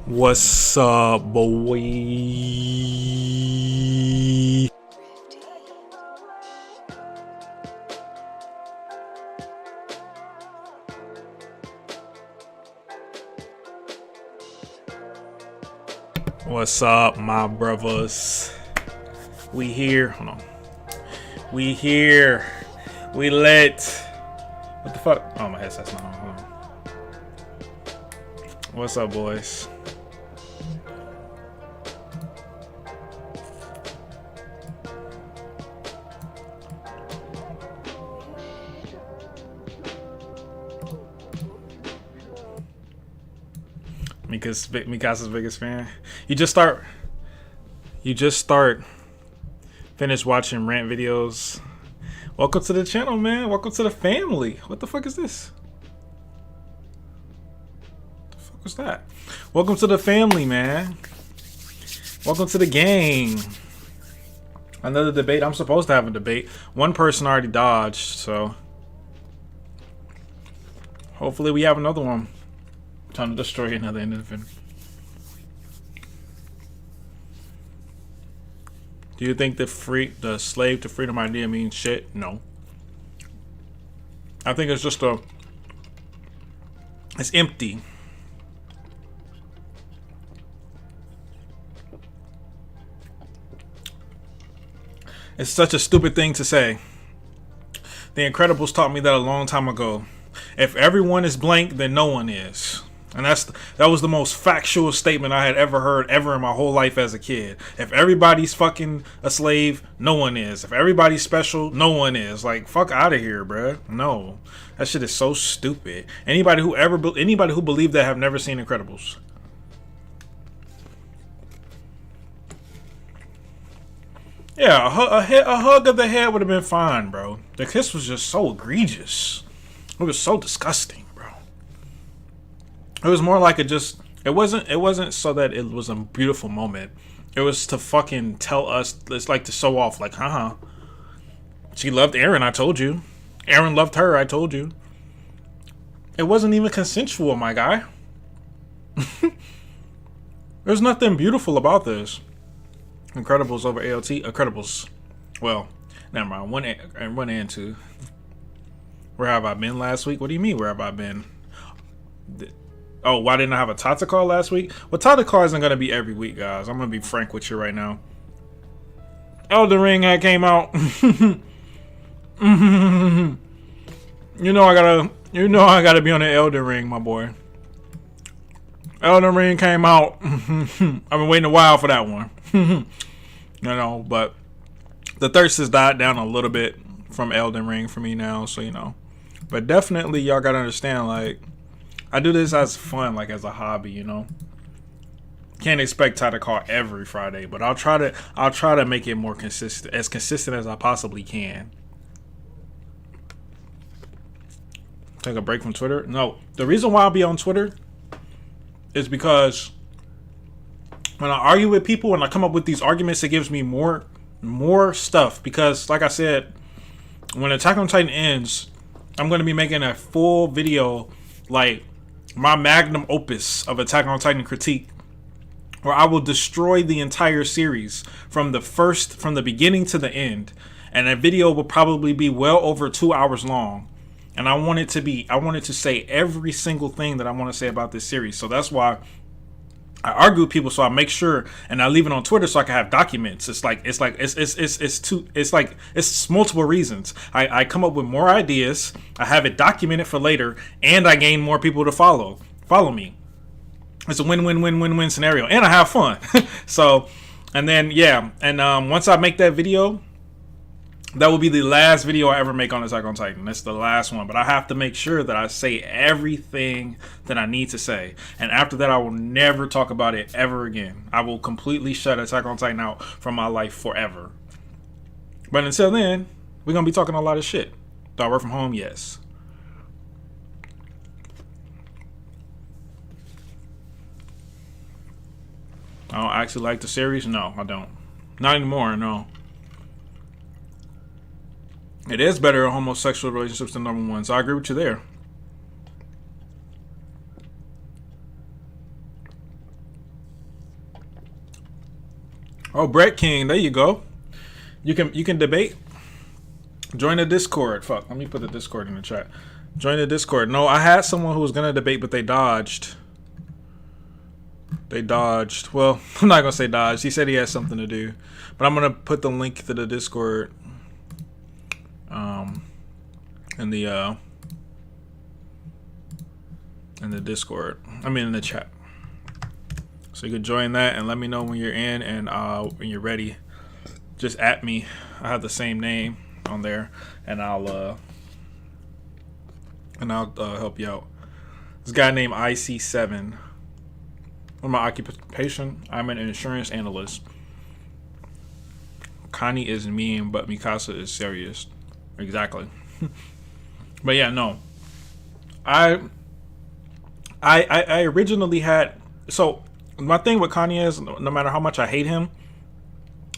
What's up, boy? What's up, my brothers? We here. Hold on. We here. We lit. What the fuck? Oh, my headset's not on. Hold on. What's up, boys? Mikasa's biggest fan. You just start. Finish watching rant videos. Welcome to the channel, man. Welcome to the family. What the fuck is this? What the fuck was that? Welcome to the family, man. Welcome to the gang. Another debate. I'm supposed to have a debate. One person already dodged, so hopefully we have another one. Trying to destroy another individual. Do you think the slave to freedom idea means shit? No. I think it's just it's empty. It's such a stupid thing to say. The Incredibles taught me that a long time ago. If everyone is blank, then no one is. And that was the most factual statement I had ever heard ever in my whole life as a kid. If everybody's fucking a slave, no one is. If everybody's special, no one is. Like, fuck out of here, bruh. No, that shit is so stupid. Anybody who believed that have never seen Incredibles. Yeah, a hug of the head would have been fine, bro. The kiss was just so egregious. It was so disgusting. It was more like it wasn't so that it was a beautiful moment. It was to fucking tell us, it's like to show off, like, haha. She loved Aaron, I told you. Aaron loved her, I told you. It wasn't even consensual, my guy. There's nothing beautiful about this. Incredibles over ALT. Incredibles. Well, never mind. One and two. Where have I been last week? What do you mean, where have I been? Oh, why didn't I have a Tatacaw last week? Well, Tatacaw isn't going to be every week, guys. I'm going to be frank with you right now. Elden Ring came out. You know I gotta be on the Elden Ring, my boy. Elden Ring came out. I've been waiting a while for that one. But the thirst has died down a little bit from Elden Ring for me now, so But definitely y'all gotta understand, like, I do this as fun, like as a hobby, Can't expect Tatacaw every Friday, but I'll try to make it more consistent as I possibly can. Take a break from Twitter? No. The reason why I'll be on Twitter is because when I argue with people and I come up with these arguments, it gives me more stuff. Because, like I said, when Attack on Titan ends, I'm going to be making a full video, like my magnum opus of Attack on Titan critique, where I will destroy the entire series from the beginning to the end. And that video will probably be well over 2 hours long. And I wanted to say every single thing that I want to say about this series. So that's why I argue with people, so I make sure and I leave it on Twitter so I can have documents. It's multiple reasons. I come up with more ideas, I have it documented for later, and I gain more people to follow me. It's a win-win-win-win-win scenario, and I have fun. So, and then once I make that video, that will be the last video I ever make on Attack on Titan. That's the last one. But I have to make sure that I say everything that I need to say. And after that, I will never talk about it ever again. I will completely shut Attack on Titan out from my life forever. But until then, we're going to be talking a lot of shit. Do I work from home? Yes. I don't actually like the series? No, I don't. Not anymore, no. It is better in homosexual relationships than number one, so I agree with you there. Oh, Brett King, there you go. You can debate. Join the Discord. Fuck, let me put the Discord in the chat. Join the Discord. No, I had someone who was gonna debate, but they dodged. They dodged. Well, I'm not gonna say dodged. He said he had something to do, but I'm gonna put the link to the Discord, in the Discord. I mean, in the chat. So you can join that and let me know when you're in and when you're ready. Just at me. I have the same name on there, and I'll help you out. This guy named IC7. What my occupation? I'm an insurance analyst. Connie is mean, but Mikasa is serious. Exactly. But yeah, no. I originally had, so my thing with Kanye is, no matter how much I hate him,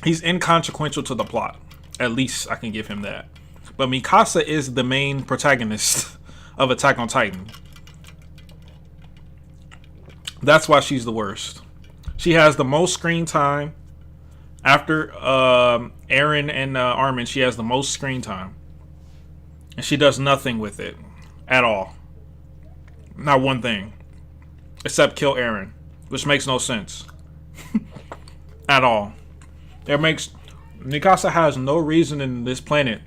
he's inconsequential to the plot. At least I can give him that. But Mikasa is the main protagonist of Attack on Titan. That's why she's the worst. She has the most screen time. After Eren and Armin, she has the most screen time. And she does nothing with it. At all. Not one thing. Except kill Eren. Which makes no sense. At all. Mikasa has no reason in this planet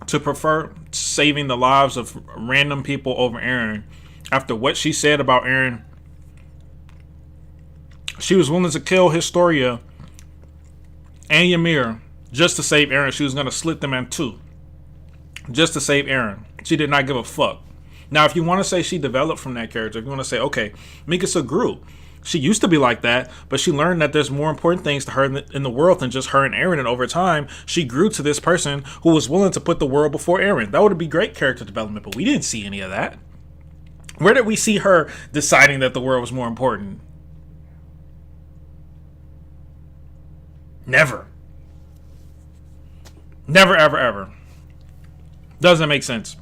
to prefer saving the lives of random people over Eren. After what she said about Eren, she was willing to kill Historia and Ymir just to save Eren. She was going to split them in two just to save Eren. She did not give a fuck. Now, if you want to say she developed from that character, if you want to say, okay, Mikasa grew. She used to be like that, but she learned that there's more important things to her in the world than just her and Eren. And over time, she grew to this person who was willing to put the world before Eren. That would be great character development, but we didn't see any of that. Where did we see her deciding that the world was more important? Never. Never, ever, ever. Doesn't make sense.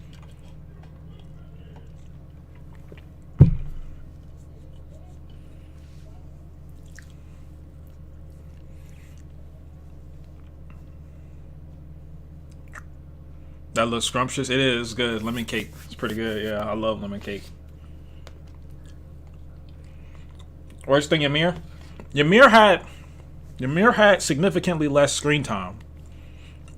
That looks scrumptious. It is good. Lemon cake. It's pretty good. Yeah, I love lemon cake. Worst thing, Ymir? Ymir had significantly less screen time.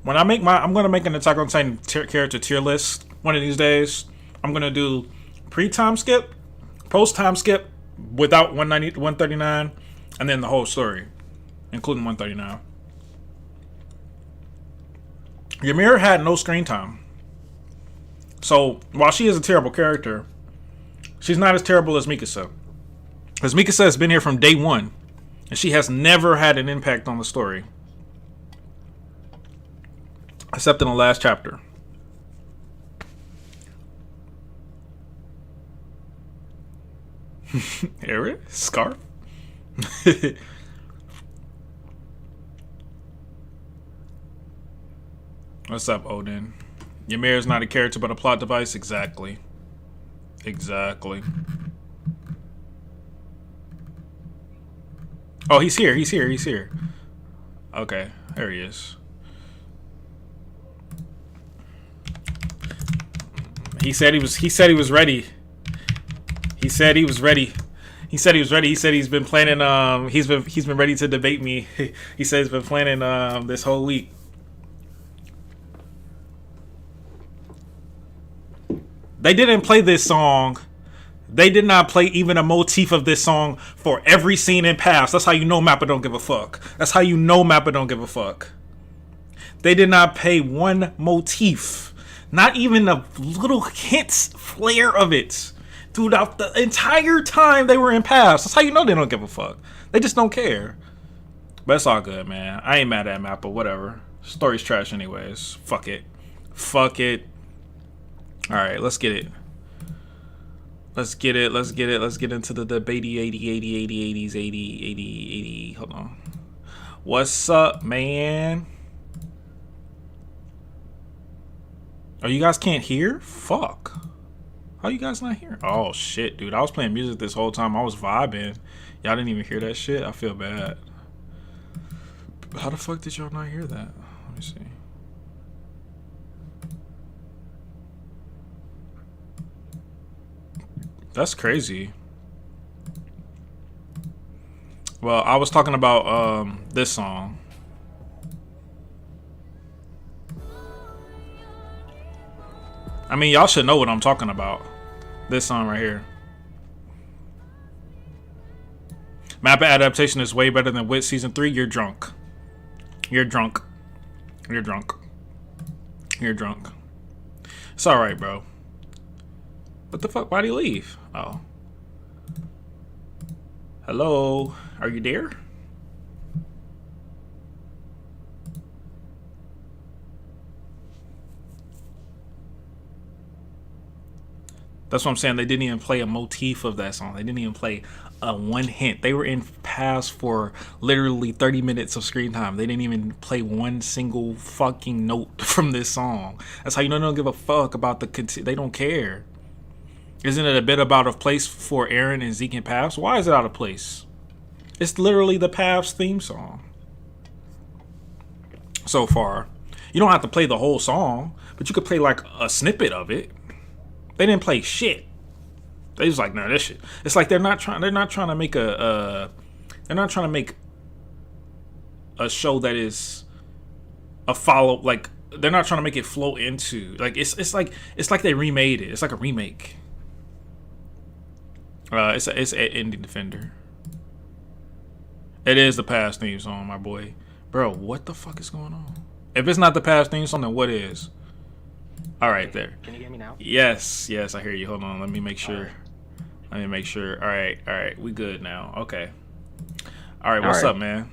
When I make I'm gonna make an Attack on Titan character tier list one of these days. I'm gonna do pre-time skip, post-time skip without 139, and then the whole story, including 139. Ymir had no screen time. So, while she is a terrible character, she's not as terrible as Mikasa. Because Mikasa has been here from day one, and she has never had an impact on the story. Except in the last chapter. Eren? Scarf? What's up, Odin? Ymir is not a character but a plot device? Exactly. Exactly. Oh, he's here. He's here. He's here. Okay, there he is. He said he was ready. He said he was ready. He said he was ready. He said he's been planning he's been ready to debate me. He said he's been planning this whole week. They didn't play this song. They did not play even a motif of this song for every scene in past. That's how you know Mappa don't give a fuck. That's how you know Mappa don't give a fuck. They did not play one motif. Not even a little hints, flare of it. Throughout the entire time they were in past. That's how you know they don't give a fuck. They just don't care. But it's all good, man. I ain't mad at Mappa, whatever. Story's trash anyways. Fuck it. Fuck it. Alright, let's get it. Let's get it. Let's get it. Let's get into the debate 80. Hold on. What's up, man? Oh, you guys can't hear? Fuck. How you guys not hearing? Oh, shit, dude. I was playing music this whole time. I was vibing. Y'all didn't even hear that shit? I feel bad. How the fuck did y'all not hear that? Let me see. That's crazy. Well, I was talking about this song. I mean, y'all should know what I'm talking about. This song right here. Mappa adaptation is way better than Wit season 3. You're drunk. You're drunk. You're drunk. You're drunk. It's alright, bro. What the fuck? Why'd he leave? Oh. Hello? Are you there? That's what I'm saying. They didn't even play a motif of that song. They didn't even play one hint. They were in paths for literally 30 minutes of screen time. They didn't even play one single fucking note from this song. That's how you know they don't give a fuck about the... They don't care. Isn't it a bit about a place for Aaron and Zeke and Paths? Why is it out of place? It's literally the Paths theme song. So far. You don't have to play the whole song, but you could play like a snippet of it. They didn't play shit. They was like, no, this shit. It's like they're not trying to make a show that is a follow. Like they're not trying to make it flow into. Like it's like they remade it. It's like a remake. It's an indie defender. It is the Paths theme song, my boy. Bro, what the fuck is going on? If it's not the Paths theme song, then what is? All right, there. Can you hear me now? Yes, I hear you. Hold on, let me make sure. All right, we good now. Okay. All right, what's up, man?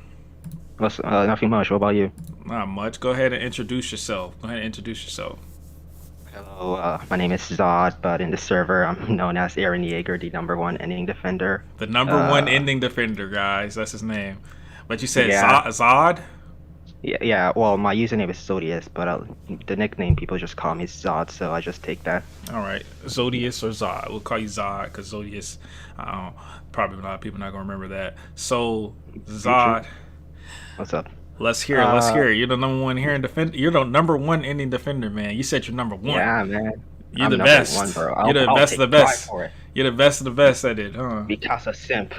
What's nothing much. What about you? Not much. Go ahead and introduce yourself. Hello, my name is Zod, but in the server I'm known as Aaron Yeager, the #1 ending defender. The #1 ending defender, guys. That's his name. But you said Yeah. Zod? Yeah. Well, my username is Zodius, but the nickname people just call me Zod, so I just take that. All right, Zodius or Zod. We'll call you Zod because Zodius. Probably a lot of people not gonna remember that. So Zod, What's up? let's hear it. You're the #1 here in defender. You're the #1 ending defender, man. You said you're #1. Yeah, man. You're the best. #1, bro. You're the best of the best. You're the best of the best at it, huh? Because of simp.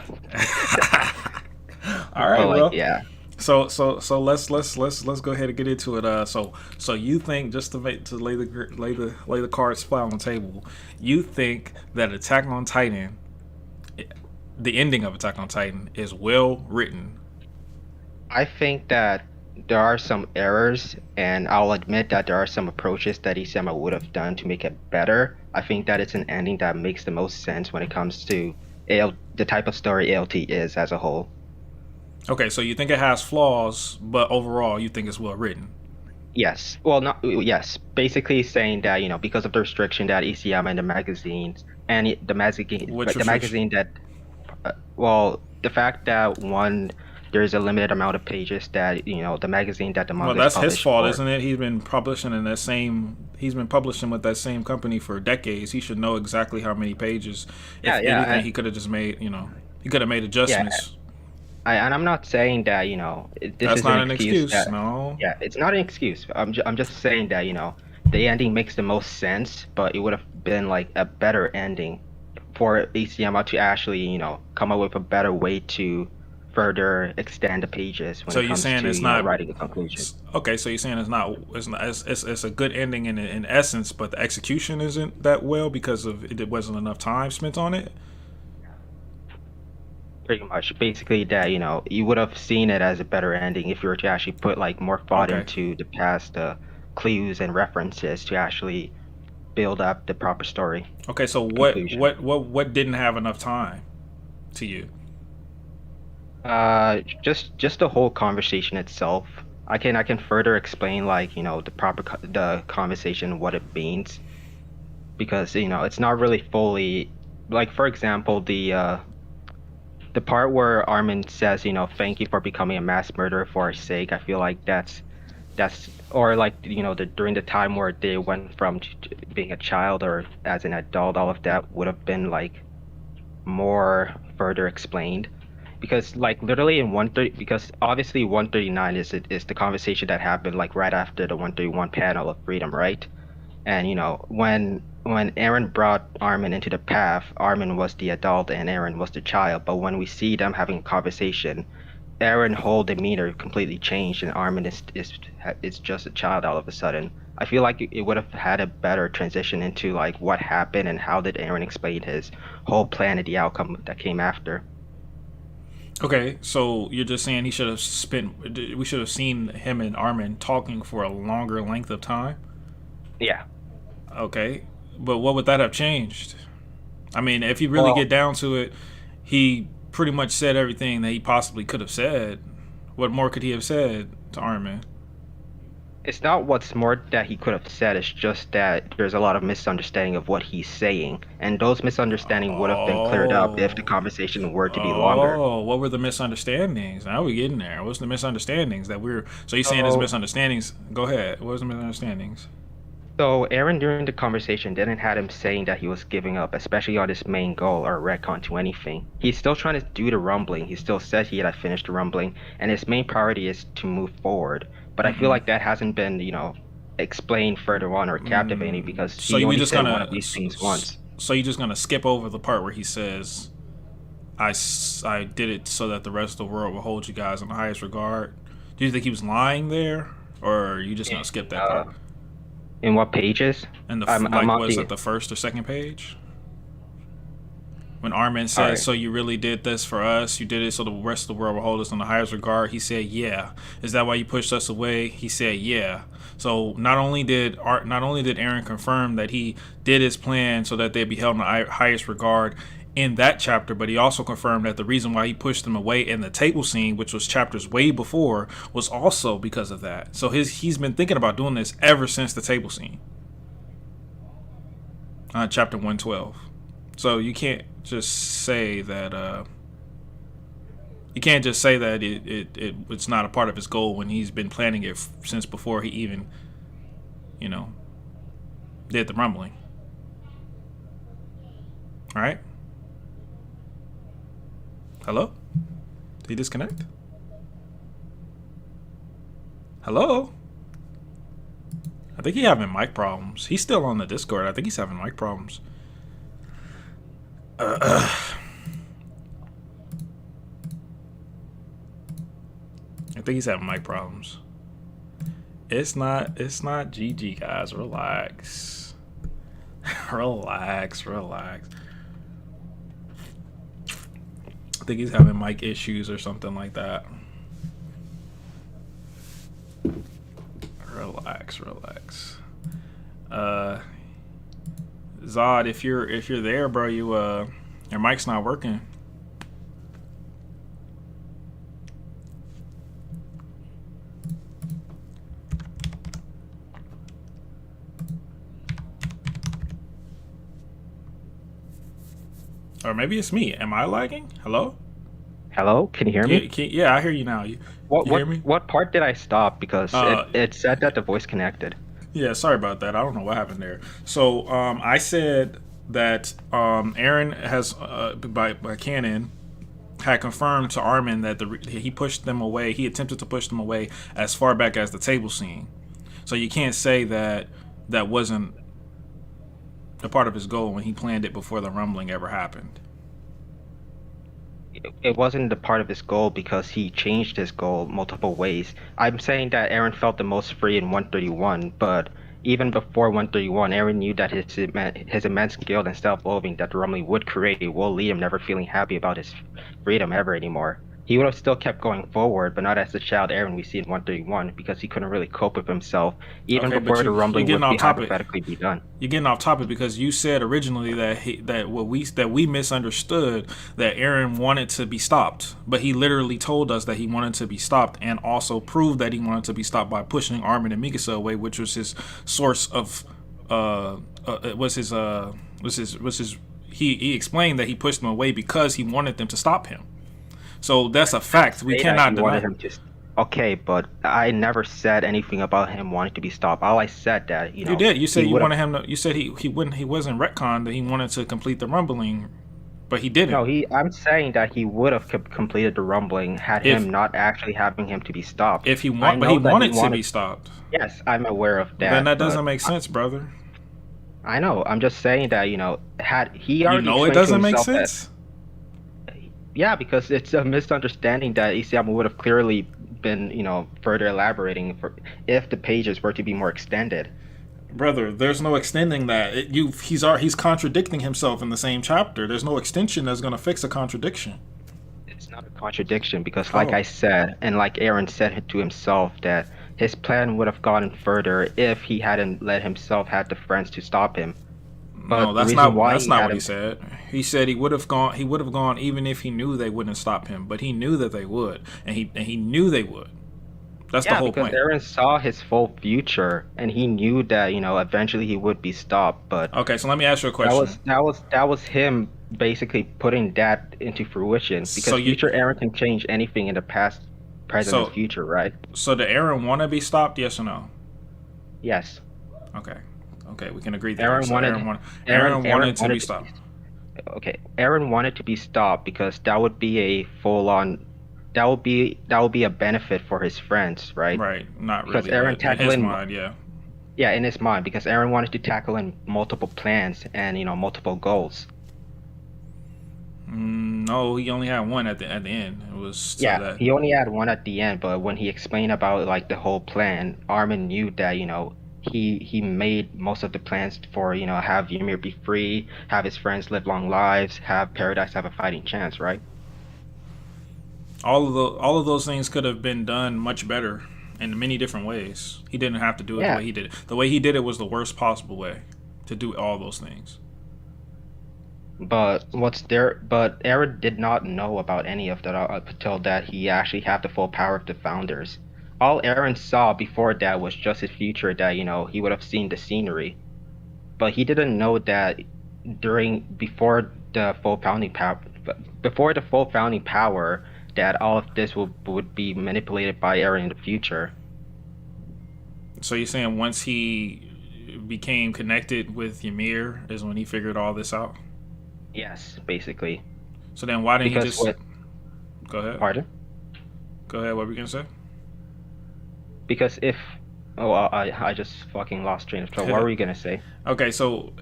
All right, well. Yeah. So let's go ahead and get into it. So you think, just to lay the cards flat on the table, you think that Attack on Titan, the ending of Attack on Titan, is well written? I think that there are some errors, and I'll admit that there are some approaches that Isayama would have done to make it better. I think that it's an ending that makes the most sense when it comes to the type of story ALT is as a whole. Okay, so you think it has flaws, but overall you think it's well written? Yes. Well, not yes. Basically saying that, because of the restriction that Isayama and the magazines and the magazine that, the fact that there's a limited amount of pages that the magazine that the manga. Well, that's his fault, isn't it? He's been publishing with that same company for decades. He should know exactly how many pages. If anything, he could have just made he could have made adjustments. Yeah. And I'm not saying that That's is not an excuse. that, No. Yeah, it's not an excuse. I'm just saying that the ending makes the most sense, but it would have been like a better ending for Isayama to actually come up with a better way to further extend the pages when So it you're comes saying to it's not writing a conclusion. Okay, so you're saying it's a good ending in essence, but the execution isn't that well because it wasn't enough time spent on it. Pretty much, basically that you would have seen it as a better ending if you were to actually put like more thought into the past clues and references to actually build up the proper story. Okay, so what didn't have enough time to you? Just the whole conversation itself. I can further explain the conversation, what it means, because it's not really fully, like, for example, the part where Armin says, thank you for becoming a mass murderer for our sake. I feel like that's or like during the time where they went from being a child or as an adult, all of that would have been like more further explained. because like literally in 130, because obviously 139 is the conversation that happened like right after the 131 panel of freedom, right? And when Aaron brought Armin into the path, Armin was the adult and Aaron was the child. But when we see them having a conversation, Aaron's whole demeanor completely changed, and Armin is just a child all of a sudden. I feel like it would have had a better transition into like what happened and how did Aaron explain his whole plan and the outcome that came after. Okay, so you're just saying we should have seen him and Armin talking for a longer length of time? Yeah. Okay, but what would that have changed? I mean, if you really Well, get down to it, he pretty much said everything that he possibly could have said. What more could he have said to Armin? it's not what's more that he could have said, it's just that there's a lot of misunderstanding of what he's saying, and those misunderstandings would have been cleared up if the Oh, conversation were to be longer. oh, what were the misunderstandings? Now we're getting there. What's the misunderstandings that we're? So you're saying there's So, misunderstandings? Go ahead. What was the misunderstandings? so Aaron during the conversation didn't have him saying that he was giving up, especially on his main goal or retcon to anything. He's still trying to do the rumbling. He still said he had finished the rumbling, and his main priority is to move forward. But I feel Mm-mm. like that hasn't been, explained further on or captivating because So he we only just said one gonna of these things once. so you just gonna skip over the part where he says, I did it so that the rest of the world will hold you guys in the highest regard." Do you think he was lying there, or are you just Yeah. gonna skip that Uh, part? in what pages? And I'm on was the. it the first or second page when Armin All says, right. "So you really did this for us? You did it so the rest of the world will hold us in the highest regard?" He said, "Yeah." Is that why you pushed us away? He said, "Yeah." So not only did Aaron confirm that he did his plan so that they'd be held in the highest regard in that chapter, but he also confirmed that the reason why he pushed them away in the table scene, which was chapters way before, was also because of that. So he's been thinking about doing this ever since the table scene, chapter 112. So you can't just say that it's not a part of his goal when he's been planning it since before he even, you know, did the rumbling. All right. Hello? Did he disconnect? Hello? I think he's having mic problems. He's still on the Discord. I think he's having mic problems. I think he's having mic problems. It's not GG, guys. Relax. Relax. I think he's having mic issues or something like that. Relax. Uh Zod, if you're there, bro, your mic's not working. Or maybe it's me. Am I lagging? Hello? Hello, can you hear Yeah, me? yeah, I hear you now. You What you hear what me? what part did I stop? Because it, Uh, it said that the voice connected. yeah, sorry about that. I don't know what happened there. So, I said that Aaron has by canon had confirmed to Armin that he pushed them away. He attempted to push them away as far back as the table scene. So you can't say that that wasn't a part of his goal when he planned it before the rumbling ever happened. It wasn't a part of his goal because he changed his goal multiple ways. I'm saying that Aaron felt the most free in 131, but even before 131, Aaron knew that his immense guilt and self-loathing that the rumbling would create will lead him never feeling happy about his freedom ever anymore. He would have still kept going forward, but not as the child Aaron we see in 131 because he couldn't really cope with himself even Okay, but before the you're rumbling getting would off be topic. hypothetically be done. You're getting off topic because you said originally that we misunderstood that Aaron wanted to be stopped, but he literally told us that he wanted to be stopped and also proved that he wanted to be stopped by pushing Armin and Mikasa away, which was his source of was his he explained that he pushed them away because he wanted them to stop him. So that's a fact. We Say that he cannot wanted deny. him to. Okay, but I never said anything about him wanting to be stopped. All I said that, You did. You he said you would have. wanted him to. You said he wasn't retconned that he wanted to complete the rumbling. but he didn't. No, I'm saying that he would have completed the rumbling had If him not actually having him to be stopped. if he I want, but he know that he wanted to wanted. be stopped. Yes, I'm aware of Then that, that but doesn't make sense, brother. I know. I'm just saying that, had he You already know it explained to doesn't make himself that, sense. yeah, because it's a misunderstanding that Isayama would have clearly been, further elaborating for if the pages were to be more extended. Brother, there's no extending that. He's contradicting himself in the same chapter. There's no extension that's gonna fix a contradiction. It's not a contradiction because, like I Oh, said, and like Aaron said to himself, that his plan would have gone further if he hadn't let himself have the friends to stop him. no, But the reason why that's he not had what he him, said. He said he would have gone. He would have gone even if he knew they wouldn't stop him. But he knew that they would, and he knew they would. That's the yeah, whole because point. Aaron saw his full future and he knew that, eventually he would be stopped. But Okay, so let me ask you a that question. was him basically putting that into fruition So because you, future Aaron can change anything in the past, present, and so future, right? so did Aaron want to be stopped? Yes or no? Yes. Okay, okay, we can agree there. Aaron So wanted Aaron Aaron wanted to be wanted to stopped. okay. Aaron wanted to be stopped because that would be a full on that would be a benefit for his friends, right? Right, not Because really, Aaron but in his tackling mind, yeah. yeah, in his mind, because Aaron wanted to tackle in multiple plans and multiple goals. No, he only had one at the end. It was so Yeah, that. he only had one at the end, but when he explained about like the whole plan, Armin knew that, he made most of the plans for, have Ymir be free, have his friends live long lives, have Paradise have a fighting chance, right? All of those things could have been done much better in many different ways. He didn't have to do it the Yeah, way he did it. The way he did it was the worst possible way to do all those things. but Aaron did not know about any of that up until that he actually had the full power of the founders. All Aaron saw before that was just his future that, he would have seen the scenery. But he didn't know that during before the full founding power that all of this would be manipulated by Eren in the future. So you're saying once he became connected with Ymir is when he figured all this out? Yes, basically. So then why didn't he Because just what go ahead? pardon? Go ahead, what were you gonna say? Because if oh I just fucking lost train of thought. What were you gonna say? Okay, so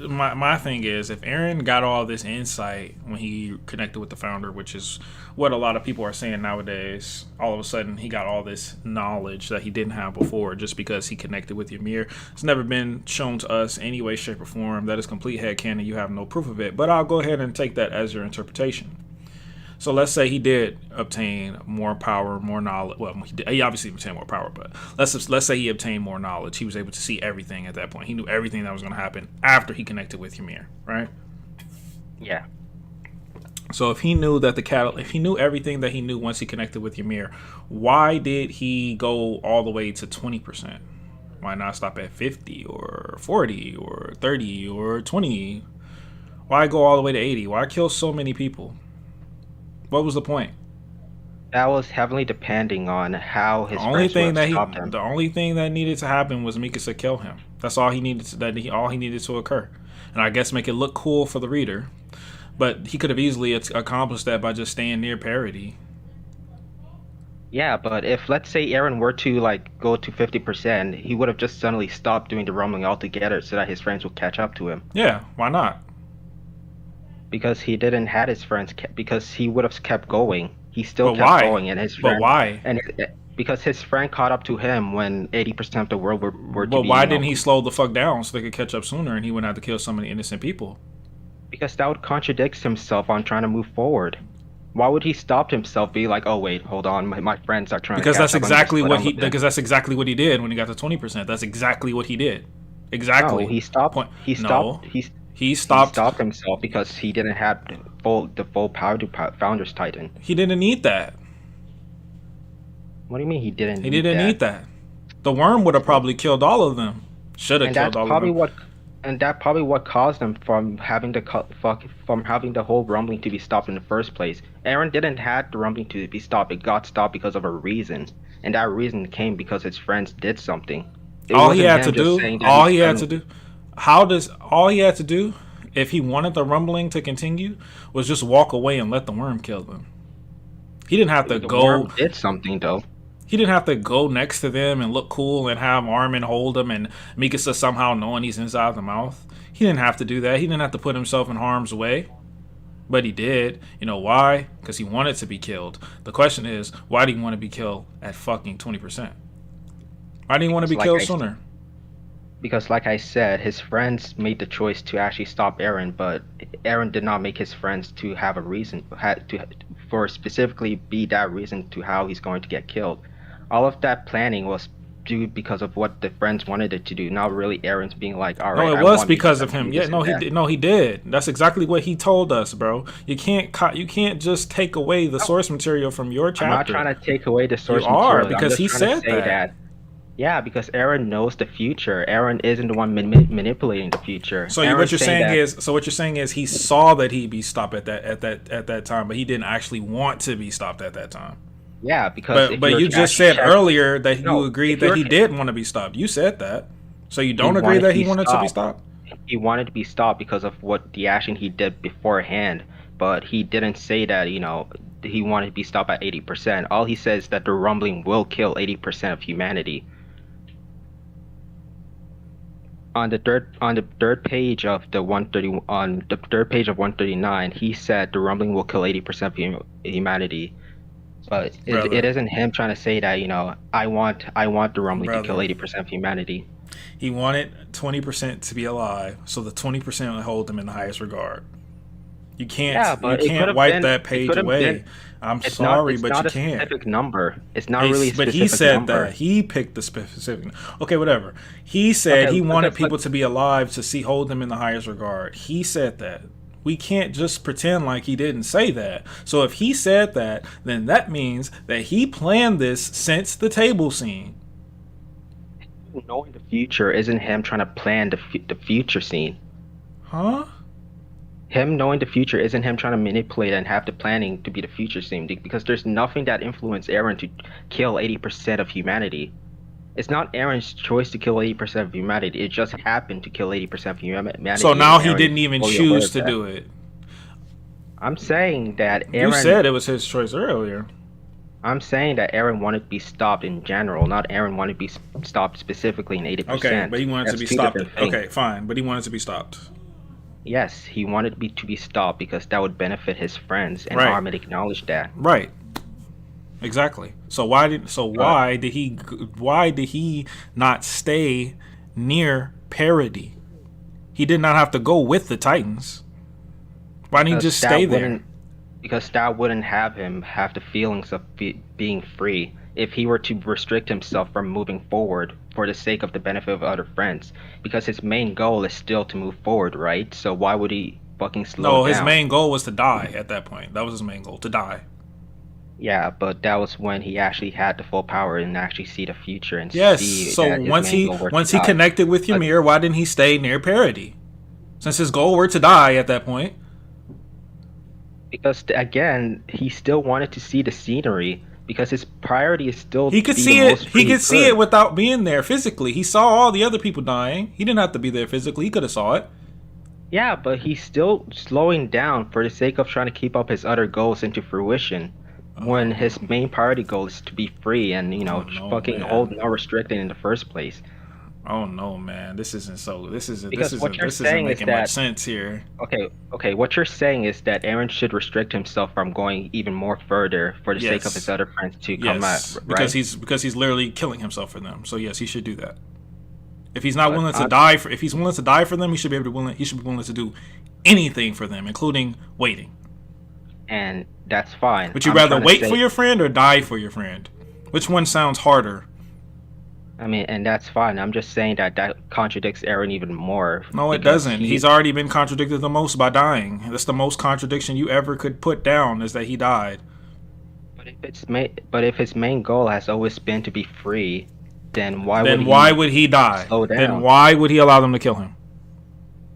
my thing is, if Aaron got all this insight when he connected with the founder, which is what a lot of people are saying nowadays, all of a sudden he got all this knowledge that he didn't have before just because he connected with Ymir. It's never been shown to us any way, shape, or form. That is complete headcanon. You have no proof of it. But I'll go ahead and take that as your interpretation. So let's say he did obtain more power, more knowledge. Well, he obviously obtained more power, but let's say he obtained more knowledge. He was able to see everything at that point. He knew everything that was going to happen after he connected with Ymir, right? Yeah. So if he knew that if he knew everything that he knew once he connected with Ymir, why did he go all the way to 20%? Why not stop at 50 or 40 or 30 or 20? Why go all the way to 80? Why kill so many people? What was the point? That was heavily depending on how The his only friends would thing have that stopped him. the only thing that needed to happen was Mikasa kill him. That's all he needed all he needed to occur, and I guess make it look cool for the reader. But he could have easily accomplished that by just staying near parity. Yeah, but if let's say Eren were to like go to 50%, he would have just suddenly stopped doing the rumbling altogether so that his friends would catch up to him. Yeah, why not? Because he didn't had his friends because he would have kept going. He still But kept why? going, and his But friend why? because his friend caught up to him when 80% of the world were to But be, why didn't he slow the fuck down so they could catch up sooner and he wouldn't have to kill so many innocent people? because that would contradict himself on trying to move forward. Why would he stop himself, be like, oh wait, hold on, my friends are trying Because to catch that's up. Let me just exactly slow what down he a bit." because that's exactly what he did when he got to 20%. That's exactly what he did. No, Exactly. he stopped. Point. He No. stopped. He He stopped. stopped himself because he didn't have the full power to Founders Titan. He didn't need that. What do you mean he didn't He need didn't that? need that. The worm would have probably killed all of them. Should have And killed that's all of probably them. what, and that probably what caused him from having from having the whole rumbling to be stopped in the first place. Eren didn't have the rumbling to be stopped. It got stopped because of a reason, and that reason came because his friends did something. It All he wasn't had him to just do. saying that All he he had to couldn't. do. How does all he had to do if he wanted the rumbling to continue, was just walk away and let the worm kill them. He didn't have to The go. worm did something though. He didn't have to go next to them and look cool and have Armin hold him and Mikasa somehow knowing he's inside the mouth. He didn't have to do that. He didn't have to put himself in harm's way. But he did. You know why? Because he wanted to be killed. The question is, why do you want to be killed at fucking 20%? Why do you want to be killed sooner? Because like I said, his friends made the choice to actually stop Eren, but Eren did not make his friends to have a reason, for specifically be that reason to how he's going to get killed. All of that planning was due because of what the friends wanted it to do, not really Eren's being like, all right. No, it was because of him. Yeah, no, he did. No, he did. That's exactly what he told us, bro. You can't just take away the source material from your chapter. I'm not trying to take away the source material. You are, because he said that. Yeah, because Eren knows the future. Eren isn't the one manipulating the future. So what you're saying is he saw that he'd be stopped at that time, but he didn't actually want to be stopped at that time. Yeah, because but you just said earlier that you agreed that he did want to be stopped. You said that. So you don't agree that he wanted to be stopped? He wanted to be stopped because of what the action he did beforehand, but he didn't say that, he wanted to be stopped at 80%. All he says is that the rumbling will kill 80% of humanity. On the third page of the 139, he said the rumbling will kill 80% of humanity. But it isn't him trying to say that, I want the rumbling to kill 80% of humanity. He wanted 20% to be alive, so the 20% would hold him in the highest regard. You can't wipe that page away. I'm sorry, but you can't. It's not a specific number. It's not really a specific number. But he said that. He picked the specific. Okay, whatever. He said he wanted people to be alive to hold them in the highest regard. He said that. We can't just pretend like he didn't say that. So if he said that, then that means that he planned this since the table scene. Knowing the future isn't him trying to plan the future scene. Huh? Him knowing the future isn't him trying to manipulate and have the planning to be the future scene, because there's nothing that influenced Eren to kill 80% of humanity. It's not Eren's choice to kill 80% of humanity. It just happened to kill 80% of humanity. So now he didn't even choose to do it. I'm saying that Eren... You said it was his choice earlier. I'm saying that Eren wanted to be stopped in general, not Eren wanted to be stopped specifically in 80%. Okay, but he wanted to be stopped. Okay, fine, but he wanted to be stopped. Yes, he wanted to be stopped because that would benefit his friends, and Armin acknowledged that. Right. Exactly. So why did he not stay near parity? He did not have to go with the Titans. Why didn't he just stay there? Because that wouldn't have him have the feelings of being free if he were to restrict himself from moving forward for the sake of the benefit of other friends. Because his main goal is still to move forward, right? So why would he fucking slow down? No, his main goal was to die at that point. That was his main goal, to die. Yeah, but that was when he actually had the full power and actually see the future and see. So once he connected with Ymir, why didn't he stay near parity? Since his goal were to die at that point. Because again, he still wanted to see the scenery. Because his priority is still he could see it. He could see it without being there physically. He saw all the other people dying. He didn't have to be there physically. He could have saw it. Yeah, but he's still slowing down for the sake of trying to keep up his other goals into fruition. When his main priority goal is to be free and hold no restricting in the first place. Oh no, man! This isn't making much sense here. Okay. What you're saying is that Eren should restrict himself from going even more further for the sake of his other friends to come out, right? Because he's literally killing himself for them. So yes, he should do that. If he's not willing to die for, if he's willing to die for them, he should be willing to do anything for them, including waiting. And that's fine. Would you rather wait for your friend or die for your friend? Which one sounds harder? I mean, and that's fine. I'm just saying that contradicts Eren even more. No, it doesn't. He's already been contradicted the most by dying. That's the most contradiction you ever could put down, is that he died. But if his main goal has always been to be free, then why would he die? Slow down? Then why would he allow them to kill him?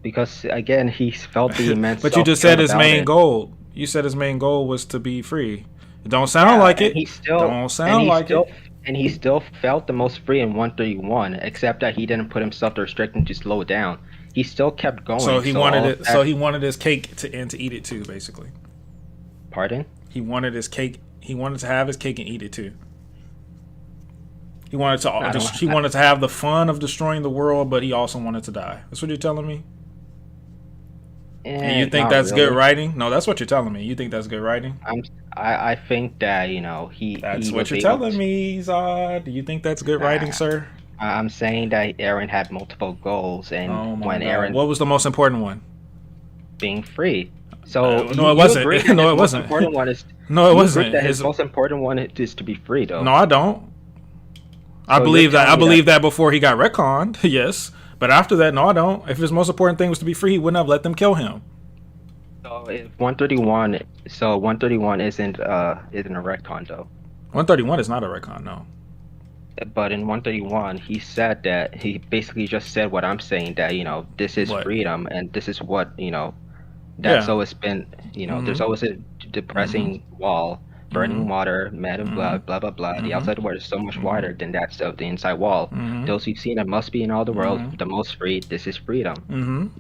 Because again, he felt the immense. But you just said his main goal. You said his main goal was to be free. It don't sound like it. And he still felt the most free in 131, except that he didn't put himself to restrict him to slow down. he still kept So going. he So wanted all it. of So that, he wanted his cake to eat it too. Basically, pardon? he wanted his cake. He wanted to have his cake and eat it too. He wanted to I don't. just. He wanted to have the fun of destroying the world, but he also wanted to die. That's what you're telling me. And you think Not that's good really. writing? No, that's what you're telling me. You think that's good writing? I'm. I think that That's he what was you're able telling to. me, Zod. Do you think that's good writing, Nah, sir? I'm saying that Aaron had multiple goals, and Oh my when God. Aaron What was the most important one? being free. So No, it you agree wasn't. that No, his it most wasn't. important one is No, it you agree wasn't. that his His most important one is to be free, no, though. I don't. I So you're believe that. telling I me that. believe that before he got retconned. Yes, but after that, no, I don't. If his most important thing was to be free, he wouldn't have let them kill him. So if 131, so 131 isn't a retcon though. 131 is not a retcon. No. But in 131, he said that he basically just said what I'm saying, that this is What? freedom, and this is what that's Yeah. always been, there's Mhm. always a Mhm. depressing wall, burning Mhm. water, mad of Mhm. blood, blah blah blah. The Mhm. outside world is so much Mhm. wider than that stuff, the inside wall. Mhm. Those who've seen it must be in all the world Mhm. the most free. This is freedom. Mhm.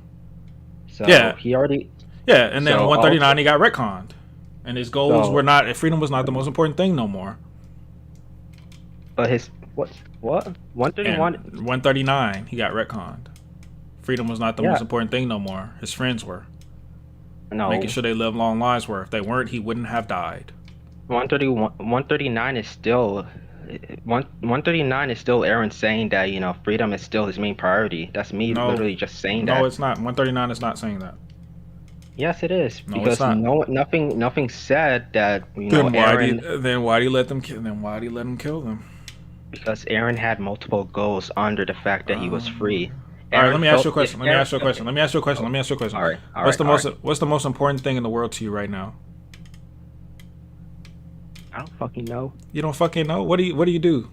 So Yeah. he already, Yeah. And then so also, 139, he got retconned, and his goals were so, not. Freedom was not the most important thing no more. but his, what? 131, And 139, he got retconned. Freedom was not the yeah, most important thing no more. His friends were. Making no. sure they live long lives were. If they weren't, he wouldn't have died. 131, 139 is still 139 is still Aaron saying that, freedom is still his main priority. That's me No, literally just saying no, that. it's not. 139 is not saying that. Yes, it is, No, it's because not. nothing said that, Aaron, Then why do you let them kill? Then why do you let him kill them? because Aaron had multiple goals under the fact that he was free. All right, let Aaron me ask you felt a if question. Let me Aaron ask you a question. okay. Let me ask you a question. Oh, Let me ask you a question. all right, all right, all right. What's the most important thing in the world to you right now? I don't fucking know. You don't fucking know. What do you do?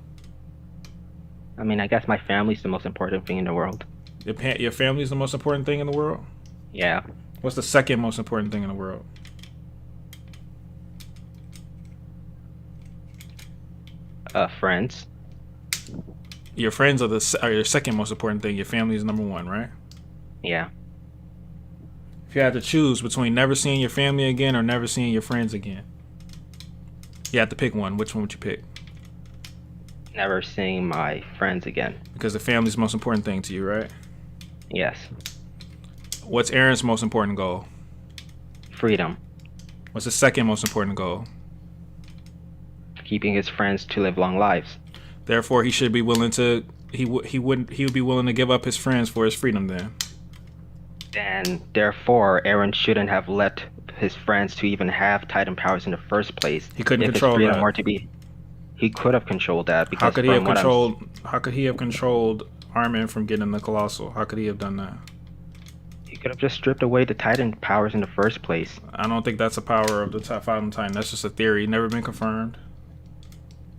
I mean, I guess my family's the most important thing in the world. Your family is the most important thing in the world. Yeah, What's the second most important thing in the world? friends. Your friends are your second most important thing. Your family is number one, right? Yeah, If you had to choose between never seeing your family again or never seeing your friends again, you have to pick one. Which one would you pick? never seeing my friends again. Because the family's the most important thing to you, right? Yes, What's Aaron's most important goal? freedom. What's the second most important goal? Keeping his friends to live long lives. Therefore, he should be willing to. He would be willing to give up his friends for his freedom. Then And therefore, Aaron shouldn't have let his friends to even have Titan powers in the first place. he couldn't If his control freedom that. were to be, he could have controlled that, How because could he have from what I'm, controlled? How could he have controlled Armin from getting the colossal? How could he have done that? he could have just stripped away the Titan powers in the first place. I don't think that's a power of the Fountain Titan. That's just a theory, never been confirmed.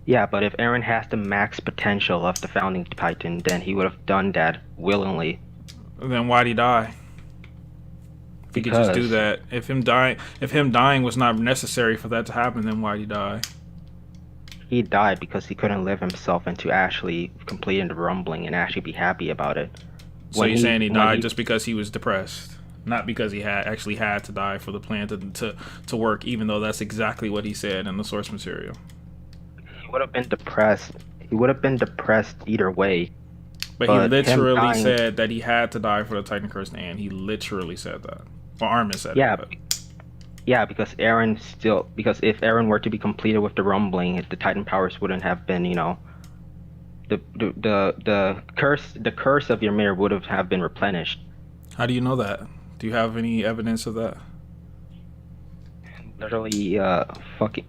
Yeah, but if Aaron has the max potential of the founding Titan, then he would have done that willingly. Then why'd he die? If he could just do Because that, if him dying was not necessary for that to happen, then why'd he die? he died because he couldn't live himself into actually completing the rumbling and actually be happy about it. So you're saying he When died just because he was depressed, not because he had to die for the plan to work, even though that's exactly what he said in the source material. he would have been depressed. He would have been depressed either way. But he But him literally dying, said that he had to die for the Titan Curse, and he literally said that. Well, Armin said it, yeah, but yeah, because if Aaron were to be completed with the rumbling, the Titan powers wouldn't have been, the curse of Ymir would have been replenished. how do you know that? Do you have any evidence of that? Literally, fucking.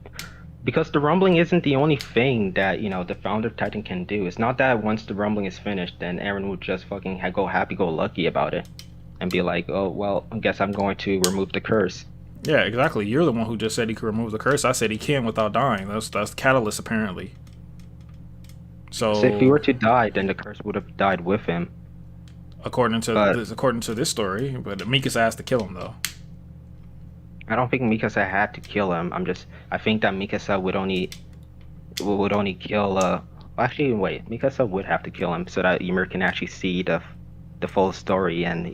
Because the rumbling isn't the only thing that the founder Titan can do. It's not that once the rumbling is finished, then Aaron would just fucking go happy go lucky about it, and be like, oh well, I guess I'm going to remove the curse. Yeah, exactly. You're the one who just said he could remove the curse. I said he can without dying. That's catalyst apparently. So if he So were to die, then the curse would have died with him. according But to this story, but Mikasa has to kill him though. I don't think Mikasa had to kill him. I think that Mikasa would only kill. Actually, wait, Mikasa would have to kill him so that Ymir can actually see the full story and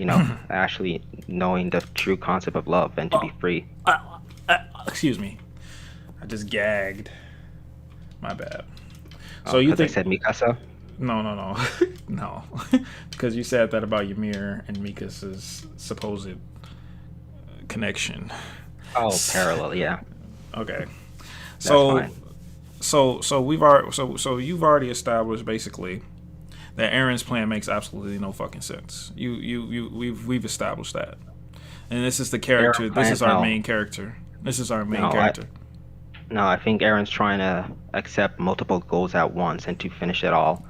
actually knowing the true concept of love and to be Oh, free. excuse me. I just gagged. My bad. So you Because I think? said Mikasa. No, no, no, no. Because you said that about Ymir and Mika's supposed connection. Oh, parallel, yeah, Okay. that's So fine. so you've already established basically that Aaron's plan makes absolutely no fucking sense. We've established that. And this is the Aaron character. This plan? is our No, main character. This is our main no, I character. no, I think Aaron's trying to accept multiple goals at once and to finish it all.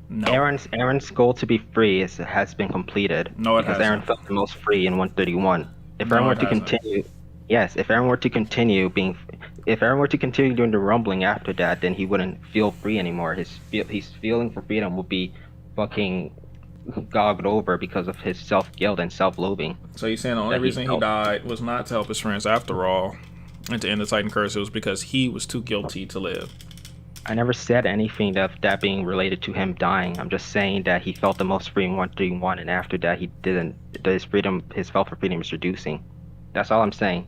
No. Aaron's goal to be free has been completed No, it because Aaron hasn't. felt the most free in 131. If Aaron No, were it to hasn't. continue, yes, if Aaron were to continue doing the rumbling after that, then he wouldn't feel free anymore. His feeling for freedom would be fucking gogged over because of his self guilt and self loathing So you're saying the only that he reason he felt. died was not to help his friends after all, and to end the Titan curse. It was because he was too guilty to live. I never said anything of that being related to him dying. I'm just saying that he felt the most free in 131, and after that, he didn't. His felt for freedom is reducing. That's all I'm saying.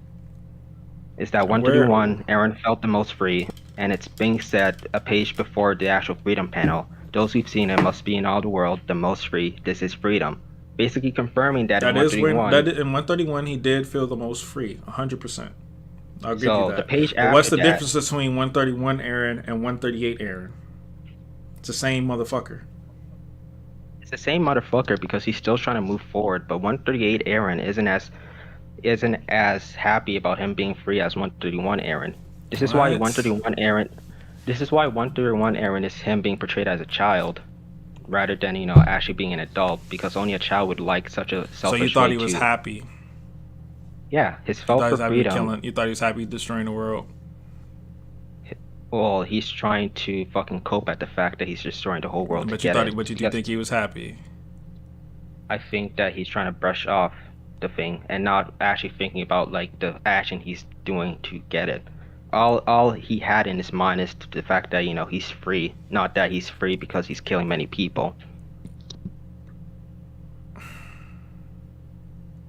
Is that Where 131, Aaron felt the most free, and it's being said a page before the actual freedom panel. Those who've seen it must be in all the world the most free. This is freedom. Basically confirming that in that is when that 131. in 131 he did feel the most free, 100%. I'll give you So the that. page But what's after the that, difference between 131 Aaron and 138 Aaron? It's the same motherfucker. it's the same motherfucker because he's still trying to move forward. But 138 Aaron isn't as happy about him being free as 131 Aaron. This is why What? 131 Aaron. This is why 131 Aaron is him being portrayed as a child rather than actually being an adult because only a child would like such a So you selfish thought way he was to. happy? Yeah, his You felt thought he for was happy freedom. killing? You thought he was happy destroying the world? Well, he's trying to fucking cope at the fact that he's destroying the whole world to But you get thought? it. But you do Because think he was happy? I think that he's trying to brush off the thing and not actually thinking about like the action he's doing to get it. All he had in his mind is the fact that he's free, not that he's free because he's killing many people.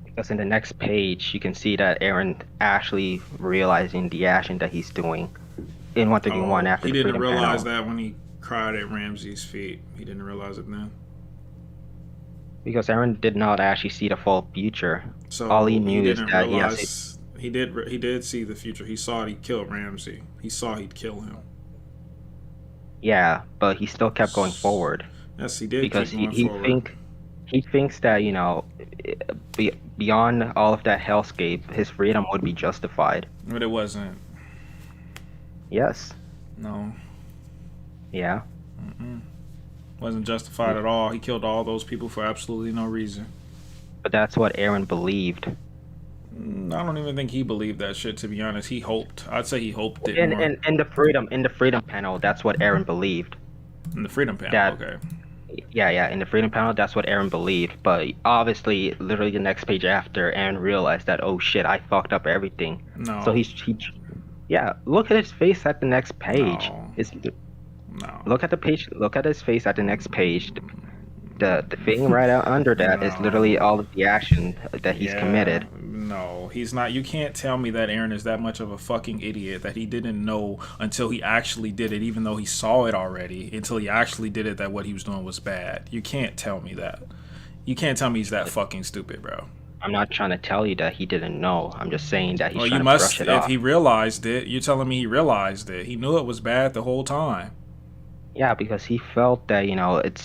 Because in the next page, you can see that Aaron actually realizing the action that he's doing in 131 Oh, after he the didn't freedom realize panel. that when he cried at Ramsey's feet. He didn't realize it then. Because Aaron did not actually see the full future. All he So he knew is didn't that yes, realize he did. He did see the future. He saw he killed Ramsey. He saw he'd kill him. yeah, but he still kept going forward Yes, he did keep because he going he forward. think he thinks that beyond all of that hellscape, his freedom would be justified. But it wasn't. Yes, No, yeah. wasn't justified at all. He killed all those people for absolutely no reason. But that's what Aaron believed. I don't even think he believed that shit. To be honest, he hoped. I'd say he hoped it In more. in in the freedom panel, that's what Aaron believed. In the Freedom Panel. That Okay. yeah, in the freedom panel, that's what Aaron believed. But obviously, literally the next page after, Aaron realized that oh shit, I fucked up everything. So No. yeah, look at his face at the next page. No. It's No. Look at the page. Look at his face at the next page. The thing right out under that is literally No. all of the action that he's Yeah, committed. no, he's not. You can't tell me that Aaron is that much of a fucking idiot that he didn't know until he actually did it, even though he saw it already, until he actually did it, that what he was doing was bad. You can't tell me that. You can't tell me he's that fucking stupid, bro. I'm not trying to tell you that he didn't know. I'm just saying that he's Well, you trying to brush must, it if off. he realized it, you're telling me he realized it. He knew it was bad the whole time. Yeah, because he felt that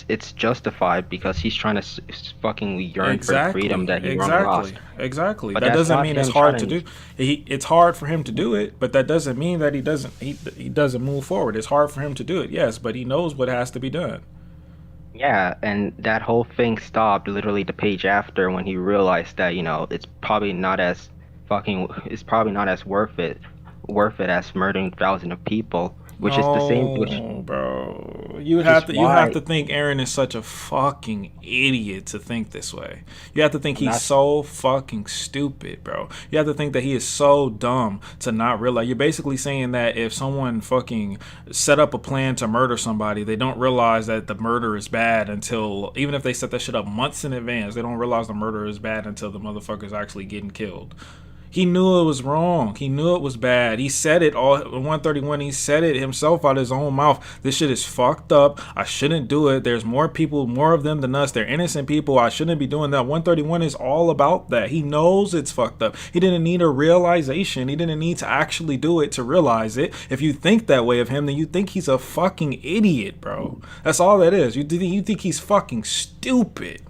it's justified because he's trying to fucking yearn for the freedom Exactly, that he long lost. exactly. But That that's doesn't not mean it's him hard to trying to. do. It's hard for him to do it, but that doesn't mean that he doesn't move forward. It's hard for him to do it, yes, but he knows what has to be done. Yeah, and that whole thing stopped literally the page after when he realized that it's probably not as worth it as murdering thousands of people which is the same, which No, bro. which is You have why to think Aaron is such a fucking idiot to think this way. You have to think I'm he's not. so fucking stupid, bro. You have to think that he is so dumb to not realize. You're basically saying that if someone fucking set up a plan to murder somebody, they don't realize that the murder is bad until, even if they set that shit up months in advance, they don't realize the murder is bad until the motherfucker's actually getting killed. He knew it was wrong. He knew it was bad. He said it all in 131. He said it himself out of his own mouth. This shit is fucked up. I shouldn't do it. There's more people, more of them than us. They're innocent people. I shouldn't be doing that. 131 is all about that. He knows it's fucked up. He didn't need a realization. He didn't need to actually do it to realize it. If you think that way of him, then you think he's a fucking idiot, bro. That's all that is. You think he's fucking stupid.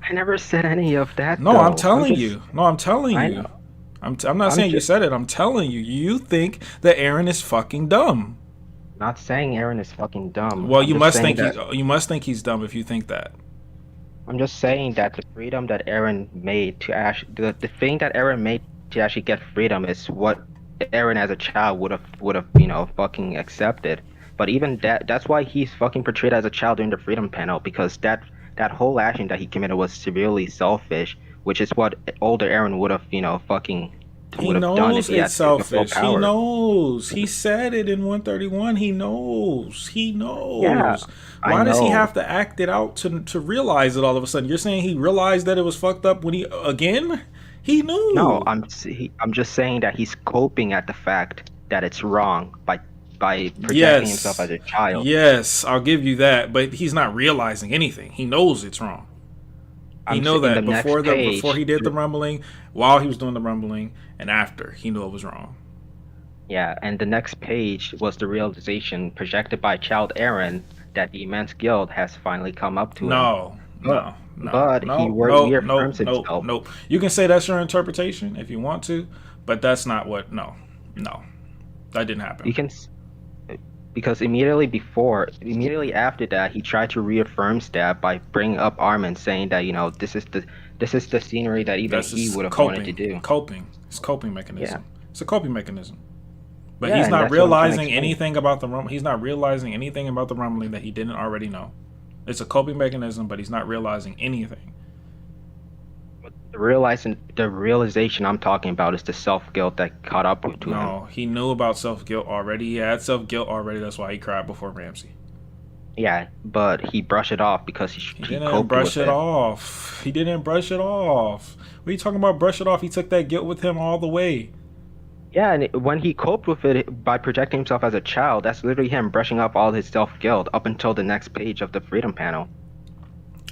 I never said any of that No, I'm though. telling you. No, I'm telling I you. know. I'm not I'm saying you just said it. I'm telling you. You think that Aaron is fucking dumb. not saying Aaron is fucking dumb. Well, I'm just saying that you must think he's dumb if you think that. I'm just saying that the freedom that Aaron made to actually the thing that Aaron made to actually get freedom is what Aaron as a child would have fucking accepted. But even that's why he's fucking portrayed as a child during the freedom panel, because that whole action that he committed was severely selfish, which is what older Aaron fucking He would have done if knows he had it's the full selfish. He power. knows. He said it in 131. He knows. He Yeah, knows. I Why does he know. have to act it out to realize it all of a sudden? You're saying he realized that it was fucked up when he again? He No, knew. I'm just saying that he's coping at the fact that it's wrong by projecting himself Yes. as a child. Yes, I'll give you that, but he's not realizing anything. He knows it's wrong. He know In the that next before he page, did the rumbling, while he was doing the rumbling, and after he knew it was wrong. yeah, and the next page was the realization projected by child Aaron that the immense guilt has finally come up to him. No, But no, no, but he no, no, no, reaffirms no, himself. no. You can say that's your interpretation if you want to, but that's not what. No, no, that didn't happen. You can because immediately after that, he tried to reaffirm that by bringing up Armin, saying that this is the scenery that even That's he just would have wanted to do. coping. It's a coping Yeah, mechanism. It's a coping mechanism. But yeah, he's and not that's what I'm trying to realizing explain. anything about the rum. He's not realizing anything about the rumbling that he didn't already know. It's a coping mechanism, but he's not realizing anything. The realization I'm talking about is the self guilt that caught up to him. No, he knew about self guilt already. He had self guilt already. That's why he cried before Ramsey. Yeah, but he brushed it off because He he didn't coped brush with it it. off. He didn't brush it off. What are you talking about? Brush it off. He took that guilt with him all the way Yeah, and when he coped with it by projecting himself as a child, that's literally him brushing off all his self guilt up until the next page of the freedom panel.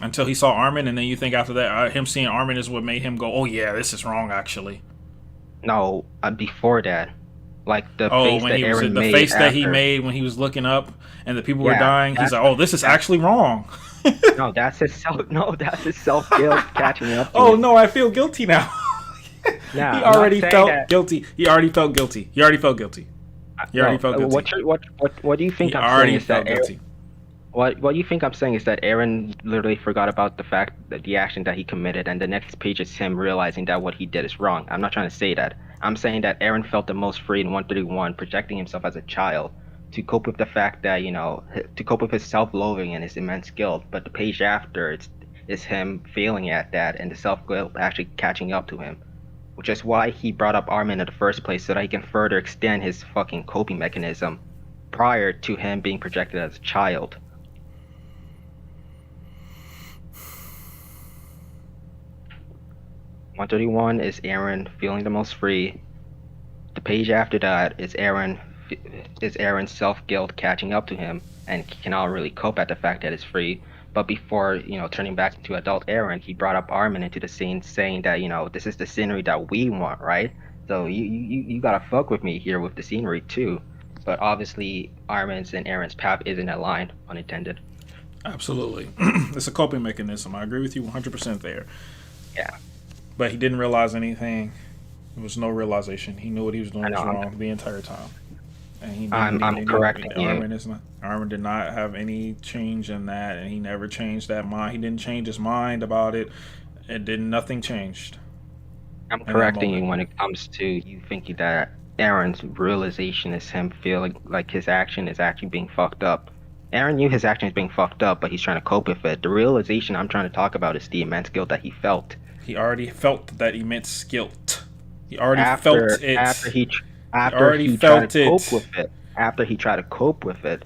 until he saw Armin, and then you think after that, him seeing Armin is what made him go, "Oh yeah, this is wrong." Actually, No, before that, like the oh, face when that he was Aaron the made face that he after. made when he was looking up and the people were Yeah, dying. He's that's like, "Oh, this is that's actually wrong." no, that's his self. No, that's his self guilt catching up to Oh him. no, I feel guilty now. Yeah, He I'm not already saying felt that. guilty. He already felt guilty. He already felt guilty. He already No, felt guilty. what do you He think I'm saying already is that felt guilty. what you think I'm saying is that Aaron literally forgot about the fact that the action that he committed, and the next page is him realizing that what he did is wrong. I'm not trying to say that. I'm saying that Aaron felt the most free in 131, projecting himself as a child to cope with the fact that to cope with his self-loathing and his immense guilt. But the page after is him failing at that, and the self-guilt actually catching up to him, which is why he brought up Armin in the first place, so that he can further extend his fucking coping mechanism prior to him being projected as a child. 131 is Aaron feeling the most free. The page after that is Aaron's self-guilt catching up to him, and he cannot really cope at the fact that it's free. But before, turning back into adult Aaron, he brought up Armin into the scene, saying that, this is the scenery that we want, right? So you gotta fuck with me here with the scenery too. But obviously, Armin's and Aaron's path isn't aligned, unintended. Absolutely, it's a coping mechanism. I agree with you 100% there. Yeah, But he didn't realize anything. There was no realization. He knew what he was doing I know. was wrong the entire time, and he I'm correcting you. Armin did not have any change in that, and he never changed that mind. He didn't change his mind about it. It didn't. Nothing changed I'm in that correcting you moment. when it comes to you thinking that Aaron's realization is him feeling like his action is actually being fucked up. Aaron knew his action is being fucked up, but he's trying to cope with it. The realization I'm trying to talk about is the immense guilt that he felt. He already felt that immense guilt. He already after felt it. after he already he tried felt to cope it. with it. After he tried to cope with it.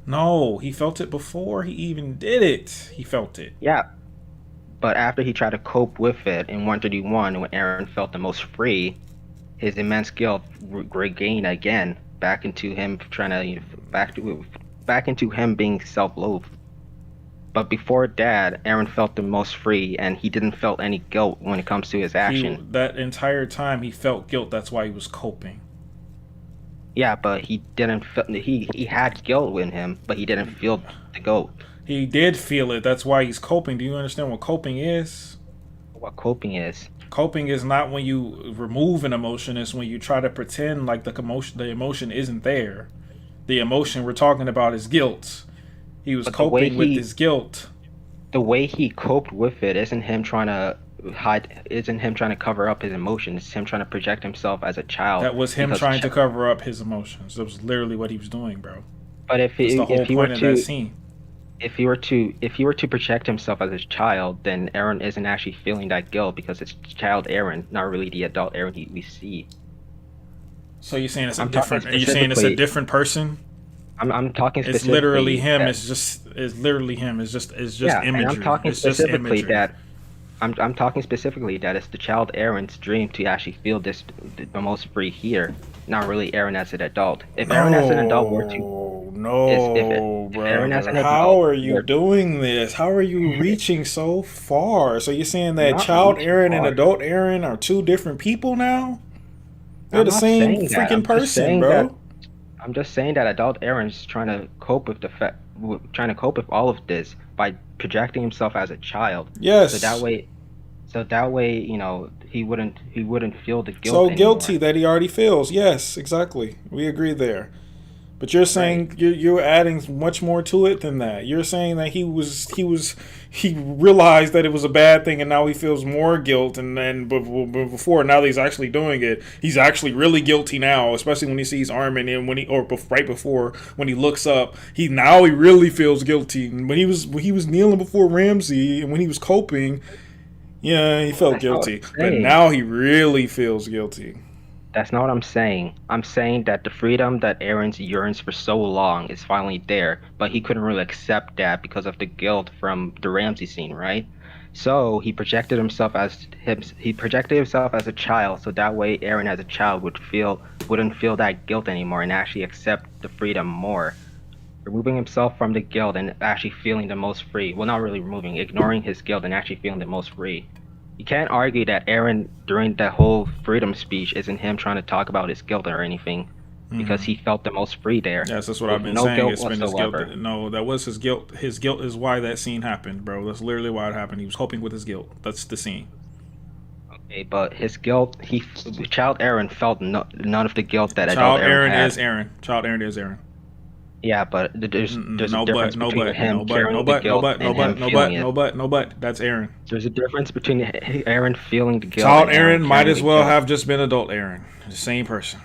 No, he felt it before he even did it. He felt it. Yeah. But after he tried to cope with it in 131, when Aaron felt the most free, his immense guilt regained again back into him trying to back into him being self-loathed. But before that, Aaron felt the most free, and he didn't felt any guilt when it comes to his action. That entire time, he felt guilt. That's why he was coping. Yeah, but he didn't feel he had guilt in him, but he didn't feel the guilt. He did feel it. That's why he's coping. Do you understand what coping is? What coping is? Coping is not when you remove an emotion. It's when you try to pretend like the emotion isn't there. The emotion we're talking about is guilt. He was coping with his guilt. The way he coped with it isn't him trying to cover up his emotions. It's him trying to project himself as a child. That was him trying to cover up his emotions. That was literally what he was doing, bro. But if he were to project himself as a child, then Aaron isn't actually feeling that guilt because it's child Aaron, not really the adult Aaron we see. So you're saying it's a different? Are you saying it's a different person? I'm talking specifically. It's literally him. It's literally him. It's just imagery. And I'm talking specifically that. I'm talking specifically that it's the child Aaron's dream to actually feel the most free here, not really Aaron as an adult. If Aaron as an adult were to, how are you doing this? How are you reaching so far? So you're saying that child Aaron and adult Aaron are two different people now? They're the same freaking person, bro. I'm just saying that adult Aaron's trying to cope with all of this by projecting himself as a child. Yes. So that way, you know, he wouldn't feel the guilt. So guilty that he already feels. Yes, exactly. We agree there. But you're saying you're adding much more to it than that. You're saying that he realized that it was a bad thing and now he feels more guilt, and then before now that he's actually doing it, he's actually really guilty now, especially when he sees Armin, and right before when he looks up, he really feels guilty. When he was kneeling before Ramsey and when he was coping, yeah, he felt guilty. But now he really feels guilty. That's not what I'm saying. I'm saying that the freedom that Aaron yearns for so long is finally there, but he couldn't really accept that because of the guilt from the Ramsey scene, right? So he projected himself as a child, so that way Aaron as a child wouldn't feel that guilt anymore and actually accept the freedom more. Removing himself from the guilt and actually feeling the most free. Well, not really ignoring his guilt and actually feeling the most free. You can't argue that Aaron, during that whole freedom speech, isn't him trying to talk about his guilt or anything, because he felt the most free there. Yes, that's what I've been saying. It's been his guilt. No, that was his guilt. His guilt is why that scene happened, bro. That's literally why it happened. He was coping with his guilt. That's the scene. Okay, but his guilt, child Aaron felt none of the guilt that child adult Aaron had. is Aaron. Child Aaron is Aaron. Yeah, but there's a difference between him carrying the guilt and him feeling it. No but. That's Aaron. There's a difference between Aaron feeling the guilt. Child Aaron might as well have just been adult Aaron. The same person.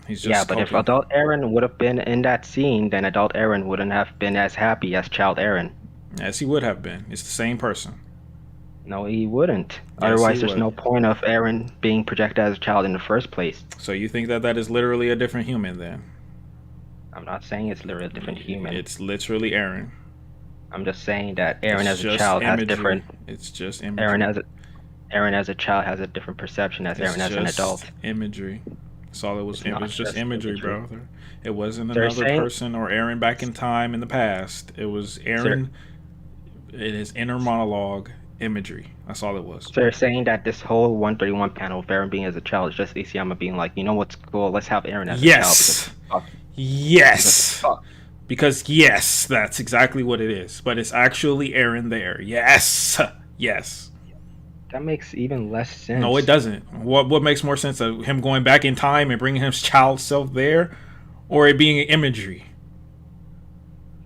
He's just but if adult Aaron would have been in that scene, then adult Aaron wouldn't have been as happy as child Aaron. Yes, he would have been. It's the same person. No, he wouldn't. Yes, otherwise, there's no point of Aaron being projected as a child in the first place. So you think that is literally a different human then? I'm not saying it's literally a different human. It's literally Aaron. I'm just saying that Aaron as a child has different. It's just imagery. Aaron as a child has a different perception as Aaron as an adult. Imagery. That's all it was. It was just imagery, bro. It wasn't another person or Aaron back in time in the past. It was Aaron in his inner monologue imagery. That's all it was. So they're saying that this whole 131 panel of Aaron being as a child is just Isayama being like, you know what's cool? Let's have Aaron as a child. Yes. Because yes, that's exactly what it is. But it's actually Aaron there. Yes. Yes. That makes even less sense. No, it doesn't. What makes more sense of him going back in time and bringing his child self there, or it being imagery?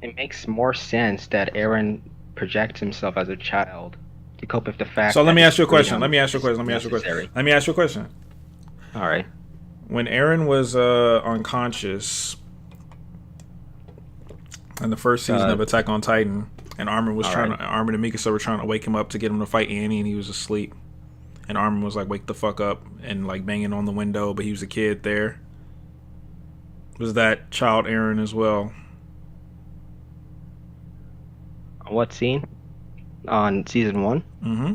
It makes more sense that Aaron projects himself as a child to cope with the fact. So let me ask you a question. Let me ask you a question. All right. When Aaron was unconscious in the first season of Attack on Titan, and Armin and Mikasa were trying to wake him up to get him to fight Annie, and he was asleep. And Armin was like, "Wake the fuck up," and like banging on the window, but he was a kid there. Was that child Aaron as well? What scene? On season 1? Mm-hmm.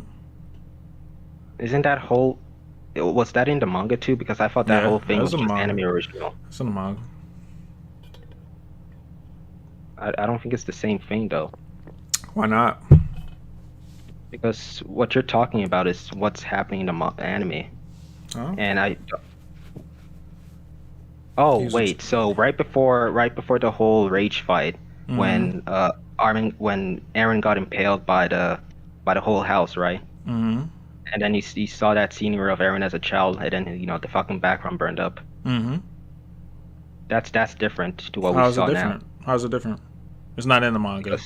Isn't that whole... Was that in the manga too? Because I thought that Yeah, whole thing that was was a just manga. anime original. It's in the manga. I don't think it's the same thing though. Why not? Because what you're talking about is what's happening in the anime. Oh. And Oh He's wait, so right before the whole rage fight, when when Aaron got impaled by the whole house, right? Mm-hmm. And then you saw that scene of Aaron as a child, and then the fucking background burned up. Mm-hmm. That's different to what How's we it saw different? now. How's it different? It's not in the manga.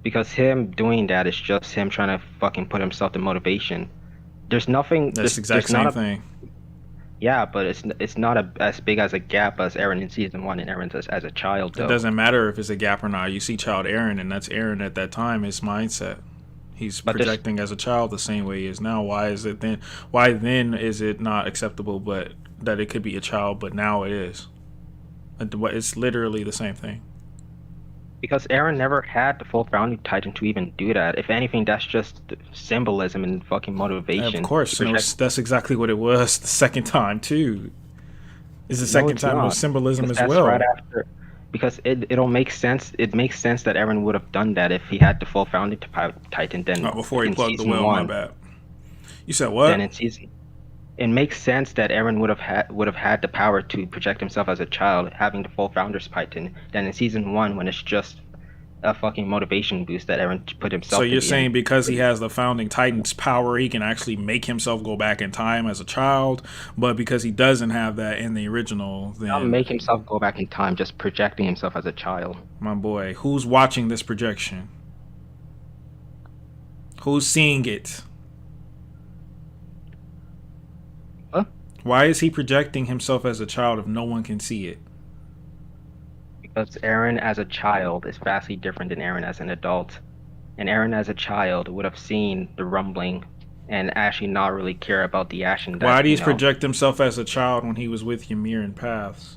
Because him doing that is just him trying to fucking put himself in motivation. There's nothing. That's the exact there's same not thing. Yeah, but it's not as big as a gap as Aaron in season 1 and Aaron as a child though. It doesn't matter if it's a gap or not. You see child Aaron, and that's Aaron at that time. His mindset. He's projecting as a child the same way he is now. Why is it then? Why then is it not acceptable? But that it could be a child, but now it is. It's literally the same thing. Because Aaron never had the full founding titan to even do that. If anything, that's just symbolism and fucking motivation. Of course, that's exactly what it was the second time too. Is the second time with symbolism as well. Right after, because it'll make sense. It makes sense that Aaron would have done that if he had the full founding titan. Then before he plugged the well, my bad. You said what? Then in season, it makes sense that Aaron would have had the power to project himself as a child, having the full founder's titan. Then in season 1, when it's just a fucking motivation boost that Aaron put himself. So you're saying because he has the founding titan's power, he can actually make himself go back in time as a child, but because he doesn't have that in the original, then not make himself go back in time, just projecting himself as a child. My boy, who's watching this projection? Who's seeing it? What? Why is he projecting himself as a child if no one can see it? Because Aaron as a child is vastly different than Aaron as an adult. And Aaron as a child would have seen the rumbling and actually not really care about the action. Why did he project himself as a child when he was with Ymir in Paths?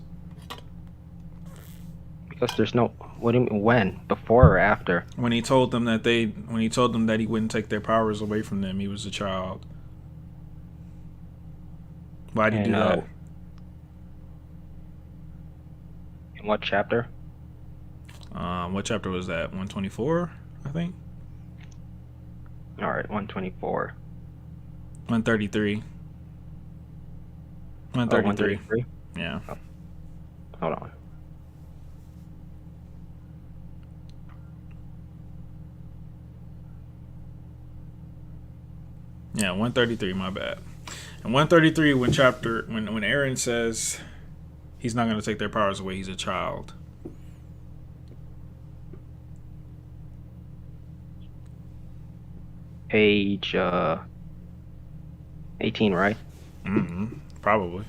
Because there's no... What do you mean, when? Before or after? When he told them that he wouldn't take their powers away from them, he was a child. Why did he do that? In what chapter? What chapter was that? 124, I think. All right, 124. 133. 133. Yeah. Oh. Hold on. Yeah, 133. My bad. And 133, when Aaron says he's not going to take their powers away, he's a child. Page 18, right? Mm-hmm. Probably.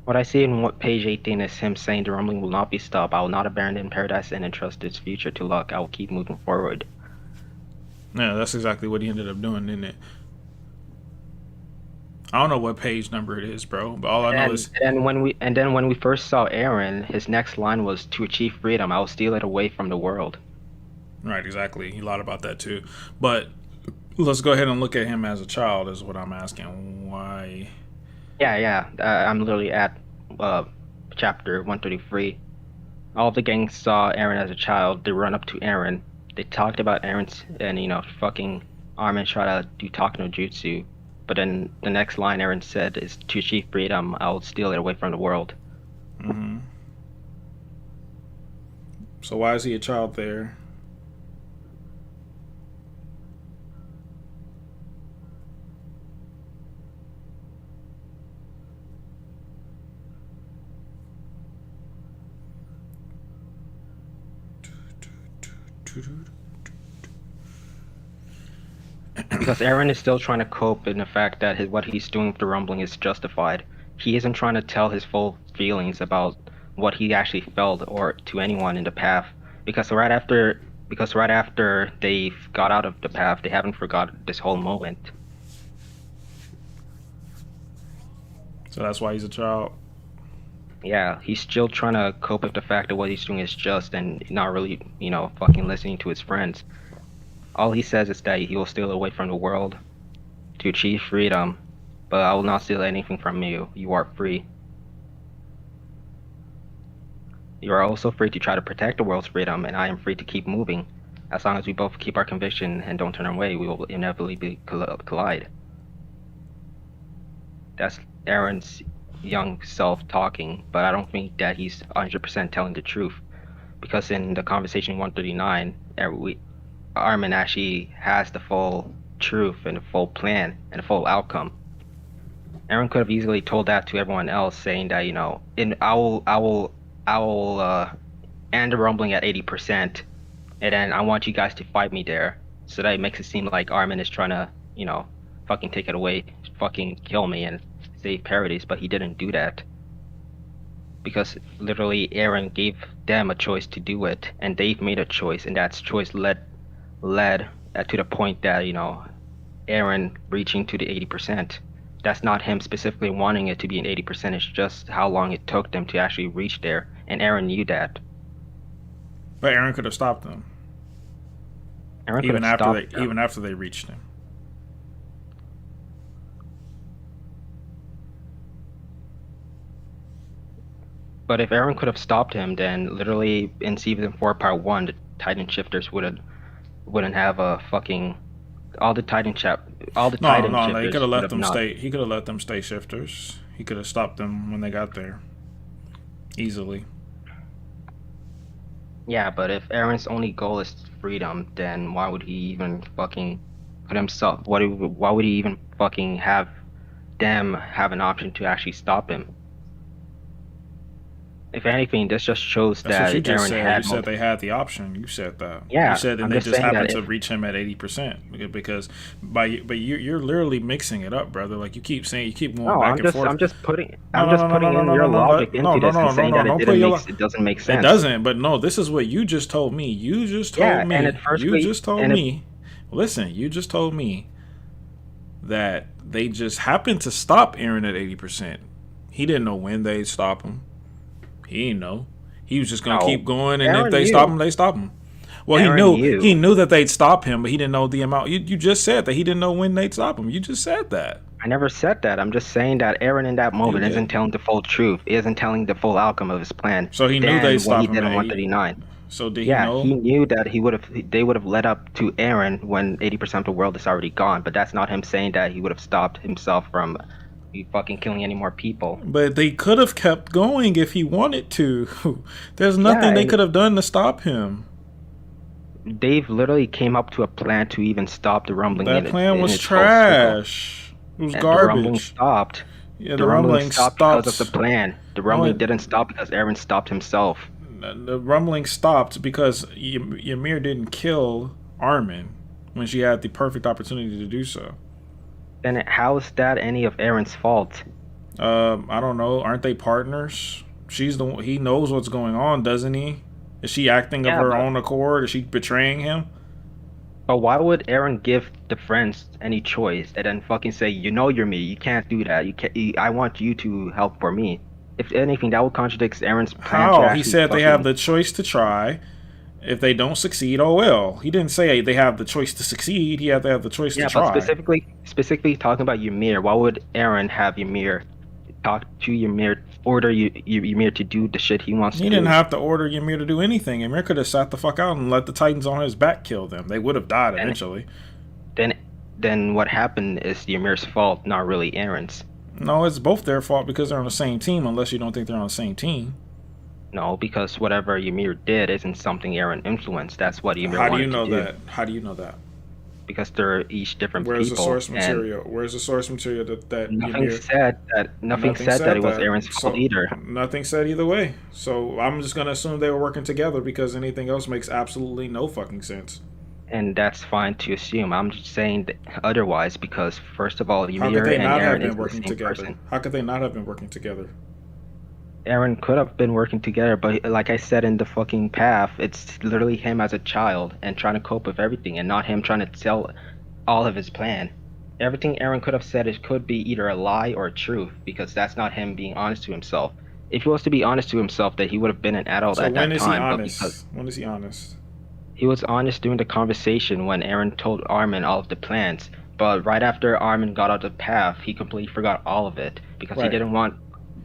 What I see in page 18 is him saying the rumbling will not be stopped. I will not abandon paradise and entrust its future to luck. I will keep moving forward. Yeah, that's exactly what he ended up doing, didn't it? I don't know what page number it is, bro. But all I know is. And then when we first saw Aaron, his next line was, "To achieve freedom, I will steal it away from the world." Right, exactly. He lied about that too. But let's go ahead and look at him as a child. Is what I'm asking. Why? Yeah. I'm literally at chapter 133. All the gang saw Aaron as a child. They run up to Aaron. They talked about Aaron's and fucking Armin tried to do talk no jutsu. But then the next line Aaron said is, "To achieve freedom, I'll steal it away from the world." Mm-hmm. So why is he a child there? Because Aaron is still trying to cope in the fact that what he's doing with the rumbling is justified. He isn't trying to tell his full feelings about what he actually felt or to anyone in the path. Because right after they got out of the path, they haven't forgot this whole moment. So that's why he's a child. Yeah, he's still trying to cope with the fact that what he's doing is just and not really, fucking listening to his friends. All he says is that he will steal away from the world to achieve freedom, but I will not steal anything from you. You are free. You are also free to try to protect the world's freedom, and I am free to keep moving. As long as we both keep our conviction and don't turn away, we will inevitably collide. That's Aaron's young self talking, but I don't think that he's 100% telling the truth. Because in the conversation 139, Armin actually has the full truth and the full plan and the full outcome. Aaron could have easily told that to everyone else, saying that, I will end the rumbling at 80%, and then I want you guys to fight me there. So that it makes it seem like Armin is trying to, fucking take it away, fucking kill me and save Paradise, but he didn't do that. Because literally Aaron gave them a choice to do it, and they've made a choice, and that choice led to the point that, Aaron reaching to the 80%. That's not him specifically wanting it to be an 80%, it's just how long it took them to actually reach there, and Aaron knew that. But Aaron could have stopped them. Even after they reached him. But if Aaron could have stopped him, then literally in Season 4 Part 1, the Titan Shifters wouldn't have a fucking all the Titan shifters. No, he could have let them stay. He could have let them stay shifters. He could have stopped them when they got there. Easily. Yeah, but if Aaron's only goal is freedom, then why would he even fucking put himself? Why would he even fucking have them have an option to actually stop him? If anything, this just shows That's that Aaron had. You said they had the option. You said that. Yeah, you said, and they just happened to reach him at 80%. Because you're literally mixing it up, brother. Like you keep going back and forth. I'm just putting in your logic into this and saying that it doesn't make sense. It doesn't. But no, this is what you just told me. You just told me. Listen, you just told me that they just happened to stop Aaron at 80%. He didn't know when they'd stop him. He didn't know. He was just gonna keep going, and Aaron if they stop him, they stop him. Well, he knew that they'd stop him, but he didn't know the amount. You just said that he didn't know when they'd stop him. You just said that. I never said that. I'm just saying that Aaron in that moment isn't telling the full truth. He isn't telling the full outcome of his plan. So he knew they stopped him. He did in 139. So did he know? He knew that they would have led up to Aaron when 80% of the world is already gone. But that's not him saying that he would have stopped himself from fucking killing any more people. But they could have kept going if he wanted to. There's nothing they could have done to stop him. They've literally came up to a plan to even stop the rumbling. That plan was trash. It was garbage. The rumbling stopped. Yeah, the rumbling stopped because of the plan. The rumbling didn't stop because Aaron stopped himself. The rumbling stopped because Ymir didn't kill Armin when she had the perfect opportunity to do so. Then how is that any of Aaron's fault? I don't know. Aren't they partners? She's the one. He knows what's going on, doesn't he? Is she acting of her own accord? Is she betraying him? But why would Aaron give the friends any choice and then fucking say, you're me. You can't do that. I want you to help for me. If anything, that would contradict Aaron's plan. How? He said they have the choice to try. If they don't succeed, oh well. He didn't say they have the choice to succeed. He had to have the choice to try. But specifically talking about Ymir, why would Aaron have Ymir talk to Ymir, order Ymir to do the shit he wants to do? He didn't have to order Ymir to do anything. Ymir could have sat the fuck out and let the Titans on his back kill them. They would have died eventually. Then what happened is Ymir's fault, not really Aaron's. No, it's both their fault because they're on the same team, unless you don't think they're on the same team. No, because whatever Ymir did isn't something Aaron influenced. That's what Ymir wanted to do. How do you know that? because they're each different Where's the people, source and material? Where's the source material that nothing Ymir? said that Nothing said it was that. Aaron's fault So either. nothing said either way. So I'm just gonna assume they were working together because anything else makes absolutely no fucking sense. And that's fine to assume. I'm just saying that otherwise because first of all, How could Ymir they and not have Aaron been is the working same together? person. How could they not have been working together? Aaron could have been working together, but like I said in the fucking path, it's literally him as a child and trying to cope with everything, and not him trying to tell all of his plan. Everything Aaron could have said it could be either a lie or a truth, because that's not him being honest to himself. If he was to be honest to himself, that he would have been an adult So at when that is he time, but because honest? When is he honest? he was honest during the conversation when Aaron told Armin all of the plans, but right after Armin got out of the path, he completely forgot all of it because he Right. didn't want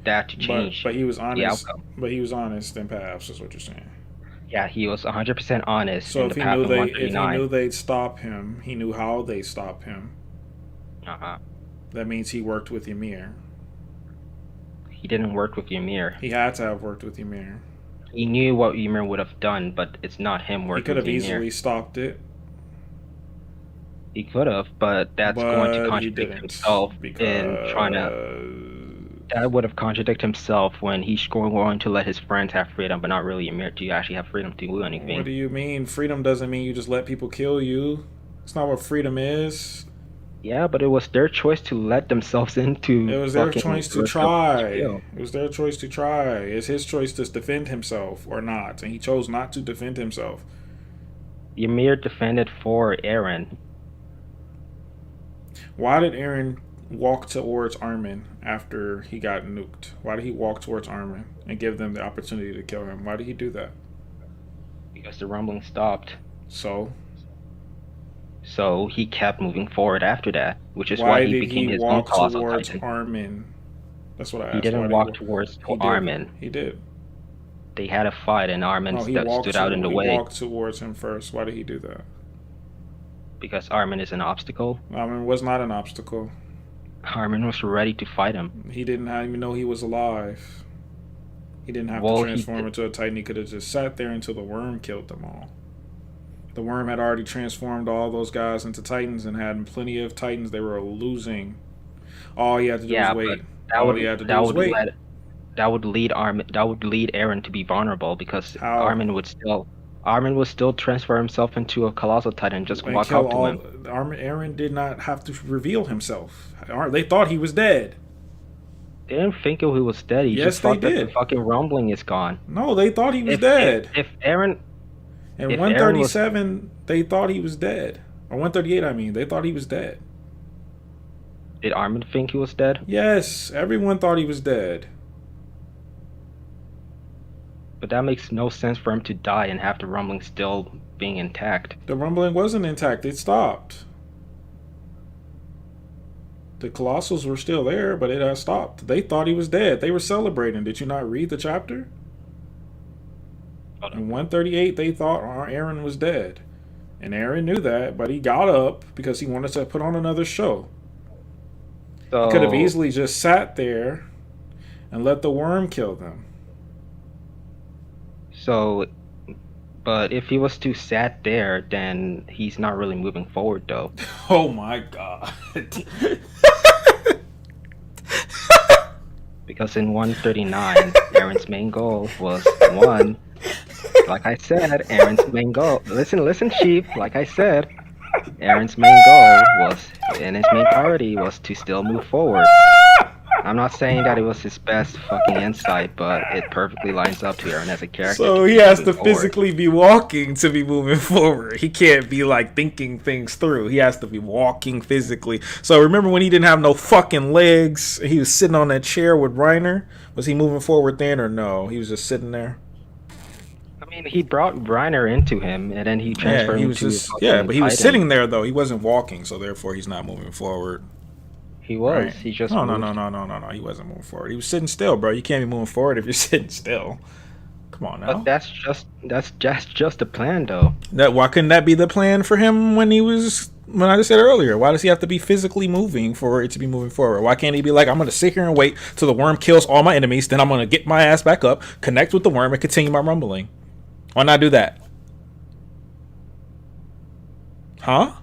that to But change but he was the honest. outcome. But he was honest in paths, is what you're saying. Yeah, he was 100% honest So in the path of if he 139. knew they'd stop him, he knew how they'd stop him. Uh-huh. That means he worked with Ymir. He didn't work with Ymir. He had to have worked with Ymir. He knew what Ymir would have done, but it's not him He working could with have Ymir. easily stopped it. He could have, but that's going to But he contradict didn't himself in trying to. because That would have contradicted himself when he's going to let his friends have freedom, but not really Ymir to actually have freedom to do anything. what do you mean? Freedom doesn't mean you just let people kill you. It's not what freedom is. Yeah, but it was their choice to let themselves into. It was their fucking choice to risk of try. jail. It was their choice to try. It's his choice to defend himself or not, and he chose not to defend himself. Ymir defended for Aaron. Why did Aaron walk towards Armin after he got nuked? Why did he walk towards Armin and give them the opportunity to kill him? Why did he do that? Because the rumbling stopped. So He kept moving forward after that, which is why why he did became he his own walk colossal towards titan. Armin? That's what I asked. He didn't walk towards He did. Armin. He did. They had a fight, and Armin No, stood out in the way He walked towards him first. Why did he do that? because Armin is an obstacle. Armin was not an obstacle. Armin was ready to fight him. He didn't even know he was alive. He didn't have Well, to he transform into a titan. He could have just sat there until the worm killed them all. The worm had already transformed all those guys into titans and had plenty of titans they were losing. All he had to do Yeah, was but wait. that All would he had to do that was would wait. that would lead Aaron to be vulnerable because How? Armin would still transfer himself into a colossal titan and just And walk kill up to all. him. Aaron did not have to reveal himself. They thought he was dead. They didn't think he was dead. He Yes, just thought they that the did. fucking rumbling is gone. No, they thought he was If dead. if Aaron And if 137, they thought he was dead. Or 138, I mean, they thought he was dead. did Armin think he was dead? Yes, everyone thought he was dead. But that makes no sense for him to die and have the rumbling still being intact. The rumbling wasn't intact. It stopped. The Colossals were still there, but it had stopped. They thought he was dead. They were celebrating. Did you not read the chapter? In 138, they thought Aaron was dead. And Aaron knew that, but he got up because he wanted to put on another show. So He could have easily just sat there and let the worm kill them. But if he was too sat there, then he's not really moving forward, though. Oh my god. Because in 139, Aaron's main goal was one. Like I said, Aaron's main goal. Listen, sheep. Like I said, Aaron's main goal and his main priority was to still move forward. I'm not saying that it was his best fucking insight, but it perfectly lines up to Aaron as a character. So he has to physically be walking to be moving forward. He can't be like thinking things through. He has to be walking physically. So remember when he didn't have no fucking legs? He was sitting on that chair with Reiner. Was he moving forward then or no? He was just sitting there. I mean, he brought Reiner into him, and then he transferred him to but he was sitting there though. He wasn't walking, so therefore he's not moving forward. He was. Right. He just no. He wasn't moving forward. He was sitting still, bro. You can't be moving forward if you're sitting still. Come on now. But that's just the plan, though. Why couldn't that be the plan for him when I just said earlier? Why does he have to be physically moving for it to be moving forward? Why can't he be like, I'm gonna sit here and wait till the worm kills all my enemies, then I'm gonna get my ass back up, connect with the worm, and continue my rumbling? Why not do that? Huh?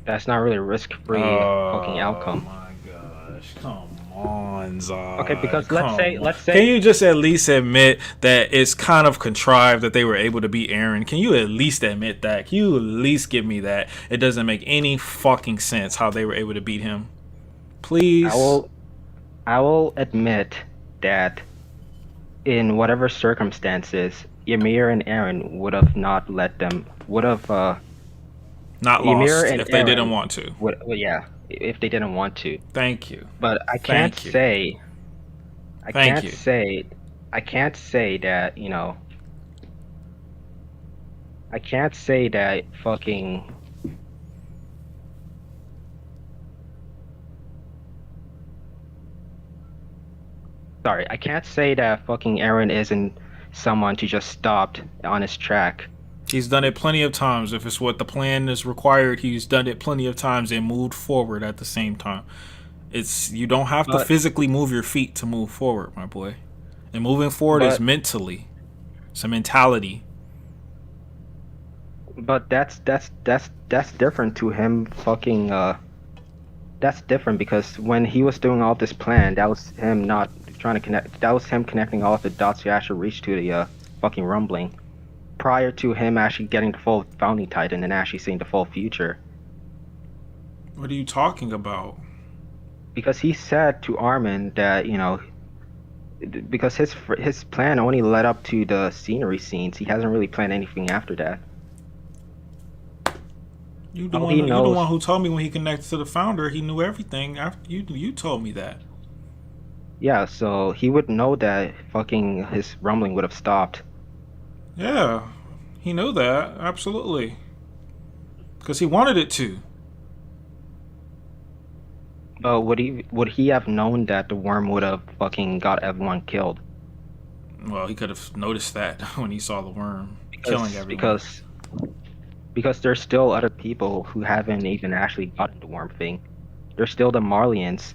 That's not really risk-free fucking Oh outcome. my gosh! Come on, Okay, Zod. because let's Come say on. let's Can say you just at least admit that it's kind of contrived that they were able to beat Aaron? Can you at least admit that? Can you at least give me that? It doesn't make any fucking sense how they were able to beat him. I Please. will I will admit that in whatever circumstances, Ymir and Aaron would have Not Ymir lost and if they didn't Aaron want to. would well, yeah, if they didn't want to. Thank you. But Thank you. I Thank can't you. say I can't say that, I can't say that fucking sorry, I can't say that fucking Aaron isn't someone to just stopped on his track. He's done it plenty of times. If it's what the plan is required, he's done it plenty of times and moved forward at the same time. It's you don't have to But physically move your feet to move forward, my boy. And moving forward is but mentally. It's a mentality. but that's different to him fucking that's different because when he was doing all this plan, that was him not trying to connect. That was him connecting all of the dots to actually reach to the fucking rumbling. Prior to him actually getting the full founding titan and actually seeing the full future, What are you talking about? because he said to Armin that because his plan only led up to the scenery scenes. He hasn't really planned anything after that. All he You the knows, one who told me when he connected to the founder, he knew everything. After you told me that. yeah. So he would know that fucking his rumbling would have stopped. Yeah, he knew that absolutely because he wanted it to. But would he have known that the worm would have fucking got everyone killed? Well, he could have noticed that when he saw the worm killing Because everyone. because because there's still other people who haven't even actually gotten the worm thing. There's still the Marlians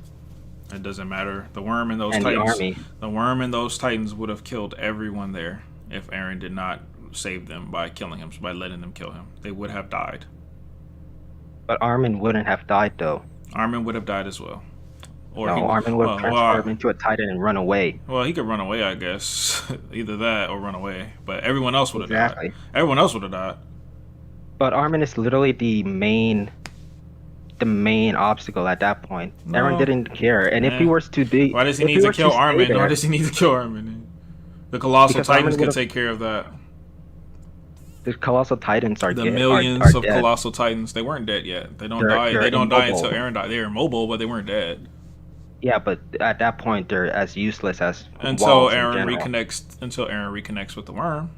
It doesn't matter. The worm and those and the titans. army. The worm and those titans would have killed everyone there if Aaron did not save them by killing him, by letting them kill him. They would have died. But Armin wouldn't have died though. Armin would have died as well. Or he No, would. Armin would have transformed into a titan and run away. Well, he could run away, I guess. Either that or run away. But everyone else would have died. Exactly. Everyone else would have died. But Armin is literally the main obstacle at that point. Aaron No. didn't care, and if he Nah. was to be, Why does he if need he to were kill stay Armin? Why there, does he need to kill Armin? The Colossal because Titans Armin can would take care of that. the colossal titans are The dead. millions Are of dead. Colossal Titans, they weren't dead yet. They don't They're die. they're They don't die immobile. until Aaron died. They were immobile, but they weren't dead. Yeah, but at that point, they're as useless as Until walls in Aaron general. reconnects with the worm.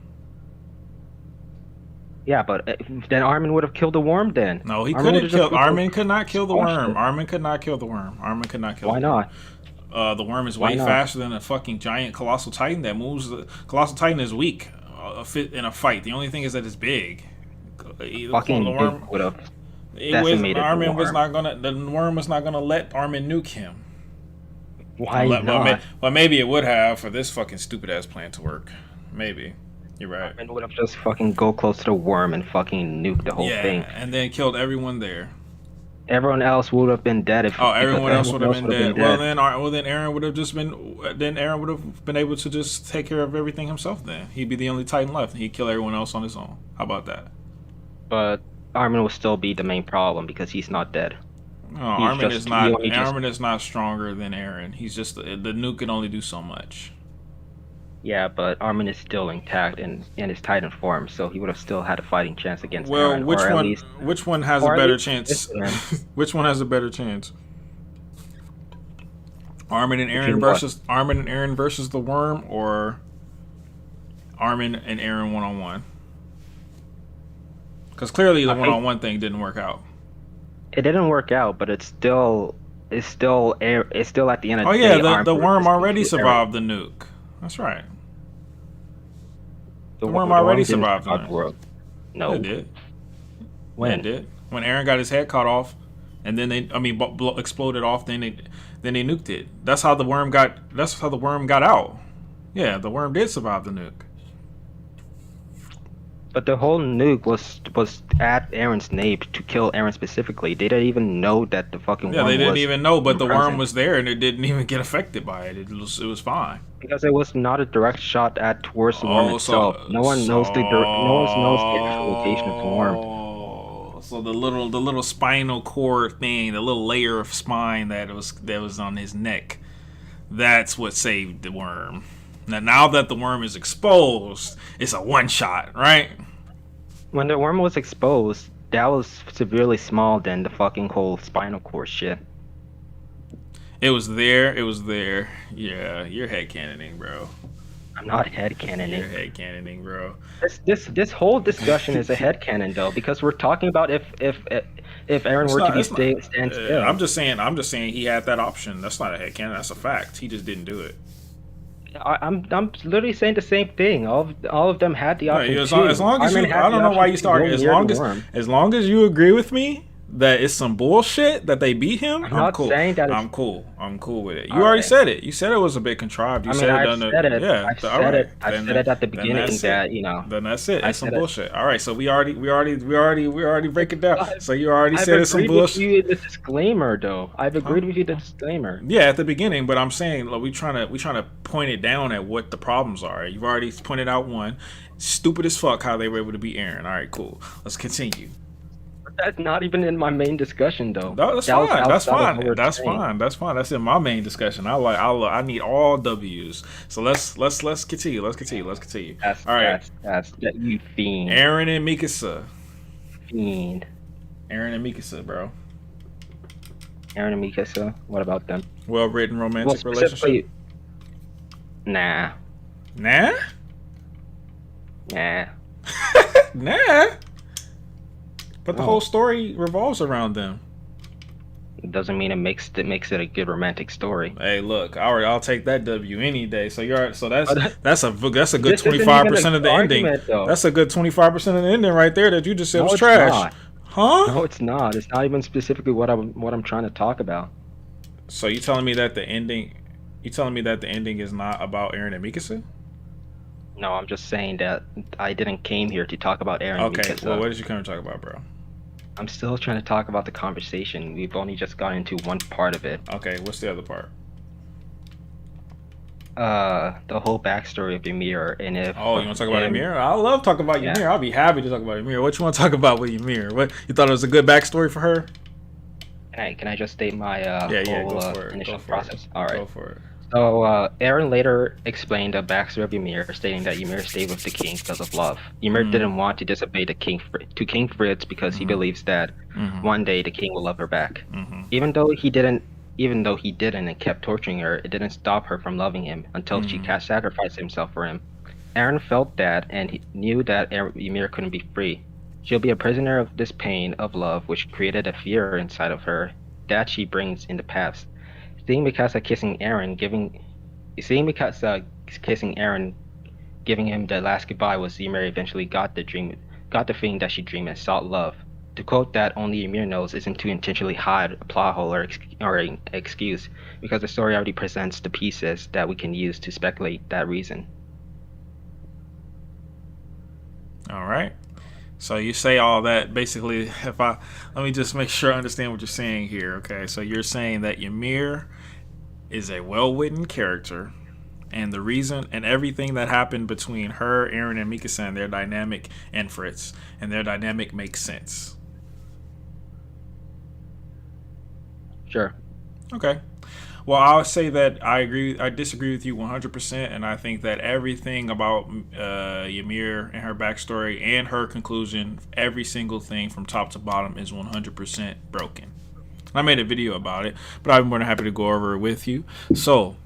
Yeah, but then Armin would have killed the worm. Then No, he Armin couldn't would've just kill. Armin could not kill the squashed worm. it. Armin could not kill the worm. Armin could not kill. Why the worm. not? The worm is Why way not? faster than a fucking giant colossal titan that moves. Colossal titan is weak fit in a fight. The only thing is that it's big. Fucking The worm. would have It was decimated the Armin was worm. not gonna. The worm was not gonna let Armin nuke him. Why Well, not? maybe it would have for this fucking stupid ass plan to work. Maybe. You're right. Armin would have just fucking go close to the worm and fucking nuke the whole Yeah, thing. and then killed everyone there. Everyone else would have been dead if. Oh, everyone because else would have been dead. Well, dead. then Aaron would have just been. Then Aaron would have been able to just take care of everything himself. Then he'd be the only Titan left. He'd kill everyone else on his own. How about that? But Armin will still be the main problem because he's not dead. No, He's Armin just- is he not. only just- Armin is not stronger than Aaron. He's just the nuke can only do so much. Yeah, but Armin is still intact in his Titan form, so he would have still had a fighting chance against Well, Aaron. which or at one? least, Which one has a or at better least chance? this man. Which one has a better chance? Armin and Aaron Between versus the worm, or Armin and Aaron 1-on-1? Because clearly the I think- 1-on-1 thing didn't work out. It didn't work out, but it's still at the end of Oh the yeah, day. Armin the would worm just already defeat Aaron. survived the nuke. That's right. The worm already didn't survived survive the the world. No, It did. when? It did. When Aaron got his head cut off, and then exploded off. Then they nuked it. That's how the worm got. That's how the worm got out. Yeah, the worm did survive the nuke. But the whole nuke was at Aaron's name to kill Aaron specifically. They didn't even know that the fucking Yeah, they worm didn't was even know, but the worm present was there, and it didn't even get affected by it. It was fine. because it was not a direct shot at towards the worm Oh, itself. so No one knows no one knows the actual location of the worm. so the little spinal cord thing, the little layer of spine that was on his neck, that's what saved the worm. Now that the worm is exposed, it's a one shot, right? When the worm was exposed, that was severely small than the fucking whole spinal cord shit. It was there. It was there. Yeah, you're headcanoning, bro. I'm not You're headcanoning. headcanoning, bro. This whole discussion is a headcanon though, because we're talking about if Aaron It's were to not. be It's not. stand still. I'm just saying. I'm just saying he had that option. That's not a headcanon. That's a fact. He just didn't do it. I'm literally saying the same thing. All of them had the No, option as too. long as Iron you, Man had I the don't know why option you to start. go As near long the as worm. as long as you agree with me that it's some bullshit that they beat him, I'm I'm not cool. saying that it's I'm cool. I'm cool with it. You all already right. said it. You said it was a bit contrived. You I mean, said it I've done. said it. Yeah. I've All said right. it. I've Then said it at the then beginning that's that it. Then that's it. I It's some said it. bullshit. All right. So we already break it down. So you already I've said it's some agreed with bullshit. you in the disclaimer, though. I've Huh? agreed with you the disclaimer. Yeah, at the beginning, but I'm saying like, we trying to point it down at what the problems are. You've already pointed out one. Stupid as fuck how they were able to beat Aaron. All right, cool. Let's continue. That's not even in my main discussion, though. No, that's That was fine. That's outside of what fine. we're That's saying. fine. That's fine. That's in my main discussion. I need all W's. So let's continue. Let's continue. That's All right. that's that you fiend. Aaron and Mikasa. Fiend. Aaron and Mikasa, bro. Aaron and Mikasa. What about them? Well written Well, romantic specifically, relationship. nah, Nah. nah. Nah. But the Oh. whole story revolves around them. It doesn't mean it makes it a good romantic story. Hey, look, I'll take that W any day. So that's But that's a good this isn't 25% even of the an ending. argument, though. That's a good 25% of the ending right there that you just said No, was it's trash. not. Huh? No, it's not. It's not even specifically what I'm trying to talk about. So you telling me that the ending is not about Aaron and Mikasa? No, I'm just saying that I didn't came here to talk about Aaron and Okay, Mikasa. well, what did you come to talk about, bro? I'm still trying to talk about the conversation. We've only just got into one part of it. Okay, what's the other part? The whole backstory of Ymir and if. Oh, you want to talk about and- Ymir? I love talking about Yeah. Ymir. I'll be happy to talk about Ymir. What you want to talk about with Ymir? What you thought it was a good backstory for her? Hey, can I just state my Yeah, whole go for it. initial Go for process? it. All right. Go for it. So Aaron later explained the backstory of Ymir, stating that Ymir stayed with the king because of love. Ymir didn't want to disobey King Fritz because he believes that one day the king will love her back. Even though he didn't and kept torturing her, it didn't stop her from loving him until she sacrificed himself for him. Aaron felt that, and he knew that Ymir couldn't be free. She'll be a prisoner of this pain of love, which created a fear inside of her that she brings in the past. Seeing Mikasa kissing Aaron, giving him the last goodbye was Ymir eventually got the feeling that she dreamed and sought love. To quote that only Ymir knows isn't to intentionally hide a plot hole or an excuse, because the story already presents the pieces that we can use to speculate that reason. All right. So you say all that basically. Let me just make sure I understand what you're saying here. Okay, so you're saying that Ymir is a well-written character, and the reason and everything that happened between her, Aaron, and Mikasa, and their dynamic, and Fritz, and their dynamic makes sense. Sure. Okay. Well, I'll say that I disagree with you 100%, and I think that everything about Ymir and her backstory and her conclusion, every single thing from top to bottom is 100% broken. I made a video about it, but I'm more than happy to go over it with you. So,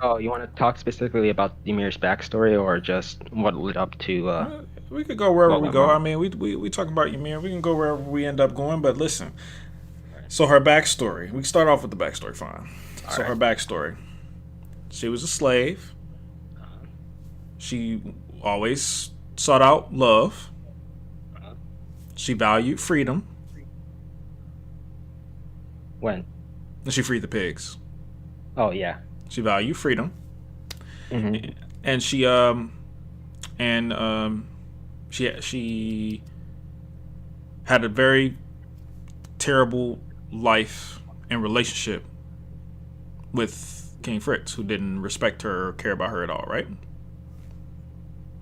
Oh, you want to talk specifically about Ymir's backstory, or just what led up to? we could go wherever Well, we go. wrong. I mean, we talk about Ymir. We can go wherever we end up going, but listen. So her backstory. We can start off with the backstory, fine. So her backstory. She was a slave. She always sought out love. She valued freedom. When? And she freed the pigs. Oh yeah. She valued freedom. Mm-hmm. And she She had a very terrible life and relationship with King Fritz, who didn't respect her or care about her at all, right?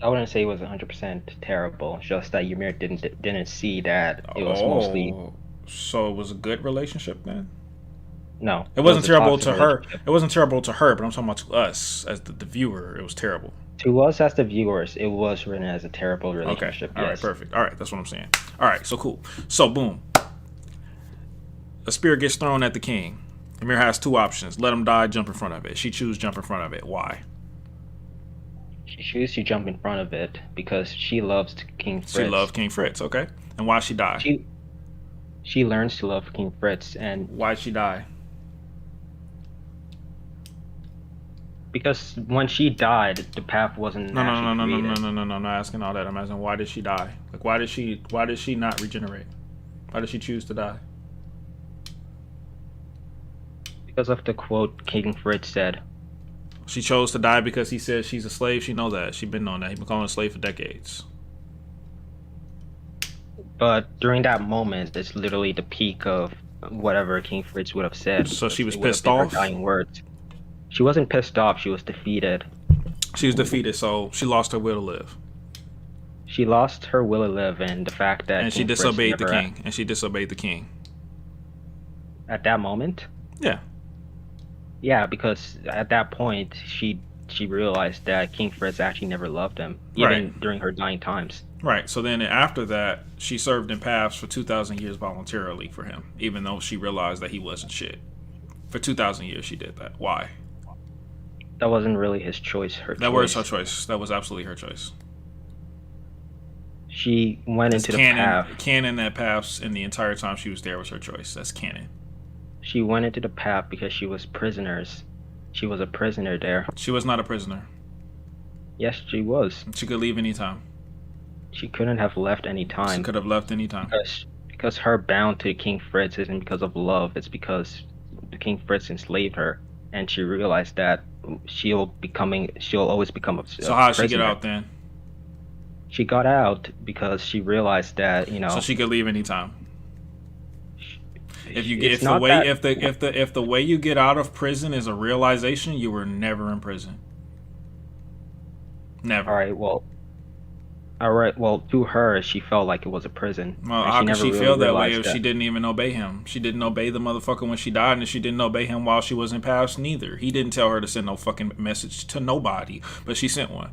I wouldn't say it was 100% terrible. Just that Ymir didn't see that it was mostly Oh, so it was a good relationship then? no. It It wasn't was a terrible toxic to her. relationship. It wasn't terrible to her, but I'm talking about to us as the viewer. It was terrible. To us as the viewers, it was written as a terrible Okay. relationship. All right. Yes. Perfect. All right. That's what I'm saying. All right. So cool. So boom. A spear gets thrown at the king. Ymir has two options: let him die, jump in front of it. She chooses jump in front of it. Why? She chose to jump in front of it because she loves King Fritz. She loved King Fritz. Okay. And why she die? She learns to love King Fritz, and Why'd she die? because when she died, the path wasn't No, actually created. no. I'm not asking all that. I'm asking why did she die? Like why did she not regenerate? Why did she choose to die? Because of the quote King Fritz said. She chose to die because he said she's a slave. She knows that. She's been on that. He's been calling her a slave for decades. But during that moment, it's literally the peak of whatever King Fritz would have said. So she was It would have pissed been her off? dying words. She wasn't pissed off. She was defeated. She was defeated, so she lost her will to live. She lost her will to live, and the fact that And she King Fritz disobeyed the never- king. And she disobeyed the king. at that moment. Yeah. Yeah, because at that point she realized that King Fritz actually never loved him, even Right. during her dying times. Right. So then after that, she served in paths for 2,000 years voluntarily for him, even though she realized that he wasn't shit. For 2,000 years, she did that. Why? That wasn't really his choice. Her That choice. was her choice. That was absolutely her choice. She went It's into the path. canon that paths in the entire time she was there was her choice. That's canon. She went into the path because she was prisoners. She was a prisoner there. She was not a prisoner. Yes, she was. She could leave anytime. She couldn't have left any She time could have left anytime. because her bound to King Fritz isn't because of love. It's because the King Fritz enslaved her, and she realized that she'll always become a So how'd she get prisoner. out then? She got out because she realized that So she could leave anytime. If you get it's if the not way that- if the way you get out of prison is a realization, you were never in prison. Never. All right. Well, to her, she felt like it was a prison. Well, and how could never she really feel that way realized if she didn't even obey him? She didn't obey the motherfucker when she died, and she didn't obey him while she was in paths neither. He didn't tell her to send no fucking message to nobody, but she sent one.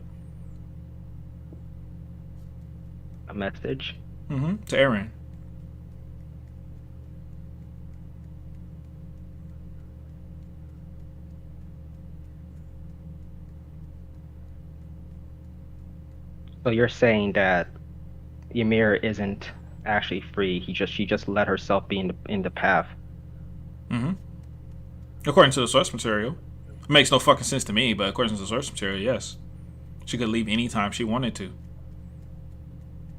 a message? To Aaron. So you're saying that Ymir isn't actually free. She just let herself be in the path. According to the source material. It makes no fucking sense to me, but according to the source material, yes. She could leave anytime she wanted to.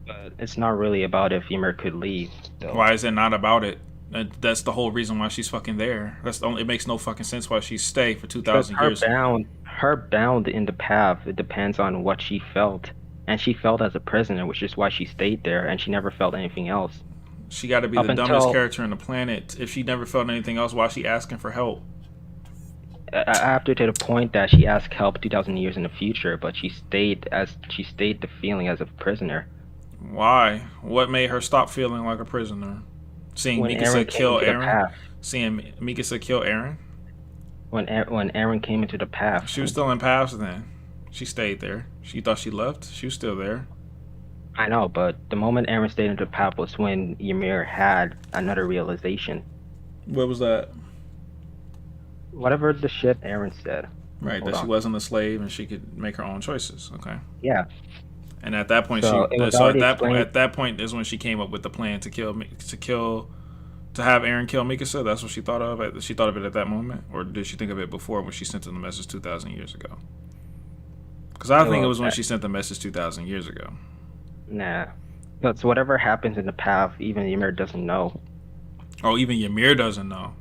But it's not really about if Ymir could leave, though. Why is it not about it? That's the whole reason why she's fucking there. It makes no fucking sense why she stayed for 2,000 years. Her bound in the path, it depends on what she felt. And she felt as a prisoner, which is why she stayed there, and she never felt anything else. She got to be the dumbest character on the planet. If she never felt anything else, why is she asking for help? After to the point that she asked help 2,000 years in the future, but she stayed the feeling as a prisoner. Why? What made her stop feeling like a prisoner? Seeing Mikasa kill Aaron? Seeing Mikasa kill Aaron? When Aaron came into the path. She was still in paths then. She stayed there. She thought she left. She was still there. I know, but the moment Aaron stayed into the path was when Ymir had another realization. What was that? Whatever the shit Aaron said. Right, that she wasn't a slave and she could make her own choices. Okay. Yeah. And at that point, So at that point is when she came up with the plan to have Aaron kill Mikasa. That's what she thought of. She thought of it at that moment, or did she think of it before when she sent him the message 2,000 years ago? Because I think it was when she sent the message 2,000 years ago. Nah. That's whatever happens in the path, even Ymir doesn't know. Oh, even Ymir doesn't know.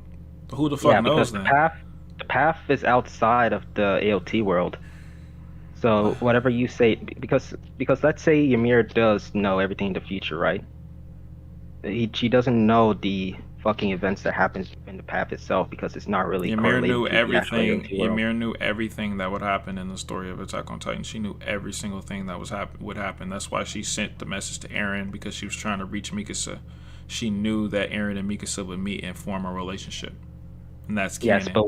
Who the fuck knows then? The path is outside of the AOT world. So whatever you say, because let's say Ymir does know everything in the future, right? She doesn't know the fucking events that happens in the path itself because it's not really Ymir correlated knew to the actual everything. AOT world. Ymir knew everything that would happen in the story of Attack on Titan. She knew every single thing that would happen. That's why she sent the message to Eren, because she was trying to reach Mikasa. She knew that Eren and Mikasa would meet and form a relationship, and that's Yes, canon. but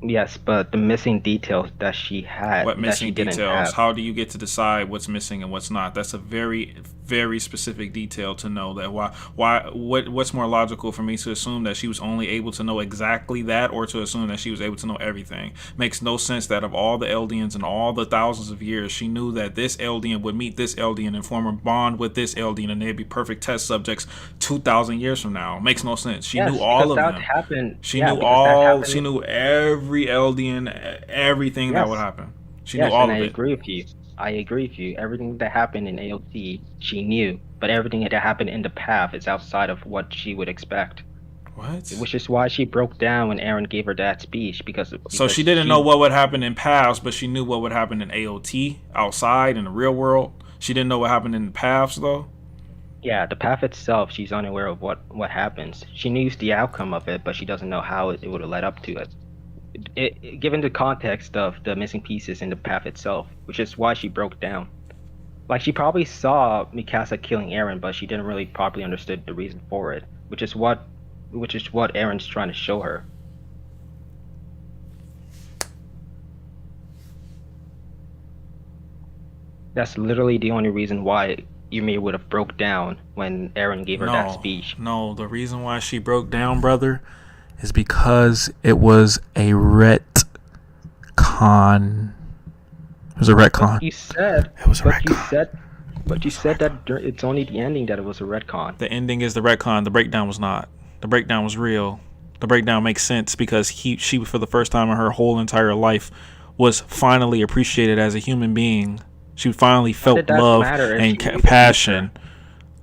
yes, but the missing details that she had What that she missing didn't details? have. How do you get to decide what's missing and what's not? That's a very, very specific detail to know. That what's more logical for me to assume that she was only able to know exactly that, or to assume that she was able to know everything? Makes no sense that of all the Eldians and all the thousands of years, she knew that this Eldian would meet this Eldian and form a bond with this Eldian, and they'd be perfect test subjects 2,000 years from now. Makes no sense. She knew Yes, all because of that them. happened. She Yeah, knew because that all. She happened. knew every Eldian, everything that would Yes, happen. She knew yes, and all I of it. agree with you. I agree with you. Everything that happened in AOT, she knew, but everything that happened in the path is outside of what she would expect. What? Which is why she broke down when Aaron gave her that speech So because she didn't know what would happen in paths, but she knew what would happen in AOT outside in the real world. She didn't know what happened in the paths though. yeah, the path itself, she's unaware of what happens. She knows the outcome of it, but she doesn't know how it would have led up to it. Given the context of the missing pieces in the path itself, which is why she broke down. Like she probably saw Mikasa killing Eren, but she didn't really properly understood the reason for it, which is what Eren's trying to show her. That's literally the only reason why Ymir would have broke down when Eren gave her that No, speech. no. The reason why she broke down, brother, is because it was a retcon. It was a retcon. You said, It was a but you retcon. said, but you said that it's only the ending that it was a retcon. The ending is the retcon. The breakdown was not. The breakdown was real. The breakdown makes sense because she for the first time in her whole entire life was finally appreciated as a human being. She finally Why felt did that love matter if and she knew the passion. future?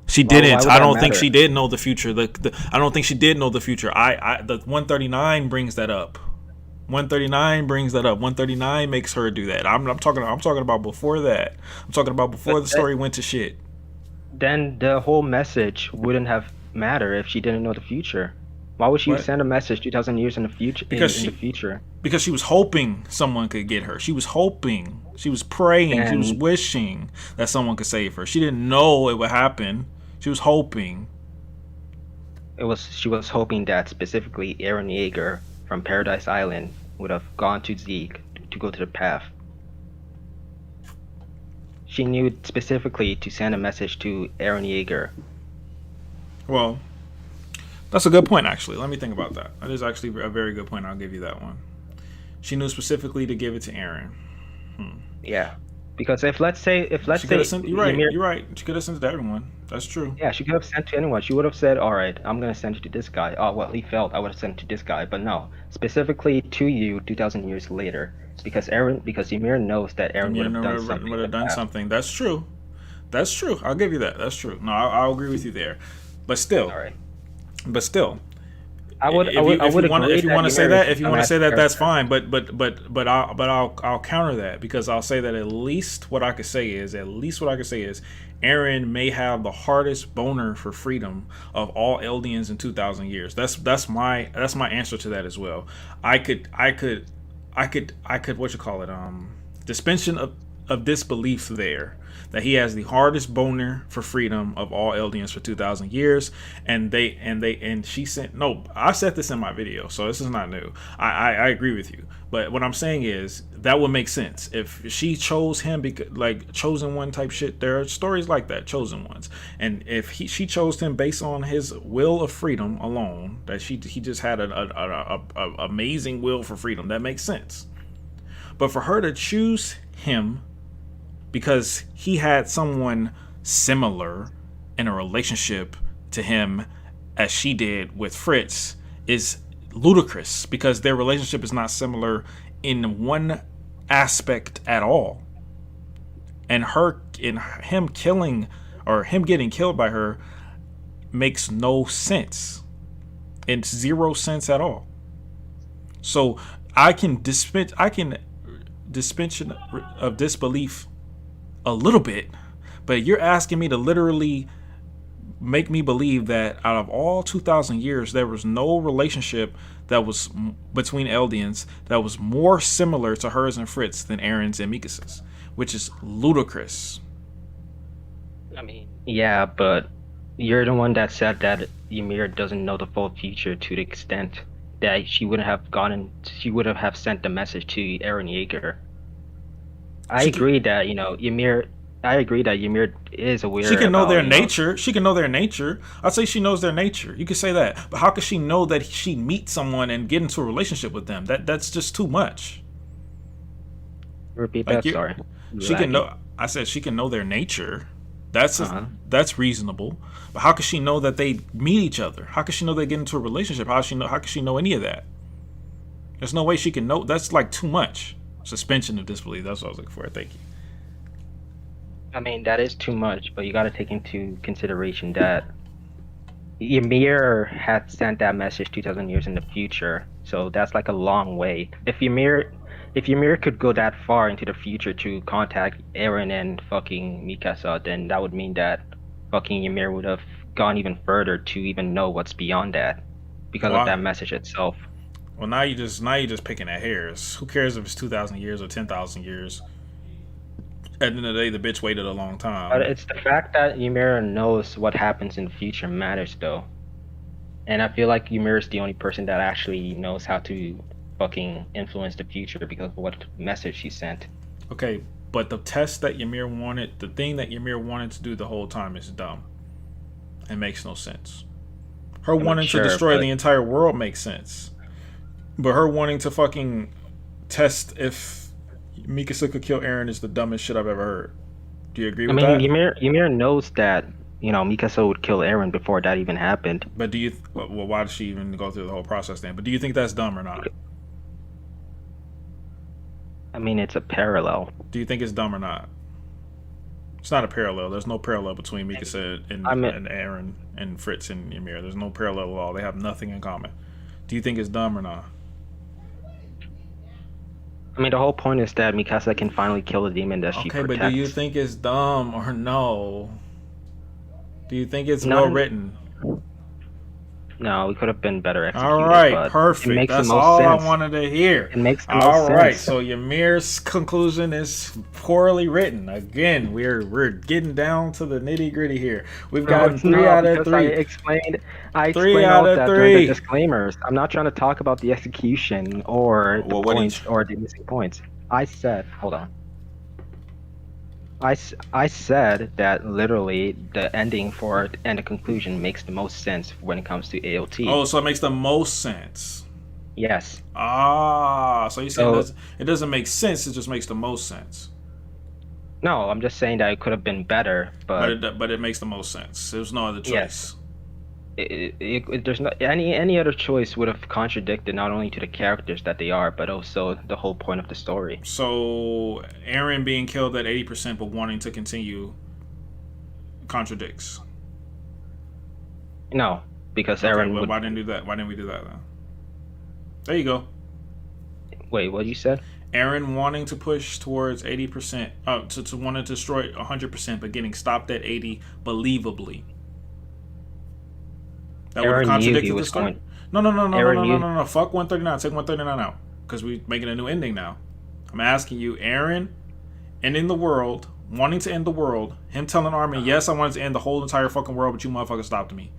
She Why didn't. would I that don't think matter? she did know the future. I don't think she did know the future. The 139 brings that up. 139 brings that up. 139 makes her do that. I'm talking about before that. I'm talking about before But the story went to shit. then the whole message wouldn't have mattered if she didn't know the future. Why would she What? send a message 2,000 years in the future? Because In the future, she was hoping someone could get her. She was hoping. She was praying. She was and wishing that someone could save her. She didn't know it would happen. She was hoping. she was hoping that specifically Eren Yeager from Paradise Island would have gone to Zeke to go to the path. She knew specifically to send a message to Eren Yeager. Well, that's a good point, actually. Let me think about that. That is actually a very good point. I'll give you that one. She knew specifically to give it to Eren. Yeah, because if let's say She could have sent. You're right. Ymir, You're right. She could have sent it to everyone. That's true. yeah, she could have sent to anyone. She would have said, "All right, I'm gonna send it to this guy." Oh, well, he failed. I would have sent it to this guy, but no, specifically to you, 2,000 years later, because Ymir knows that Eren would have done something. Would have in the done past. something. That's true. That's true. I'll give you that. That's true. No, I'll agree with you there. But still, All right, but still, I would if you want agree to say Ymir that, is if you a want to say that, dumbass that's character. fine. But I'll counter that, because I'll say that at least what I could say is Aaron may have the hardest boner for freedom of all Eldians in 2,000 years. That's my answer to that as well. I could what you call it, suspension of disbelief there, that he has the hardest boner for freedom of all Eldians for 2,000 years. And she sent, no, I said this in my video, so this is not new. I agree with you, but what I'm saying is that would make sense if she chose him, because like chosen one type shit. There are stories like that, chosen ones, and if she chose him based on his will of freedom alone, that he just had a amazing will for freedom, that makes sense. But for her to choose him because he had someone similar in a relationship to him as she did with Fritz is ludicrous, because their relationship is not similar in one aspect at all. And him killing, or him getting killed by her, makes no sense. It's zero sense at all. So I can suspension of disbelief a little bit, but you're asking me to literally make me believe that out of all 2,000 years, there was no relationship that was between Eldians that was more similar to hers and Fritz than Aaron's and Mikasa's, which is ludicrous. I mean, yeah, but you're the one that said that Ymir doesn't know the full future to the extent that she would have sent the message to Eren Yeager. I agree that Ymir. I agree that Ymir is aware. She can know their you know, nature. She can know their nature. I'd say she knows their nature. You could say that, but how could she know that she meet someone and get into a relationship with them? That's just too much. Repeat that. Sorry. She can know. I said she can know their nature. That's reasonable. But how could she know that they meet each other? How could she know they get into a relationship? How could she know any of that? There's no way she can know. That's like too much. Suspension of disbelief. That's what I was looking for. Thank you. I mean, that is too much, but you got to take into consideration that Ymir had sent that message 2,000 years in the future, so that's like a long way. If Ymir could go that far into the future to contact Eren and fucking Mikasa, then that would mean that fucking Ymir would have gone even further to even know what's beyond that because of that message itself. Well, now you just picking at hairs. Who cares if it's 2,000 years or 10,000 years? At the end of the day, the bitch waited a long time. But it's the fact that Ymir knows what happens in the future matters, though. And I feel like Ymir is the only person that actually knows how to fucking influence the future because of what message she sent. Okay, but the test that Ymir wanted, the thing that Ymir wanted to do the whole time is dumb. It makes no sense. Her wanting to destroy the entire world makes sense. But her wanting to fucking test if Mikasa could kill Eren is the dumbest shit I've ever heard. Do you agree with that? I mean, Ymir knows that, Mikasa would kill Eren before that even happened. But why did she even go through the whole process then? But do you think that's dumb or not? I mean, it's a parallel. Do you think it's dumb or not? It's not a parallel. There's no parallel between Mikasa and Eren and Fritz and Ymir. There's no parallel at all. They have nothing in common. Do you think it's dumb or not? I mean, the whole point is that Mikasa can finally kill the demon that she protects. Okay, but do you think it's dumb or no? Do you think it's well written? No, it could have been better executed. All right, perfect. That's all I wanted to hear. It makes the most sense. All right, so Ymir's conclusion is poorly written. Again, we're getting down to the nitty gritty here. We've got 3 out of 3. I explained 3 out of 3. During the disclaimers. I'm not trying to talk about the execution or the points or the missing points. I said, hold on. I said that literally the ending and the conclusion makes the most sense when it comes to AOT. Oh, so it makes the most sense. Yes. So you're saying it doesn't make sense, it just makes the most sense. No, I'm just saying that it could have been better, but it makes the most sense. There's no other choice. Yes. There's not any other choice would have contradicted not only to the characters that they are, but also the whole point of the story. So Eren being killed at 80% but wanting to continue contradicts. No, because Eren would... Why didn't we do that then? There you go. Wait, what you said? Eren wanting to push towards 80%, to want to destroy 100%, but getting stopped at 80 believably. That would have contradicted the story. No. Fuck 139. Take 139 out. Because we're making a new ending now. I'm asking you, Eren ending the world, wanting to end the world, him telling Armin, yes, I wanted to end the whole entire fucking world, but you motherfuckers stopped me.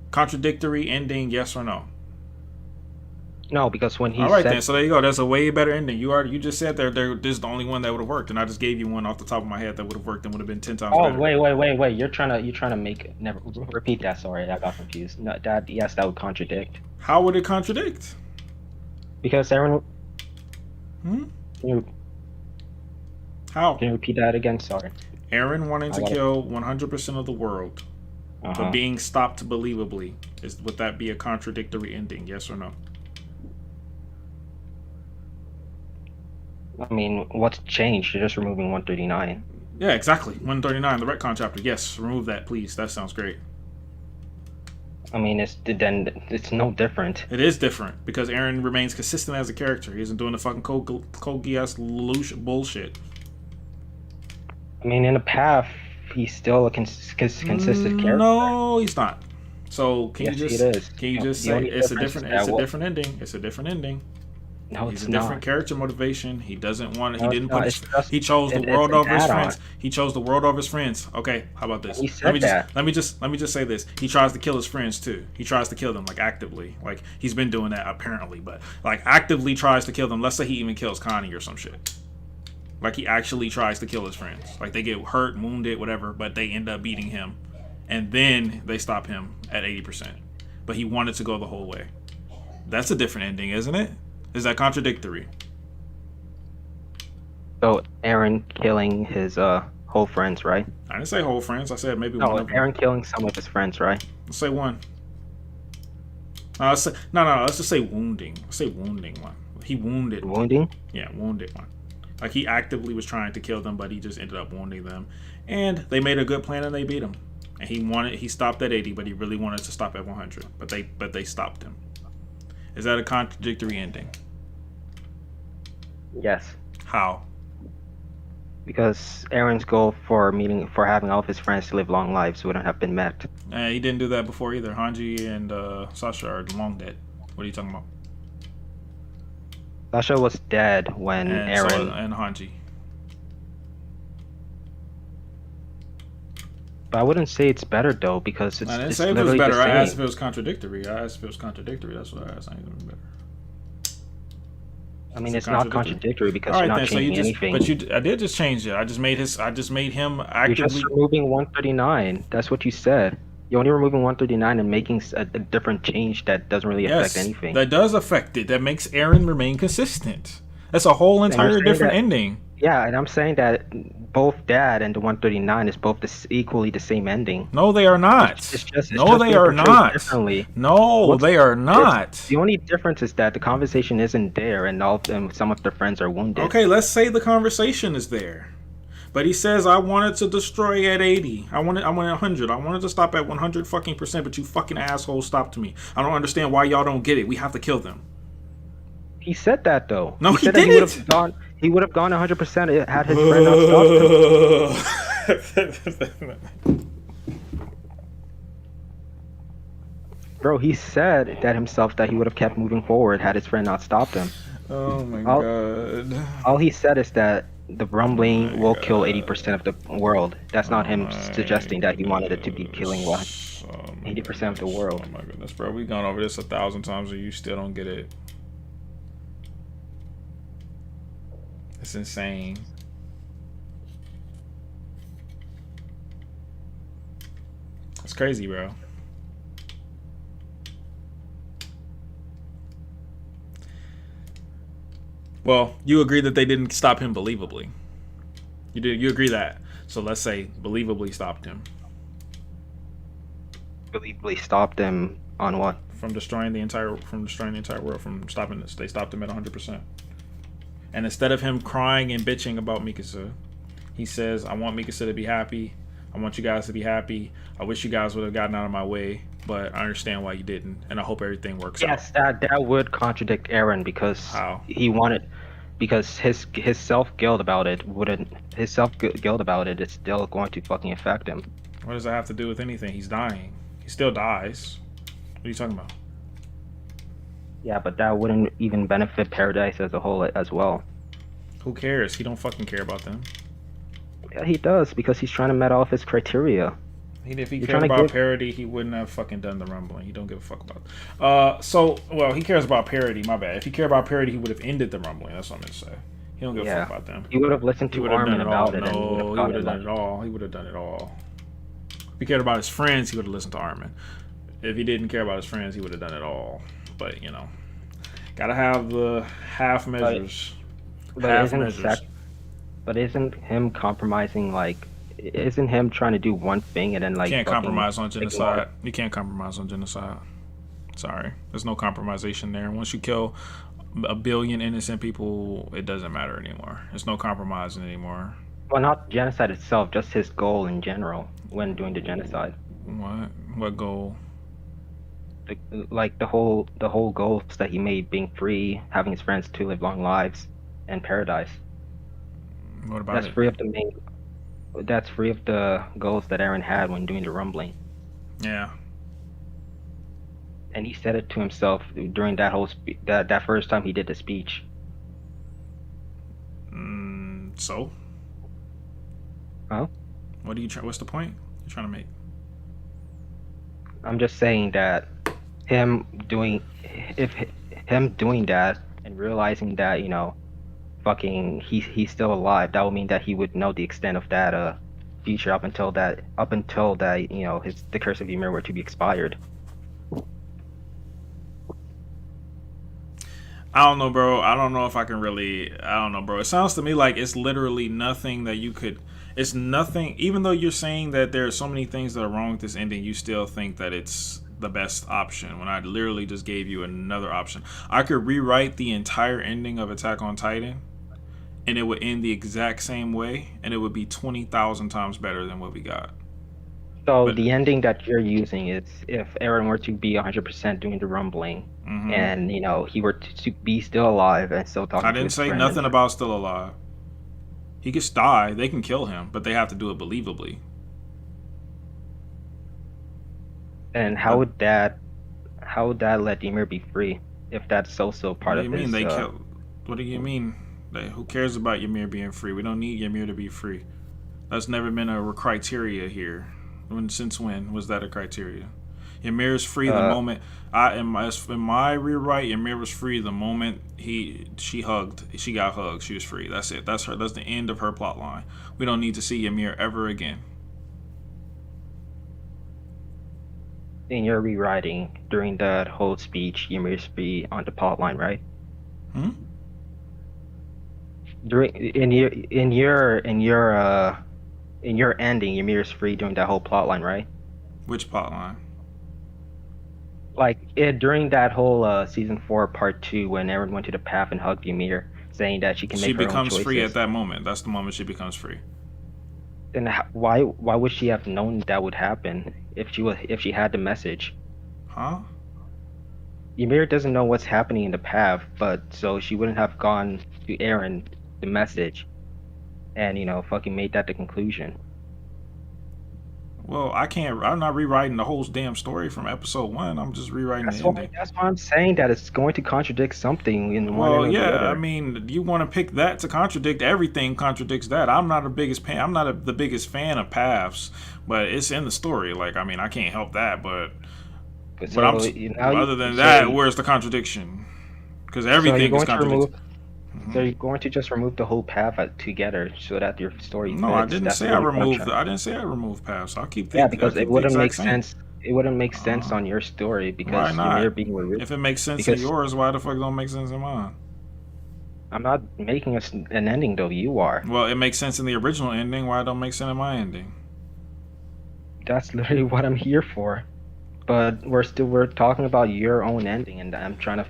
Contradictory ending, yes or no? No, because when he all right then, so there you go. That's a way better ending. You just said this is the only one that would have worked, and I just gave you one off the top of my head that would have worked and would have been 10 times better. Oh wait! You're trying to make repeat that. Sorry, I got confused. No, that would contradict. How would it contradict? Because Eren. How? Can you repeat that again? Sorry. Eren wanting to kill 100% of the world, but being stopped believably. Would that be a contradictory ending? Yes or no? I mean, what's changed? You're just removing 139. Yeah, exactly. 139, the retcon chapter. Yes, remove that, please. That sounds great. I mean, it's no different. It is different because Aaron remains consistent as a character. He isn't doing the fucking Kogi ass bullshit. I mean, in the path, he's still a consistent character. No, he's not. So can Yes, you it just is. say it's a difference different is that different ending? It's a different ending. No, He's it's a different not. character motivation. He doesn't want. No, He it's didn't not. put. It's just He chose the it's world an over his add-on. friends. He chose the world over his friends. Okay, how about this? He said that. Let me just say this. He tries to kill his friends too. He tries to kill them like actively. Like he's been doing that apparently, but like actively tries to kill them. Let's say he even kills Connie or some shit. Like he actually tries to kill his friends. Like they get hurt, wounded, whatever, but they end up beating him, and then they stop him at 80%. But he wanted to go the whole way. That's a different ending, isn't it? Is that contradictory? So Aaron killing his whole friends, right? I didn't say whole friends. I said maybe No, one of them. Aaron killing some of his friends, right? Let's say one. No. Let's just say wounding. Let's say wounding one. He wounded. Wounding? Yeah, wounded one. Like he actively was trying to kill them, but he just ended up wounding them. And they made a good plan and they beat him. And he stopped at 80, but he really wanted to stop at 100. But they stopped him. Is that a contradictory ending? Yes. How? Because Aaron's goal for having all of his friends to live long lives wouldn't have been met. He didn't do that before either. Hanji and Sasha are long dead. What are you talking about? Sasha was dead when Aaron and Hanji. But I wouldn't say it's better though, because I didn't it's say if it was literally better. the I asked same. if it was contradictory. That's what I asked. I ain't better. I mean, Is it's it not contradictory? contradictory because All you're right, not then. So changing you just, anything. I did just change it. I just made him You're actively. just removing 139. That's what you said. You're only removing 139 and making a different change that doesn't really affect anything. That does affect it. That makes Aaron remain consistent. That's a whole And you're entire saying different that, ending. yeah, and I'm saying that both Dad and the 139 is both equally the same ending. No, they are not. It's just No, they being are portrayed not. differently. No, they are not. The only difference is that the conversation isn't there, and some of their friends are wounded. Okay, let's say the conversation is there. But he says, I wanted to destroy at 80. I wanted 100. I wanted to stop at 100 fucking percent, but you fucking assholes stopped me. I don't understand why y'all don't get it. We have to kill them. He said that though. No, he said didn't. He would have gone 100% had his friend not stopped him. Bro, he said that himself that he would have kept moving forward had his friend not stopped him. Oh my god. All he said is that the rumbling will kill 80% of the world. That's not him suggesting that he wanted it to be killing 80% of the world. Oh my goodness, bro. We've gone over this 1,000 times and you still don't get it. It's insane. It's crazy, bro. Well, you agree that they didn't stop him believably. You agree that. So let's say believably stopped him. Believably stopped him on what? From destroying the entire world, from stopping this. They stopped him at 100%. And instead of him crying and bitching about Mikasa, he says, I want Mikasa to be happy. I want you guys to be happy. I wish you guys would have gotten out of my way, but I understand why you didn't, and I hope everything works out. Yes, that would contradict Aaron because because his self guilt about it is still going to fucking affect him. What does that have to do with anything? He's dying. He still dies. What are you talking about? Yeah, but that wouldn't even benefit Paradise as a whole as well. Who cares? He don't fucking care about them. Yeah, he does because he's trying to meet all of his criteria. If he cared about parody, he wouldn't have fucking done the rumbling. He don't give a fuck about. He cares about parody. My bad. If he cared about parody, he would have ended the rumbling. That's what I'm gonna say. He don't give a fuck about them. He would have listened to Armin about it. No, he would have done it all. He would have done it all. If he cared about his friends, he would have listened to Armin. If he didn't care about his friends, he would have done it all. But gotta have the half measures. But isn't him compromising isn't him trying to do one thing and then You can't compromise on genocide. You can't compromise on genocide. Sorry, there's no compromisation there. Once you kill a billion innocent people, it doesn't matter anymore. There's no compromising anymore. Well, not genocide itself, just his goal in general when doing the genocide. What goal? Like the whole goals that he made, being free, having his friends to live long lives, and paradise. What about That's it? free of the main. That's free of the goals that Aaron had when doing the rumbling, Yeah. and he said it to himself during that whole that first time he did the speech. So, Huh? what do you? What's the point you're trying to make? I'm just saying that him doing if him doing that and realizing that fucking he's still alive, that would mean that he would know the extent of that future up until that his the curse of Ymir were to be expired. I don't know, bro. I don't know if I can really. I don't know, bro. It sounds to me like it's literally nothing that you could. It's nothing. Even though you're saying that there are so many things that are wrong with this ending, you still think that it's the best option. When I literally just gave you another option, I could rewrite the entire ending of Attack on Titan, and it would end the exact same way, and it would be 20,000 times better than what we got. So But the ending that you're using is if Aaron were to be 100% doing the rumbling, and he were to be still alive and still I talking to didn't his say friend. nothing about still alive. He could die. They can kill him, but they have to do it believably. And But how would that let Ymir be free if that's also what part do of you mean his they kill? What do you mean? Who cares about Ymir being free? We don't need Ymir to be free. That's never been a criteria here. Since when was that a criteria? Ymir is free the uh moment in my rewrite. Ymir was free the moment she got hugged. She was free. That's it. That's her. That's the end of her plot line. We don't need to see Ymir ever again. in your rewriting during that whole speech, Ymir's free on the plot line, right? Hmm? During in your ending, Ymir's free during that whole plot line, right? Which plot line? Like during that whole season 4 part 2 when Eren went to the path and hugged Ymir, saying that she can She make her own becomes free at choices. that moment. That's the moment she becomes free. Then why would she have known that would happen if she had the message? Huh? Ymir doesn't know what's happening in the path, but so she wouldn't have gone to Eren the message and fucking made that the conclusion. Well, I can't. I'm not rewriting the whole damn story from episode 1. I'm just rewriting the ending. That's why I'm saying that it's going to contradict something in one end Well, or the yeah. I other. mean, you want to pick that to contradict everything. Contradicts that. I'm not the biggest fan of paths, but it's in the story. Like, I mean, I can't help that. But I'm. So now you Other than so that, where's the contradiction? Because so you're everything is going to remove contradicted. so you're going to just remove the whole path together so that your story No, I fits. didn't That's say I really what I'm removed. trying. I didn't say I removed paths. Yeah, I'll because it keep the wouldn't make exact same. sense. It wouldn't make sense Uh, on your story why because Ymir not? being removed. If it makes sense in Because yours, why the fuck don't make sense in mine? I'm not making an ending though. You are. Well, it makes sense in the original ending. Why it don't make sense in my ending? That's literally what I'm here for. But we're talking about your own ending, and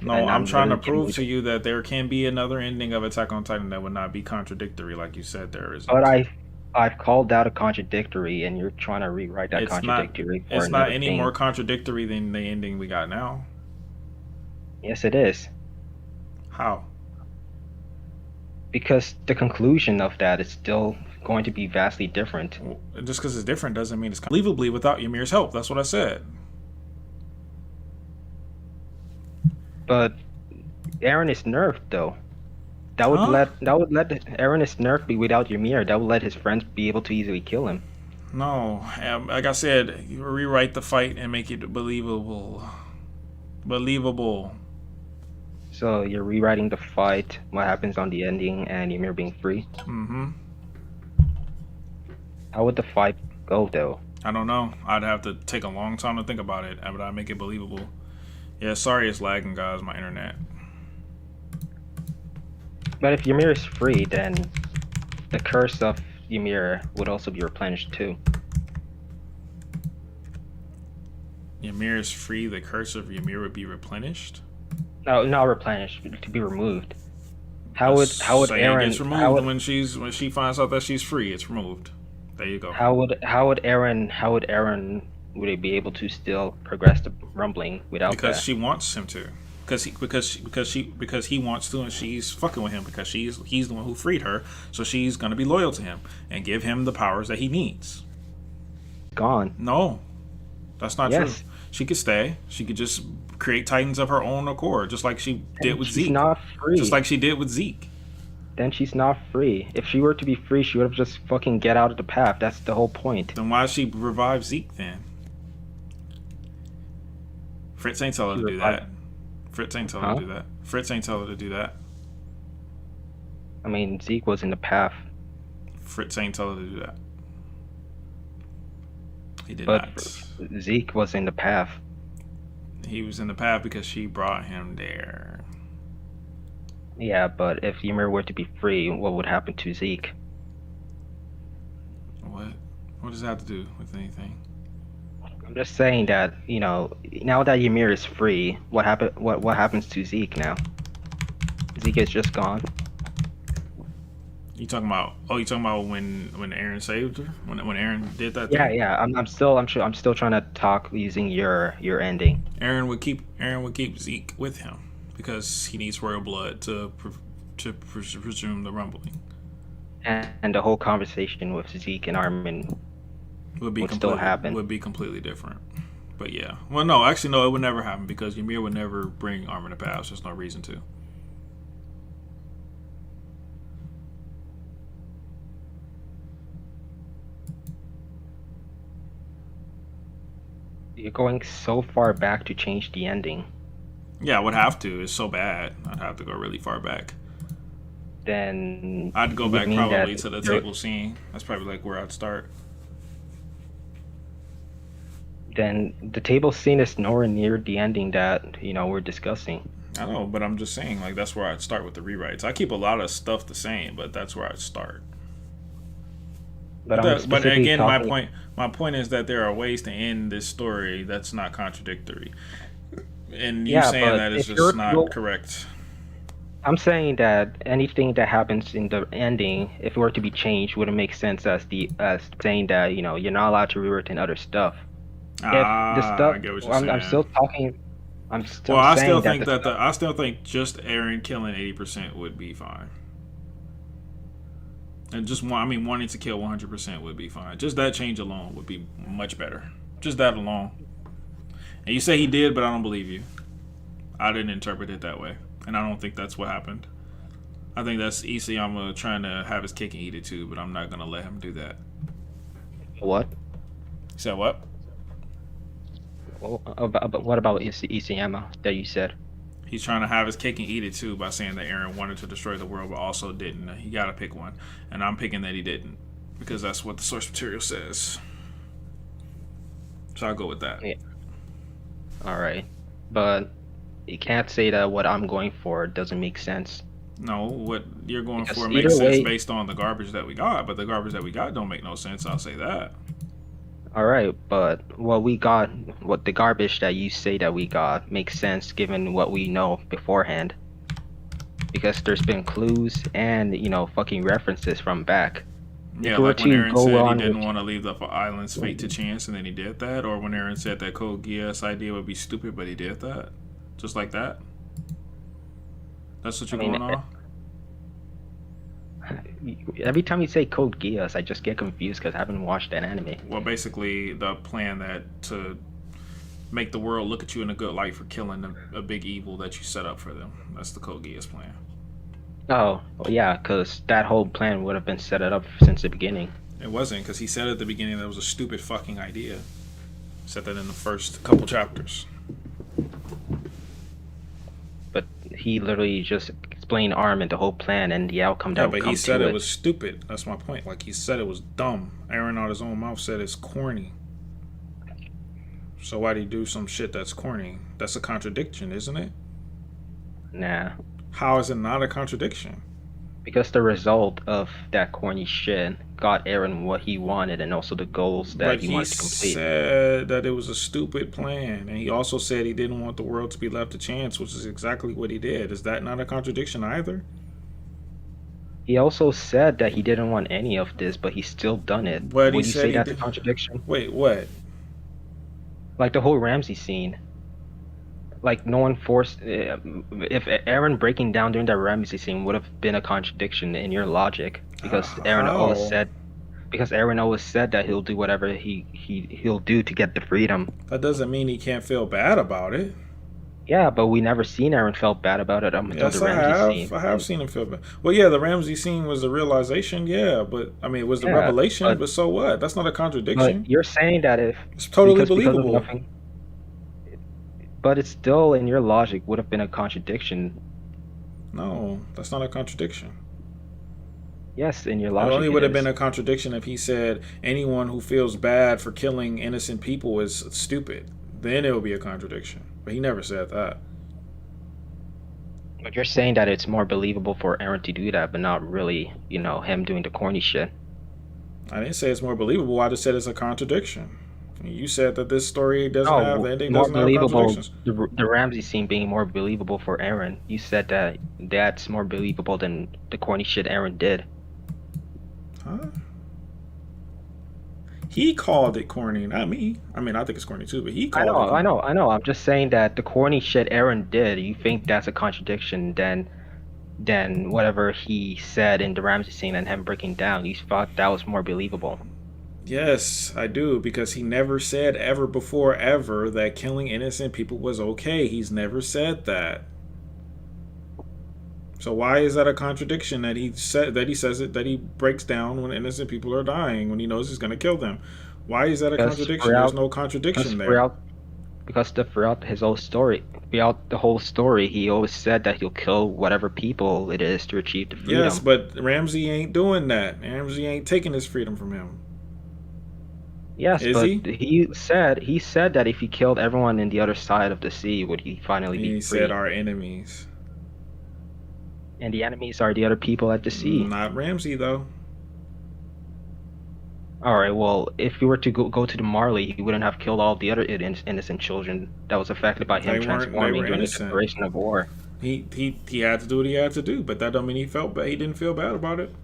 No, I'm I'm trying to literally giving prove you to you that there can be another ending of Attack on Titan that would not be contradictory, like you said there But isn't. I've called out a contradictory, and you're trying to rewrite that It's not. contradictory for It's not another any more thing. contradictory than the ending we got now. Yes, it is. How? Because the conclusion of that is still going to be vastly different. Well, just because it's different doesn't mean it's believably without Ymir's help. That's what I said. But Eren is nerfed though. Huh? That would let Eren is nerfed be without Ymir. That would let his friends be able to easily kill him. No. Like I said, you rewrite the fight and make it believable. Believable. So you're rewriting the fight, what happens on the ending, and Ymir being free. Mm-hmm. How would the fight go though? I don't know. I'd have to take a long time to think about it, but I make it believable. Yeah, sorry it's lagging, guys. My internet. But if Ymir is free, then the curse of Ymir would also be replenished too. Ymir is free. The curse of Ymir would be replenished. No, not replenished, to be removed. How Let's would say it gets Eren removed when she finds out that she's free. It's removed. There you go. how would Eren would he be able to still progress the rumbling without Because that? she wants him to. Because he wants to, and she's fucking with him because he's the one who freed her. So she's gonna be loyal to him and give him the powers that he needs. Gone. No, that's not true. Yes. She could stay. She could just create titans of her own accord, just like she did And with she's Zeke. not Just free. like she did with Zeke. Then she's not free. If she were to be free, she would have just fucking get out of the path. That's the whole point. Then why she revive Zeke then? Fritz ain't tell her She to do revived. that. Fritz ain't tell her Huh? to do that. Fritz ain't tell her to do that. I mean, Zeke was in the path, Fritz ain't tell her to do that. He did but not. Zeke was in the path. He was in the path because she brought him there. Yeah, but if Ymir were to be free, what would happen to Zeke? What? What does that have to do with anything? I'm just saying that, now that Ymir is free, what happens to Zeke now? Zeke is just gone. You talking about? Oh, you talking about when Aaron saved her? When Aaron did that Yeah, thing? yeah. I'm still trying to talk using your ending. Aaron would keep Zeke with him because he needs royal blood to presume the rumbling. And the whole conversation with Zeke and Armin Would be would still completely happen. would be completely different. But yeah, well, no, actually, no, it would never happen because Ymir would never bring Armin to pass. There's no reason to. You're going so far back to change the ending. Yeah, I would have to. It's so bad. I'd have to go really far back. Then I'd go it would back mean probably that to the you're- table scene. That's probably like where I'd start. then the table scene is nowhere near the ending that we're discussing. I know, but I'm just saying, like, that's where I'd start with the rewrites. I keep a lot of stuff the same, but that's where I'd start. But I'm But specifically again, talking. my point is that there are ways to end this story that's not contradictory, and you Yeah, saying but that is if you're just not correct. I'm saying that anything that happens in the ending, if it were to be changed, wouldn't make sense as saying that you're not allowed to rewrite in other stuff. If the stuff I get what you're I'm saying. still talking, I'm Well, still I still saying that think the stuff. I still think just Aaron killing 80% would be fine, and just wanting to kill 100% would be fine. Just that change alone would be much better. Just that alone. And you say he did, but I don't believe you. I didn't interpret it that way, and I don't think that's what happened. I think that's Isayama trying to have his cake and eat it too, but I'm not gonna let him do that. What? You said what? Well, what about Isayama that you said? He's trying to have his cake and eat it too by saying that Aaron wanted to destroy the world but also didn't. He got to pick one, and I'm picking that he didn't because that's what the source material says. So I'll go with that. Yeah. All right, but you can't say that what I'm going for doesn't make sense. No, what you're going Because for either makes sense way- based on the garbage that we got, but the garbage that we got don't make no sense. I'll say that. All right, but what we got, what the garbage that you say that we got makes sense given what we know beforehand. Because there's been clues and fucking references from back. Yeah, we were like when to Aaron go said he on didn't with- want to leave the island's fate to chance, and then he did that, or when Aaron said that Code Geass idea would be stupid, but he did that, just like that. That's what you're I mean, going on. Every time you say Code Geass, I just get confused because I haven't watched that anime. Well, basically, the plan that to make the world look at you in a good light for killing a big evil that you set up for them. That's the Code Geass plan. Oh, well, yeah, because that whole plan would have been set up since the beginning. It wasn't, because he said at the beginning that it was a stupid fucking idea. Said that in the first couple chapters. But he literally just explained Armin the whole plan and the outcome that Yeah, would but come he said to it was stupid. That's my point. Like, he said it was dumb. Aaron out his own mouth said it's corny. So why'd he do some shit that's corny? That's a contradiction, isn't it? Nah, How is it not a contradiction? because the result of that corny shit got Aaron what he wanted and also the goals that But he he wanted to complete. said that it was a stupid plan. And he also said he didn't want the world to be left to chance, which is exactly what he did. Is that not a contradiction either? He also said that he didn't want any of this, but he's still done it. But he Would you said say he that's a did- contradiction? Wait, what? Like the whole Ramsey scene. Like no one forced. If Aaron breaking down during that Ramsey scene would have been a contradiction in your logic, because How? Aaron always said that he'll do whatever he'll do to get the freedom. That doesn't mean he can't feel bad about it. Yeah, but we never seen Aaron felt bad about it until the Yes, I Ramsey have. scene. I have And seen him feel bad. Well, yeah, the Ramsey scene was the realization. Yeah, but I mean, it was the yeah, revelation. but But so what? That's not a but contradiction. you're saying that if It's totally because of believable. nothing, but it's still in your logic would have been a contradiction. No, that's not a contradiction. Yes, in your It only logic it would have been is. a contradiction if he said anyone who feels bad for killing innocent people is stupid. Then it would be a contradiction. But he never said that. But you're saying that it's more believable for Aaron to do that, but not really, him doing the corny shit. I didn't say it's more believable. I just said it's a contradiction. You said that this story doesn't No, have the ending more doesn't have believable. contradictions. The Ramsey scene being more believable for Aaron. You said that that's more believable than the corny shit Aaron did. Huh? He called it corny, not me. I mean, I think it's corny too, but he I called it know, I corny. know, I know. I'm just saying that the corny shit Aaron did. You think that's a contradiction than whatever he said in the Ramsey scene and him breaking down. You thought that was more believable. Yes, I do, because he never said ever before ever that killing innocent people was okay. He's never said that. So why is that a contradiction that he says it that he breaks down when innocent people are dying when he knows he's going to kill them? Why is that a Because contradiction? There's throughout, no because contradiction there. throughout throughout his whole story, throughout the whole story, he always said that he'll kill whatever people it is to achieve the Yes, freedom. but Ramsey ain't doing that. Ramsey ain't taking his freedom from him. Yes, Is but he? he said that if he killed everyone in the other side of the sea, would he finally be He said free? our enemies. And the enemies are the other people at the sea. Not Ramsey though. All right, well, if he were to go to the Marley, he wouldn't have killed all the other innocent children that was affected by him They were transforming during the innocent. declaration of war. He had to do what he had to do, but that don't mean he felt bad. He didn't feel bad about it.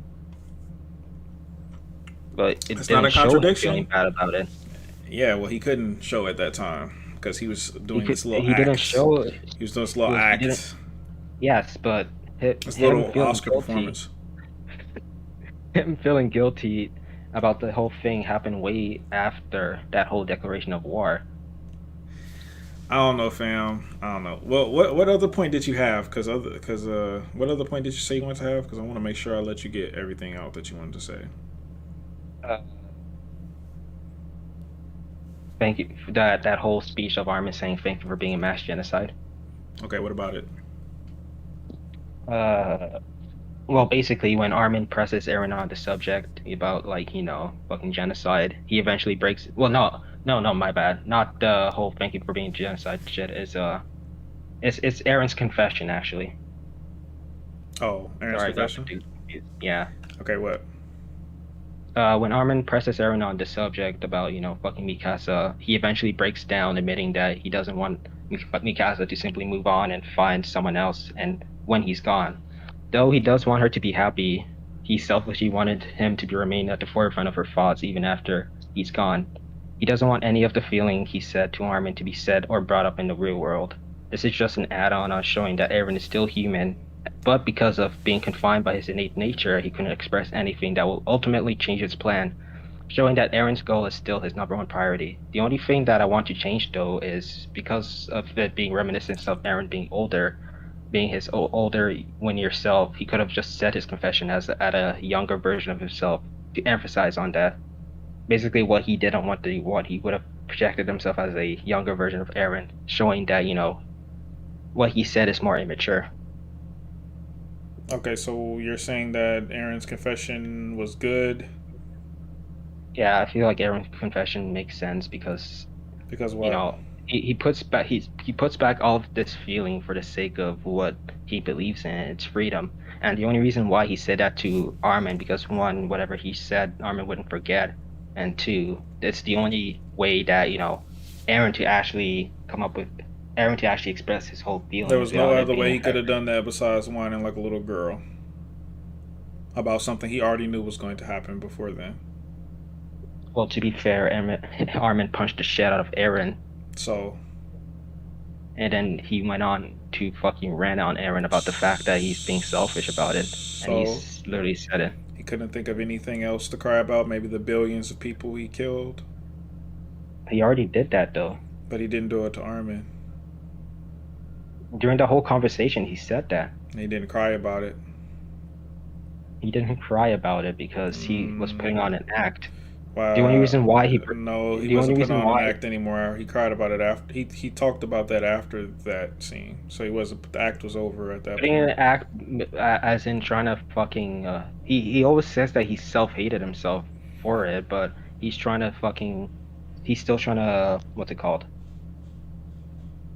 But it It's not didn't a show him feeling contradiction. bad about it. Yeah, well, he couldn't show at that time because he was He doing could. this little He didn't act. show. He was doing this little He didn't. act, Yes, but this him little feeling Oscar guilty, performance. him feeling guilty about the whole thing happened way after that whole declaration of war. I don't know, fam. I don't know. Well, what other point did you have? What other point did you say you wanted to have? Because I want to make sure I let you get everything out that you wanted to say. Uh, Thank you for that whole speech of Armin saying thank you for being a mass genocide. Okay, what about it? Uh, well, basically, when Armin presses Aaron on the subject about like fucking genocide, he eventually breaks. Well, no, no, no, my bad. Not the whole thank you for being genocide shit. It's Aaron's confession actually. Oh, Aaron's Sorry, I got confession. confused. Yeah. Okay, what? When Armin presses Aaron on the subject about, fucking Mikasa, he eventually breaks down, admitting that he doesn't want Mikasa to simply move on and find someone else, and when he's gone. Though he does want her to be happy, he selfishly wanted him to remain at the forefront of her thoughts even after he's gone. He doesn't want any of the feeling he said to Armin to be said or brought up in the real world. This is just an add-on on showing that Aaron is still human, but because of being confined by his innate nature, he couldn't express anything that will ultimately change his plan, showing that Aaron's goal is still his number one priority. The only thing that I want to change, though, is because of it being reminiscent of Aaron being older, being his older when yourself, he could have just said his confession as at a younger version of himself to emphasize on that. Basically, what he didn't want to what he would have projected himself as a younger version of Aaron, showing that what he said is more immature. Okay, so you're saying that Aaron's confession was good Yeah, I feel like Aaron's confession makes sense because because you what? know he puts back all of this feeling for the sake of what he believes in, it's freedom. And the only reason why he said that to Armin, because one, whatever he said Armin wouldn't forget, and two, it's the only way that Aaron to actually come up with Aaron to actually express his whole There feelings was no without it other being way he could have affected. done that besides whining like a little girl about something he already knew was going to happen before then. Well, to be fair, Armin punched the shit out of Aaron So, And then he went on to fucking rant on Aaron about the fact that he's being selfish about it, and so he's literally said it. he couldn't think of anything else to cry about. Maybe the billions of people he killed, He already did that though. but he didn't do it to Armin. During the whole conversation, he said that. He didn't cry about it. He didn't cry about it because he was putting on Mm, an act. The only wow. reason why No, he the only wasn't putting reason on an why act anymore. He cried about it after. He talked about that after that scene. So he wasn't. The act was over at that putting in point. an act, as in trying to fucking, he always says that he self-hated himself for it, but he's trying to fucking, he's still trying to, what's it called?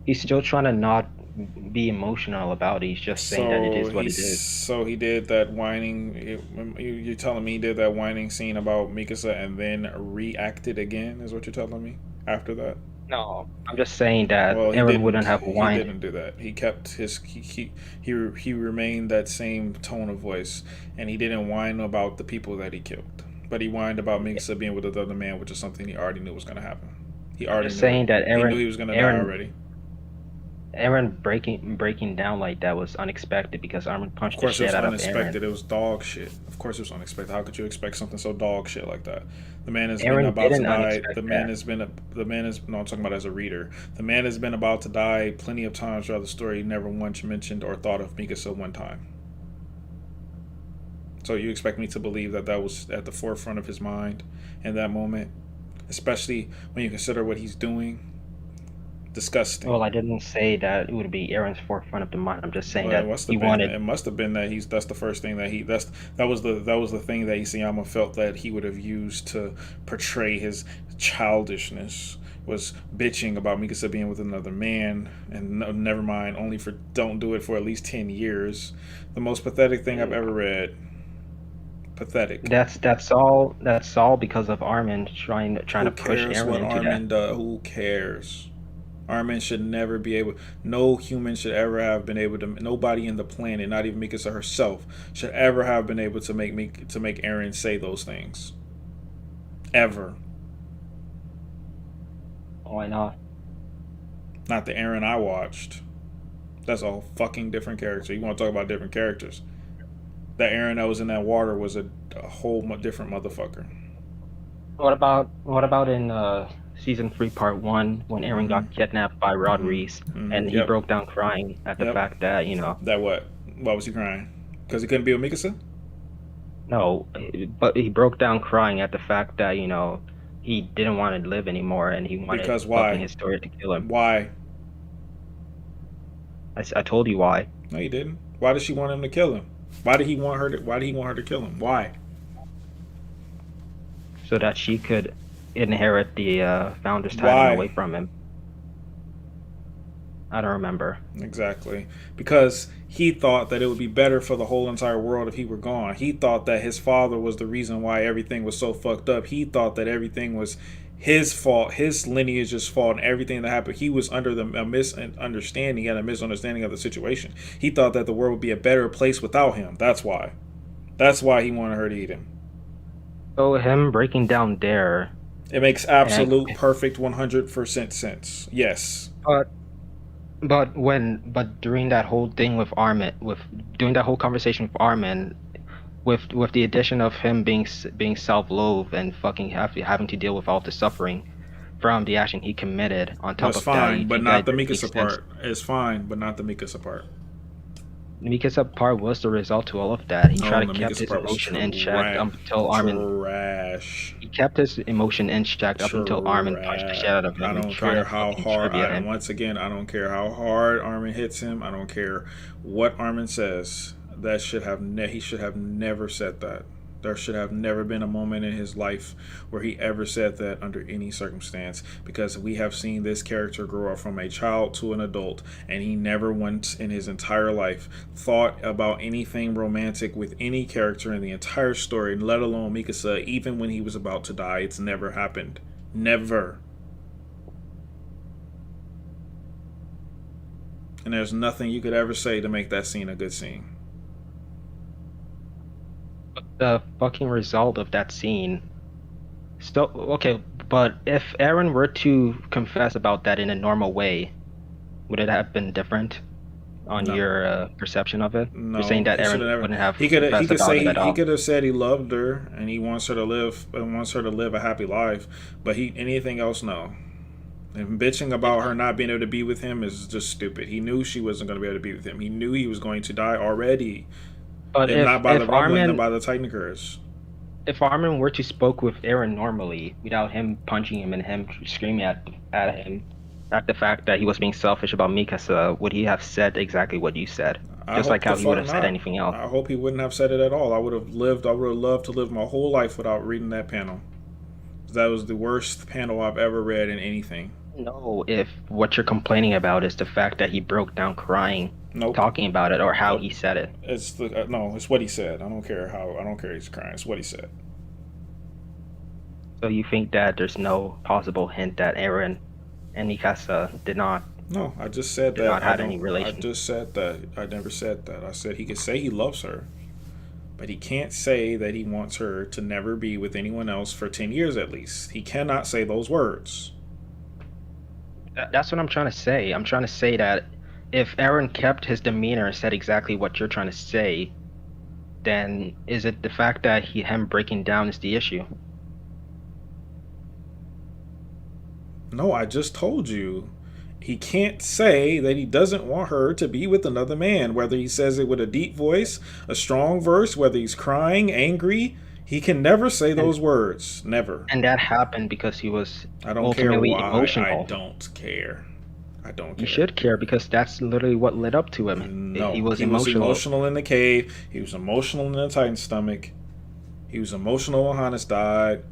He's still trying to not be emotional about it. He's just saying that it is what it is. So he did that whining. You're telling me he did that whining scene about Mikasa and then reacted again? Is what you're telling me after that? No, I'm just saying that Well, he Aaron didn't. wouldn't have He whined. didn't do that. He kept his he remained that same tone of voice, and he didn't whine about the people that he killed. But he whined about Mikasa being with another man, which is something he already knew was going to happen. He I'm already just knew it. saying that He knew he was going to die already. Aaron breaking down like that was unexpected because Armin Of punched the course, it was shit out of unexpected. Aaron. It was dog shit. Of course, it was unexpected. How could you expect something so dog shit like that? The man has been Aaron about to didn't die. unexpect The man that. has been. The man is. No, I'm talking about as a reader. The man has been about to die plenty of times throughout the story. He never once mentioned or thought of Mikasa one time. So you expect me to believe that that was at the forefront of his mind in that moment, especially when you consider what he's doing. Disgusting. Well, I didn't say that it would be Aaron's forefront of the mind. I'm just saying Well, it that must he have been. wanted. It must have been that he's. That's the first thing that he. That was the thing that Isayama felt that he would have used to portray his childishness. Was bitching about Mikasa being with another man, and no, never mind. Only for don't do it for at least 10 years. The most pathetic thing I've ever read. Pathetic. That's all because of Armin trying Who to push cares Aaron what into that. Armin does? Who cares? Armin should never be able. No human should ever have been able to. Nobody in the planet, not even Mikasa herself, should ever have been able to make Aaron say those things. Ever. Why not? Not the Aaron I watched. That's a fucking different character. You want to talk about different characters? That Aaron that was in that water was a whole different motherfucker. What about in season 3, part 1, when Aaron Mm-hmm. got kidnapped by Rod Mm-hmm. Reese Mm-hmm. and he Yep. broke down crying at the Yep. fact that That what? Why was he crying? Because he couldn't be with Mikasa? no, but he broke down crying at the fact that he didn't want to live anymore and he wanted Because fucking why? his story to kill him. Why? I told you why. No, he didn't. Why did she want him to kill him? Why did he want her to? Why did he want her to kill him? Why? So that she could inherit the founder's title Why? away from him. I don't remember. Exactly. Because he thought that it would be better for the whole entire world if he were gone. He thought that his father was the reason why everything was so fucked up. He thought that everything was his fault, his lineage's fault, and everything that happened. He was under a misunderstanding and a misunderstanding of the situation. He thought that the world would be a better place without him. That's why. That's why he wanted her to eat him. So him breaking down there, It makes and absolute, perfect, 100% sense. Yes. but during that whole thing with Armin, with during that whole conversation with Armin, with the addition of him being self-loathed and fucking having to deal with all the suffering from the action he committed. On top That's of that, you fine, but think that not the it makes Mikasa sense? part. It's fine, but not the Mikasa part. Mikasa part was the result to all of that. He No, tried the to keep Mikasa his part was emotion in check trash. until Armin. Trash. He kept his emotion in check up until Armin punched the shit out of him, I don't trying care to how fucking hard. trivia him. Once again, I don't care how hard Armin hits him. I don't care what Armin says. That should have he should have never said that. There should have never been a moment in his life where he ever said that under any circumstance, because we have seen this character grow up from a child to an adult, and he never once in his entire life thought about anything romantic with any character in the entire story, let alone Mikasa, even when he was about to die. It's never happened. Never. And there's nothing you could ever say to make that scene a good scene. The fucking result of that scene. So okay, But if Aaron were to confess about that in a normal way, would it have been different on No, your perception of it? You're saying no, that he should Aaron have never. wouldn't have He confessed could about say it at he all. could have said he loved her and he wants her to live and wants her to live a happy life, but he anything else, no. And bitching about her not being able to be with him is just stupid. He knew she wasn't going to be able to be with him. He knew he was going to die already, But and not by the if rumbling, not Armin by the Titanicers. if Armin were to spoke with Aaron normally, without him punching him and him screaming at him, at the fact that he was being selfish about Mikasa, would he have said exactly what you said? I Just like hope the how he would fuck have said not. anything else. I hope he wouldn't have said it at all. I would have lived. I would have loved to live my whole life without reading that panel. That was the worst panel I've ever read in anything. No, if what you're complaining about is the fact that he broke down crying, Nope. talking about it, or how Nope. he said it. It's the no. It's what he said. I don't care how. I don't care. He's crying. It's what he said. So you think that there's no possible hint that Aaron and Mikasa did not No, I just said did that. not I had any don't. I relation? just said that. I never said that. I said he could say he loves her, but he can't say that he wants her to never be with anyone else for 10 years at least. He cannot say those words. That's what I'm trying to say. I'm trying to say that if Aaron kept his demeanor and said exactly what you're trying to say, then is it the fact that him breaking down is the issue? No, I just told you. He can't say that he doesn't want her to be with another man, whether he says it with a deep voice, a strong voice, whether he's crying, angry. He can never say those words. Never. And that happened because he was I don't care ultimately why. emotional. I don't care. I don't care. You should care because that's literally what led up to him. No, He was emotional. emotional in the cave. He was emotional in the Titan's stomach. He was emotional when Hannes died.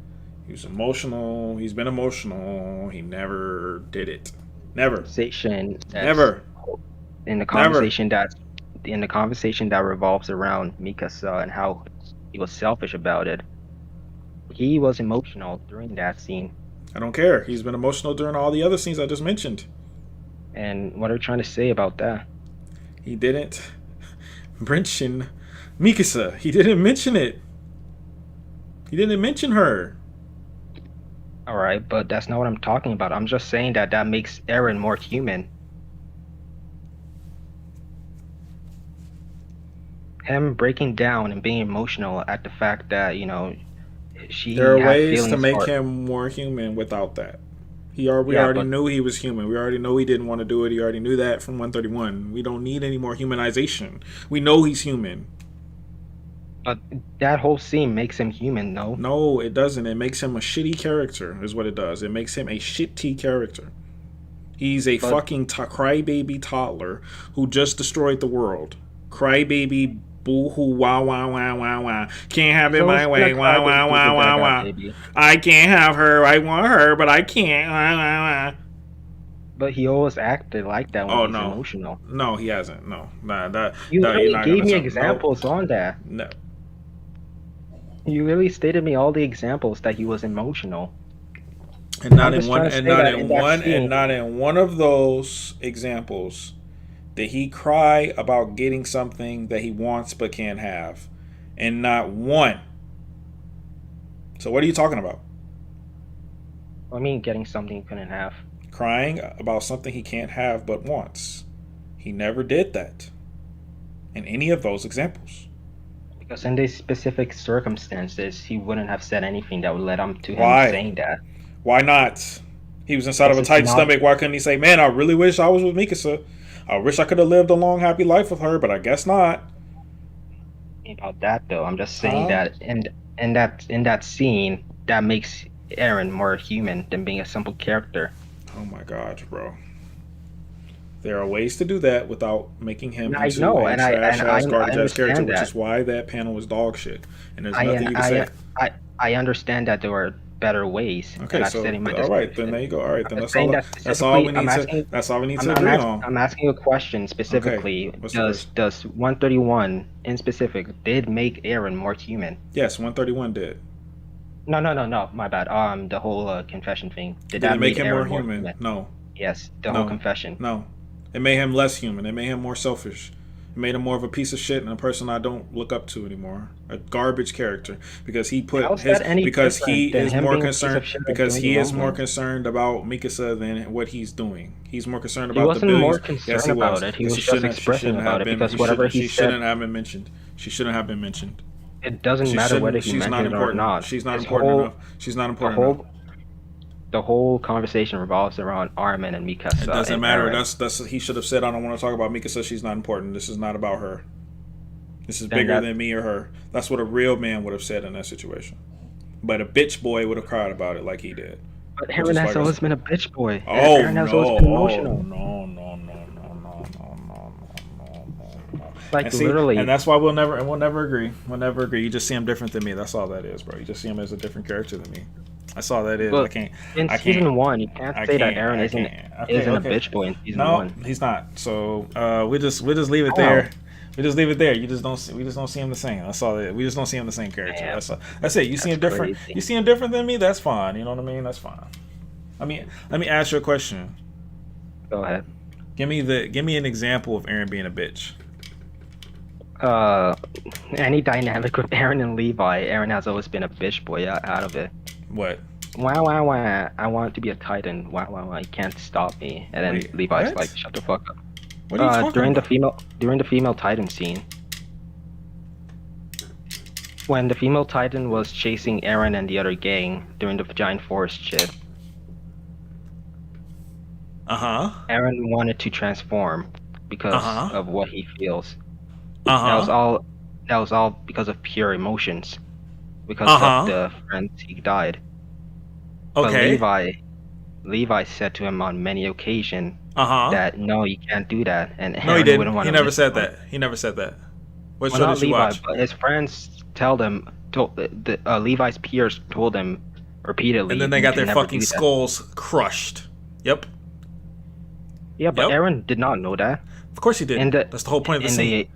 He was emotional. He's been emotional. He never did it. Never. Conversation that's Never. in the Never. conversation that revolves around Mikasa and how he was selfish about it. He was emotional during that scene. I don't care. He's been emotional during all the other scenes I just mentioned. And what are you trying to say about that? He didn't mention Mikasa. He didn't mention it. He didn't mention her. All right, but that's not what I'm talking about. I'm just saying that that makes Eren more human. Him breaking down and being emotional at the fact that, she There are had ways to feelings make for him more human without that. We already but knew he was human. We already know he didn't want to do it. He already knew that from 131. We don't need any more humanization. We know he's human. but that whole scene makes him human, no? No, it doesn't. It makes him a shitty character, is what it does. It makes him a shitty character. He's a But fucking crybaby toddler who just destroyed the world. Crybaby boo-hoo, wah, wah, wah, wah, wah. Can't have he's it always my been way, a wah, wah, wah, wah, wah. baby. I can't have her. I want her, but I can't. Wah, wah, wah. But he always acted like that when Oh, he's no. emotional. No, he hasn't. No. Nah, You you're literally not gave gonna me tell me. examples on that. No. You really stated me all the examples that he was emotional. And not I'm in just one trying to and say not that in in that one scene, and not in one of those examples did he cry about getting something that he wants but can't have. And not one. So what are you talking about? I mean, getting something he couldn't have. Crying about something he can't have but wants. He never did that in any of those examples. Because in these specific circumstances, he wouldn't have said anything that would lead him to him Why? saying that. Why not? He was inside of a Because tight it's not stomach. Why couldn't he say, man, I really wish I was with Mikasa. I wish I could have lived a long, happy life with her, but I guess not. about that though. I'm just saying Huh? that in that scene, that makes Eren more human than being a simple character. Oh my gosh, bro. There are ways to do that without making him I into know, a and I trash-ass garbage-ass understand character, which that. is why that panel was dog shit. And there's I nothing you can say. I understand that there are better ways. Okay, and I've so said in my all right, then description. there you go. All right, then I'm that's saying all. that That's all we specifically, need I'm to. asking- That's all we need I'm, to I'm, agree ask, on. I'm asking you a question specifically. What's the Does 131 in specific did make Eren more human? Yes, 131 did. No, my bad. The whole confession thing. Did Did that it make him Eren more human? No, Yes, the No. whole confession. no. It made him less human. It made him more selfish. It made him more of a piece of shit and a person I don't look up to anymore. A garbage character because he put How's his that any because he different than is him more being a piece concerned of shit and because doing he the is wrong more thing? concerned about Mikasa than what he's doing. He's more concerned He about the wasn't more billions. Yes, concerned he was. about it. He Yes, was just she expressing shouldn't have about it been. because whatever he She shouldn't said, have been mentioned. She shouldn't have been mentioned. it doesn't She matter whether shouldn't. he She's meant not it or important. not. She's not This important enough. whole, She's not the important enough. whole, the whole conversation revolves around Armin and It Mikasa doesn't and matter. Eren. That's he should have said. I don't want to talk about Mikasa. She's not important. This is not about her. This is Then bigger that, than me or her. That's what a real man would have said in that situation. But a bitch boy would have cried about it like he did. but Which Eren is has like, always been a bitch boy. oh Eren has always no, been oh emotional. no, no, no, no, no, no, no, no. Like And see, literally, and that's why we'll never agree. We'll never agree. You just see him different than me. That's all that is, bro. You just see him as a different character than me. That's all that is. but in I season can't, one, you can't say that Eren I isn't can't. Okay, isn't a okay. bitch boy in season No, one. he's not. So we just leave it Wow. there. We just leave it there. You just don't. We just don't see him the same. That's all. We just don't see him the same character. Damn. That's it. You see him That's different. crazy. You see him different than me. That's fine. You know what I mean? That's fine. I mean, let me ask you a question. Go ahead. Give me an example of Eren being a bitch. Any dynamic with Eren and Levi, Eren has always been a bitch boy out of it. What? Wow, wow, wow! I want to be a titan. Wow, wow, wow! You can't stop me. And then Wait, Levi's what? like, "Shut the fuck up." What are you talking during about? during the female titan scene, when the female titan was chasing Eren and the other gang during the giant forest shit, Eren wanted to transform because of what he feels. That was all because of pure emotions, because of the friends he died. Okay. But Levi said to him on many occasions that no, you can't do that, and No, he Eren didn't. wouldn't want He to never listen said to him. that. He never said that. What Well, show not did you Levi, watch? but his friends told Levi's peers told him repeatedly. And then they "You got can their never fucking do that." skulls crushed. Yep. Yeah, but Yep. Eren did not know that. Of course he did. The, That's the whole point of the scene.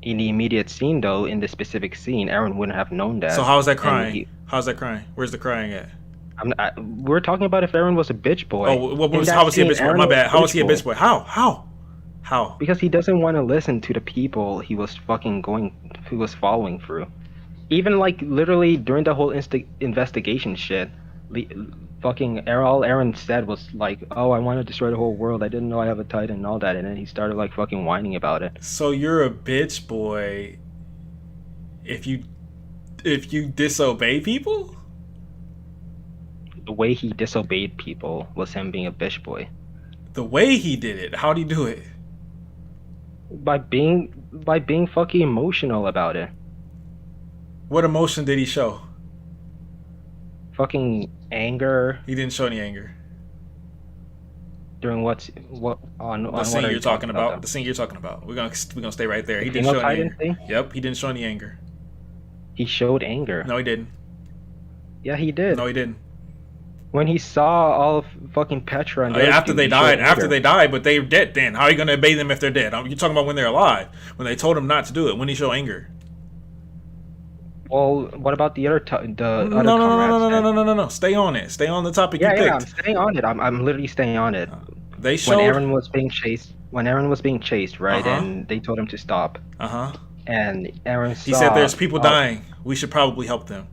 In the immediate scene, though, in the specific scene, Eren wouldn't have known that. So how is that And crying? How's that crying? Where's the crying at? we're talking about if Eren was a bitch boy. How was he a bitch boy? Eren My bad. How was he a boy. bitch boy? How? Because he doesn't want to listen to the people he was following through. Even like literally during the whole investigation shit, all Eren said was like, "Oh, I want to destroy the whole world. I didn't know I have a titan and all that." And then he started like fucking whining about it. So you're a bitch boy if you disobey people? The way he disobeyed people was him being a bitch boy. The way he did it. How'd he do it? By being fucking emotional about it. What emotion did he show? Fucking anger He didn't show any anger. during what The scene you're talking about. The scene you're talking about. We're gonna stay right there. He didn't show any anger. Thing? Yep, he didn't show any anger. He showed anger. No, he didn't. Yeah, he did. No, he didn't. When he saw all of fucking Petra and After they died, but they're dead. Then how are you gonna obey them if they're dead? You're talking about when they're alive. When they told him not to do it. When he showed anger. Well, what about the other comrades? No. Stay on it. Stay on the topic you picked. Yeah, I'm staying on it. I'm literally staying on it. They showed when Eren was being chased, right? Uh-huh. And they told him to stop. Uh-huh. And Eren He said there's people dying. We should probably help them.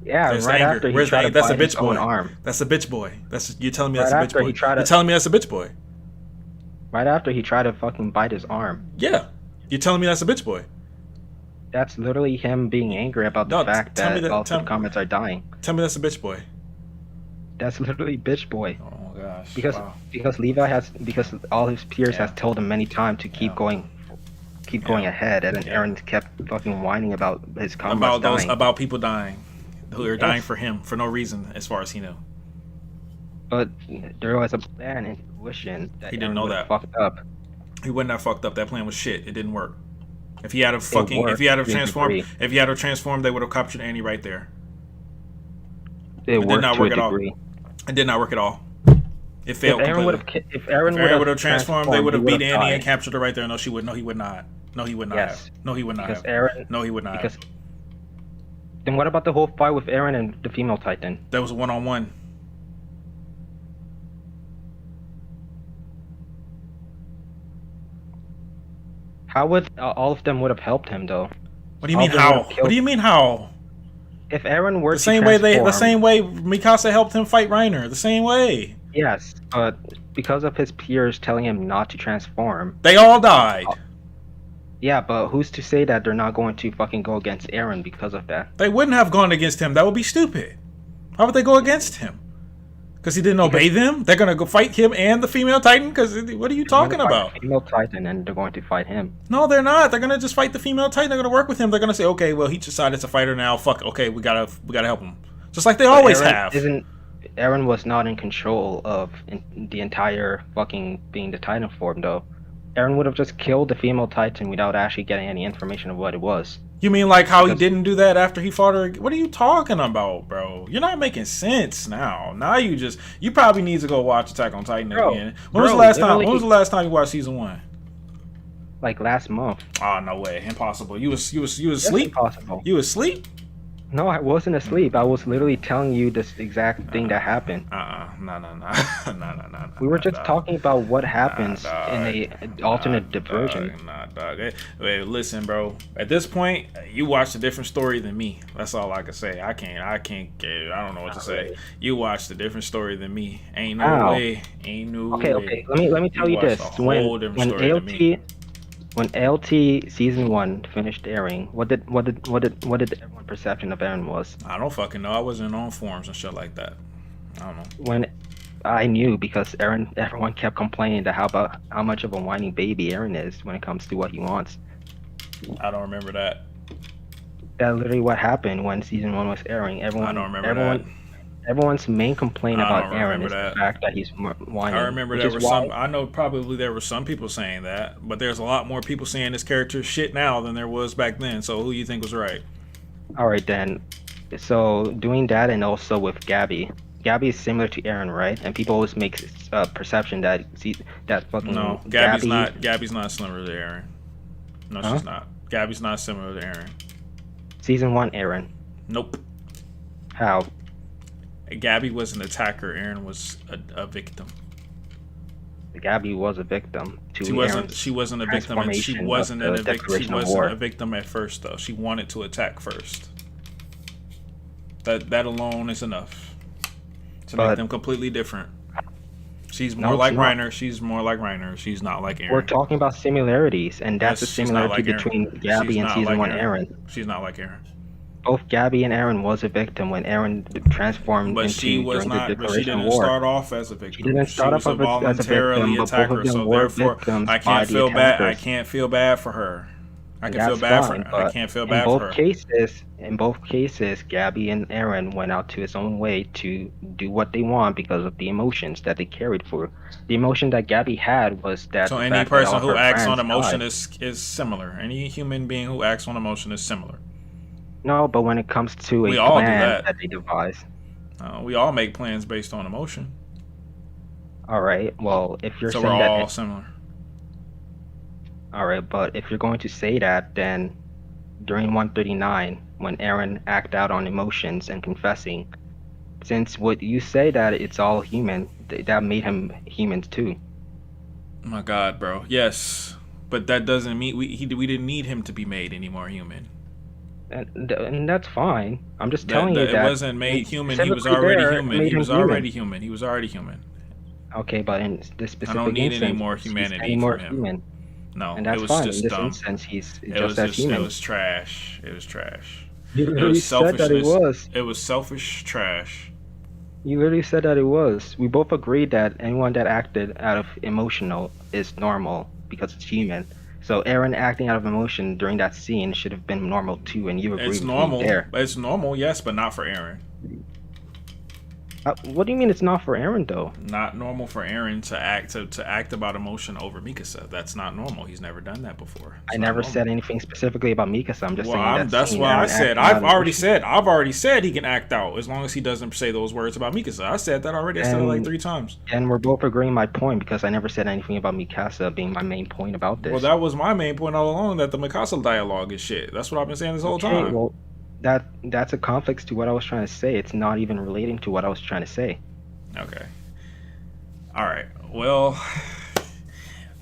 Yeah, There's right anger. after he Where's tried the, to that's a bite his bitch boy. own arm. That's a bitch boy. You're telling me Right that's a bitch after boy. he tried to- You're telling me that's a bitch boy. Right after he tried to fucking bite his arm. Yeah. You're telling me that's a bitch boy. That's literally him being angry about the fact that all the comrades are dying. Tell me that's a bitch boy. That's literally bitch boy. Oh gosh. Because all his peers has told him many times to keep going ahead, and then Eren kept fucking whining about his comrades dying. About people dying, who are dying for him for no reason, as far as he knew. But there was a plan in fruition that He didn't Eren know would've that. fucked up. He wouldn't have fucked up. That plan was shit. It didn't work. If he had worked to a transformed, they would have captured Annie right there. It did worked not to work a at all. degree. It did not work at all. It failed completely. If Eren would have transformed, they would have beat Annie and captured her right there. No, he would not. No, he would not Yes. have. No, he would not Because have. Eren. No, he would not Because. have. Then what about the whole fight with Eren and the female Titan? That was a one-on-one. How would all of them would have helped him though? What do you All mean of them would how? have What killed. do you mean how? If Eren were The to same way the transform, same way Mikasa helped him fight Reiner. The same way. yes, but because of his peers telling him not to transform, They all died. yeah, but who's to say that they're not going to fucking go against Eren because of that? They wouldn't have gone against him. That would be stupid. Why would they go against him? Because he didn't obey them? They're gonna go fight him and the female Titan? Because what are you talking They're gonna about? fight the female Titan, and they're going to fight him. No, they're not. They're gonna just fight the female Titan. They're gonna work with him. They're gonna say, okay, well, he decided to fight her now. Fuck. Okay, we gotta help him. Just like they always have. Eren was not in control of the entire fucking being the Titan form, though. Eren would have just killed the female Titan without actually getting any information of what it was. You mean like how he didn't do that after he fought her? What are you talking about, bro? You're not making sense now. Now you probably need to go watch Attack on Titan again. When was the last time? When was the last time you watched season 1? Like last month. Oh, no way. Impossible. You was asleep? Impossible. You asleep? No, I wasn't asleep. I was literally telling you this exact thing that happened. No. We were just talking about what happens in a alternate diversion. Dog. Wait, listen, bro. At this point, you watched a different story than me. That's all I can say. I don't know what to say. You watched a different story than me. Ain't no way. Okay. Let me tell you this. When LT season 1 finished airing, what did everyone's perception of Eren was? I don't fucking know. I wasn't on forums and shit like that. I don't know. When I knew, because everyone kept complaining that how much of a whining baby Eren is when it comes to what he wants. I don't remember that. That's literally what happened when season 1 was airing. I don't remember that. Everyone's main complaint about Eren is the fact that he's whining. I remember there were some. I know probably there were some people saying that, but there's a lot more people saying this character shit now than there was back then. So who you think was right? All right then. So doing that, and also with Gabby. Gabby is similar to Eren, right? And people always make perception that fucking no. Gabby's not similar to Eren. No, she's not. Gabby's not similar to Eren. Season 1 Eren. Nope. How? Gabby was an attacker. Eren was a victim. Gabby was a victim to She wasn't a victim. And she wasn't a victim at first, though. She wanted to attack first. That alone is enough to make them completely different. She's more like Reiner. She's more like Reiner. She's not like Eren. We're talking about similarities, and that's the similarity between Gabby and season 1 Eren. She's not like Eren. Both Gabby and Eren was a victim when Eren transformed but she was during not. the But she didn't War. start off as a victim. She didn't start off as a victim, attacker. So therefore, I can't feel bad. I can't feel bad for her. I can feel bad for her. I can't feel bad for her. In both cases, Gabby and Eren went out to his own way to do what they want because of the emotions that they carried for. The emotion that Gabby had was that. So any person who acts on emotion is similar. Any human being who acts on emotion is similar. No, but when it comes to a plan that they devise. We all make plans based on emotion. All right. Well, if you're saying we're all similar. All right, but if you're going to say that, then during 139, when Eren acted out on emotions and confessing, since what you say that it's all human, that made him human too. Oh my God, bro. Yes, but that doesn't mean we didn't need him to be made any more human. And that's fine. I'm just telling you that it wasn't made human. He was already human. He was already human. He was already human. Okay, but in this specific I don't need any more humanity from him. Human. No, and that's it was fine. just In this dumb. instance, he's just as human. It was trash. It was trash. You literally said that it was. It was selfish trash. You literally said that it was. We both agreed that anyone that acted out of emotional is normal because it's human. So Eren acting out of emotion during that scene should have been normal too, and you agreed with me there. It's normal, yes, but not for Eren. What do you mean it's not for Eren though? Not normal for Eren to act about emotion over Mikasa. That's not normal. He's never done that before. I never said anything specifically about Mikasa. I'm just saying that's why I said I've already said he can act out as long as he doesn't say those words about Mikasa. I said that already. I said it like 3 times. And we're both agreeing my point because I never said anything about Mikasa being my main point about this. Well, that was my main point all along, that the Mikasa dialogue is shit. That's what I've been saying this whole time. Well, that's a conflict to what I was trying to say. It's not even relating to what I was trying to say. Okay. All right. Well,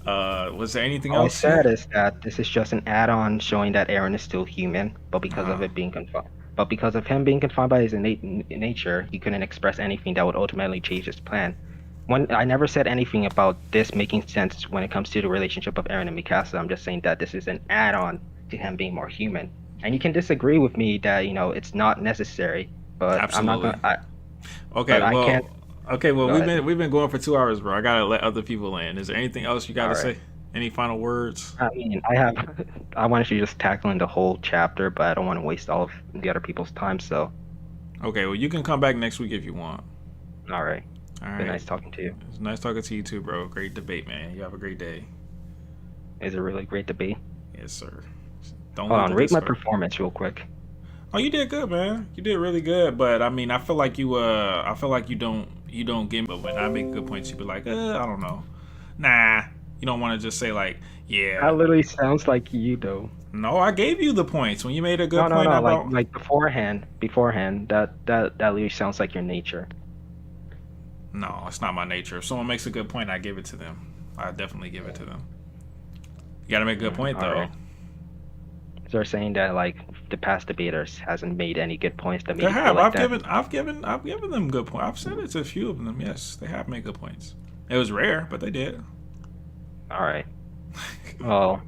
Was there anything All I else here? said is that this is just an add-on showing that Aaron is still human, but Uh, because of him being confined by his innate nature, he couldn't express anything that would ultimately change his plan. When I never said anything about this making sense when it comes to the relationship of Aaron and Mikasa, I'm just saying that this is an add-on to him being more human. And you can disagree with me that it's not necessary, but I'm not Absolutely. gonna. Okay, But I well, can't. okay, well, Go we've ahead. been going for 2 hours, bro. I gotta let other people in. Is there anything else you All gotta right. say? Any final words? I mean, I have. I wanted to just tackle in the whole chapter, but I don't want to waste all of the other people's time. So, Okay, well, you can come back next week if you want. all right. All Been right. nice talking to you. It's nice talking to you too, bro. Great debate, man. You have a great day. Is it really great to be? Yes, sir. Don't Hold let on, the rate my discard. performance real quick. Oh, you did good, man. You did really good. But I mean, I feel like you don't get. But when I make good points, you be like, I don't know. Nah, you don't want to just say like, yeah. That literally sounds like you, though. No, I gave you the points when you made a No, good no, point no. about. Like beforehand. That literally sounds like your nature. No, it's not my nature. If someone makes a good point, I give it to them. I definitely give it to them. You got to make a good point All though. right. So they're saying that like the past debaters hasn't made any good points that They made you feel have. like I've that. given. I've given them good points. I've said it to a few of them. Yes, they have made good points. It was rare, but they did. All right. Well,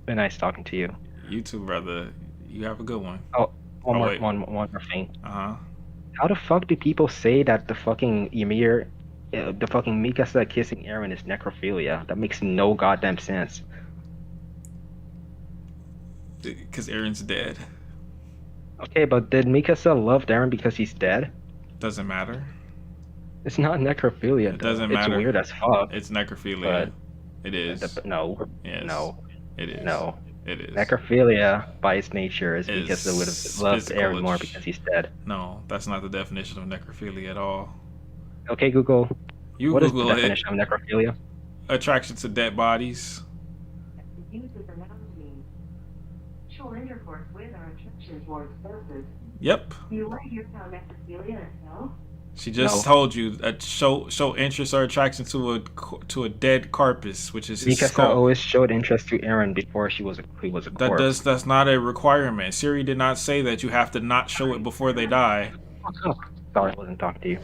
been nice talking to you. You too, brother. You have a good one. Oh, Oh wait. one more thing. Uh huh. How the fuck do people say that the fucking the fucking Mikasa kissing Eren is necrophilia? That makes no goddamn sense. Because Aaron's dead. Okay, but did Mikasa love Eren because he's dead? Doesn't matter. It's not necrophilia, It though. doesn't It's matter. weird as fuck. It's necrophilia. But It is. no, Yes. no, It is. no. It is. Necrophilia, by its nature, is because they would have Is loved physical. Eren more because he's dead. No, that's not the definition of necrophilia at all. Okay, Google. You What is the Google it. definition of necrophilia? Attraction to dead bodies. Use of the noun means sexual intercourse with or attraction towards persons. Yep. You want to hear how necrophilia is spelled? She just No. told you show interest or attraction to a dead carcass, which is his Mikasa skull. always showed interest to Eren before he was a corpse. That's not a requirement. Siri did not say that you have to not show it before they die. Sorry, I wasn't talking to you.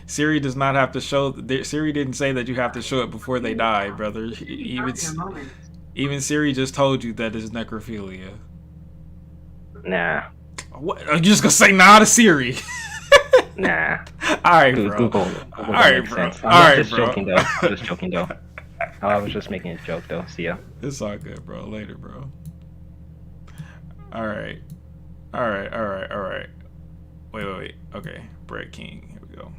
Siri does not have to show. Siri didn't say that you have to show it before they die, brother. Even Siri just told you that it's necrophilia. Nah, What? Are you just gonna say nah to Siri? nah. All right, Dude, bro. Google. All right, makes bro. sense. All I'm right, just bro. joking, though. I'm just joking, though. I was just making a joke, though. See ya. It's all good, bro. Later, bro. All right. All right. All right. All right. Wait. Okay. Brett King. Here we go.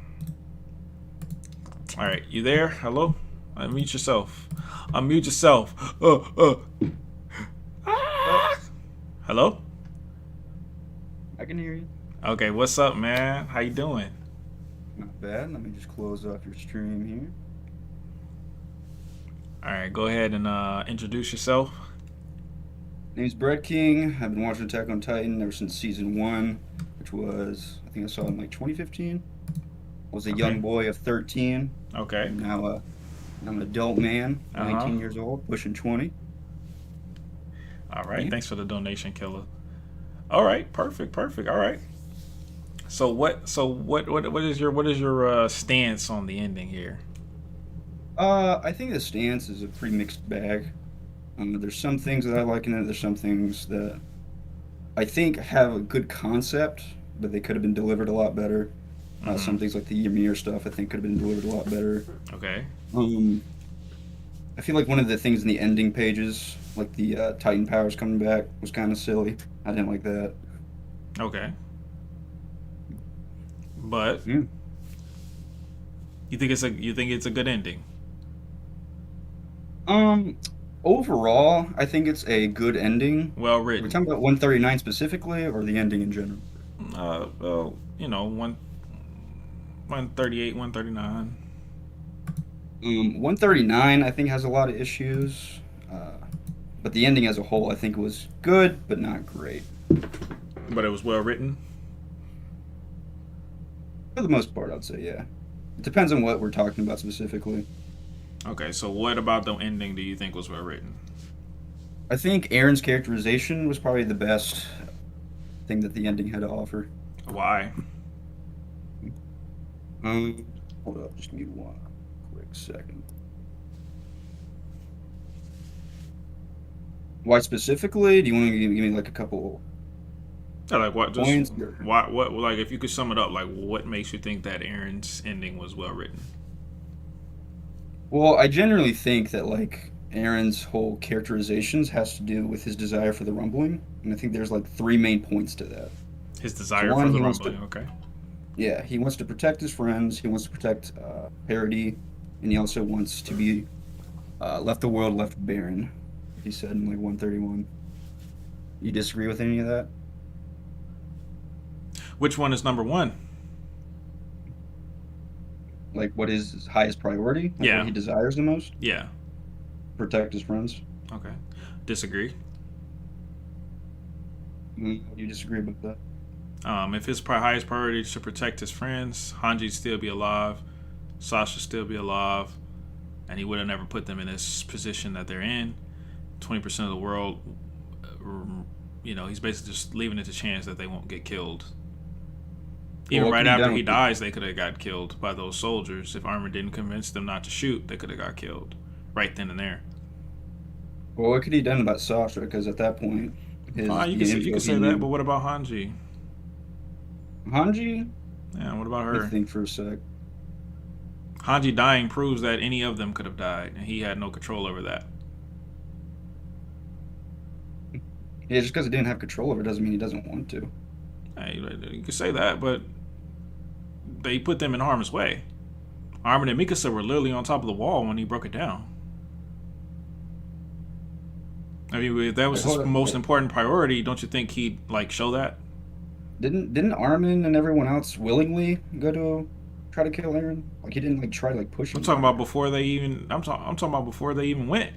All right. You there? Hello? Unmute yourself. Unmute yourself. Ah! Hello? I can hear you. Okay. What's up, man? How you doing? Not bad. Let me just close off your stream here. All right. Go ahead and introduce yourself. Name's Brett King. I've been watching Attack on Titan ever since season 1, which was, I think I saw it in like 2015. I was a young boy of 13. Okay. And now I'm an adult man, 19 years old, pushing 20. All right. Yeah. Thanks for the donation, killer. All right. Perfect. All right. So what is your stance on the ending here? I think the stance is a pretty mixed bag. There's some things that I like in it. There's some things that I think have a good concept, but they could have been delivered a lot better. Some things like the Ymir stuff I think could have been delivered a lot better. Okay. I feel like one of the things in the ending pages, like the Titan powers coming back, was kind of silly. I didn't like that. Okay. But Yeah. you think it's a good ending? Overall, I think it's a good ending. Well Are we written. talking about 139 specifically, or the ending in general? Well, 138, 139. 139, I think, has a lot of issues. But the ending as a whole, I think, was good, but not great. But it was well written. For the most part, I'd say, yeah. It depends on what we're talking about specifically. Okay, so what about the ending do you think was well written? I think Aaron's characterization was probably the best thing that the ending had to offer. Why? Um, Hold up, just give me one quick second. Why specifically? Do you want to give me like a couple Yeah, like what? Just points? why? What? Like, if you could sum it up, like, what makes you think that Aaron's ending was well written? Well, I generally think that like Aaron's whole characterizations has to do with his desire for the rumbling, and I think there's like three main points to that. His So desire for one, the he wants rumbling. to, Okay. yeah, he wants to protect his friends. He wants to protect Parody, and he also wants to be left the world left barren. He said in like 131. You disagree with any of that? Which one is number one? Like, what is his highest priority? Like, Yeah. what he desires the most? Yeah. Protect his friends. Okay. Disagree. You disagree with that? If his highest priority is to protect his friends, Hanji'd still be alive, Sasha still be alive, and he would have never put them in this position that they're in. 20% of the world, he's basically just leaving it to chance that they won't get killed. Even right after he dies, they could have got killed by those soldiers. If Armor didn't convince them not to shoot, they could have got killed right then and there. Well, what could he have done about Sasha? Because at that point, You can say that, but what about Hanji? Hanji? Yeah, what about Let her? me think for a sec. Hanji dying proves that any of them could have died, and he had no control over that. Yeah, just because he didn't have control over it doesn't mean he doesn't want to. Hey, you could say that, but they put them in harm's way. Armin and Mikasa were literally on top of the wall when he broke it down. I mean, if that was his most important priority, don't you think he'd show that? Didn't Armin and everyone else willingly go to try to kill Aaron? Like he didn't try to push him. I'm talking about before they even. I'm talking about before they even went.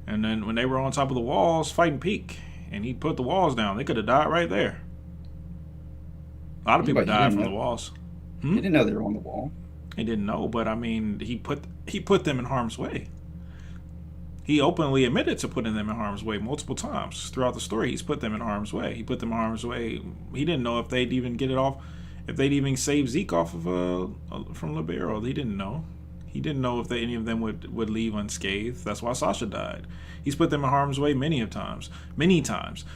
And then when they were on top of the walls fighting Peak, and he put the walls down, they could have died right there. A lot of people died from the walls. They didn't know they were on the wall. They didn't know, but I mean, he put them in harm's way. He openly admitted to putting them in harm's way multiple times throughout the story. He's put them in harm's way. He put them in harm's way. He didn't know if they'd even get it off, if they'd even save Zeke off of from Libero. He didn't know. He didn't know if any of them would leave unscathed. That's why Sasha died. He's put them in harm's way many times.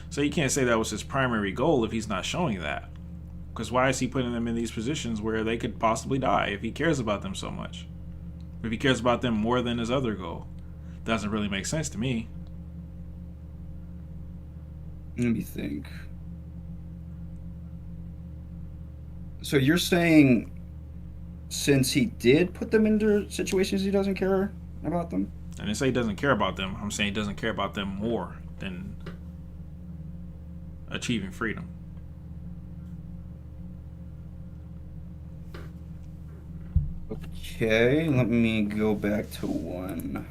So you can't say that was his primary goal if he's not showing that. Because why is he putting them in these positions where they could possibly die if he cares about them so much? If he cares about them more than his other goal? Doesn't really make sense to me. Let me think. So you're saying since he did put them into situations he doesn't care about them? I didn't say he doesn't care about them. I'm saying he doesn't care about them more than achieving freedom. Okay, let me go back to one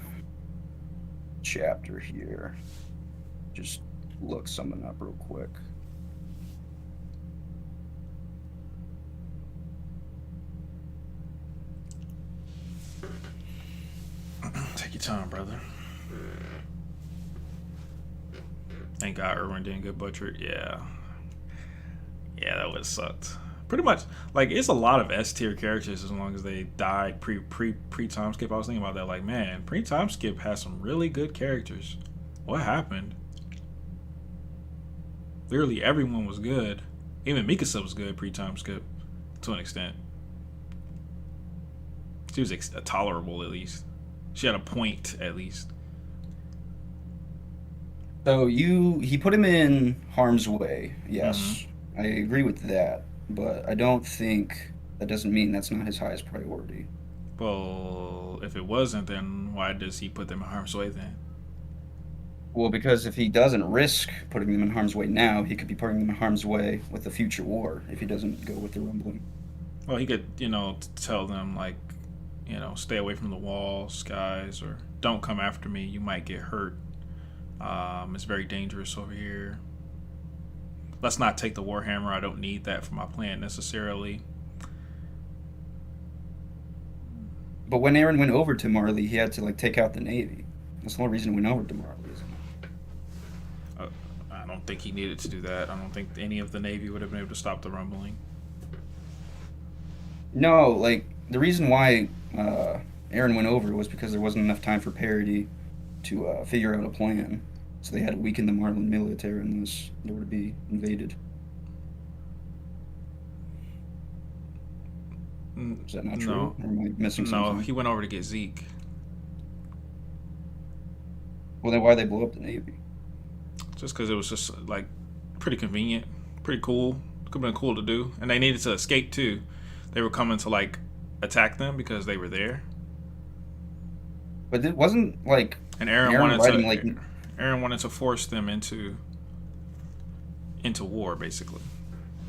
chapter here. Just look something up real quick. Take your time, brother. Thank God Irwin didn't get butchered. Yeah, that would have sucked. Pretty much, it's a lot of S tier characters as long as they died pre time skip. I was thinking about that. Man, pre time skip has some really good characters. What happened? Literally everyone was good. Even Mikasa was good pre time skip to an extent. She was tolerable at least. She had a point at least. So he put him in harm's way. Yes, I agree with that. But I don't think that doesn't mean that's not his highest priority. Well, if it wasn't, then why does he put them in harm's way then? Well, because if he doesn't risk putting them in harm's way now, he could be putting them in harm's way with the future war if he doesn't go with the rumbling. Well, he could, tell them, stay away from the walls, guys, or don't come after me. You might get hurt. It's very dangerous over here. Let's not take the Warhammer. I don't need that for my plan necessarily. But when Aaron went over to Marley, he had to like take out the Navy. That's the only reason he went over to Marley, isn't it? I don't think he needed to do that. I don't think any of the Navy would have been able to stop the rumbling. No, like the reason why Aaron went over was because there wasn't enough time for Parody to figure out a plan. So they had to weaken the Marlin military unless they were to be invaded. Is that not true? No. Or am I missing No, something? he went over to get Zeke. Well, then why they blow up the Navy? Just because it was just like pretty convenient, pretty cool. Could have been cool to do, and they needed to escape too. They were coming to like attack them because they were there. But it wasn't like And Aaron Aaron wanted writing to like Aaron wanted to force them into war, basically.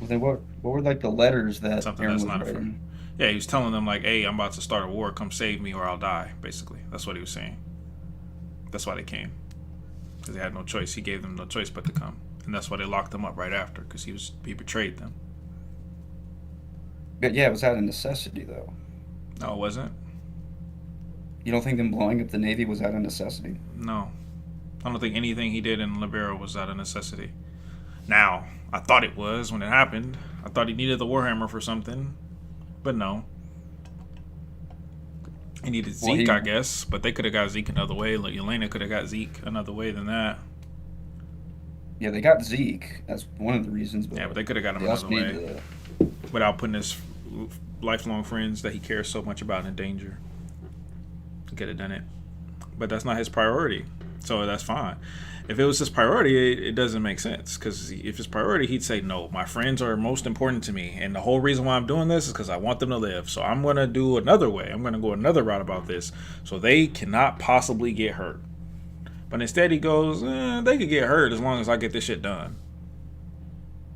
well, then what were like the letters that Something Aaron that's was not a writing? Yeah, he was telling them like, "Hey, I'm about to start a war. Come save me, or I'll die." Basically, that's what he was saying. That's why they came, because they had no choice. He gave them no choice but to come, and that's why they locked him up right after, because he betrayed them. But yeah, it was out of necessity though. No, it wasn't. You don't think them blowing up the Navy was out of necessity? No, I don't think anything he did in Libero was out of necessity. Now, I thought it was when it happened. I thought he needed the Warhammer for something, but no. He needed Well, Zeke, I guess, but they could have got Zeke another way. Like Elena could have got Zeke another way than that. Yeah, they got Zeke. That's one of the reasons. But Yeah, but they could have got him they also another way needed without putting his lifelong friends that he cares so much about in danger. He could have done it, but that's not his priority, so that's fine. If it was his priority, it doesn't make sense, because if his priority, he'd say, no, my friends are most important to me, and the whole reason why I'm doing this is because I want them to live, so I'm going to do another way. I'm going to go another route about this, so they cannot possibly get hurt. But instead he goes, they could get hurt as long as I get this shit done.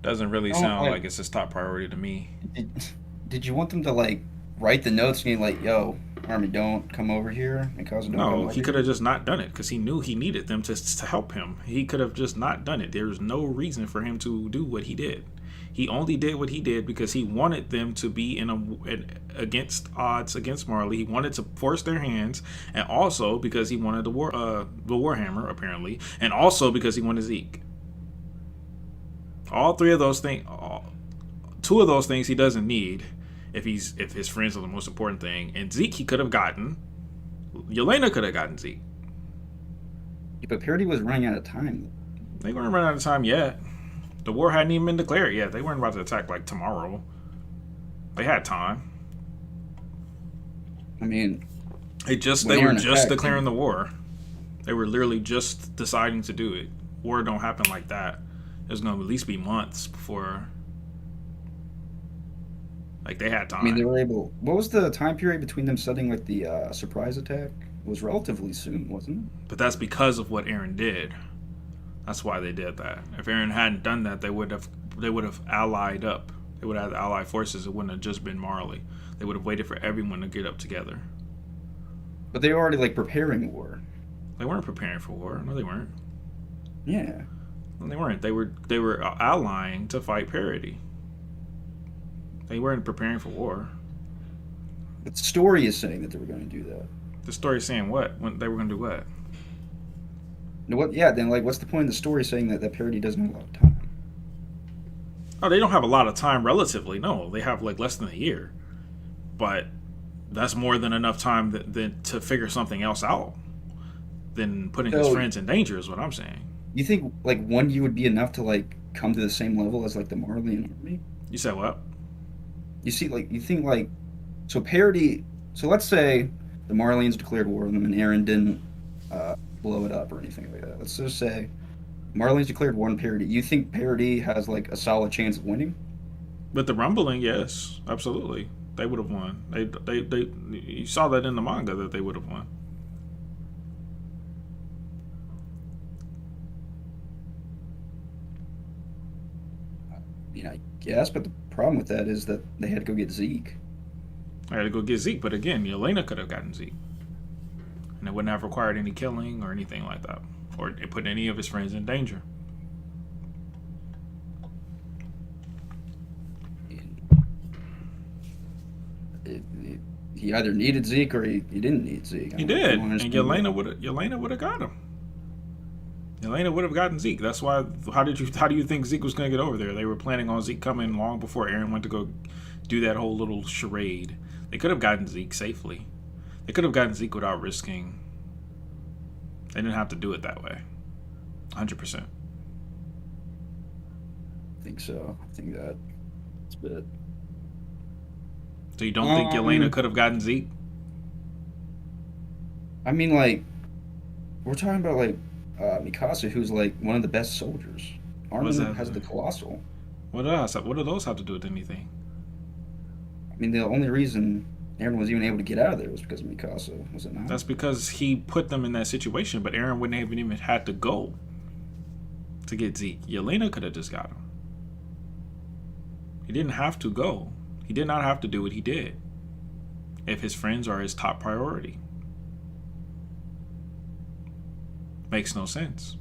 Doesn't really sound like it's his top priority to me. Did you want them to like write the notes and be like, "Yo, Army, don't come over here," and cause No, he could have just not done it because he knew he needed them to help him. He could have just not done it. There's no reason for him to do what he did. He only did what he did because he wanted them to be against odds against Marley. He wanted to force their hands, and also because he wanted the Warhammer apparently, and also because he wanted Zeke. All three of those things, two of those things he doesn't need. If his friends are the most important thing, and Zeke he could have gotten. Yelena could have gotten Zeke. Yeah, but Parody was running out of time. They weren't running out of time yet. The war hadn't even been declared yet. They weren't about to attack like tomorrow. They had time. I mean, They were just declaring the war. They were literally just deciding to do it. War don't happen like that. There's gonna at least be months before. Like they had time. I mean, they were able. What was the time period between them setting like the surprise attack? It was relatively soon, wasn't it? But that's because of what Aaron did. That's why they did that. If Aaron hadn't done that, they would have allied up. They would have allied forces. It wouldn't have just been Marley. They would have waited for everyone to get up together. But they were already like preparing war. They weren't preparing for war. No, they weren't. Yeah. No, they weren't. They were allying to fight Parody. They weren't preparing for war. But the story is saying that they were going to do that. The story's saying what? When they were going to do what? No, what? Yeah. Then, like, what's the point of the story saying that Parody doesn't have a lot of time? Oh, they don't have a lot of time relatively. No, they have like less than a year. But that's more than enough time than to figure something else out than putting his friends in danger is what I'm saying. You think like 1 year would be enough to like come to the same level as like the Marleyan army? You said what? You see, like, you think like, so Parody. So let's say the Marleyans declared war on them and Aaron didn't blow it up or anything like that. Let's just say Marleyans declared war on Parody. You think Parody has like a solid chance of winning? With the rumbling, yes, absolutely. They would have won. They you saw that in the manga that they would have won. I mean, I guess, but the problem with that is that they had to go get Zeke. I had to go get Zeke, but again, Yelena could have gotten Zeke. And it wouldn't have required any killing or anything like that. Or it put any of his friends in danger. He he either needed Zeke or he didn't need Zeke. He did, don't and understand Yelena would have got him. Yelena would have gotten Zeke. That's why. How do you think Zeke was going to get over there? They were planning on Zeke coming long before Aaron went to go do that whole little charade. They could have gotten Zeke safely. They could have gotten Zeke without risking. They didn't have to do it that way. 100%. I think so. I think that's a bit. So you don't think Yelena could have gotten Zeke? I mean, like, we're talking about like Mikasa, who's like one of the best soldiers. Armin has the Colossal. What else? What do those have to do with anything? I mean, the only reason Aaron was even able to get out of there was because of Mikasa, was it not? That's because he put them in that situation, but Aaron wouldn't have even had to go to get Zeke. Yelena could have just got him. He didn't have to go. He did not have to do what he did if his friends are his top priority. Makes no sense.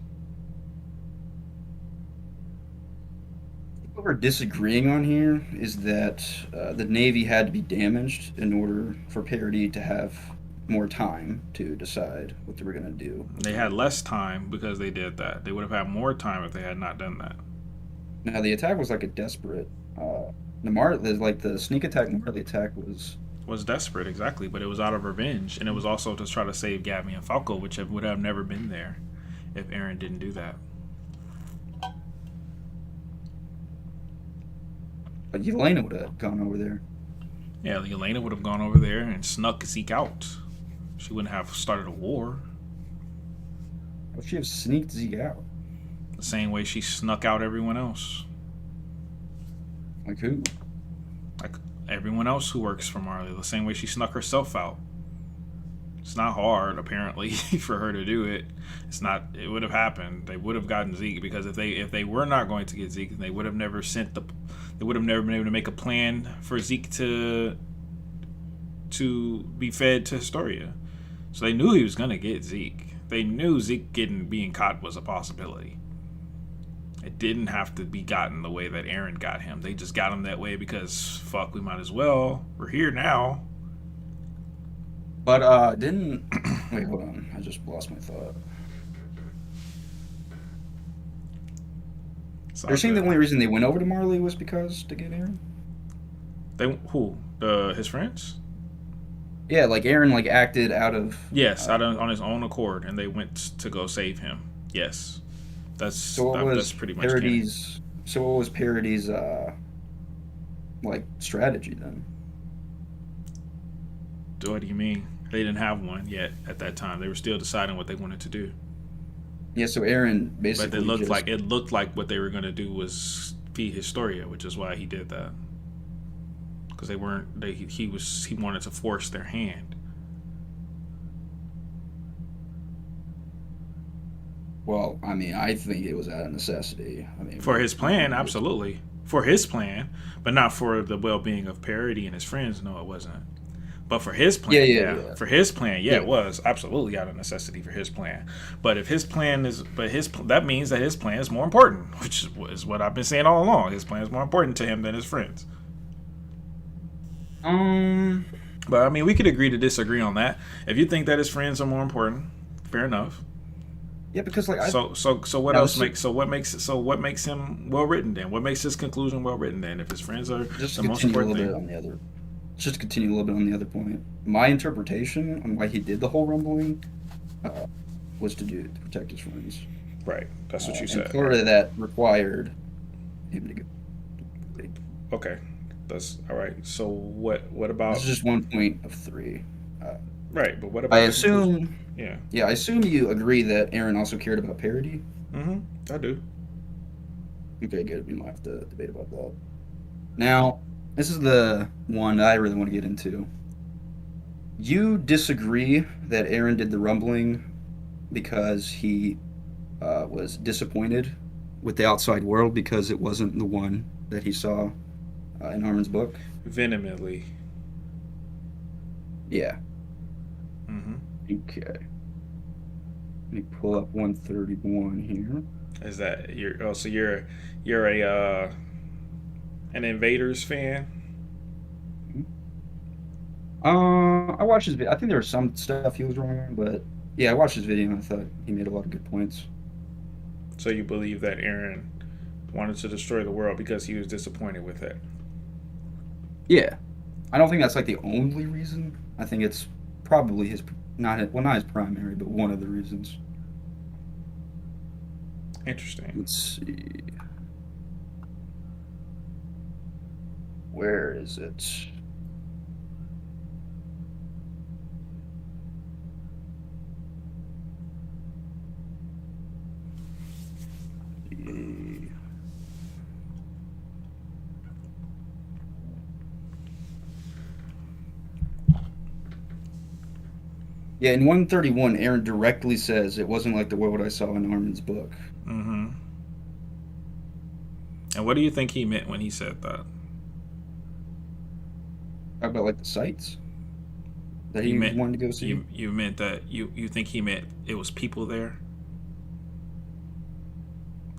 What we're disagreeing on here is that the Navy had to be damaged in order for Parody to have more time to decide what they were going to do. They had less time because they did that. They would have had more time if they had not done that. Now, the attack was like a desperate... the sneak attack, Marley attack was desperate, exactly, but it was out of revenge, and it was also to try to save Gabby and Falco, which would have never been there if Aaron didn't do that. But Yelena would have gone over there. Yeah, Yelena would have gone over there and snuck Zeke out. She wouldn't have started a war. How would she have sneaked Zeke out? The same way she snuck out everyone else. Like who? Like everyone else who works for Marley. The same way she snuck herself out. It's not hard, apparently, for her to do it. It's not. It would have happened. They would have gotten Zeke because if they were not going to get Zeke, they would have never They would have never been able to make a plan for Zeke to be fed to Historia. So they knew he was gonna get Zeke. They knew Zeke being caught was a possibility. It didn't have to be gotten the way that Aaron got him. They just got him that way because fuck, we might as well. We're here now. But wait, hold on. I just lost my thought. They're saying the only reason they went over to Marley was because to get Aaron? His friends? Yeah, like Aaron acted out of... Yes, on his own accord, and they went to go save him. Yes. That's pretty much Parody's... So what was Parody's, strategy then? What do you mean? They didn't have one yet at that time. They were still deciding what they wanted to do. Yeah, so Aaron basically... But it looked like what they were going to do was feed Historia, which is why he did that. Because he wanted to force their hand. Well, I mean, I think it was out of necessity. I mean, for his plan, absolutely. For his plan, but not for the well-being of Parody and his friends. No, it wasn't. But for his plan, yeah. For his plan, it was absolutely out of necessity for his plan. But if his plan is, that means that his plan is more important, which is what I've been saying all along. His plan is more important to him than his friends. But I mean, we could agree to disagree on that. If you think that his friends are more important, fair enough. Yeah, because what makes him well written then? What makes his conclusion well written then? If his friends are the most important thing. Just to continue a little bit on the other point. My interpretation on why he did the whole rumbling was to protect his friends. Right. That's what you said. And part of that required him to go. Okay. That's all right. So what about... This is just 1 point of 3. Right, but what about... I assume... Yeah. Yeah, I assume you agree that Aaron also cared about Parody? Mm-hmm. I do. Okay, good. We might have to debate about that. Now... This is the one I really want to get into. You disagree that Aaron did the rumbling because he was disappointed with the outside world because it wasn't the one that he saw in Armin's book? Vehemently. Yeah. Mm-hmm. Okay. Let me pull up 131 here. Is that you're a an Invaders fan? I watched his video. I think there was some stuff he was wrong on, but yeah, I watched his video and I thought he made a lot of good points. So you believe that Aaron wanted to destroy the world because he was disappointed with it? Yeah, I don't think that's like the only reason. I think it's probably not his primary, but one of the reasons. Interesting. Let's see. Where is it? Yeah, in 131, Aaron directly says it wasn't like the world I saw in Armin's book. Mm-hmm. And what do you think he meant when he said that? How about like the sites that he wanted to go see? You meant that you think he meant it was people there?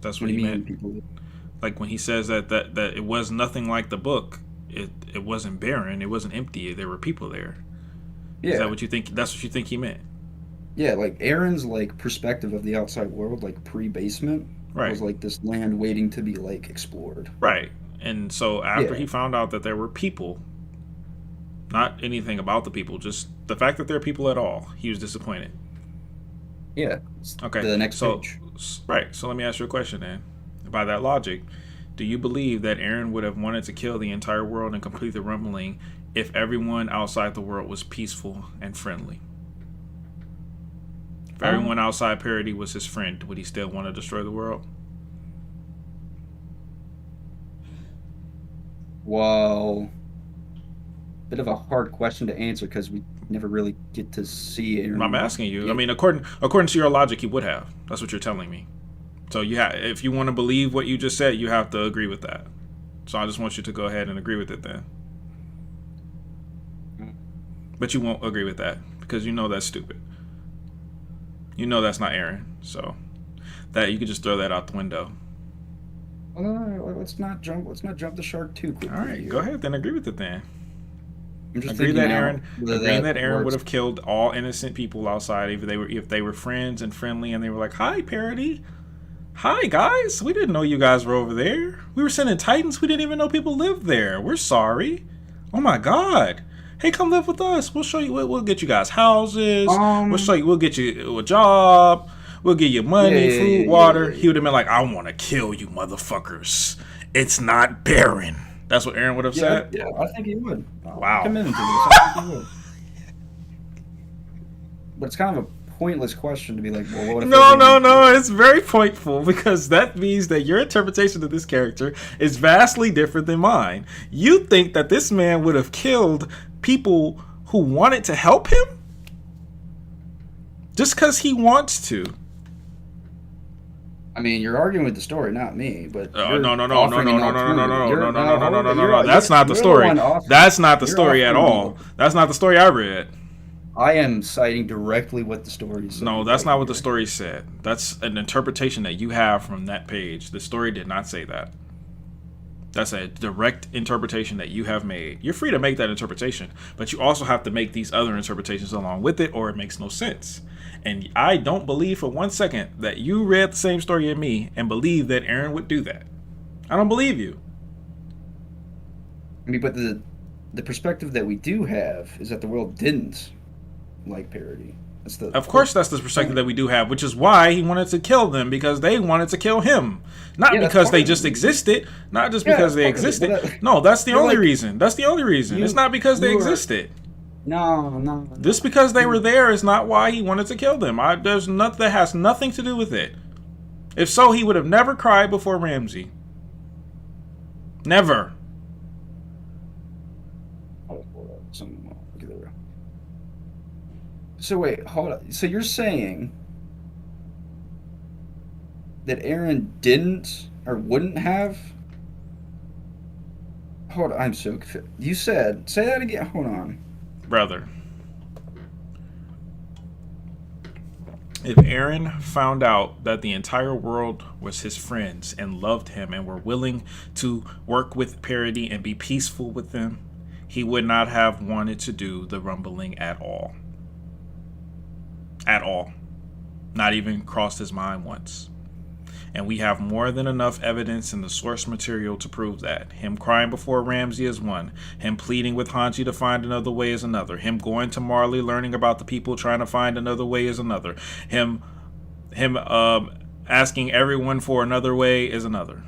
That's what he meant. People? Like when he says that it was nothing like the book, it wasn't barren, it wasn't empty, there were people there. Yeah. Is that what you think? That's what you think he meant? Yeah, like Aaron's like perspective of the outside world, like pre-basement, right, was like this land waiting to be like explored. Right. And so after he found out that there were people, not anything about the people, just the fact that there are people at all, he was disappointed. Yeah. Okay. The next page. Right. So let me ask you a question then. By that logic, do you believe that Aaron would have wanted to kill the entire world and complete the rumbling if everyone outside the world was peaceful and friendly? If everyone outside Parody was his friend, would he still want to destroy the world? Well, bit of a hard question to answer because we never really get to see Aaron. I'm asking you. I mean, according to your logic, he would have. That's what you're telling me. So if you want to believe what you just said, you have to agree with that. So I just want you to go ahead and agree with it then. But you won't agree with that because you know that's stupid. You know that's not Aaron. So that you can just throw that out the window. Let's not jump the shark too quickly. All right, go ahead then. Agree with it then. I'm just agree that Aaron Aaron would have killed all innocent people outside if they were friends and friendly and they were like, "Hi, Parody. Hi, guys. We didn't know you guys were over there. We were sending Titans. We didn't even know people lived there. We're sorry. Oh my God. Hey, come live with us. We'll show you. We'll get you guys houses. We'll show you. We'll get you a job. We'll give you money, food, water." He would have been like, "I want to kill you, motherfuckers. It's not barren." That's what Aaron would have said. Yeah, I think he would. Wow. Committed to this. I think he would. But it's kind of a pointless question to be like, well, what if No, it's very pointful because that means that your interpretation of this character is vastly different than mine. You think that this man would have killed people who wanted to help him just because he wants to. I mean, you're arguing with the story, not me. But no. That's not the story. That's not the story at all. That's not the story I read. I am citing directly what the story said. No, that's not what the story said. That's an interpretation that you have from that page. The story did not say that. That's a direct interpretation that you have made. You're free to make that interpretation, but you also have to make these other interpretations along with it, or it makes no sense. And I don't believe for 1 second that you read the same story as me and believe that Aaron would do that. I don't believe you. I mean, but the perspective that we do have is that the world didn't like Parody. Of course, that's the perspective that we do have, which is why he wanted to kill them, because they wanted to kill him. Not because they just existed, not just because they existed. No, that's the only reason. That's the only reason. It's not because they existed. No. Just because they were there is not why he wanted to kill them. There's nothing that has nothing to do with it. If so, he would have never cried before Ramsey. Never. So wait, hold on. So you're saying that Aaron didn't or wouldn't have? Hold on, I'm so confused. You said, say that again. Hold on. Brother. If Aaron found out that the entire world was his friends and loved him and were willing to work with Parody and be peaceful with them, he would not have wanted to do the rumbling at all. At all. Not even crossed his mind once. And we have more than enough evidence in the source material to prove that. Him crying before Ramsey is one. Him pleading with Hanji to find another way is another. Him going to Marley, learning about the people trying to find another way is another. Him asking everyone for another way is another.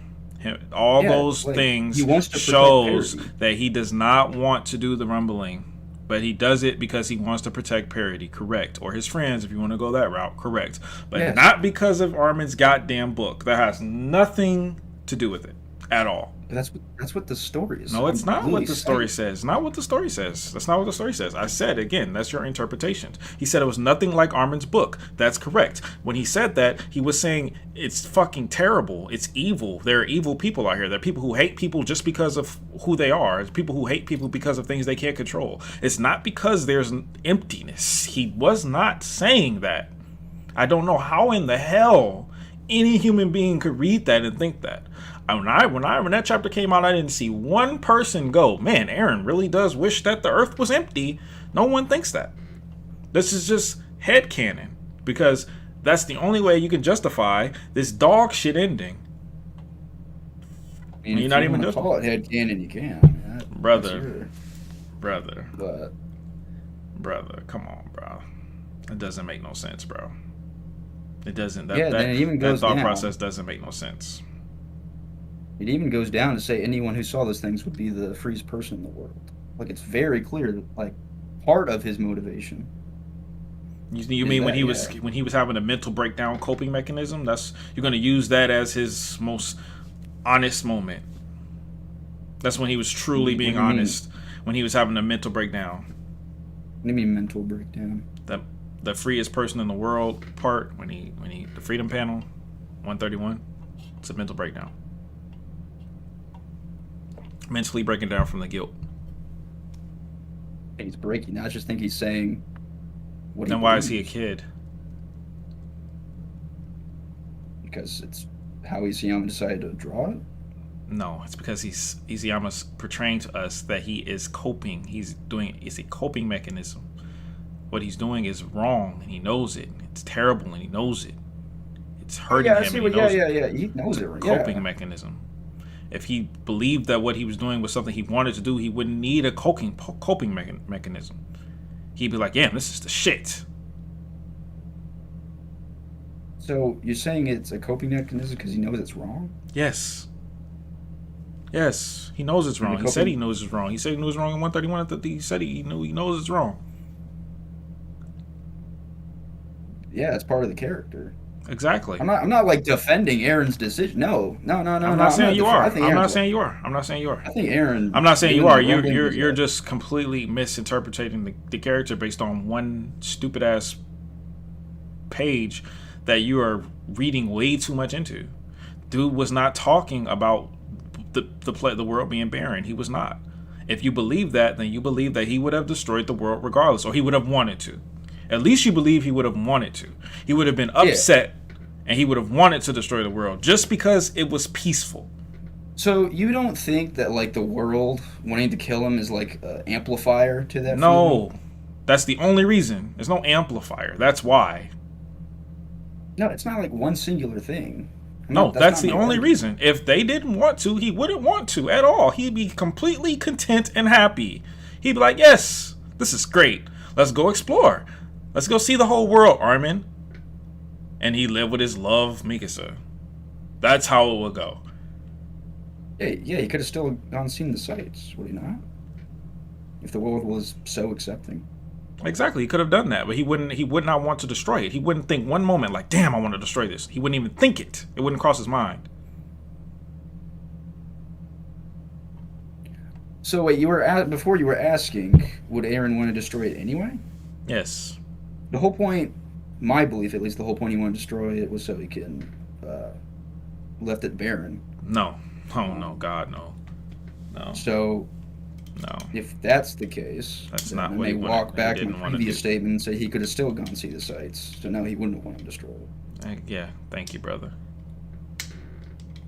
All those things shows that he does not want to do the rumbling. But he does it because he wants to protect Parody, correct. Or his friends, if you want to go that route, correct. But not because of Armin's goddamn book. That has nothing to do with it at all. That's what the story is. No, it's not what the story says. Not what the story says. That's not what the story says. I said, again, that's your interpretation. He said it was nothing like Armin's book. That's correct. When he said that, he was saying it's fucking terrible. It's evil. There are evil people out here. There are people who hate people just because of who they are. It's people who hate people because of things they can't control. It's not because there's an emptiness. He was not saying that. I don't know how in the hell any human being could read that and think that. When that chapter came out, I didn't see one person go, man, Eren really does wish that the earth was empty. No one thinks that. This is just headcanon, because that's the only way you can justify this dog shit ending. I mean, you're not even call it headcanon, you can. Brother, come on, bro. It doesn't make no sense, bro. It doesn't. That thought process doesn't make no sense. It even goes down to say anyone who saw those things would be the freest person in the world. Like, it's very clear, like, part of his motivation. You mean when he was having a mental breakdown coping mechanism? You're going to use that as his most honest moment. That's when he was truly being honest. When he was having a mental breakdown. What do you mean mental breakdown? The freest person in the world part, when he the freedom panel 131, it's a mental breakdown. Mentally breaking down from the guilt. He's breaking. I just think he's saying what. Then why is he a kid? Because it's how Isayama decided to draw it. No, it's because Isayama's portraying to us that he is coping. It's a coping mechanism. What he's doing is wrong, and he knows it. It's terrible, and he knows it. It's hurting him. He knows it. It's a coping mechanism. If he believed that what he was doing was something he wanted to do, he wouldn't need a coping mechanism. He'd be like, yeah, this is the shit. So you're saying it's a coping mechanism because he knows it's wrong? Yes. Yes, he knows it's wrong. He said he knows it's wrong. He said he knew it's wrong in 131. He said he knows it's wrong. Yeah, it's part of the character. Exactly. I'm not like defending Eren's decision. No. I'm not saying you are. I'm not saying you are. I think Eren. I'm not saying you are. You're just completely misinterpreting the character based on one stupid ass page that you are reading way too much into. Dude was not talking about the world being barren. He was not. If you believe that, then you believe that he would have destroyed the world regardless, or he would have wanted to. At least you believe he would have wanted to. He would have been upset, and he would have wanted to destroy the world just because it was peaceful. So you don't think that, like, the world wanting to kill him is like an amplifier to that? No, that's the only reason. There's no amplifier. That's why. No, it's not like one singular thing. That's the only reason. If they didn't want to, he wouldn't want to at all. He'd be completely content and happy. He'd be like, yes, this is great. Let's go explore. Let's go see the whole world, Armin. And he lived with his love, Mikasa. That's how it would go. Yeah, he could have still gone and seen the sights, would he not? If the world was so accepting. Exactly, he could have done that, but he would not want to destroy it. He wouldn't think one moment like, damn, I want to destroy this. He wouldn't even think it. It wouldn't cross his mind. So wait, before you were asking, would Eren want to destroy it anyway? Yes. The whole point, my belief at least, the whole point he wanted to destroy it was so he can left it barren. No. Oh no, God, no. No. So no. If that's the case, that's not what they walk back in the previous statement and say he could have still gone see the sights. So no, he wouldn't have wanted to destroy it. Yeah, thank you, brother.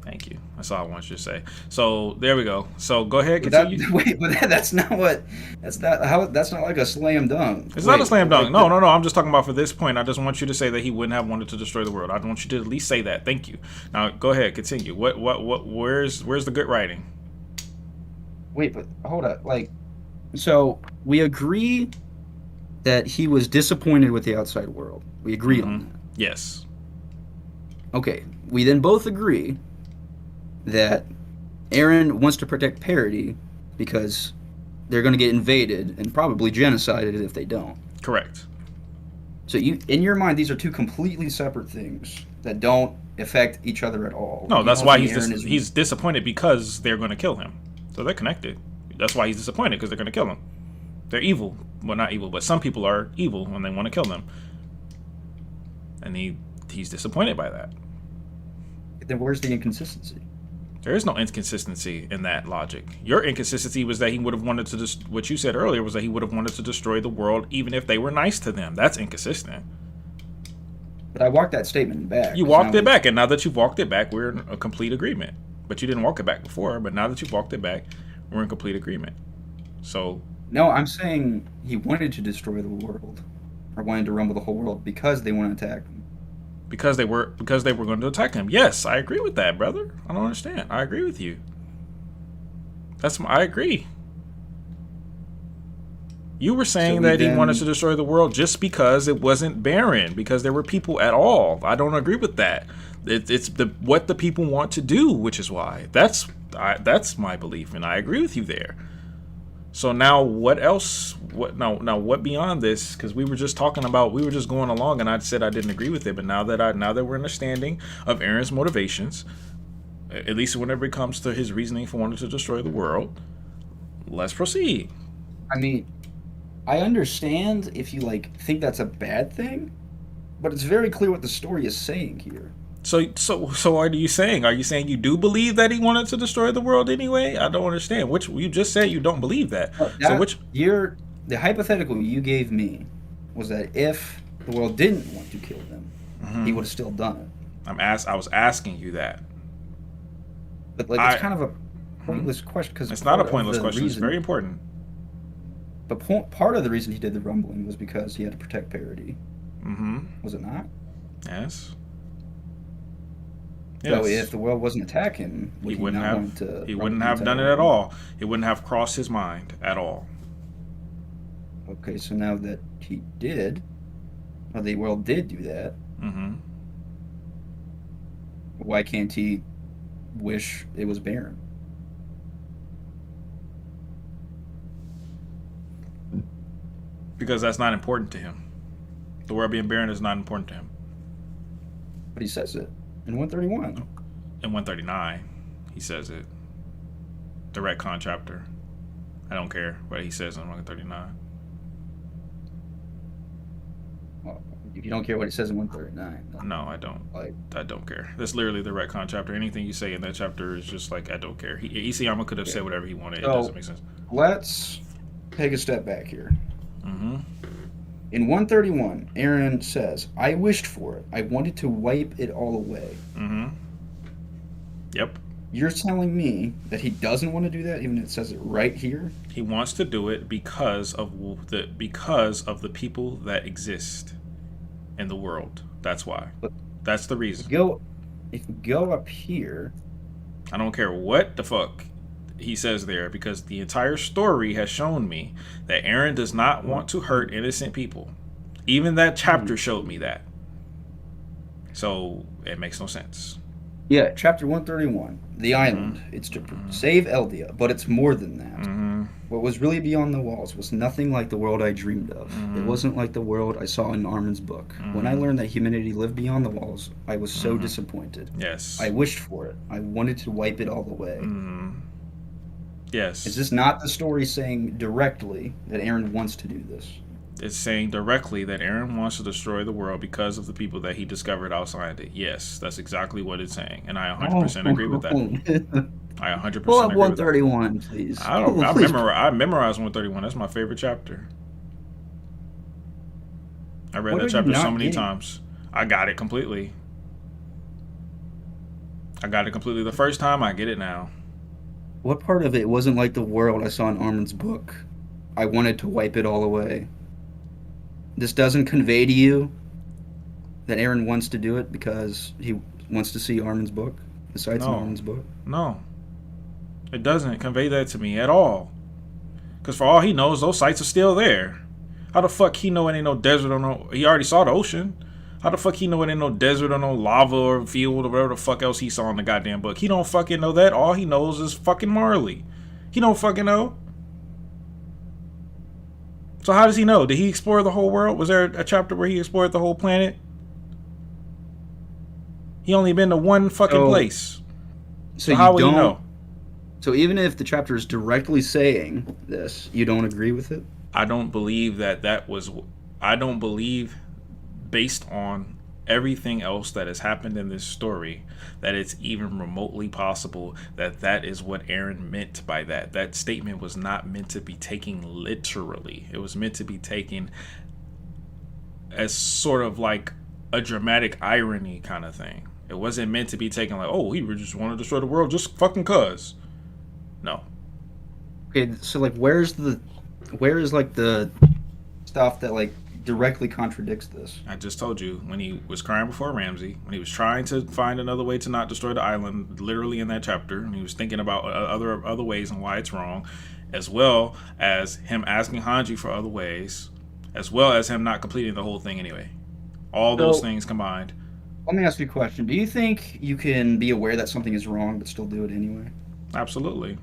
Thank you. That's all I want you to say. So there we go. So go ahead, But continue. that's not what. That's not like a slam dunk. It's not a slam dunk. Like No. I'm just talking about for this point. I just want you to say that he wouldn't have wanted to destroy the world. I want you to at least say that. Thank you. Now go ahead, continue. Where's the good writing? Wait, but hold up. Like, so we agree that he was disappointed with the outside world. We agree on that. Yes. Okay. We then both agree that Aaron wants to protect parity because they're going to get invaded and probably genocided if they don't. Correct. So in your mind, these are two completely separate things that don't affect each other at all. No, You that's don't why think he's disappointed because they're going to kill him. So they're connected. That's why he's disappointed because they're going to kill him. They're evil. Well, not evil, but some people are evil when they want to kill them. And he's disappointed by that. Then where's the inconsistency? There is no inconsistency in that logic. Your inconsistency was that he would have wanted to what you said earlier was that he would have wanted to destroy the world even if they were nice to them. That's inconsistent. But I walked that statement back. You walked it back, and now that you've walked it back, we're in a complete agreement. But you didn't walk it back before, but now that you've walked it back, we're in complete agreement. So No, I'm saying he wanted to destroy the world, or wanted to rumble the whole world because they want to attack him. because they were going to attack him. Yes, I agree with that, brother. I don't understand. I agree with you. I agree. You were saying that he wanted to destroy the world just because it wasn't barren, because there were people at all. I don't agree with that. It's what the people want to do, which is why. That's my belief, and I agree with you there. So now, what else? What beyond this? Because we were just going along, and I said I didn't agree with it. But now that we're understanding of Aaron's motivations, at least whenever it comes to his reasoning for wanting to destroy the world, let's proceed. I mean, I understand if you think that's a bad thing, but it's very clear what the story is saying here. So what are you saying? Are you saying you do believe that he wanted to destroy the world anyway? I don't understand. Which you just said you don't believe that. The hypothetical you gave me was that if the world didn't want to kill them, he would have still done it. I was asking you that. But it's kind of a pointless question because it's not a pointless question. It's very important. But part of the reason he did the rumbling was because he had to protect parity. Was it not? Yes. So if the world wasn't attacking, he wouldn't have done it at all. It wouldn't have crossed his mind at all. Okay, so now that he did, or the world did do that, why can't he wish it was barren? Because that's not important to him. The world being barren is not important to him. But he says it in 131. In 139, he says it. The retcon chapter. I don't care what he says in 139. Well, if you don't care what it says in 139. No, I don't. I don't care. That's literally the retcon chapter. Anything you say in that chapter is just I don't care. Isayama could have said whatever he wanted. So, it doesn't make sense. Let's take a step back here. In 131, Aaron says, I wished for it. I wanted to wipe it all away. Yep. You're telling me that he doesn't want to do that, even if it says it right here? He wants to do it because of the people that exist in the world. That's why. That's the reason. If you go up here, I don't care what the fuck he says there, because the entire story has shown me that Aaron does not want to hurt innocent people. Even that chapter showed me that. So it makes no sense. Yeah, chapter 131, the island. It's to save Eldia, but it's more than that. What was really beyond the walls was nothing like the world I dreamed of. It wasn't like the world I saw in Armin's book. When I learned that humanity lived beyond the walls, I was so disappointed. Yes. I wished for it. I wanted to wipe it all away. Yes. Is this not the story saying directly that Aaron wants to do this? It's saying directly that Aaron wants to destroy the world because of the people that he discovered outside it. Yes, that's exactly what it's saying, and I 100% agree with that. I 100% Pull up agree 131, with that. Please. I memorized 131. That's my favorite chapter. I read that chapter so many times. I got it completely. I got it completely the first time. I get it now. What part of it wasn't like the world I saw in Armin's book? I wanted to wipe it all away. This doesn't convey to you that Aaron wants to do it because he wants to see Armin's book, the sights in No. Armin's book. No, it doesn't convey that to me at all. Because for all he knows, those sites are still there. How the fuck he know it ain't no desert or no... He already saw the ocean. How the fuck he know it ain't no desert or no lava or field or whatever the fuck else he saw in the goddamn book? He don't fucking know that. All he knows is fucking Marley. He don't fucking know. So how does he know? Did he explore the whole world? Was there a chapter where he explored the whole planet? He only been to one fucking place. So how would he know? So even if the chapter is directly saying this, you don't agree with it? I don't believe that was... I don't believe, based on everything else that has happened in this story, that it's even remotely possible that is what Aaron meant by that. That statement was not meant to be taken literally. It was meant to be taken as sort of like a dramatic irony kind of thing. It wasn't meant to be taken like, oh, he just wanted to destroy the world just fucking cuz. No. Okay, so like where is like the stuff that like directly contradicts this? I just told you, when he was crying before Ramsey, when he was trying to find another way to not destroy the island, literally in that chapter, and he was thinking about other ways and why it's wrong, as well as him asking Hanji for other ways, as well as him not completing the whole thing anyway. All those things combined. Let me ask you a question. Do you think you can be aware that something is wrong but still do it anyway? Absolutely.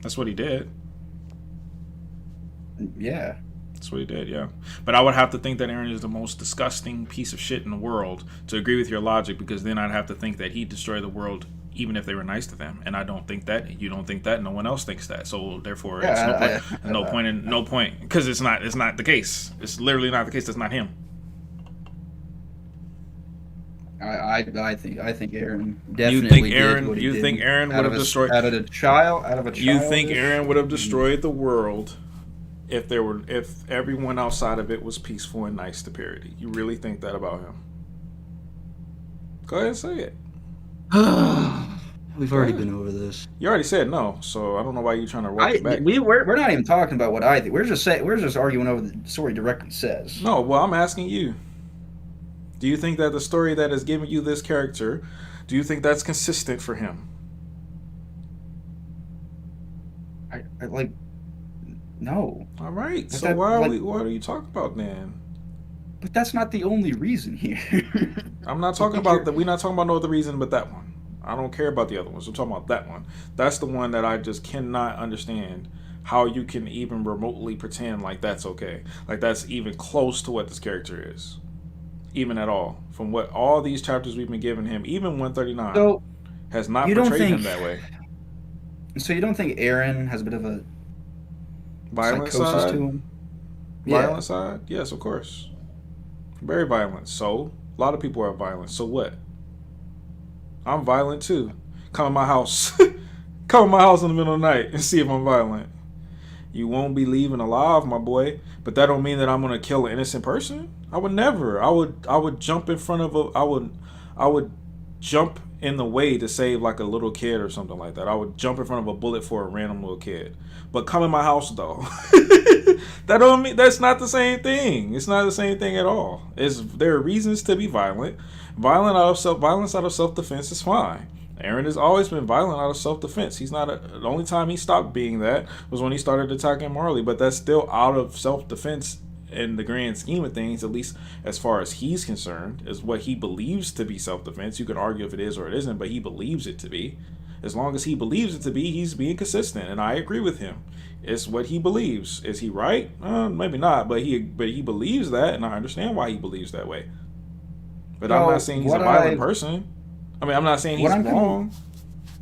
That's what he did. Yeah. That's what he did, yeah. But I would have to think that Aaron is the most disgusting piece of shit in the world to agree with your logic, because then I'd have to think that he'd destroy the world even if they were nice to them. And I don't think that. You don't think that. No one else thinks that. So therefore, it's no point. Because it's not the case. It's literally not the case. That's not him. I think Aaron definitely did what he did. You think Aaron would have destroyed out of a child? You think Aaron would have destroyed the world if everyone outside of it was peaceful and nice to Parody? You really think that about him? Go ahead and say it. We've already been over this. You already said no, so I don't know why you're trying to walk it back. We're not even talking about what I think. We're just arguing over the story directly says. No, well, I'm asking you. Do you think that the story that has given you this character, do you think that's consistent for him? I like, no. All right. But So what are you talking about then? But that's not the only reason here. I'm not talking about that. We're not talking about no other reason but that one. I don't care about the other ones. I'm talking about that one. That's the one that I just cannot understand how you can even remotely pretend like that's okay. Like that's even close to what this character is. Even at all. From what all these chapters we've been giving him, even 139 has not portrayed him that way. So you don't think Aaron has a bit of a violent psychosis side to him? Violent side? Yes, of course. Very violent. So a lot of people are violent. So what? I'm violent too. Come in my house. Come in my house in the middle of the night and see if I'm violent. You won't be leaving alive, my boy. But that don't mean that I'm gonna kill an innocent person. I would never. I would jump in front of I would jump in the way to save like a little kid or something like that. I would jump in front of a bullet for a random little kid. But come in my house though. That don't mean that's not the same thing. It's not the same thing at all. There are reasons to be violent. Violence out of self-defense is fine. Aaron has always been violent out of self-defense. He's not the only time he stopped being that was when he started attacking Marley, but that's still out of self-defense in the grand scheme of things, at least as far as he's concerned, is what he believes to be self-defense. You can argue if it is or it isn't, but he believes it to be. As long as he believes it to be, he's being consistent, and I agree with him. It's what he believes. Is he right? Maybe not, but he believes that, and I understand why he believes that way. But I'm not saying he's a violent person. I mean, I'm not saying he's wrong.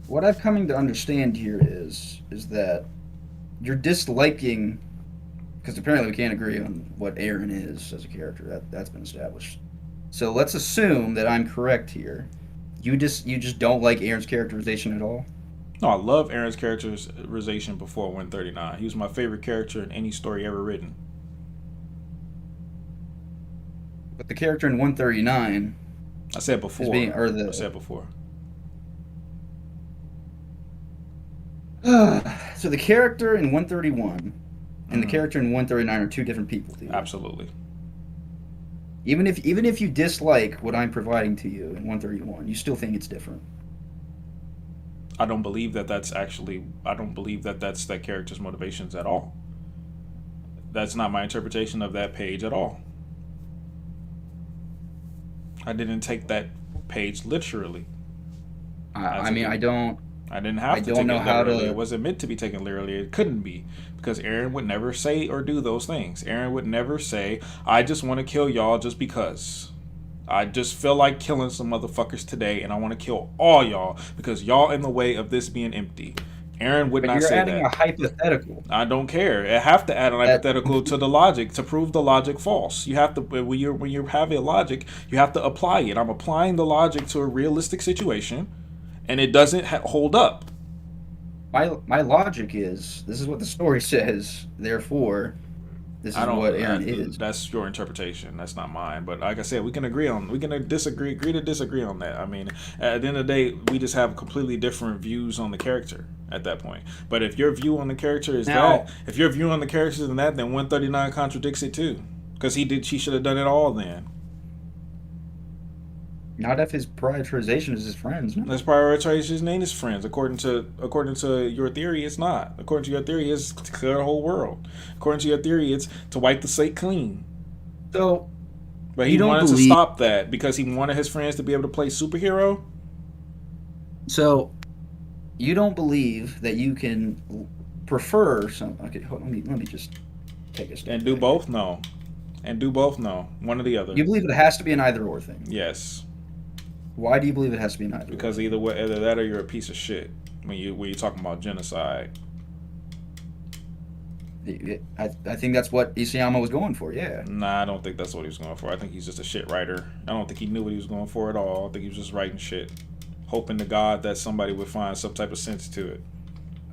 What I've coming to understand here is that you're disliking, because apparently we can't agree on what Aaron is as a character. That's been established. So let's assume that I'm correct here. You just don't like Aaron's characterization at all? No, I love Aaron's characterization before 139. He was my favorite character in any story ever written. But the character in 139... I said before. I said before. So the character in 131 and the Mhm. character in 139 are two different people, dude. Absolutely. Even if you dislike what I'm providing to you in 131, you still think it's different. I don't believe that that's actually. I don't believe that that's that character's motivations at all. That's not my interpretation of that page at all. I didn't take that page literally. I mean, I don't. I didn't I have to don't take know it how literally. to. It wasn't meant to be taken literally. It couldn't be because Aaron would never say or do those things. Aaron would never say, "I just want to kill y'all just because. I just feel like killing some motherfuckers today, and I want to kill all y'all because y'all in the way of this being empty." Aaron would But not you're say adding that. a hypothetical. I don't care. I have to add an That hypothetical to the logic to prove the logic false. You have to when you have a logic, you have to apply it. I'm applying the logic to a realistic situation, and it doesn't hold up. my logic is this is what the story says. Therefore, this I is don't. what Aaron is. That's your interpretation. That's not mine. But like I said, we can agree to disagree on that. I mean, at the end of the day, we just have completely different views on the character at that point. But if your view on the character is Now- that, if your view on the character is that, then 139 contradicts it too. Because she should have done it all then. Not if his prioritization is his friends. No? Let's prioritize his name as friends. According to your theory, it's not. According to your theory, it's to clear the whole world. According to your theory, it's to wipe the slate clean. So But he You don't wanted to believe- stop that because he wanted his friends to be able to play superhero. So, you don't believe that you can prefer some? Okay, hold on, let me just take a step. And do back. both? No. And do both? No. One or the other. You believe it has to be an either or thing. Yes. Why do you believe it has to be an either? Because either way, either that or you're a piece of shit when you're talking about genocide. Or? I think that's what Isayama was going for. Yeah. Nah, I don't think that's what he was going for. I think he's just a shit writer. I don't think he knew what he was going for at all. I think he was just writing shit, hoping to God that somebody would find some type of sense to it.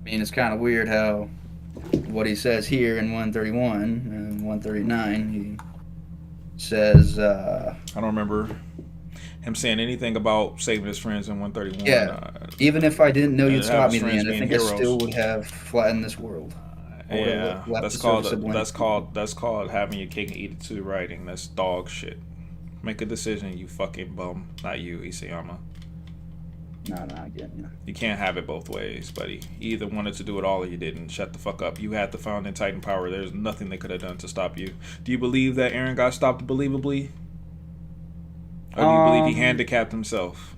I mean, it's kind of weird how what he says here in 131 and 139, he says, I don't remember him saying anything about saving his friends in 131. Yeah. even if I didn't know And you'd have stop his me in the friends end, I being think I heroes. still would have flattened this world. Or Yeah, left that's the called surface of that's called having your cake and eat it too. Writing. That's dog shit. Make a decision, you fucking bum. Not you, Isayama. No, I get you. You can't have it both ways, buddy. You either wanted to do it all or you didn't. Shut the fuck up. You had the founding Titan power. There's nothing they could have done to stop you. Do you believe that Aaron got stopped believably? Or do you believe he handicapped himself?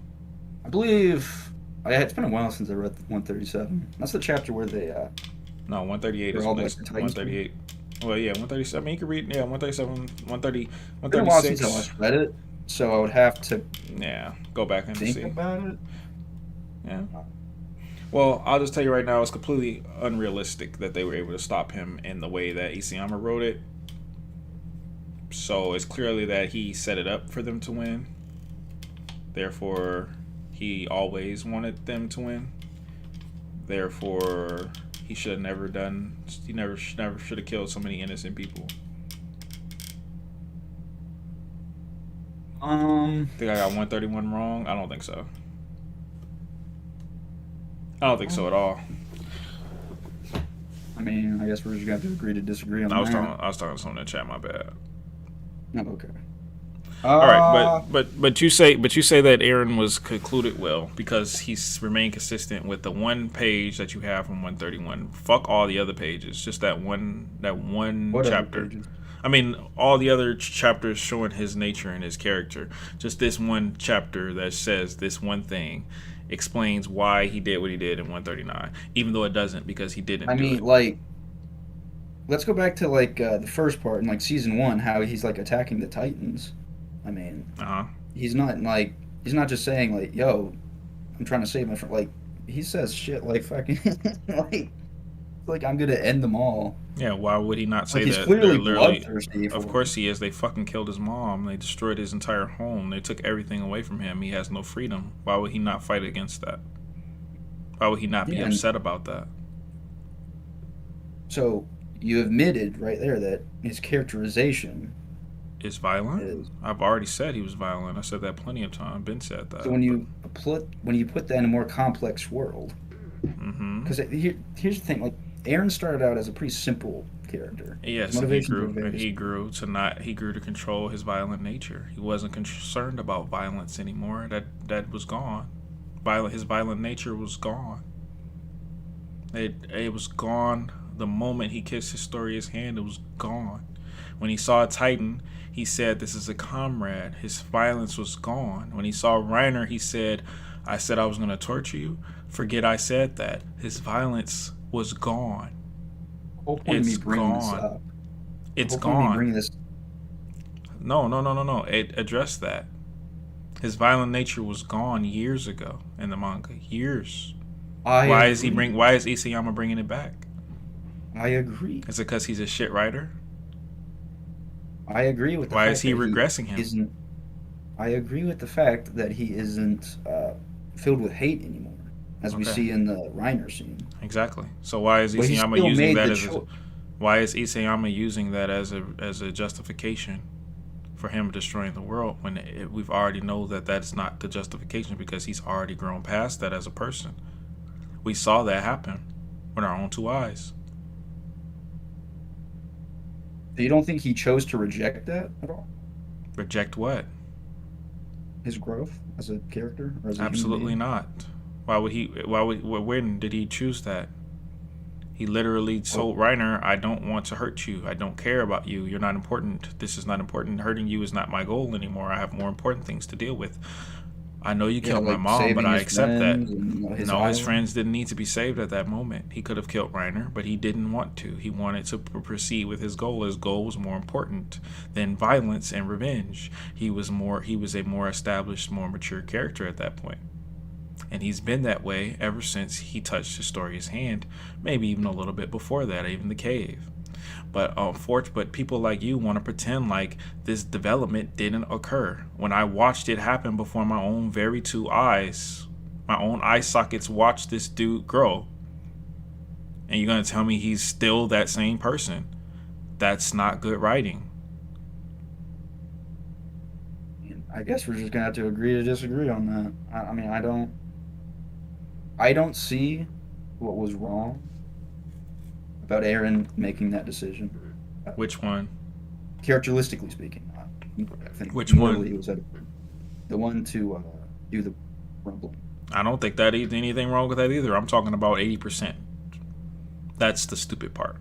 I believe it's been a while since I read 137. That's the chapter where they No, 138 They're is all next. like the Titans 138. Well, yeah, 137. I mean, you can read, 137, 130, it's been a while since I 136. last read it, so I would have to Yeah, go back and think see. about it. Yeah. Well, I'll just tell you right now, it's completely unrealistic that they were able to stop him in the way that Isayama wrote it. So it's clearly that he set it up for them to win. Therefore, he always wanted them to win. Therefore, he should have never done. He never should have killed so many innocent people. Think I got 131 wrong? I don't think so. I don't think so at all. I mean, I guess we're just gonna have to agree to disagree on I was that. talking to someone in the chat. My bad. Oh, okay. All right, but you say that Aaron was concluded well because he's remained consistent with the one page that you have from 131. Fuck all the other pages, just that one What other chapter. pages? I mean, all the other chapters showing his nature and his character. Just this one chapter that says this one thing explains why he did what he did in 139, even though it doesn't because he didn't. I do mean, it. like, let's go back to like the first part in like season 1, how he's like attacking the Titans. I mean, he's not just saying like, "Yo, I'm trying to save my friend." Like, he says shit like fucking like I'm gonna end them all. Yeah, why would he not say Like, he's that? clearly They're literally- bloodthirsty. Of course he is. They fucking killed his mom. They destroyed his entire home. They took everything away from him. He has no freedom. Why would he not fight against that? Why would he not be Yeah, and- upset about that? So you admitted right there that his characterization Is violent? is. I've already said he was violent. I said that plenty of times. Ben said that. So when you put that in a more complex world, Mm-hmm. Because here's the thing: like Aaron started out as a pretty simple character. His Yes, and motivations were very he simple. grew to not. He grew to control his violent nature. He wasn't concerned about violence anymore. That was gone. His violent nature was gone. It was gone the moment he kissed Historia's hand. It was gone. When he saw Titan, he said, "This is a comrade." His violence was gone. When he saw Reiner, he said, "I said I was going to torture you. Forget I said that." His violence was gone. The whole point of me It's bringing this gone. up. The It's whole point of me gone. bringing this. No, no, no, no, no. It addressed that. His violent nature was gone years ago in the manga. Years. I Why agree. Why is Isayama bringing it back? I agree. Is it because he's a shit writer? I agree with the Why fact is he that regressing him? isn't. I agree with the fact that he isn't filled with hate anymore, as we Okay. see in the Reiner scene. Exactly. So why is But he Isayama still using made that the as a, choice. why is Isayama using that as a justification for him destroying the world when we've already know that that's not the justification because he's already grown past that as a person. We saw that happen with our own two eyes. So you don't think he chose to reject that at all? Reject what? His growth as a character or as a human Absolutely being? not. Why would he? Why would? When did he choose that? He literally told Reiner, "I don't want to hurt you. I don't care about you. You're not important. This is not important. Hurting you is not my goal anymore. I have more important things to deal with. I know you Yeah, killed my like mom, but saving I his accept that." friends and his No, his island. friends didn't need to be saved at that moment. He could have killed Reiner, but he didn't want to. He wanted to proceed with his goal. His goal was more important than violence and revenge. He was a more established, more mature character at that point. And he's been that way ever since he touched Historia's hand, maybe even a little bit before that, even the cave. But people like you want to pretend like this development didn't occur. When I watched it happen before my own very two eyes, my own eye sockets watched this dude grow. And you're going to tell me he's still that same person. That's not good writing. I guess we're just gonna have to agree to disagree on that. I mean, I don't see what was wrong about Aaron making that decision. Which one? Characteristically speaking, I think Which morally one? he was the one to do the rumbling. I don't think that anything wrong with that either. I'm talking about 80%. That's the stupid part.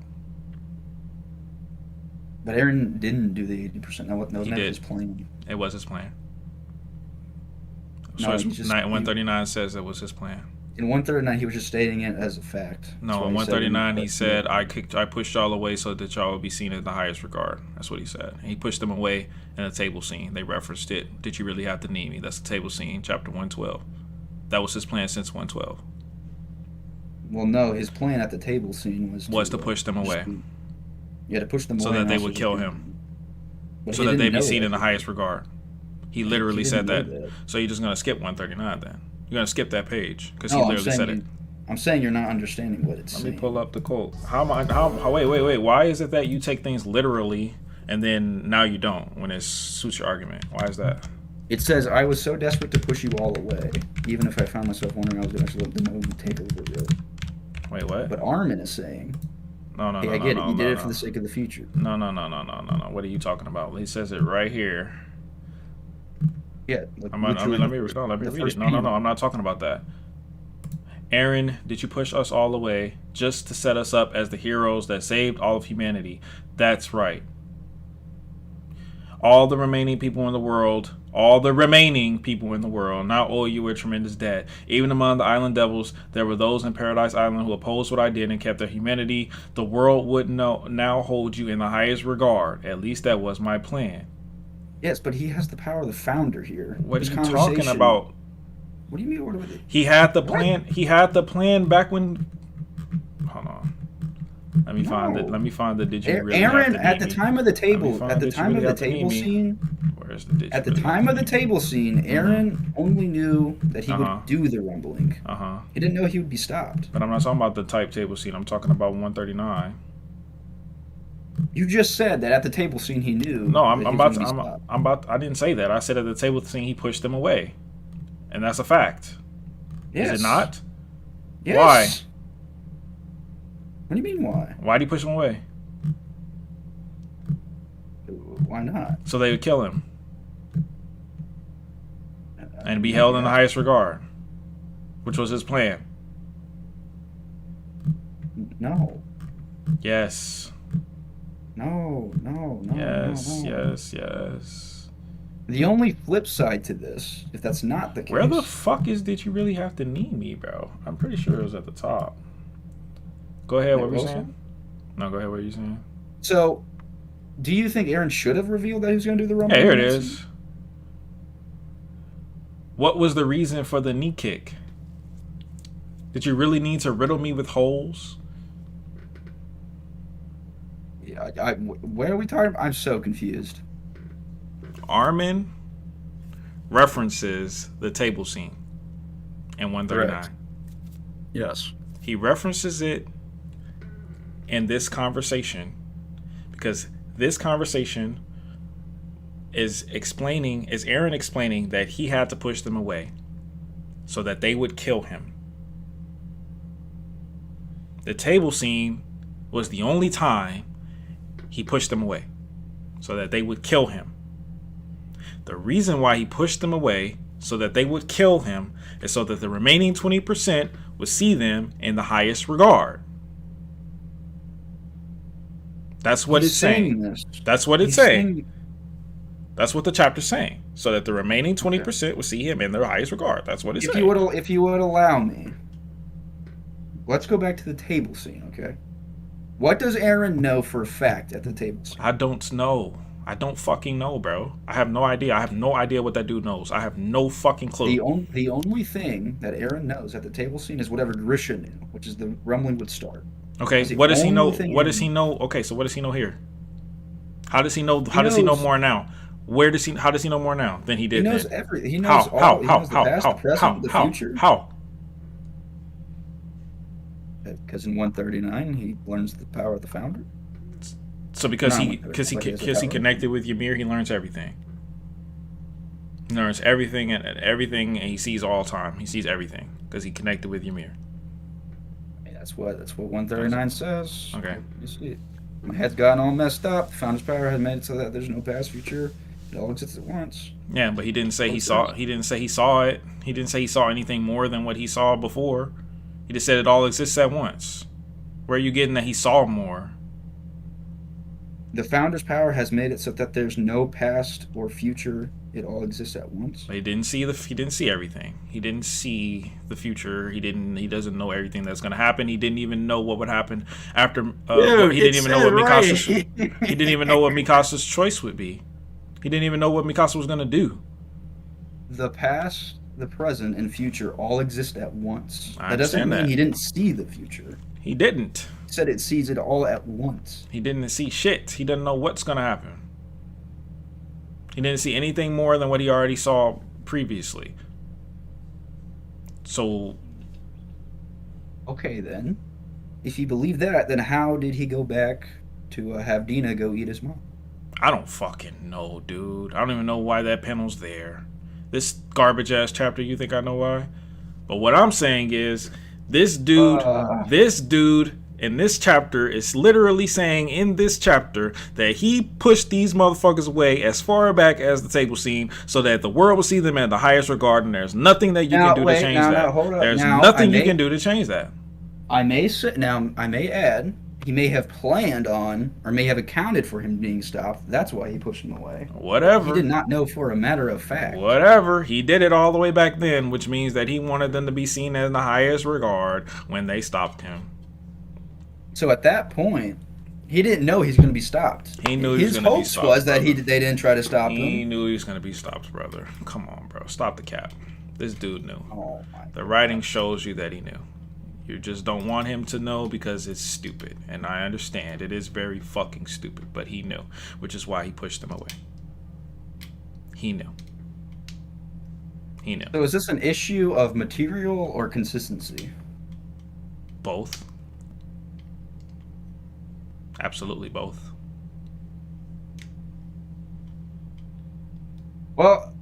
But Aaron didn't do the 80%. That wasn't He did. his plan. It was his plan. No, Source he just- 139 says it was his plan. In 139, he was just stating it as a fact. That's No, why in he said 139 he but- said I pushed y'all away so that y'all would be seen in the highest regard. That's what he said. And he pushed them away in a table scene. They referenced it. Did you really have to need me? That's the table scene, chapter 112. That was his plan since 112. Well, no, his plan at the table scene was To push them away. Yeah, to push them So away. that and they also would just kill be- him. But So he that didn't they'd be know seen that. in the highest regard. He literally He said didn't know that. that. So you're just going to skip 139 then. You're going to skip that page because he No, I'm literally said saying it. I'm saying you're not understanding what it's Let saying. me pull up the quote. Wait. Why is it that you take things literally and then now you don't when it suits your argument? Why is that? It says, I was so desperate to push you all away, even if I found myself wondering I was going to actually let the moment take over, really. Wait, what? But Armin is saying, No. hey, I get it. You did it for the sake of the future. No. What are you talking about? He says it right here. Yeah. Like, Let me literally read the it. first No. panel. I'm not talking about that. Aaron, did you push us all away just to set us up as the heroes that saved all of humanity? That's right. All the remaining people in the world now owe you a tremendous debt. Even among the island devils, there were those in Paradise Island who opposed what I did and kept their humanity. The world would now hold you in the highest regard. At least that was my plan. Yes, but he has the power of the founder here. What This are you talking conversation- about? What do you mean? What? He had the plan. He had the plan back when. Hold on. Let me find it. No. Let me find the. Did you really have Aaron, to at need the me? time of the me table, find at the that you time really of the have to need table me. scene, Where's the? Did at you the really time have of the to need me? table scene, Aaron only knew that he Uh-huh. would do the rumbling. Uh-huh. He didn't know he would be stopped. But I'm not talking about the type table scene. I'm talking about 139. You just said that at the table scene he knew. No, that he was gonna be stopped. I didn't say that. I said at the table scene he pushed them away, and that's a fact. Yes. Is it not? Yes. What do you mean why? Why'd he push him away? Why not? So they would kill him and be held in the highest regard, which was his plan. No. Yes. No. Yes. No. Yes. The only flip side to this, if that's not the case. Where the fuck did you really have to need me, bro? I'm pretty sure it was at the top. Go ahead. What were you saying? No, go ahead. What were you saying? So, do you think Aaron should have revealed that he was going to do the Rumble? Yeah, here it is. What was the reason for the knee kick? Did you really need to riddle me with holes? Yeah, where are we talking? I'm so confused. Armin references the table scene in 139. Correct. Yes. He references it in this conversation because this conversation is Aaron explaining that he had to push them away so that they would kill him. The table scene was the only time he pushed them away so that they would kill him. The reason why he pushed them away so that they would kill him is so that the remaining 20% would see them in the highest regard. That's what it's saying. That's what it's saying. That's what the chapter's saying. So that the remaining 20% would see him in their highest regard. That's what it's saying. If you would allow me, let's go back to the table scene, okay? What does Aaron know for a fact at the table scene? I don't know. I don't fucking know, bro. I have no idea. I have no idea what that dude knows. I have no fucking clue. The only thing that Aaron knows at the table scene is whatever Grisha knew, which is the rumbling would start. Okay, what does he know? What does he know? Okay, so what does he know here? How does he know? How does he know more now? How does he know more now than he did? He knows then? everything. He knows all. He knows the past, the present, the future. How? Because in 139 he learns the power of the founder. So because he connected with Ymir, he learns everything. He learns everything and he sees all time. He sees everything because he connected with Ymir. That's what 139 says. Okay. You see, my head's gotten all messed up. Founder's power has made it so that there's no past, future. It all exists at once. Yeah, but he didn't say he saw. He didn't say he saw it. He didn't say he saw anything more than what he saw before. He just said it all exists at once. Where are you getting that he saw more? The founder's power has made it so that there's no past or future. It all exists at once. But he didn't see everything. He didn't see the future. He doesn't know everything that's going to happen. He didn't even know what would happen after. He didn't even know what Mikasa's. He didn't even know what Mikasa's choice would be. He didn't even know what Mikasa was going to do. The past, the present, and future all exist at once. I That doesn't understand mean that. he didn't see the future. He didn't. He said it sees it all at once. He didn't see shit. He doesn't know what's going to happen. He didn't see anything more than what he already saw previously. So... Okay, then. If you believe that, then how did he go back to have Dina go eat his mom? I don't fucking know, dude. I don't even know why that panel's there. This garbage-ass chapter, you think I know why? But what I'm saying is, this dude in this chapter is literally saying in this chapter that he pushed these motherfuckers away as far back as the table scene so that the world will see them in the highest regard, and there's nothing that you can do to change that. Hold up. There's nothing you can do to change that. I may add, he may have planned on, or may have accounted for him being stopped. That's why he pushed him away. Whatever. He did not know for a matter of fact. Whatever. He did it all the way back then, which means that he wanted them to be seen in the highest regard when they stopped him. So at that point, he didn't know he's going to be stopped. He knew he was His going to be hopes stopped. was that they didn't try to stop him. He knew he was going to be stopped, brother. Come on, bro. Stop the cap. This dude knew. Oh my The writing shows you that he knew. You just don't want him to know because it's stupid. And I understand. It is very fucking stupid. But he knew. Which is why he pushed them away. He knew. He knew. So is this an issue of material or consistency? Both. Absolutely both. Well,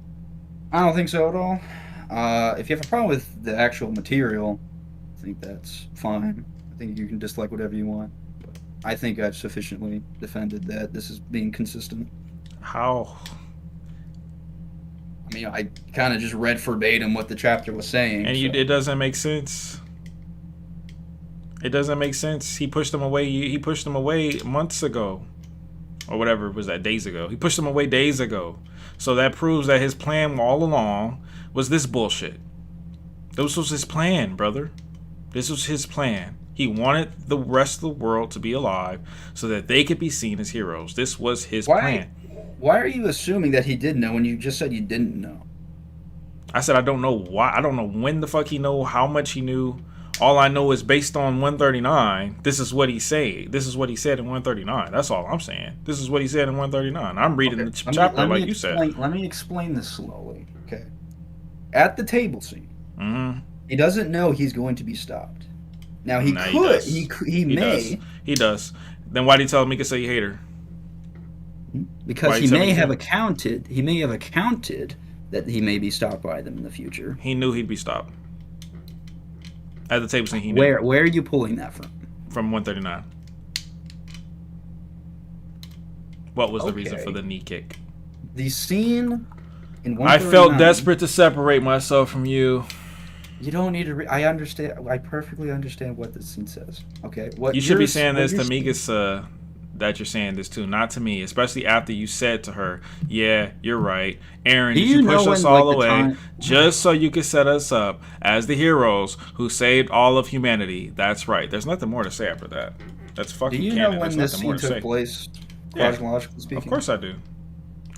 I don't think so at all. If you have a problem with the actual material, think that's fine. I think you can dislike whatever you want. But I think I've sufficiently defended that this is being consistent. How? I mean, I kind of just read verbatim what the chapter was saying. And it doesn't make sense. It doesn't make sense. He pushed them away. He pushed them away months ago, or whatever was that, days ago. He pushed them away days ago. So that proves that his plan all along was this bullshit. This was his plan, brother. This was his plan. He wanted the rest of the world to be alive so that they could be seen as heroes. This was his plan. Why are you assuming that he did know when you just said you didn't know? I said I don't know why. I don't know when the fuck he knew, how much he knew. All I know is based on 139, this is what he said. This is what he said in 139. That's all I'm saying. This is what he said in 139. I'm reading the chapter like you said. Let me explain this slowly. Okay. At the table scene, he doesn't know he's going to be stopped. Now he could. He may. He does. Then why did he tell him he could say he hate her? Because he may have accounted. He may have accounted that he may be stopped by them in the future. He knew he'd be stopped. At the table scene, he knew. Where are you pulling that from? From 139. What was the reason for the knee kick? The scene in 139. I felt desperate to separate myself from you. You don't need to. I understand. I perfectly understand what the scene says. Okay. What you should be saying this to Migas. That you're saying this to, not to me, especially after you said to her, yeah, you're right, Aaron, did you push us all away just so you could set us up as the heroes who saved all of humanity? That's right. There's nothing more to say after that. That's fucking canon. Do you know when this scene took place, chronologically speaking? Of course I do.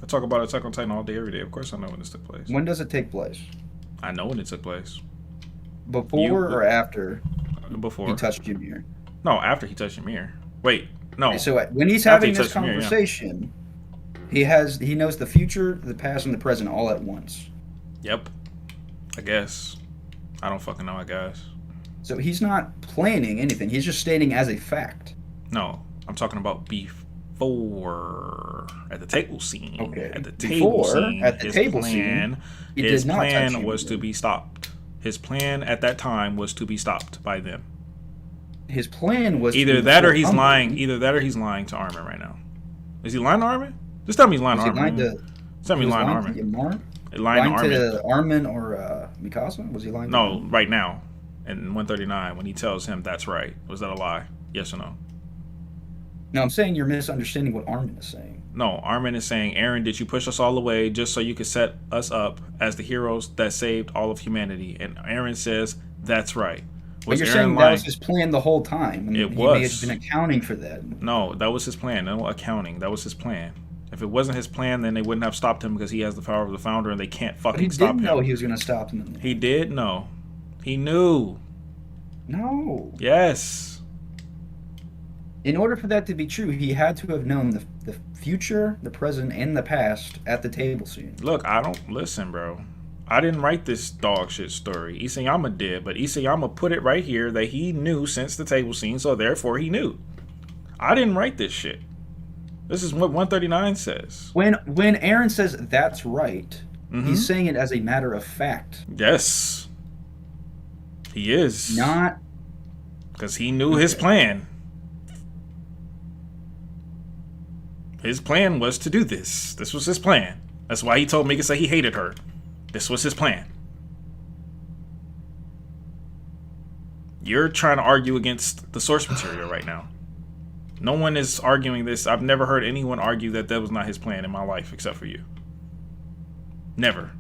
I talk about Attack on Titan all day, every day. Of course I know when this took place. When does it take place? I know when it took place. Before or after? Before. He touched Ymir. No, after he touched Ymir. Wait. No. Okay, so when he's having this conversation, he knows the future, the past, and the present all at once. Yep. I guess. I don't fucking know, I guess. So he's not planning anything. He's just stating as a fact. No, I'm talking about before at the table scene. Okay. At the table scene. His plan was to be stopped. His plan at that time was to be stopped by them. His plan was either that or he's lying. Either that or he's lying to Armin right now. Is he lying to Armin? Just tell me he's lying to Armin. Tell me he's lying to Armin. Lying to Armin or Mikasa? Was he lying? No, right now, in 139, when he tells him that's right. Was that a lie? Yes or no? No, I'm saying you're misunderstanding what Armin is saying. No, Armin is saying, Aaron, did you push us all away just so you could set us up as the heroes that saved all of humanity? And Aaron says, that's right. But you're saying that was his plan the whole time. And it he was. May have been accounting for that. No, that was his plan. No accounting. That was his plan. If it wasn't his plan, then they wouldn't have stopped him because he has the power of the founder and they can't fucking stop him. He didn't know he was going to stop him. He did know. He knew. No. Yes. In order for that to be true, he had to have known the future, the present, and the past at the table scene. Look, listen, bro. I didn't write this dog shit story. Isayama did, but Isayama put it right here that he knew since the table scene, so therefore he knew. I didn't write this shit. This is what 139 says. When Aaron says that's right, he's saying it as a matter of fact. Yes. He is. Not because he knew his plan. His plan was to do this. This was his plan. That's why he told Mikasa he hated her. This was his plan. You're trying to argue against the source material right now. No one is arguing this. I've never heard anyone argue that was not his plan in my life except for you. Never.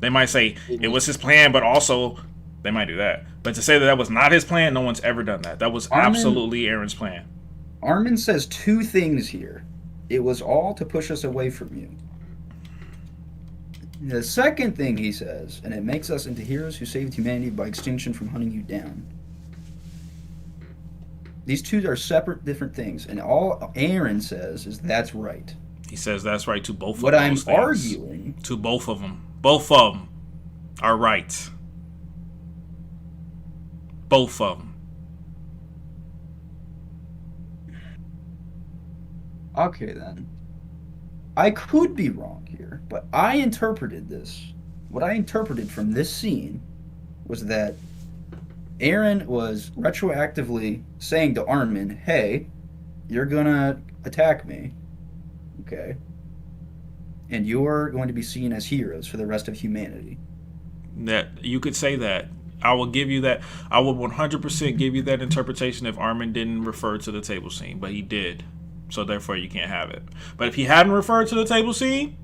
They might say it was his plan, but also they might do that. But to say that was not his plan, no one's ever done that. That was absolutely Aaron's plan. Armin says two things here. It was all to push us away from you. The second thing he says, and it makes us into heroes who saved humanity by extinction from hunting you down. These two are separate, different things, and all Aaron says is that's right. He says that's right to both of them. What I'm arguing... To both of them. Both of them are right. Both of them. Okay, then. I could be wrong here, but I interpreted this. What I interpreted from this scene was that Aaron was retroactively saying to Armin, "Hey, you're gonna attack me, okay? And you're going to be seen as heroes for the rest of humanity." That you could say that. I will give you that. I will 100% give you that interpretation if Armin didn't refer to the table scene, but he did. So therefore, you can't have it. But if he hadn't referred to the table scene,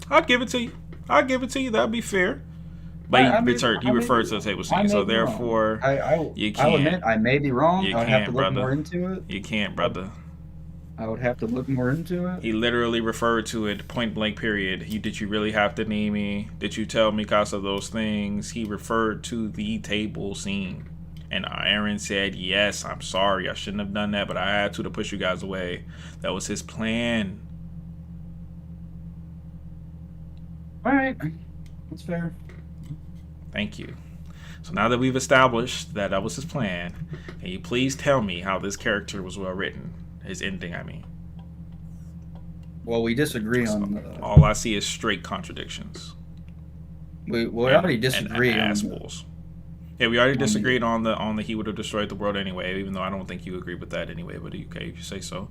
I'd give it to you. I'd give it to you. That'd be fair. But he referred to the table scene, so therefore, you can't. I'll admit I may be wrong. You I would have to can't, look brother. more into it. You can't, brother. I would have to look more into it. He literally referred to it point blank. Period. Did you really have to name me? Did you tell me because of those things? He referred to the table scene, and Aaron said, "Yes, I'm sorry. I shouldn't have done that, but I had to push you guys away. That was his plan." All right, that's fair. Thank you. So now that we've established that that was his plan, can you please tell me how this character was well written? His ending, I mean. Well, we disagree on. All I see is straight contradictions. We already disagree and on. assholes. Yeah, we already disagreed on the he would have destroyed the world anyway. Even though I don't think you agree with that anyway. But okay, if you say so.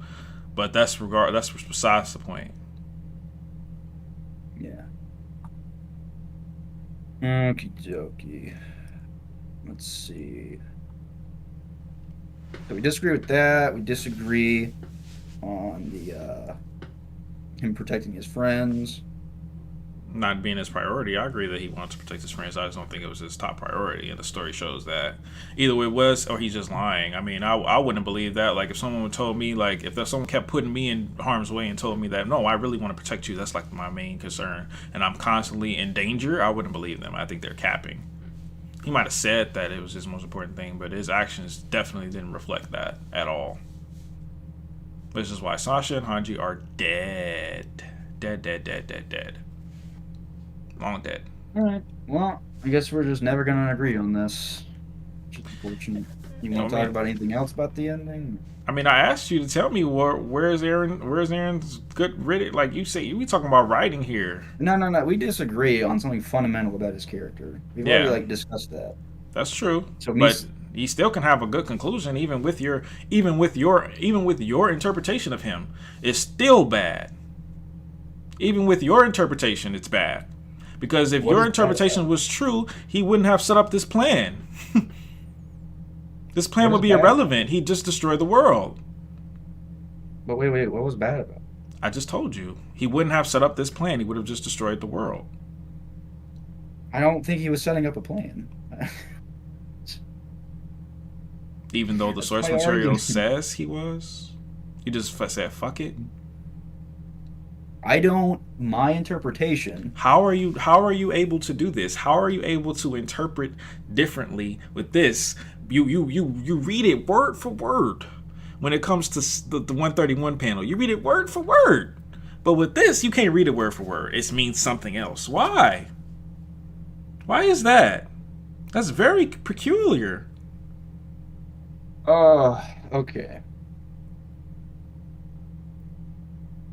But that's besides the point. Yeah. Okie dokie. Let's see. So we disagree with that. We disagree on the him protecting his friends. Not being his priority. I agree that he wanted to protect his friends. I just don't think it was his top priority, and the story shows that either it was or he's just lying. I mean, I wouldn't believe that. Like if someone would told me, like if someone kept putting me in harm's way and told me that no, I really want to protect you. That's like my main concern, and I'm constantly in danger. I wouldn't believe them. I think they're capping. He might have said that it was his most important thing, but his actions definitely didn't reflect that at all. This is why Sasha and Hanji are dead. Dead. Long dead. Alright. Well, I guess we're just never going to agree on this. Which is unfortunate. You want to talk about anything else about the ending? I mean, I asked you to tell me where's Aaron's good written. Like you say, we talking about writing here. No. We disagree on something fundamental about his character. We've already discussed that. That's true. So but you still can have a good conclusion even with your interpretation of him. It's still bad. Even with your interpretation, it's bad. Because if your interpretation was true, he wouldn't have set up this plan. This plan would be irrelevant. He'd just destroy the world. But wait, what was bad about it? I just told you. He wouldn't have set up this plan. He would have just destroyed the world. I don't think he was setting up a plan. Even though the source material says he was? He just said, fuck it? My interpretation. How are you able to do this? How are you able to interpret differently with this? You read it word for word. When it comes to the 131 panel, you read it word for word. But with this, you can't read it word for word. It means something else. Why? Why is that? That's very peculiar. Okay.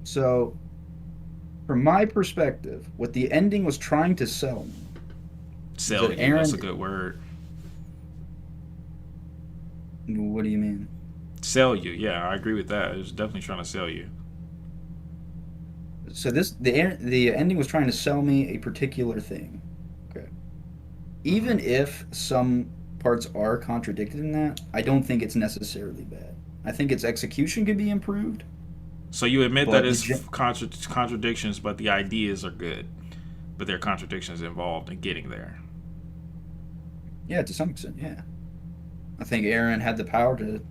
So, from my perspective, what the ending was trying to sell me. Sell you, that's a good word. What do you mean? Sell you, yeah, I agree with that. It was definitely trying to sell you. So the ending was trying to sell me a particular thing. Okay. Even if some parts are contradicted in that, I don't think it's necessarily bad. I think its execution could be improved. So you admit that it's contradictions, but the ideas are good. But there are contradictions involved in getting there. Yeah, to some extent, yeah. I think Aaron had the power to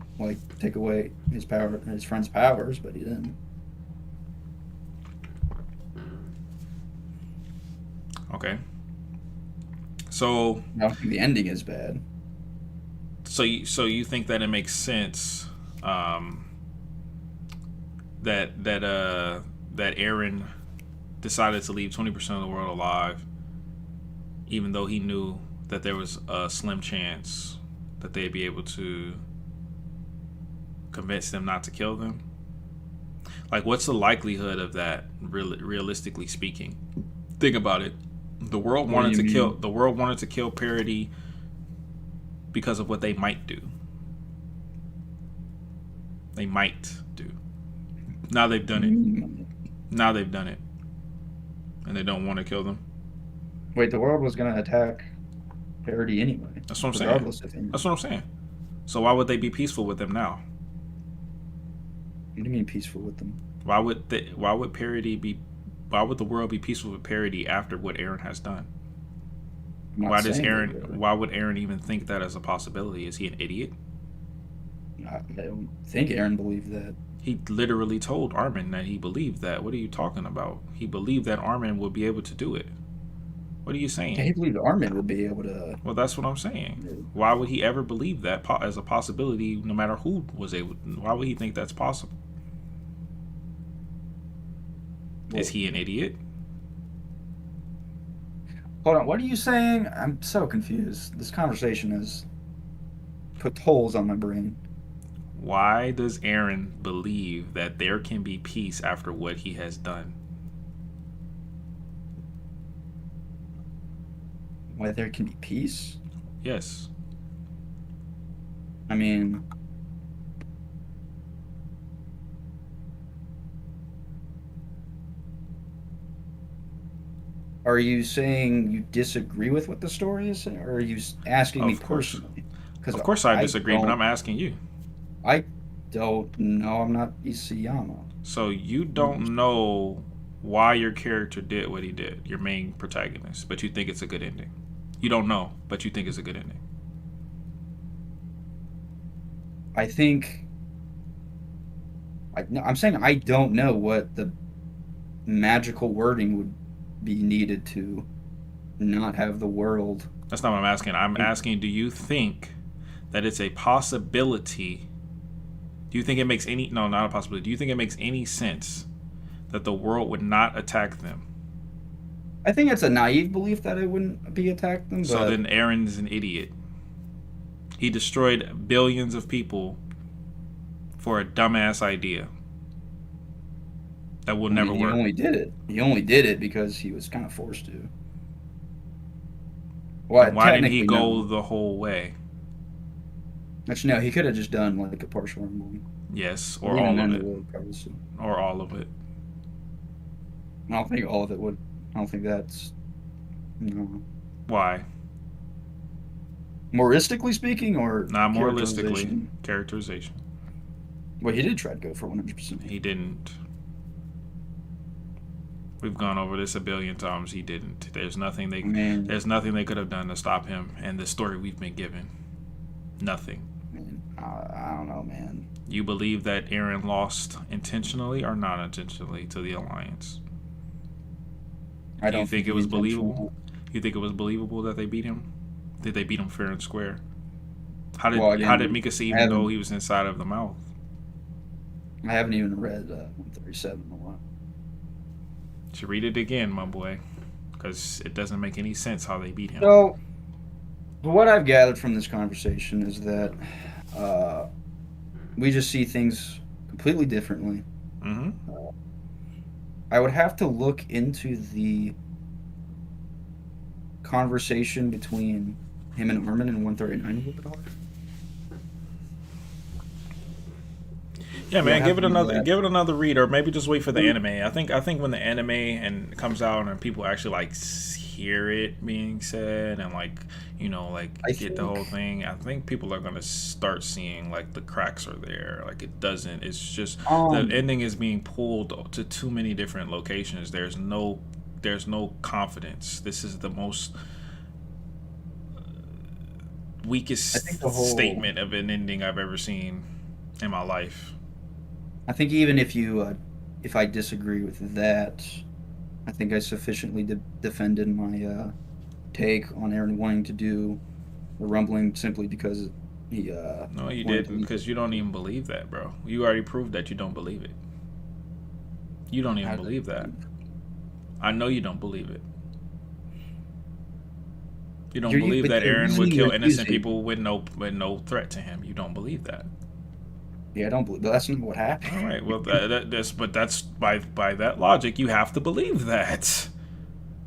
take away his friend's powers, but he didn't. Okay. So I don't think the ending is bad. So you think that it makes sense that Aaron decided to leave 20% of the world alive, even though he knew that there was a slim chance that they'd be able to convince them not to kill them? Like, what's the likelihood of that, realistically speaking? Think about it. The world wanted to kill Parody because of what they might do. They might do. Now they've done it. Now they've done it. And they don't want to kill them. Wait, the world was going to attack Parody anyway. That's what I'm saying. regardless of him. That's what I'm saying. So why would they be peaceful with them now? What do you mean peaceful with them? Why would Parody be? Why would the world be peaceful with Parody after what Aaron has done? I'm not Why does saying Aaron? that, Why would Aaron even think that as a possibility? Is he an idiot? I don't think Aaron believed that. He literally told Armin that he believed that. What are you talking about? He believed that Armin would be able to do it. What are you saying? He believed Armin would be able to. Well, that's what I'm saying. Why would he ever believe that as a possibility, no matter who was able? Why would he think that's possible? Is he an idiot? Hold on, what are you saying? I'm so confused. This conversation has put holes on my brain. Why does Aaron believe that there can be peace after what he has done? Why there can be peace? Yes. I mean, are you saying you disagree with what the story is, or are you asking me Of course. personally? Of course I disagree, but don't- I'm asking you. I don't know. I'm not Isayama. So you don't know why your character did what he did, your main protagonist, but you think it's a good ending. You don't know, but you think it's a good ending. I think. No, I'm saying I don't know what the magical wording would be needed to not have the world. That's not what I'm asking. I'm asking, do you think that it's a possibility? Do you think it makes any... No, not a possibility. Do you think it makes any sense that the world would not attack them? I think it's a naive belief that it wouldn't be attacked them. But So then Aaron's an idiot. He destroyed billions of people for a dumbass idea that will never he work. only did it. He only did it because he was kind of forced to. Well, Why didn't he technically, go no. the whole way? Actually, no. He could have just done like a partial removal. Yes, or Even all of then it. would probably still- Or all of it. I don't think all of it would. I don't think that's. No. Why? Moristically speaking, or Not characterization? moralistically. Characterization. Well, he did try to go for 100%. He didn't. We've gone over this a billion times. He didn't. There's nothing they could have done to stop him and the story we've been given. Nothing. I don't know, man. You believe that Aaron lost intentionally or not intentionally to the Alliance? I Do you don't think he it was intentionally- believable? You think it was believable that they beat him? Did they beat him fair and square? How did Well, again, how did Mikasa I even haven't- know he was inside of the mouth? I haven't even read 137 in a while. Should read it again, my boy, because it doesn't make any sense how they beat him. So, what I've gathered from this conversation is that we just see things completely differently. Mm-hmm. I would have to look into the conversation between him and Armin in 139 a little bit harder. Yeah, man, have give it to do another that. give it another read, or maybe just wait for the anime. I think when the anime and comes out and people actually like hear it being said and like I get the whole think- thing, I think people are gonna start seeing like the cracks are there. Like it doesn't. It's just the ending is being pulled to too many different locations. There's no confidence. This is the most weakest I think the whole- statement of an ending I've ever seen in my life. I think even if I disagree with that, I think I sufficiently defended my take on Aaron wanting to do the rumbling simply because he. No, you wanted didn't, to- because you don't even believe that, bro. You already proved that you don't believe it. You don't even How did- believe that. I know you don't believe it. You don't You're- believe but that you're Aaron would using kill your innocent accusing. people with no threat to him. You don't believe that. Yeah, I don't believe. But that's not what happened. All right. Well, that's by that logic, you have to believe that.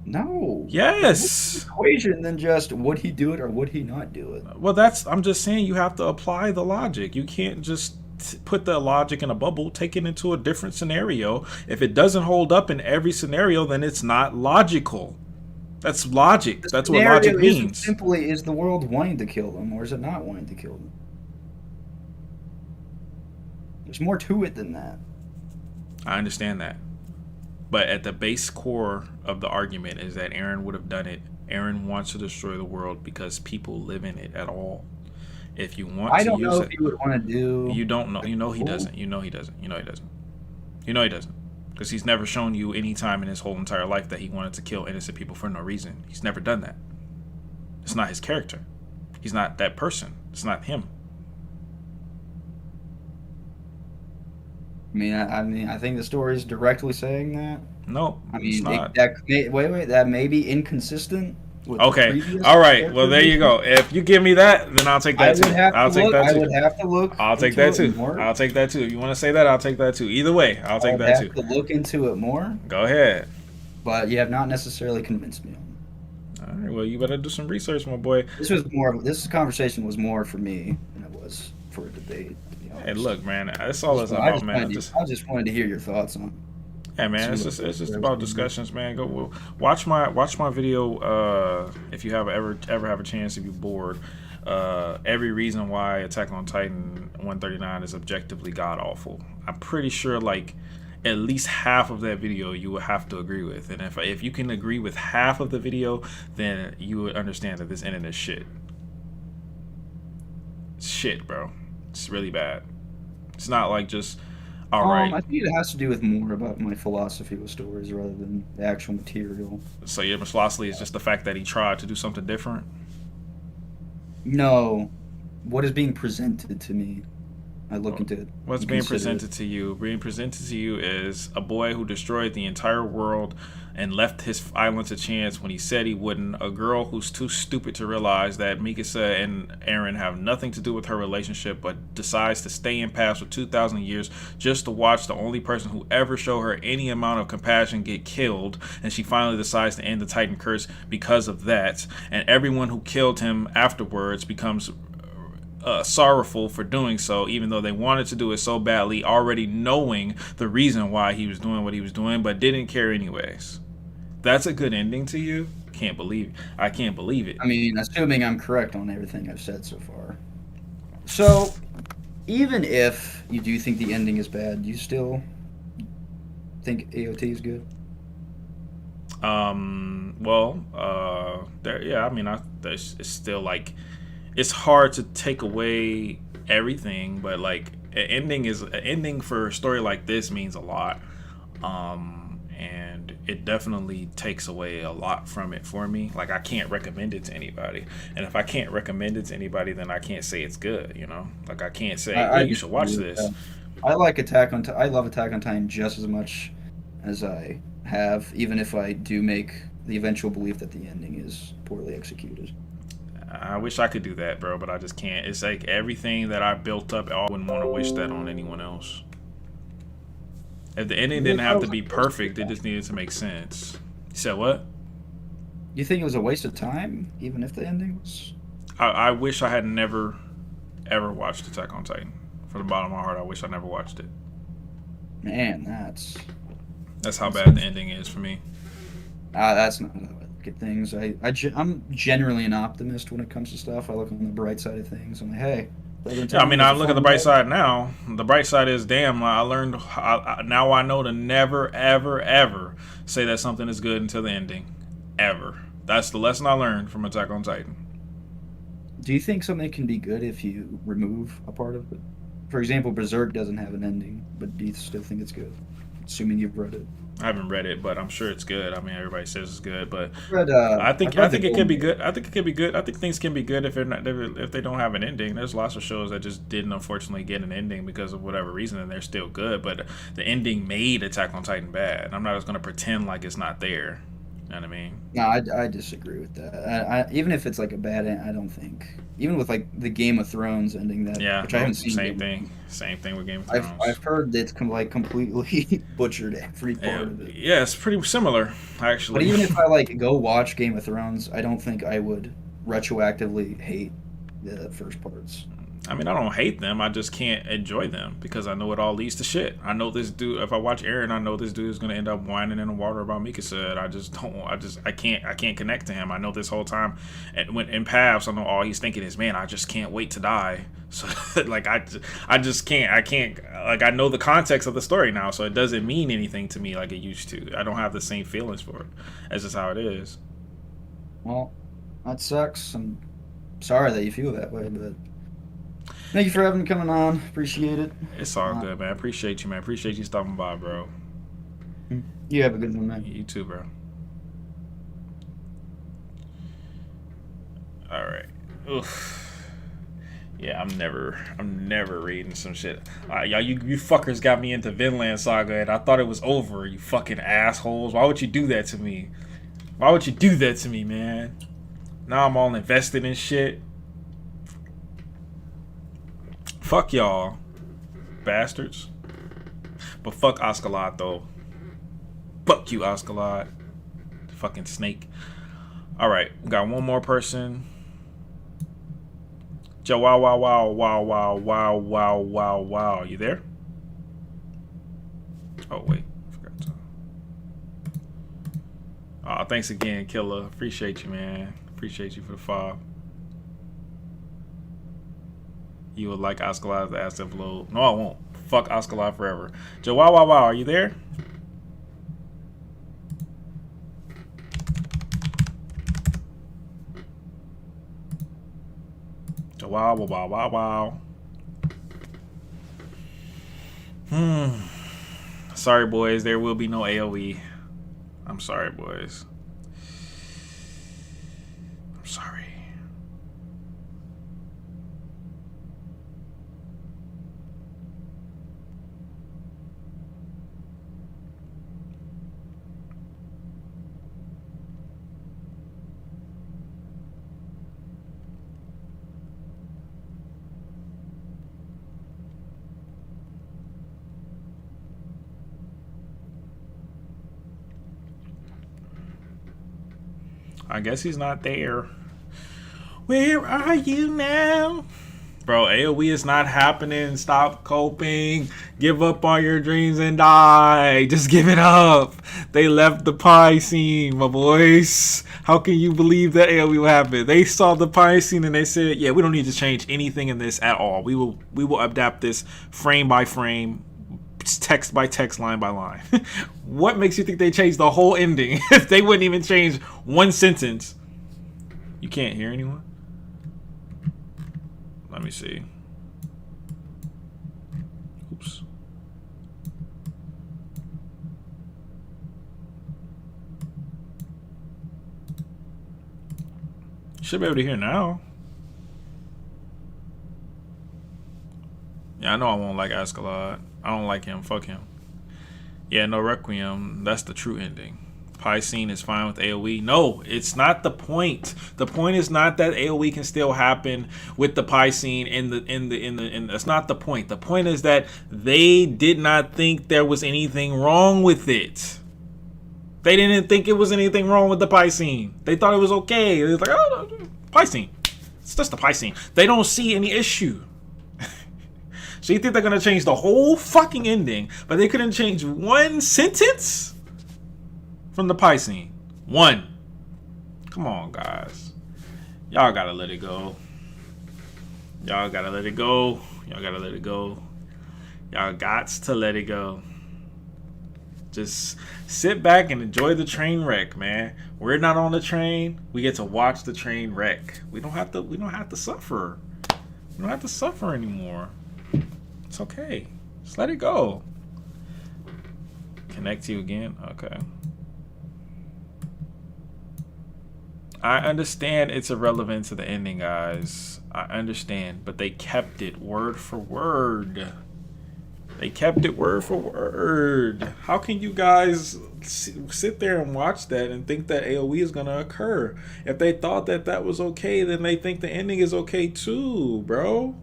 No. Yes. Equation than just would he do it or would he not do it? Well, I'm just saying you have to apply the logic. You can't just put the logic in a bubble, take it into a different scenario. If it doesn't hold up in every scenario, then it's not logical. That's logic. That's what logic means. Simply, is the world wanting to kill them or is it not wanting to kill them? There's more to it than that. I understand that. But at the base core of the argument is that Aaron would have done it. Aaron wants to destroy the world because people live in it at all. If you want I to don't use know it, if he would want to do. you don't know. You know he doesn't. You know he doesn't. You know he doesn't. You know he doesn't. Because he's never shown you any time in his whole entire life that he wanted to kill innocent people for no reason. He's never done that. It's not his character. He's not that person. It's not him. I think the story is directly saying that. No, I it's mean, not. that may be inconsistent with the Okay. previous All right. Well, character there you go. If you give me that, then I'll take that too. I'll take that I too. would have to look. I'll take into that it too. more. I'll take that too. You want to say that? I'll take that too. Either way, I'll take that too. I would have to look into it more, Go ahead. but you have not necessarily convinced me on it. All right. Well, you better do some research, my boy. This conversation was more for me than it was for a debate. To be honest. Hey, look, man. That's all it's I about, just man. wanted wanted to hear your thoughts on. Yeah, man. It's just about discussions, man. Go watch my video. If you ever have a chance, if you're bored. Every reason why Attack on Titan 139 is objectively god awful. I'm pretty sure like at least half of that video you would have to agree with, and if you can agree with half of the video, then you would understand that this internet is shit. It's shit, bro. It's really bad. It's not like just all right. I think it has to do with more about my philosophy with stories rather than the actual material. So your philosophy is just the fact that he tried to do something different. No, what is being presented to me, I look into it. What's being presented to you? Being presented to you is a boy who destroyed the entire world and left his island to chance when he said he wouldn't. A girl who's too stupid to realize that Mikasa and Eren have nothing to do with her relationship, but decides to stay in past for 2,000 years just to watch the only person who ever showed her any amount of compassion get killed. And she finally decides to end the Titan curse because of that. And everyone who killed him afterwards becomes sorrowful for doing so, even though they wanted to do it so badly, already knowing the reason why he was doing what he was doing, but didn't care anyways. That's a good ending to you? I can't believe it. I mean, assuming I'm correct on everything I've said so far. So, even if you do think the ending is bad, do you still think AOT is good? It's still like, it's hard to take away everything, but like an ending for a story like this means a lot. And it definitely takes away a lot from it for me. Like I can't recommend it to anybody, and if I can't recommend it to anybody, then I can't say it's good. You know, like I can't say, hey, you should watch this. I like I love Attack on Titan just as much as I have, even if I do make the eventual belief that the ending is poorly executed. I wish I could do that, bro, but I just can't. It's like everything that I built up, I wouldn't want to wish that on anyone else. If the ending didn't have to be perfect, it just needed to make sense. You said what? You think it was a waste of time, even if the ending was? I wish I had never, ever watched Attack on Titan. From the bottom of my heart, I wish I never watched it. Man, that's how bad the ending is for me. That's not how I look at things. I'm generally an optimist when it comes to stuff. I look on the bright side of things. I'm like, hey. Yeah, I mean, I look at the bright side now. The bright side is, damn, I learned, now I know to never, ever, ever say that something is good until the ending. Ever. That's the lesson I learned from Attack on Titan. Do you think something can be good if you remove a part of it? For example, Berserk doesn't have an ending, but do you still think it's good? Assuming you've read it. I haven't read it, but I'm sure it's good. I mean, everybody says it's good, but I think it can be good. I think it can be good. I think things can be good if they don't have an ending. There's lots of shows that just didn't unfortunately get an ending because of whatever reason, and they're still good. But the ending made Attack on Titan bad. I'm not just gonna pretend like it's not there. You know what I mean? No, I disagree with that. Even if it's like a bad end, I don't think even with like the Game of Thrones ending, Yeah, which I haven't seen. same thing. Same thing with Game of I've Thrones. I've heard it's like completely butchered every part of it. Yeah, it's pretty similar, But actually. even if I like go watch Game of Thrones, I don't think I would retroactively hate the first parts. I mean, I don't hate them. I just can't enjoy them because I know it all leads to shit. I know this dude. If I watch Aaron, I know this dude is gonna end up whining in the water about Mikasa. I just don't. I can't connect to him. I know this whole time, and when in paths, I know all he's thinking is, man, I just can't wait to die. So like I just can't. I can't. Like I know the context of the story now, so it doesn't mean anything to me like it used to. I don't have the same feelings for it. That's just how it is. Well, that sucks. I'm sorry that you feel that way, but thank you for having me coming on. Appreciate it. It's all good, man. Appreciate you, man. Appreciate you stopping by, bro. You have a good one, man. You too, bro. All right. Oof. Yeah, I'm never reading some shit. Y'all, you fuckers got me into Vinland Saga, and I thought it was over. You fucking assholes. Why would you do that to me? Why would you do that to me, man? Now I'm all invested in shit. Fuck y'all, bastards. But fuck Askeladd, though. Fuck you, Askeladd. Fucking snake. Alright, we got one more person. Joe, wow, wow, wow, wow, wow, wow, wow, wow, wow. You there? Oh, wait. I forgot to. Oh, thanks again, Killer. Appreciate you, man. Appreciate you for the follow. You would like Askeladd to ask upload. No, I won't. Fuck Askeladd forever. Joe, wow, wow, wow. Are you there? Joe, wow, wow, wow, wow. Sorry, boys. There will be no AoE. I'm sorry, boys. I'm sorry. I guess he's not there. Where are you now? Bro, AoE is not happening. Stop coping. Give up on your dreams and die. Just give it up. They left the pie scene, my boys. How can you believe that AoE will happen? They saw the pie scene and they said, yeah, we don't need to change anything in this at all. We will adapt this frame by frame, text by text, line by line. What makes you think they changed the whole ending if they wouldn't even change one sentence? You can't hear anyone? Let me see. Oops. You should be able to hear now. Yeah, I know I won't like Askeladd. I don't like him. Fuck him. Yeah, no Requiem. That's the true ending. Pie scene is fine with AoE. No, it's not the point. The point is not that AoE can still happen with the pie scene in that's not the point. The point is that they did not think there was anything wrong with it. They didn't think it was anything wrong with the pie scene. They thought it was okay. It was like, oh, pie scene. It's just a pie scene. They don't see any issue. So you think they're gonna change the whole fucking ending, but they couldn't change one sentence from the pie scene? One. Come on, guys. Y'all gotta let it go. Y'all gotta let it go. Y'all gotta let it go. Y'all gots to let it go. Just sit back and enjoy the train wreck, man. We're not on the train. We get to watch the train wreck. We don't have to suffer. We don't have to suffer anymore. It's okay. Just let it go. Connect to you again? Okay. I understand it's irrelevant to the ending, guys. I understand. But they kept it word for word. They kept it word for word. How can you guys sit there and watch that and think that AOE is gonna occur? If they thought that that was okay, then they think the ending is okay too, bro.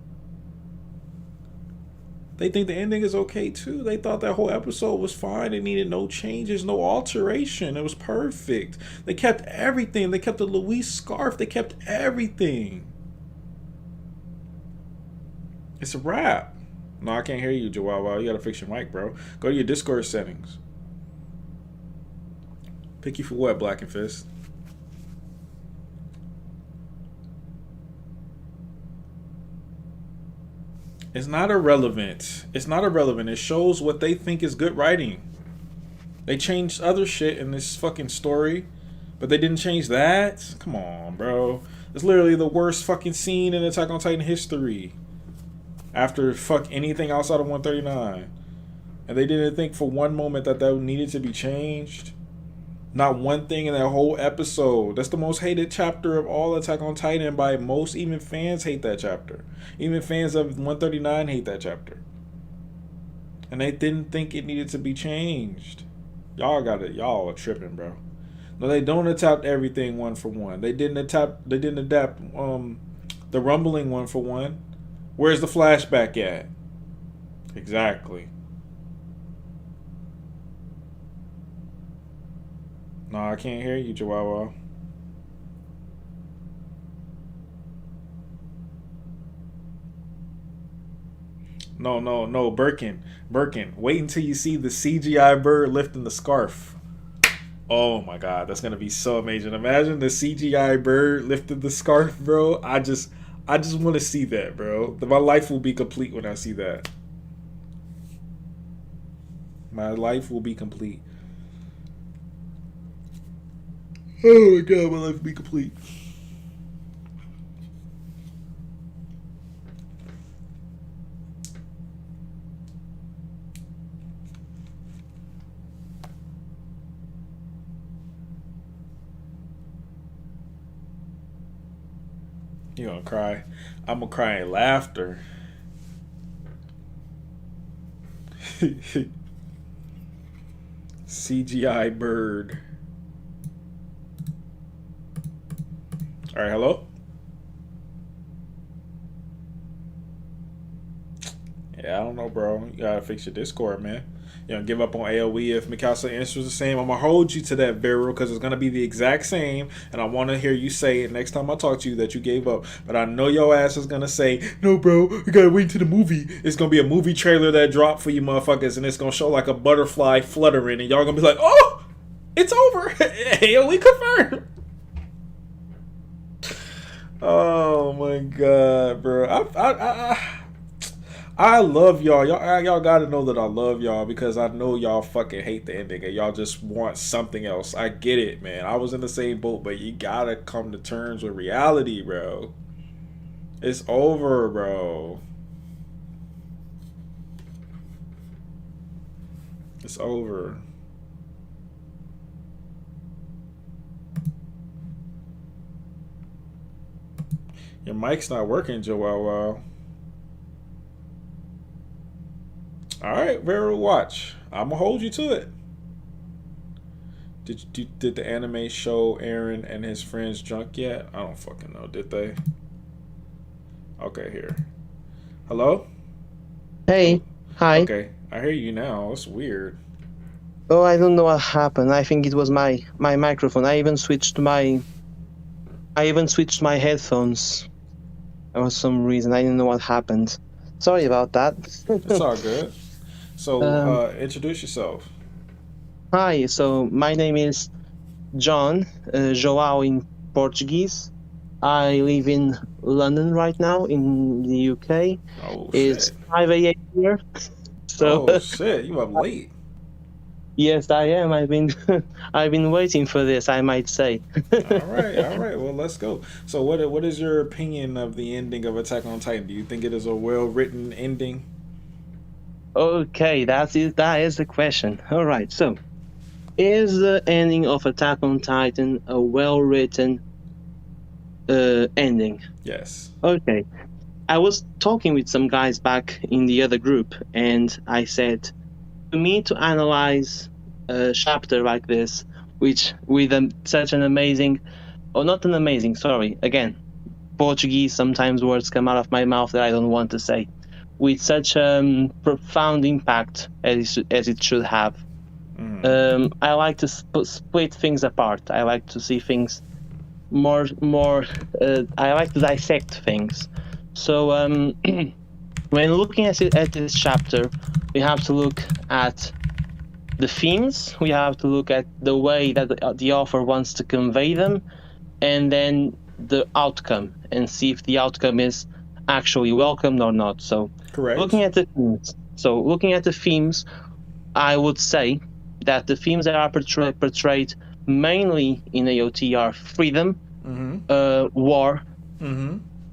They think the ending is okay too. They thought that whole episode was fine. It needed no changes, no alteration. It was perfect. They kept everything. They kept the Louise scarf. They kept everything. It's a wrap. No, I can't hear you, Joao. You gotta fix your mic, bro. Go to your Discord settings. Pick you for what, Black and Fist? It's not irrelevant. It's not irrelevant. It shows what they think is good writing. They changed other shit in this fucking story, but they didn't change that? Come on, bro. It's literally the worst fucking scene in Attack on Titan history. After fuck anything outside of 139. And they didn't think for one moment that that needed to be changed. Not one thing in that whole episode. That's the most hated chapter of all Attack on Titan by most. Even fans hate that chapter. Even fans of 139 hate that chapter. And they didn't think it needed to be changed. Y'all got it. Y'all are tripping, bro. No, they don't adapt everything one for one. They didn't adapt the rumbling one for one. Where's the flashback at? Exactly. No, I can't hear you, Chihuahua. No, Birkin. Wait until you see the CGI bird lifting the scarf. Oh my god, that's gonna be so amazing. Imagine the CGI bird lifting the scarf, bro. I just want to see that, bro. My life will be complete when I see that. My life will be complete. Oh my god, my life will be complete. You're gonna cry. I'm gonna cry in laughter. CGI bird. Alright, hello? Yeah, I don't know, bro. You gotta fix your Discord, man. You know, give up on AoE if Mikasa answers the same. I'm gonna hold you to that, Vero, because it's gonna be the exact same, and I want to hear you say it next time I talk to you that you gave up. But I know your ass is gonna say, "No, bro, you gotta wait to the movie." It's gonna be a movie trailer that dropped for you, motherfuckers, and it's gonna show like a butterfly fluttering, and y'all gonna be like, "Oh, it's over, AoE confirmed." Oh my god, bro! I love y'all. Y'all gotta know that I love y'all because I know y'all fucking hate the ending and y'all just want something else. I get it, man. I was in the same boat, but you gotta come to terms with reality, bro. It's over, bro. It's over. Your mic's not working, Joel. Alright, Vero, watch. I'm gonna hold you to it. Did the anime show Aaron and his friends drunk yet? I don't fucking know. Did they? Okay, here. Hello? Hey, hi. Okay, I hear you now. It's weird. Oh, I don't know what happened. I think it was my microphone. I even switched my headphones. There was some reason I didn't know what happened. Sorry about that. It's all good. So, introduce yourself. Hi, so my name is John, João in Portuguese. I live in London right now in the UK. Oh, It's shit. 5 a.m. here. So Oh, shit. You up late. yes, I am. I've been waiting for this, I might say. All right. Well, let's go. So, what is your opinion of the ending of Attack on Titan? Do you think it is a well-written ending? Okay, that is the question. All right, so is the ending of Attack on Titan a well-written ending? Yes. Okay. I was talking with some guys back in the other group, and I said, to me, to analyze a chapter like this, which with such an amazing, or not an amazing, sorry, again, Portuguese, sometimes words come out of my mouth that I don't want to say, with such profound impact as it should have. I like to split things apart. I like to see things more. I like to dissect things. So when looking at this chapter, we have to look at the themes. We have to look at the way that the author wants to convey them, and then the outcome, and see if the outcome is actually welcomed or not. So Correct. looking at the themes, I would say that the themes that are portrayed mainly in AOT are freedom, war,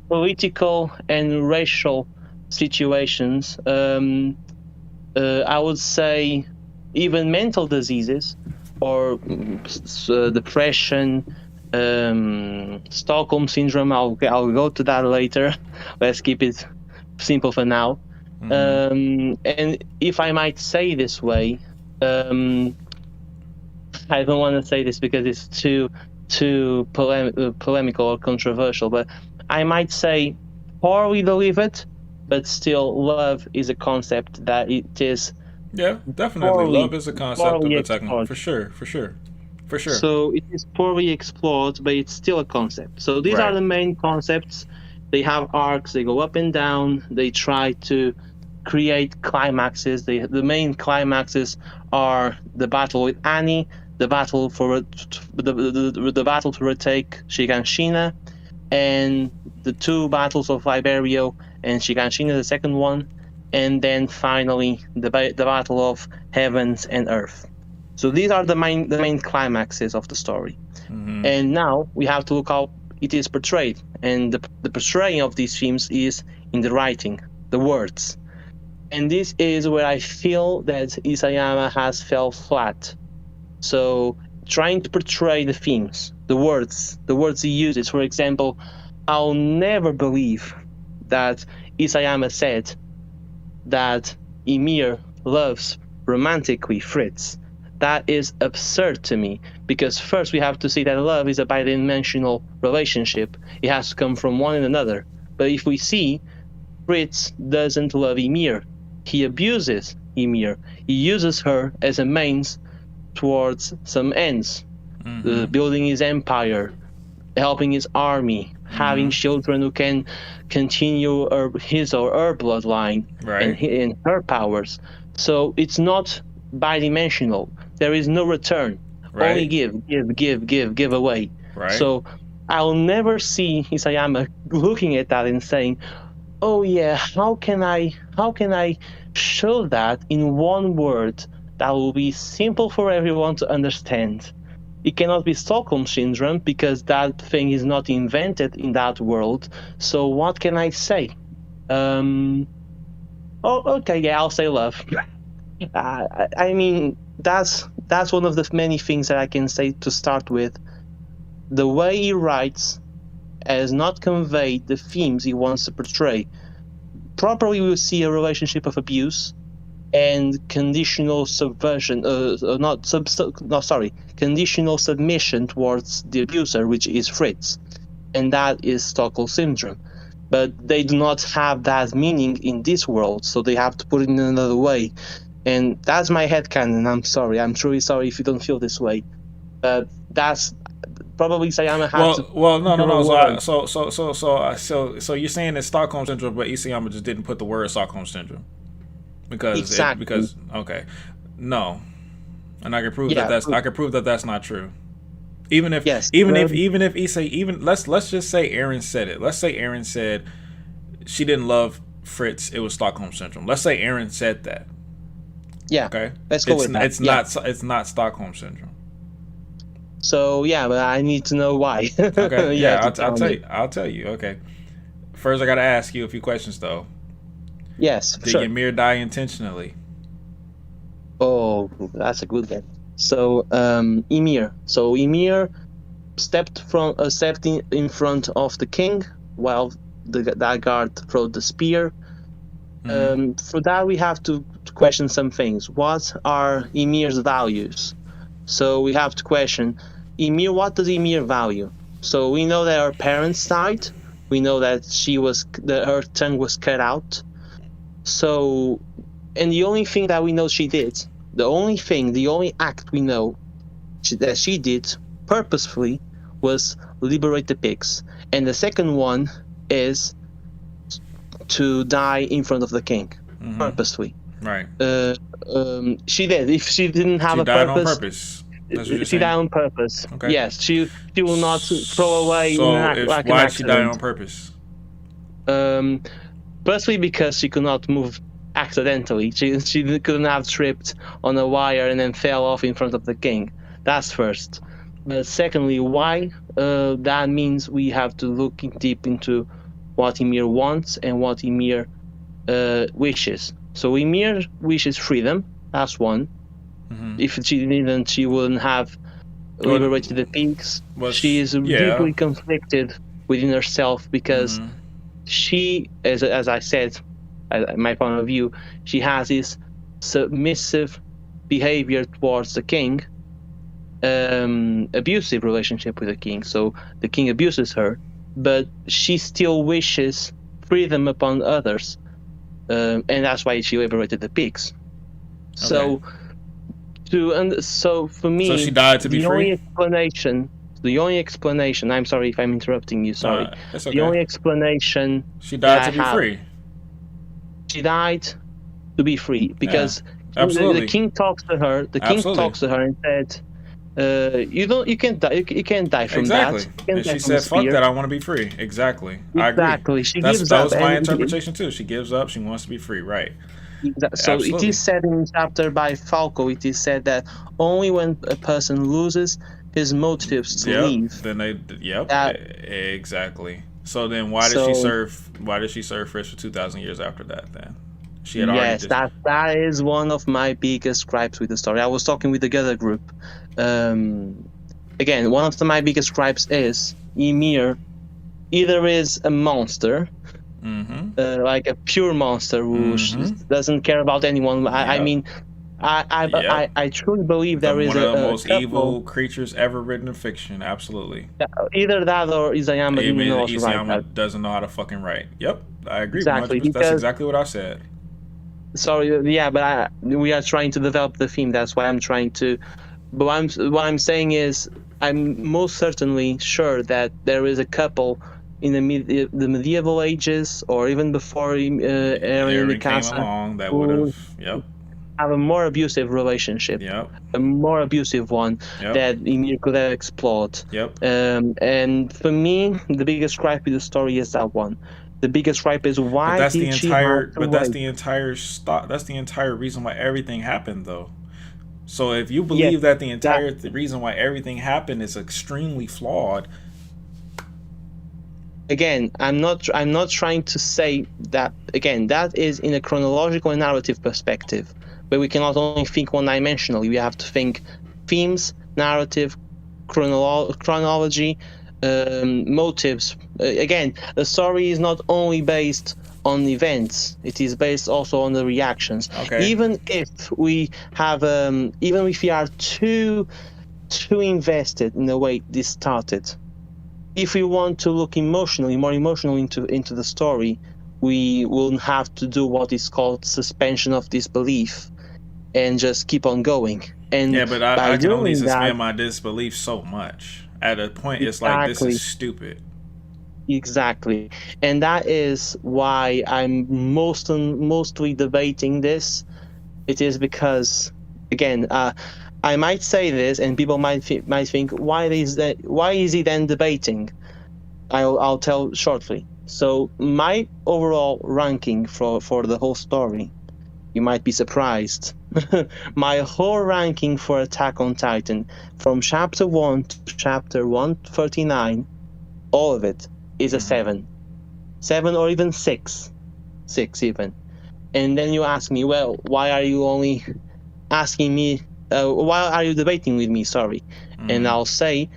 political and racial situations. I would say even mental diseases or depression, Stockholm syndrome. I'll go to that later. Let's keep it simple for now. And if I might say this way, I don't want to say this because it's too polemical or controversial, but I might say poorly delivered, but still love is a concept that it is. Yeah, definitely. Love is a concept of the technical. For sure. So it is poorly explored, but it's still a concept. So these are the main concepts. They have arcs, they go up and down, they try to create climaxes. The main climaxes are the battle with Annie, the battle the battle to retake Shiganshina, and the two battles of Liberio and Shiganshina, the second one, and then finally the battle of Heavens and Earth. So these are the main climaxes of the story. And now we have to look how it is portrayed, and the portraying of these themes is in the writing, the words. And this is where I feel that Isayama has fell flat. So trying to portray the themes, the words he uses. For example, I'll never believe that Isayama said that Ymir loves romantically Fritz. That is absurd to me, because first we have to see that love is a bidimensional relationship. It has to come from one and another. But if we see, Fritz doesn't love Ymir. He abuses Ymir. He uses her as a means towards some ends. Building his empire, helping his army, having children who can continue his or her bloodline and her powers. So it's not bidimensional. There is no return. Only give away. So I'll never see Isayama looking at that and saying, oh yeah, how can I show that in one word that will be simple for everyone to understand? It cannot be Stockholm Syndrome because that thing is not invented in that world. So what can I say? I'll say love. I mean, that's one of the many things that I can say to start with. The way he writes has not conveyed the themes he wants to portray. Properly, we'll see a relationship of abuse and conditional subversion, conditional submission towards the abuser, which is Fritz, and that is Stockholm Syndrome. But they do not have that meaning in this world, so they have to put it in another way. And that's my headcanon. I'm sorry. I'm truly sorry if you don't feel this way. But that's probably Isayama had to. Well, no. So you're saying it's Stockholm Syndrome, but Isayama just didn't put the word Stockholm Syndrome because okay, no, and I can prove that that's not true. Even if let's just say Aaron said it. Let's say Aaron said she didn't love Fritz. It was Stockholm Syndrome. Let's say Aaron said that. Yeah. Okay. Let's go with that. It's not Stockholm Syndrome. So yeah, but I need to know why. Okay. Yeah, I'll tell you. Okay. First, I gotta ask you a few questions though. Yes. Did Ymir die intentionally? Oh, that's a good one. So Ymir. So Ymir stepped in front of the king while that guard throw the spear. Mm-hmm. For that, we have to question some things. What are Ymir's values? So we have to question Ymir. What does Ymir value? So we know that her parents died. We know that her tongue was cut out. So, and the only thing that we know she did, the only act we know that she did purposefully was liberate the pigs. And the second one is to die in front of the king, purposefully. Right. She did. If she didn't have a died purpose, on purpose. That's what you're she saying. died on purpose. Okay. Yes, she will not throw away So like an why did she accident. die on purpose? Firstly, because she could not move accidentally. She couldn't have tripped on a wire and then fell off in front of the king. That's first. Secondly, why? That means we have to look deep into what Ymir wants and what Ymir wishes. So Ymir wishes freedom. That's one. Mm-hmm. If she didn't, she wouldn't have liberated the pigs. She is deeply conflicted within herself because she, as I said, my point of view, she has this submissive behavior towards the king, abusive relationship with the king. So the king abuses her, but she still wishes freedom upon others, and that's why she liberated the pigs. So, so for me, so she died to be free. The only explanation. I'm sorry if I'm interrupting you. Sorry. That's okay. The only explanation. She died to be free. She died to be free because the king talks to her. The king talks to her and said, "You can't die. You can't die from that." And she said, "Fuck that. I want to be free." Exactly. I agree. Exactly. She that gives up. was my interpretation too. She gives up. She wants to be free. Right. So Absolutely. It is said in chapter by Falco. It is said that only when a person loses his motives to leave, then they. Exactly. So then, why did she serve? Why did she serve first for 2,000 years after that? Then she had already. Yes, that is one of my biggest gripes with the story. I was talking with the other group. Again, one of my biggest gripes is Ymir either is a monster, like a pure monster who doesn't care about anyone. I mean, I truly believe there is one of the most evil creatures ever written in fiction. Absolutely. Either that or Isayama doesn't know how to fucking write. Yep, I agree. Exactly. That's exactly what I said. Sorry, but we are trying to develop the theme. That's why I'm trying to. But what I'm saying is, I'm most certainly sure that there is a couple in the medieval ages, or even before Eren came along, that would have a more abusive relationship, a more abusive one that Ymir could have explored. And for me, the biggest gripe with the story is that one. The biggest gripe is why that's the entire reason why everything happened, though. So if you believe that the entire reason why everything happened is extremely flawed. Again, I'm not trying to say that. Again, that is in a chronological and narrative perspective, where we cannot only think one-dimensionally. We have to think themes, narrative, chronology, motives. Again, the story is not only based on events; it is based also on the reactions. Okay. Even if we have, even if we are too invested in the way this started, if we want to look more emotionally into the story, we will have to do what is called suspension of disbelief, and just keep on going. And but I can only suspend my disbelief so much. At a point, it's like, this is stupid. Exactly, and that is why I'm mostly debating this. It is because, again, I might say this, and people might think, why is he then debating? I'll tell shortly. So my overall ranking for the whole story, you might be surprised. My whole ranking for Attack on Titan, from chapter 1 to chapter 139, all of it is a 7 or even 6 even. And then you ask me, well, why are you only asking me? Why are you debating with me? Sorry. And I'll say,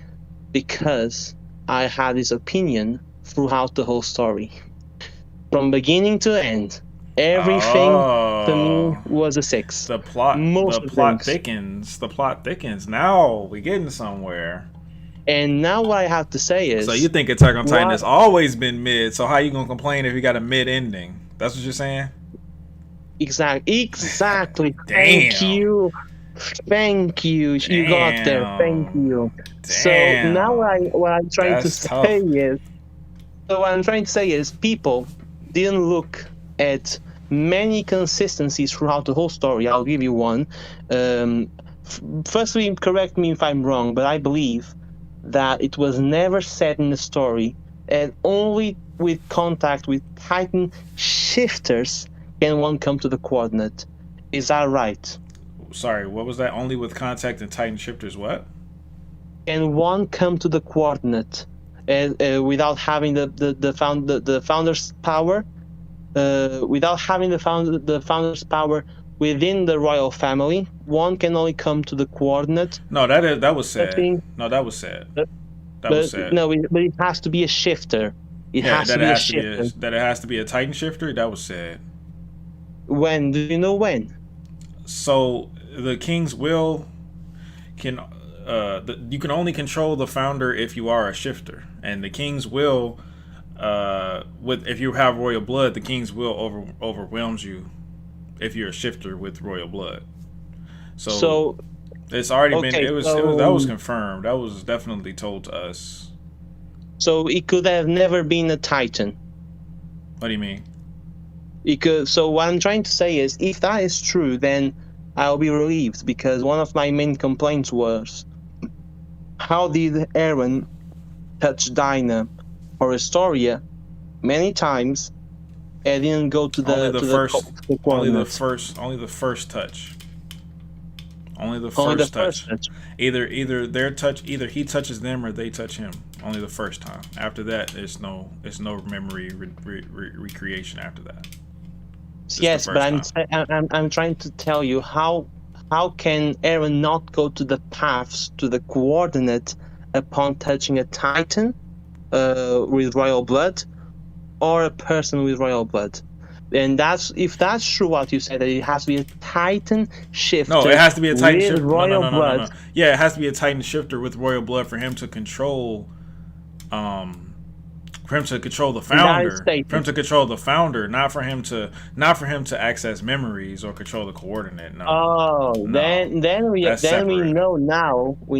because I had this opinion throughout the whole story. from beginning to end. Everything to me was a 6. The plot Most thickens. The plot thickens. Now we're getting somewhere. And now what I have to say is... So you think Attack on Titan has always been mid, so how you gonna complain if you got a mid ending? That's what you're saying? Exactly. Damn. Thank you. You got there. Thank you. Damn. So now what I'm trying to say is people didn't look at many consistencies throughout the whole story. I'll give you one. Firstly, correct me if I'm wrong, but I believe that it was never said in the story, and only with contact with Titan shifters can one come to the coordinate. Is that right? Sorry, what was that? Only with contact and Titan shifters, what? Can one come to the coordinate without having the founder's power? Without having the founder's power within the royal family, one can only come to the coordinate. No, that was said. No, that was said. That was said. No, but it has to be a shifter. It has to be a shifter. That it has to be a Titan shifter. That was said. When? Do you know when? So the King's will can you can only control the founder if you are a shifter, and the King's will if you have royal blood, the King's will overwhelms you if you're a shifter with royal blood. So it's already been that was confirmed. That was definitely told to us. So it could have never been a Titan. What do you mean? So what I'm trying to say is, if that is true, then I'll be relieved, because one of my main complaints was, how did Eren touch Dinah or Astoria many times and didn't go to only the first touch. Only the first touch. Either he touches them or they touch him. Only the first time. After that, it's no memory recreation after that. Yes, but I'm trying to tell you how can Eren not go to the paths to the coordinate upon touching a Titan with royal blood or a person with royal blood? And if that's true what you said, that it has to be a Titan shifter. No, it has to be a Titan shifter. Royal blood. No. Yeah, it has to be a Titan shifter with royal blood for him to control the founder. For him to control the founder, not for him to access memories or control the coordinate. No. Oh, no. Then we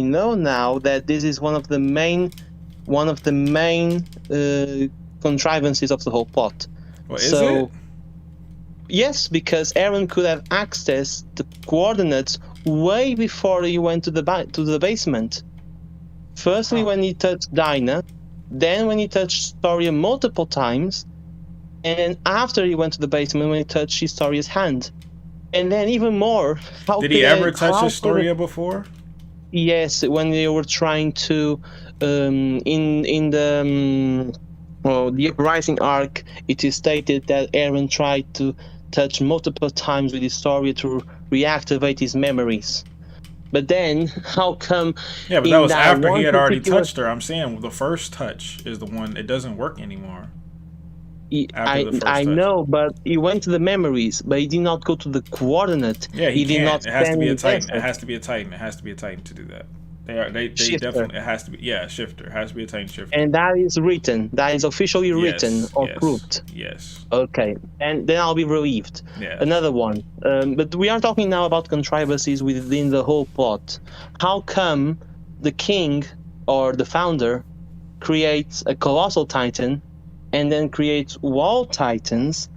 know now that this is one of the main contrivances of the whole plot. Well, is it? Yes, because Eren could have accessed the coordinates way before he went to the basement. Firstly, when he touched Dinah, then when he touched Historia multiple times, and then after he went to the basement when he touched Historia's hand. And then even more, did he ever touch Historia before? Yes, when they were trying to in the Uprising arc, it is stated that Eren tried to touch multiple times with Historia to reactivate his memories. But then, how come? Yeah, but that was after he had already touched her. I'm saying the first touch is the one. It doesn't work anymore. I know, but he went to the memories, but he did not go to the coordinate. Yeah, he did not. It has to be a Titan. It has to be a Titan. It has to be a Titan to do that. They definitely, it has to be, shifter. It has to be a Titan shifter. And that is written. That is officially written or proved. Yes. Okay, and then I'll be relieved. Yeah. Another one. But we are talking now about contrivances within the whole plot. How come the king or the founder creates a colossal Titan and then creates wall Titans,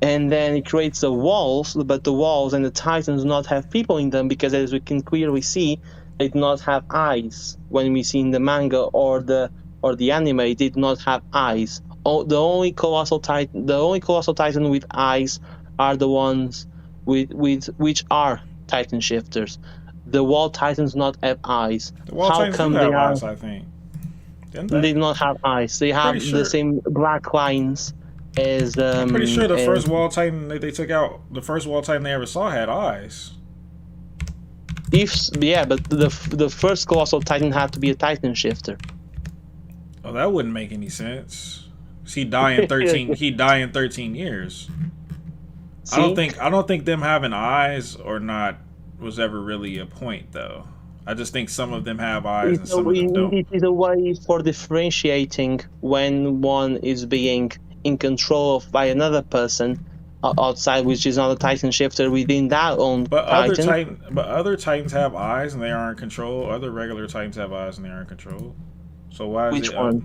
and then he creates the walls, but the walls and the Titans do not have people in them, because as we can clearly see, they do not have eyes. When we see in the manga or the anime, they did not have eyes. The only colossal Titan with eyes are the ones which are Titan shifters. The wall Titans do not have eyes. The wall Titans do have eyes, I think. They do not have eyes. They have the same black lines as. I'm pretty sure the first wall Titan they took out, the first wall Titan they ever saw had eyes. But the first colossal Titan had to be a Titan shifter. Oh, that wouldn't make any sense. He die in 13. He die in 13 years. See? I don't think them having eyes or not was ever really a point though. I just think some of them have eyes and some of them don't. It is a way for differentiating when one is being in control of by another person outside, which is not a Titan shifter within that own But Titan. other Titans have eyes and they are in control. Other regular Titans have eyes and they are in control. So why is Which it one?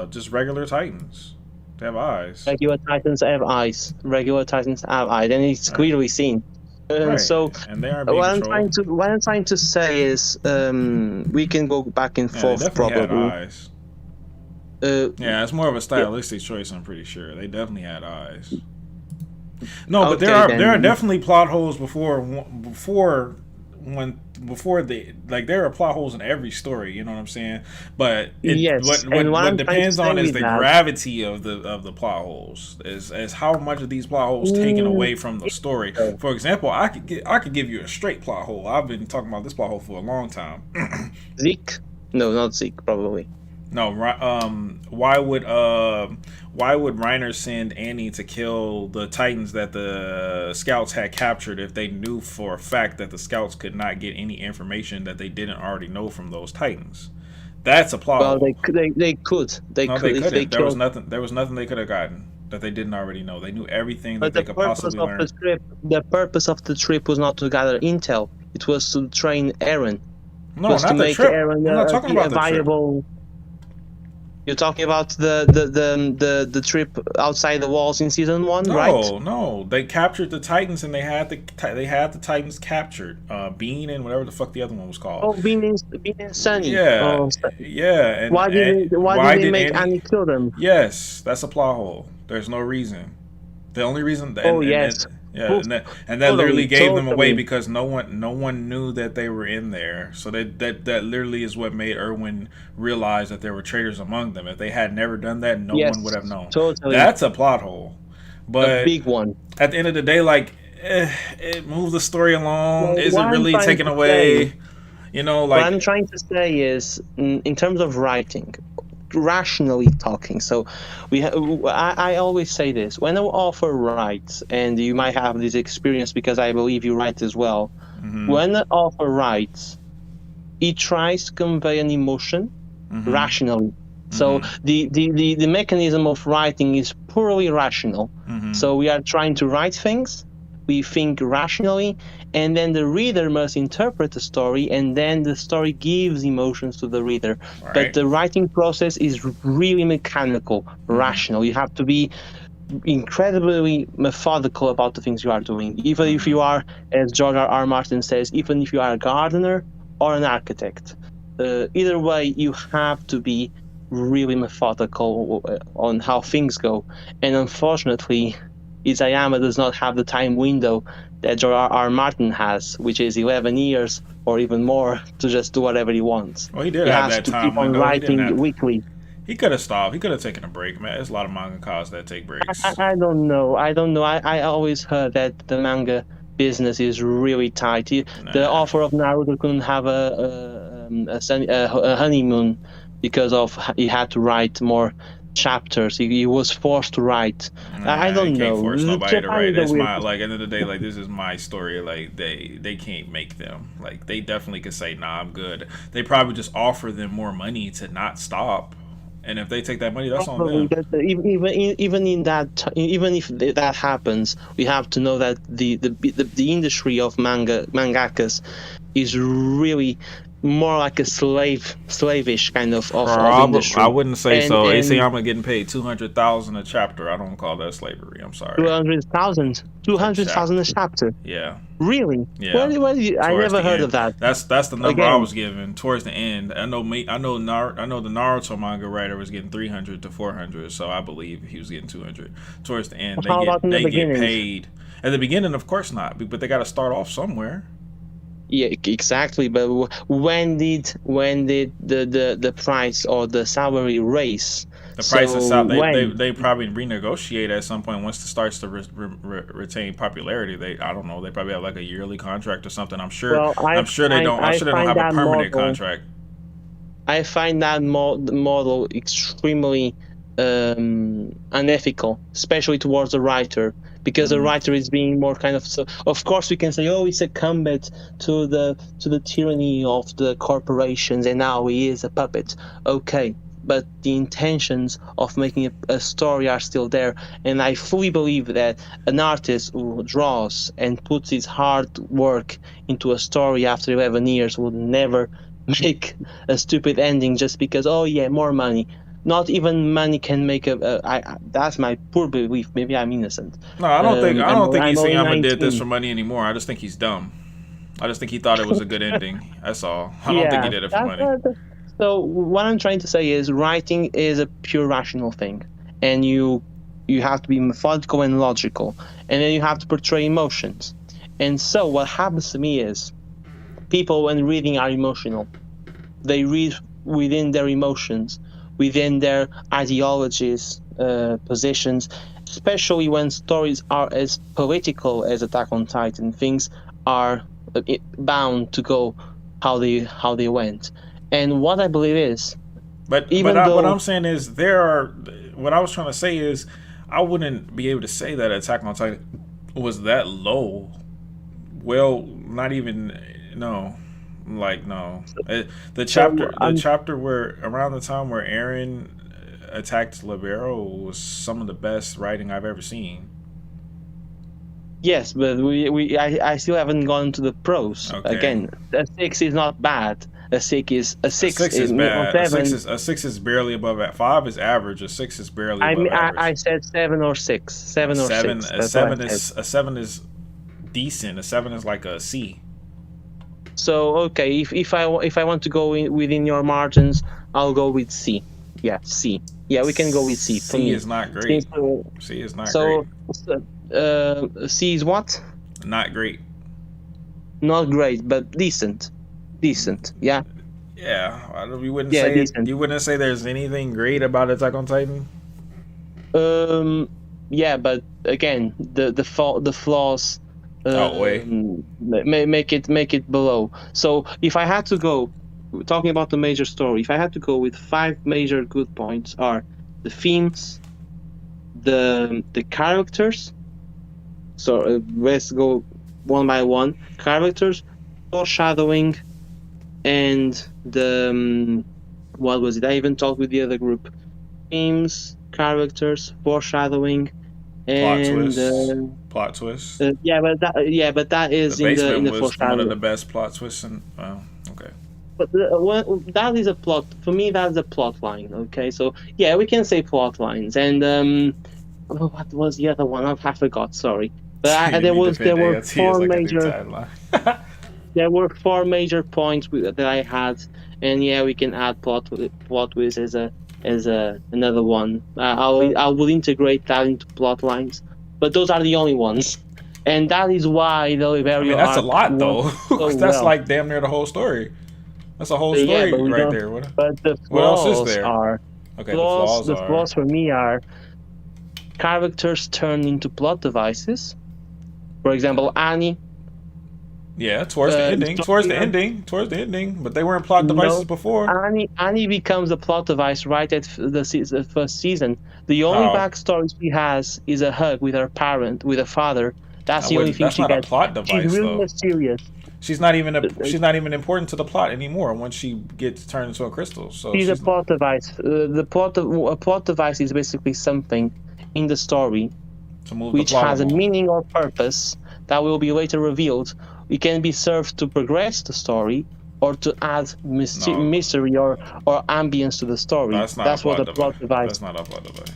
just regular Titans? They have eyes. Regular Titans have eyes. Regular Titans have eyes, and it's clearly seen. Right. So And they are being what controlled. I'm trying to say is, we can go back and Yeah, they forth definitely had probably. eyes. Uh, Yeah, it's more of a stylistic choice. I'm pretty sure they definitely had eyes. No, but Okay, there are then. definitely plot holes before there are plot holes in every story. You know what I'm saying? But Yes, what and what I'm trying to depends on say is with the that- gravity of the plot holes. Is how much of these plot holes taken away from the story. For example, I could give you a straight plot hole. I've been talking about this plot hole for a long time. Zeke? No, not Zeke, probably. No, why would Reiner send Annie to kill the Titans that the scouts had captured if they knew for a fact that the scouts could not get any information that they didn't already know from those Titans? That's a plot. Well, hole. they could. They No, could they if couldn't. they There was killed. nothing they could have gotten that they didn't already know. They knew everything that But they the could purpose possibly of learn. the purpose of the trip was not to gather intel. It was to train Eren. No, Was not to the make trip. Eren I'm not talking about a the trip. viable. You're talking about the trip outside the walls in season 1, right? No. They captured the Titans and they had the Titans captured. Bean and whatever the fuck the other one was called. Oh, Bean and Sunny. Yeah, Oh, yeah. And why did they make Annie kill them? Yes, that's a plot hole. There's no reason. The only reason. Oh, yes. And that Totally, literally gave them away totally. because no one knew that they were in there. So that literally is what made Erwin realize that there were traitors among them. If they had never done that, no Yes, one would have known. totally. That's a plot hole. But A big one. at the end of the day, it moves the story along. Well, Is what it I'm really trying taken to away? say- You know, What I'm trying to say is, in terms of writing, rationally talking. So, I always say this: when an author writes, and you might have this experience because I believe you write as well. Mhm. When an author writes, he tries to convey an emotion Mhm. rationally. So the mechanism of writing is purely rational. Mhm. So we are trying to write things, we think rationally, and then the reader must interpret the story, and then the story gives emotions to the reader. Right. But the writing process is really mechanical, rational. You have to be incredibly methodical about the things you are doing. Even if you are, as George R. Martin says, even if you are a gardener or an architect. Either way, you have to be really methodical on how things go. And unfortunately, Isayama does not have the time window that George R. Martin has, which is 11 years or even more to just do whatever he wants. Well, he did He have has that to time keep on window. He didn't writing have- weekly. He could have stopped. He could have taken a break, man. There's a lot of mangakas that take breaks. I don't know. I always heard that the manga business is really tight. The author of Naruto couldn't have a honeymoon because of he had to write more chapters. He was forced to write. I don't can't know. force nobody to Japan write. is a It's weird- my like end of the day, like this is my story. Like they can't make them. Like they definitely could say, nah, I'm good. They probably just offer them more money to not stop. And if they take that money, that's on Probably, them. but even in that, even if that happens, we have to know that the industry of mangakas is really more like a slavish kind of industry. I wouldn't say And- so. and- Isayama getting paid 200,000 a chapter. I don't call that slavery. I'm sorry. 200,000 a chapter. Yeah. Really? Yeah. I Towards never the heard end. of that. That's the number I Again. was given towards the end. I know the Naruto manga writer was getting 300 to 400, so I believe he was getting 200. Towards the end, How about in the they get beginning? paid. At the beginning, of course not, but they got to start off somewhere. Yeah, exactly. But when did the price or the salary raise? The price So is out. when? They probably renegotiate at some point once it starts to retain popularity. I don't know. They probably have like a yearly contract or something. I'm sure. Well, I'm sure they don't. I'm sure they don't have a permanent contract. I find that model extremely unethical, especially towards the writer, because the writer is being more kind of. So of course we can say, oh, it's a combat to the tyranny of the corporations, and now he is a puppet. Okay, but the intentions of making a story are still there, and I fully believe that an artist who draws and puts his hard work into a story after 11 years would never make a stupid ending just because, oh yeah, more money. Not even money can make that's my poor belief. Maybe I'm innocent. No, I don't think I'm Isayama only did this 19. for money anymore. I just think he's dumb. I just think he thought it was a good ending. That's all. I don't think Yeah, he did it for money. so what I'm trying to say is writing is a pure rational thing, and you have to be methodical and logical, and then you have to portray emotions. And so what happens to me is people when reading are emotional. They read within their emotions, within their ideologies, positions, especially when stories are as political as Attack on Titan. Things are bound to go how they went. And what I believe is, But what I'm saying is what I was trying to say is I wouldn't be able to say that Attack on Titan was that low. Well, not even no. Like no, the chapter where around the time where Eren attacked Libero was some of the best writing I've ever seen. Yes, but I still haven't gone to the pros. Okay. Again, a 6 is not bad. A 6 is a 6. A 6 is bad. A 6 is barely above that. 5 is average. A 6 is barely above average. I said 7 or 6. 7 or 6. A 7 is decent. A 7 is like a C. So okay, if I want to go within your margins, I'll go with C. Yeah, C. Yeah, we can go with C. For C me. is not great. C is not great. C is what? Not great. Not great, but decent. Decent. Yeah. Yeah, you wouldn't say there's anything great about Attack on Titan. Yeah, but again, the flaws. Outweigh. Make it below. So if I had to go, talking about the major story, if I had to go with 5 major good points are the themes, the characters. So let's go one by one. Characters, foreshadowing, and the what was it? I even talked with the other group. Themes, characters, foreshadowing, and plot twist. but that is The Basement in the was foreshadowing. one of the best plot twists. Okay. But that is a plot for me. That's a plot line. Okay, so yeah, we can say plot lines. And what was the other one? I forgot. Sorry, but there were 4 major. There were 4 major points that I had, and yeah, we can add plot twist as another one. I will integrate that into plot lines, but those are the only ones, and that is why the Liberio that's a lot though. So That's like damn near the whole story. That's a whole story right there. But the what else is flaws there? are Okay, the flaws for me are characters turned into plot devices. For example, Annie. Yeah, towards the ending. But they weren't plot devices before. Annie becomes a plot device right at the first season. The only backstory she has is a hug with her parent, with her father. That's the only thing she gets. That's not a plot device, She's really though. mysterious. She's not even important to the plot anymore once she gets turned into a crystal. So she's a plot device. A plot device is basically something in the story which has a meaning or purpose that will be later revealed. It can be served to progress the story or to add mystery or ambience to the story. That's what a plot device. That's not a plot device.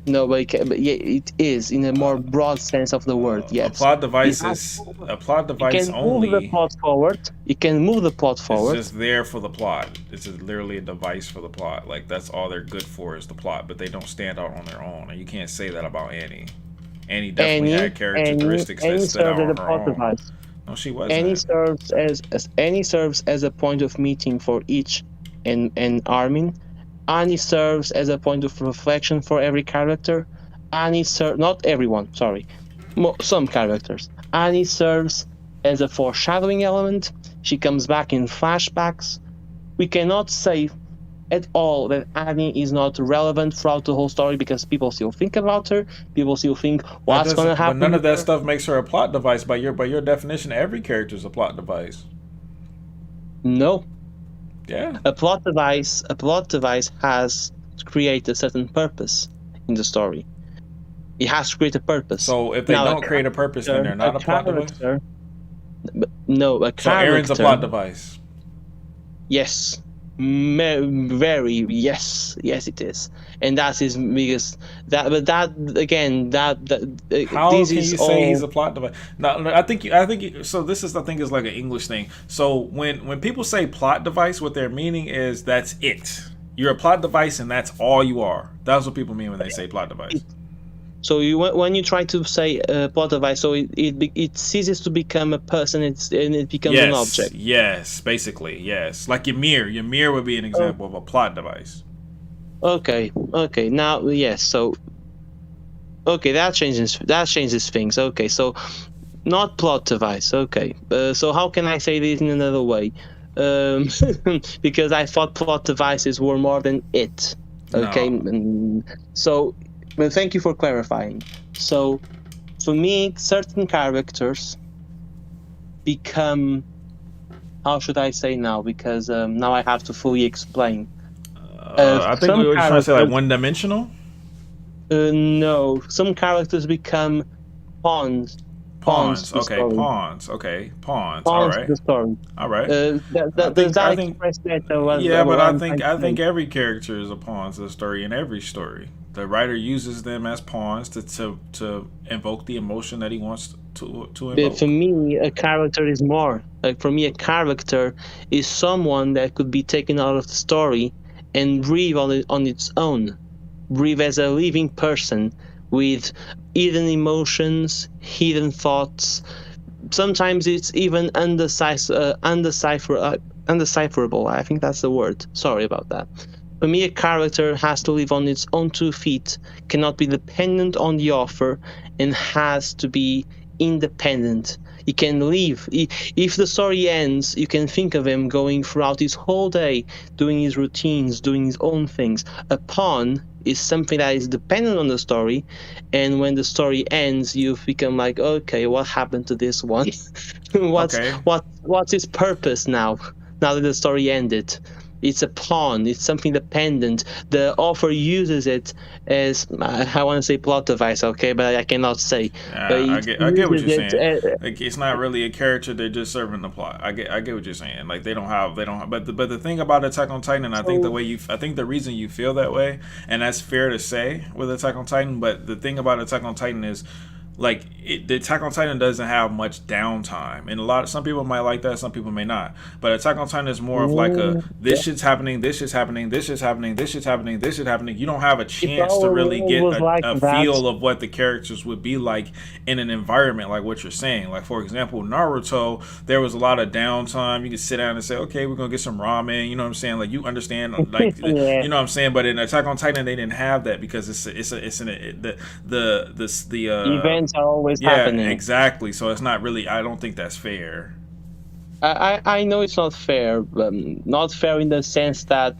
No, but it is in a more broad sense of the word. Yes. A plot device is a plot device only. It can move the plot forward. It can move the plot forward. It's just there for the plot. It's just literally a device for the plot. Like that's all they're good for is the plot, but they don't stand out on their own. And you can't say that about Annie. Annie definitely had characteristics that stood out on her own. Device. No, she wasn't. Annie serves as a point of meeting for each and Armin. Annie serves as a point of reflection for every character. Not everyone, sorry. Some characters. Annie serves as a foreshadowing element. She comes back in flashbacks. We cannot say at all that Annie is not relevant throughout the whole story because people still think about her. People still think what's going to happen. But none of that her. stuff makes her a plot device. By your definition, every character is a plot device. No. Yeah. A plot device has to create a certain purpose in the story. It has to create a purpose. So if they don't create a purpose, then they're not a plot device? No, a So character. Aaron's a plot device. Yes. Very, yes, it is. And that is because that, but that, again, How this can is you all, say he's a plot device? No, I think so. This is, I think, is like an English thing. So when people say plot device, what they're meaning is that's it. You're a plot device, and that's all you are. That's what people mean when they say plot device. So when you try to say plot device, so it ceases to become a person, and it becomes an object. Yes, basically, yes. Like your mirror. Your mirror would be an example of a plot device. Okay. Now, yes. So, okay, that changes things. Okay, so not plot device. Okay. So how can I say this in another way? Because I thought plot devices were more than it. Okay. No. So, well, thank you for clarifying. So, for me, certain characters become. How should I say now? Because now I have to fully explain. I think we were trying to say like one-dimensional. No, some characters become pawns. Pawns. To Okay, story. pawns. Okay, pawns. Pawns All to right. the story. All right. Does that express better? Yeah, but I think every character is a pawn to the story in every story. The writer uses them as pawns to invoke the emotion that he wants to invoke. But for me, a character is more. Like for me, a character is someone that could be taken out of the story and breathe on its own. Breathe as a living person with hidden emotions, hidden thoughts. Sometimes it's even undecipherable. I think that's the word. Sorry about that. For me, a character has to live on its own 2 feet, cannot be dependent on the author, and has to be independent. He can leave. If the story ends, you can think of him going throughout his whole day, doing his routines, doing his own things. A pawn is something that is dependent on the story, and when the story ends, you become like, okay, what happened to this one? What's his purpose now? Now that the story ended. It's a pawn. It's something dependent. The author uses it as, I want to say plot device, okay, but I cannot say. I get what you're saying. Like, it's not really a character; they're just serving the plot. I get what you're saying. Like they don't have. But the thing about Attack on Titan, I think the reason you feel that way, and that's fair to say with Attack on Titan. But the thing about Attack on Titan is, like, the Attack on Titan doesn't have much downtime, and some people might like that, some people may not. But Attack on Titan is more of like this shit's happening, this shit's happening, this shit's happening, this shit's happening, this shit's happening. You don't have a chance to really get a feel of what the characters would be like in an environment like what you're saying. Like, for example, Naruto, there was a lot of downtime. You could sit down and say, okay, we're gonna get some ramen. You know what I'm saying? Like, you understand, like, you know what I'm saying. But in Attack on Titan, they didn't have that because the events are always happening. Yeah, exactly. So it's not really. I don't think that's fair. I know it's not fair. Not fair in the sense that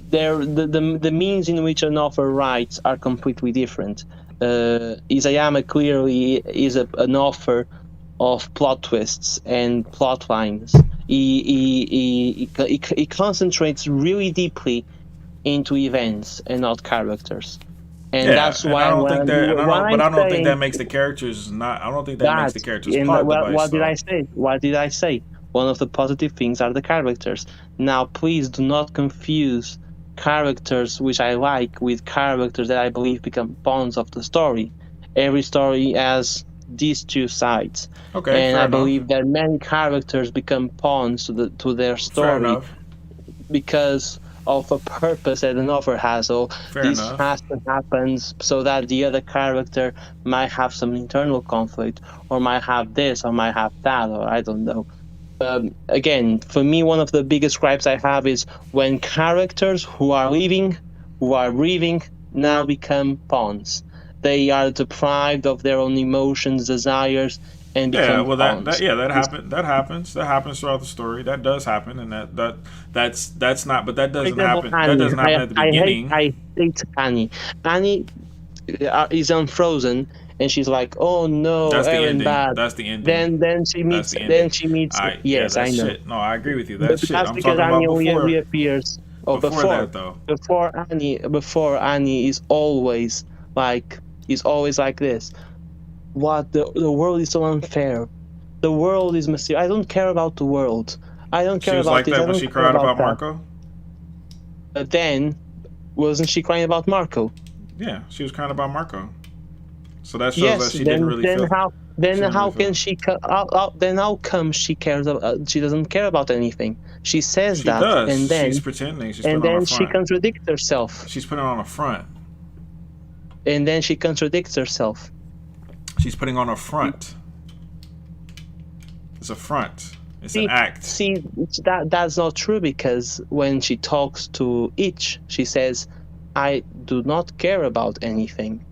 the means in which an author writes are completely different. Isayama clearly is an author of plot twists and plot lines. He concentrates really deeply into events and not characters. And that's why. I don't think that makes the characters not. I don't think that makes the characters plot device. What did I say? What did I say? One of the positive things are the characters. Now, please do not confuse characters which I like with characters that I believe become pawns of the story. Every story has these two sides. Okay, and fair I enough. believe that many characters become pawns to their story because of a purpose that an author has. So this has to happen so that the other character might have some internal conflict, or might have this, or might have that, or I don't know. Again, for me, one of the biggest gripes I have is when characters who are living, who are breathing, now become pawns. They are deprived of their own emotions, desires, and Yeah, become well, pawns. that happen. That happens. That happens throughout the story. That does happen, and that's not. But that For doesn't example, happen. That Annie. doesn't happen at the beginning. I hate Annie. Annie is unfrozen, and she's like, "Oh no, That's the Aaron ending. bad." That's the ending. Then she That's meets. the Then ending. she meets. Yeah, Yes, I that's know. shit. No, I agree with you. But That's shit. that's I'm because talking about Annie only before. reappears. Oh, Before that, though. Before Annie is always like this. What the world is so unfair. The world is mysterious. I don't care about the world. I don't She care was about like this. I that when don't she care cried about that. Marco. But then, wasn't she crying about Marco? Yeah, she was crying about Marco. So that shows Yes. that she didn't really feel. Then how come she cares? She doesn't care about anything. She says She that, does. and then She's pretending. She's putting on a she front. contradicts herself. She's putting on a front. And then she contradicts herself. She's putting on a front. It's a front. It's an act. See, that's not true, because when she talks to Itch, she says, "I do not care about anything.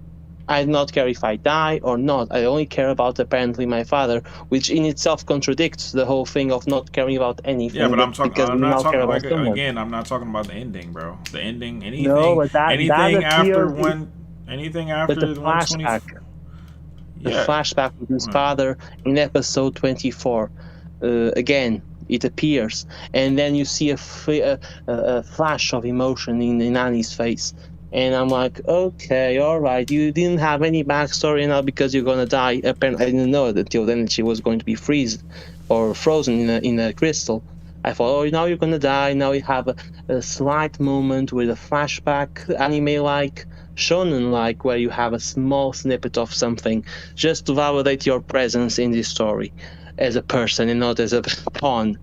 I do not care if I die or not. I only care about apparently my father," which in itself contradicts the whole thing of not caring about anything. Yeah, but I'm talking. Because I'm we not now care talking. about someone. Again, I'm not talking about the ending, bro. The ending. Anything. No, but anything that after appears, one. Anything after but the 120. flashback. The Yeah. flashback with his father in episode 24. Again, it appears, and then you see a flash of emotion in Annie's face, and I'm like, okay, all right, you didn't have any backstory now because you're gonna die. Apparently, I didn't know it until then that she was going to be frozen in a crystal. I thought, oh, now you're gonna die. Now you have a slight moment with a flashback, anime-like, shonen-like, where you have a small snippet of something just to validate your presence in this story as a person and not as a pawn.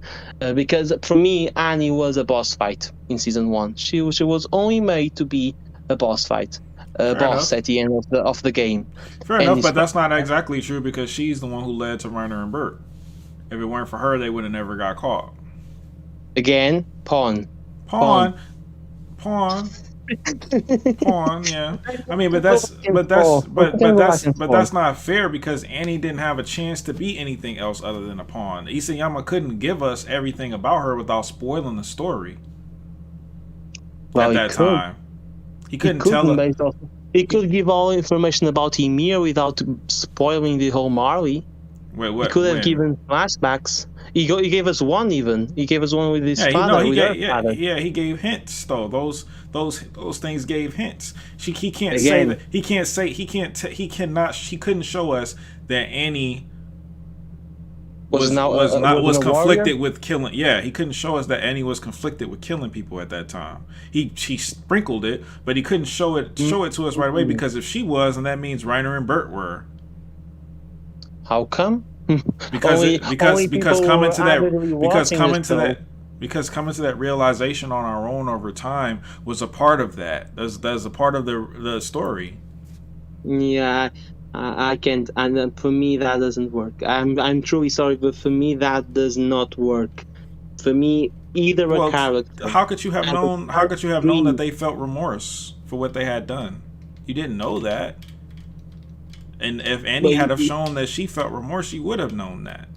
Because for me, Annie was a boss fight in season 1. She was only made to be a boss fight, boss at the end of the game. Fair And enough, but that's not exactly true, because she's the one who led to Reiner and Bert. If it weren't for her, they would have never got caught. Again, pawn. Pawn. Yeah. I mean, but that's not fair, because Annie didn't have a chance to be anything else other than a pawn. Isayama couldn't give us everything about her without spoiling the story. Well, at that time, he couldn't tell us. He could give all information about Ymir without spoiling the whole Marley. Wait, he could have given flashbacks. He gave us one even. He gave us one with his father. He gave hints though. Those things gave hints. She couldn't show us that Annie was conflicted with killing. Yeah, he couldn't show us that Annie was conflicted with killing people at that time. She sprinkled it, but he couldn't show it to us right away, because if she was, then that means Reiner and Bert were. How come? Because coming to that realization on our own over time was a part of that. That's a part of the story. Yeah, I can't, and for me that doesn't work. I'm truly sorry, but for me that does not work. For me, either a character. How could you have known? How could you have known that they felt remorse for what they had done? You didn't know that. And if Annie had have shown that she felt remorse, she would have known that.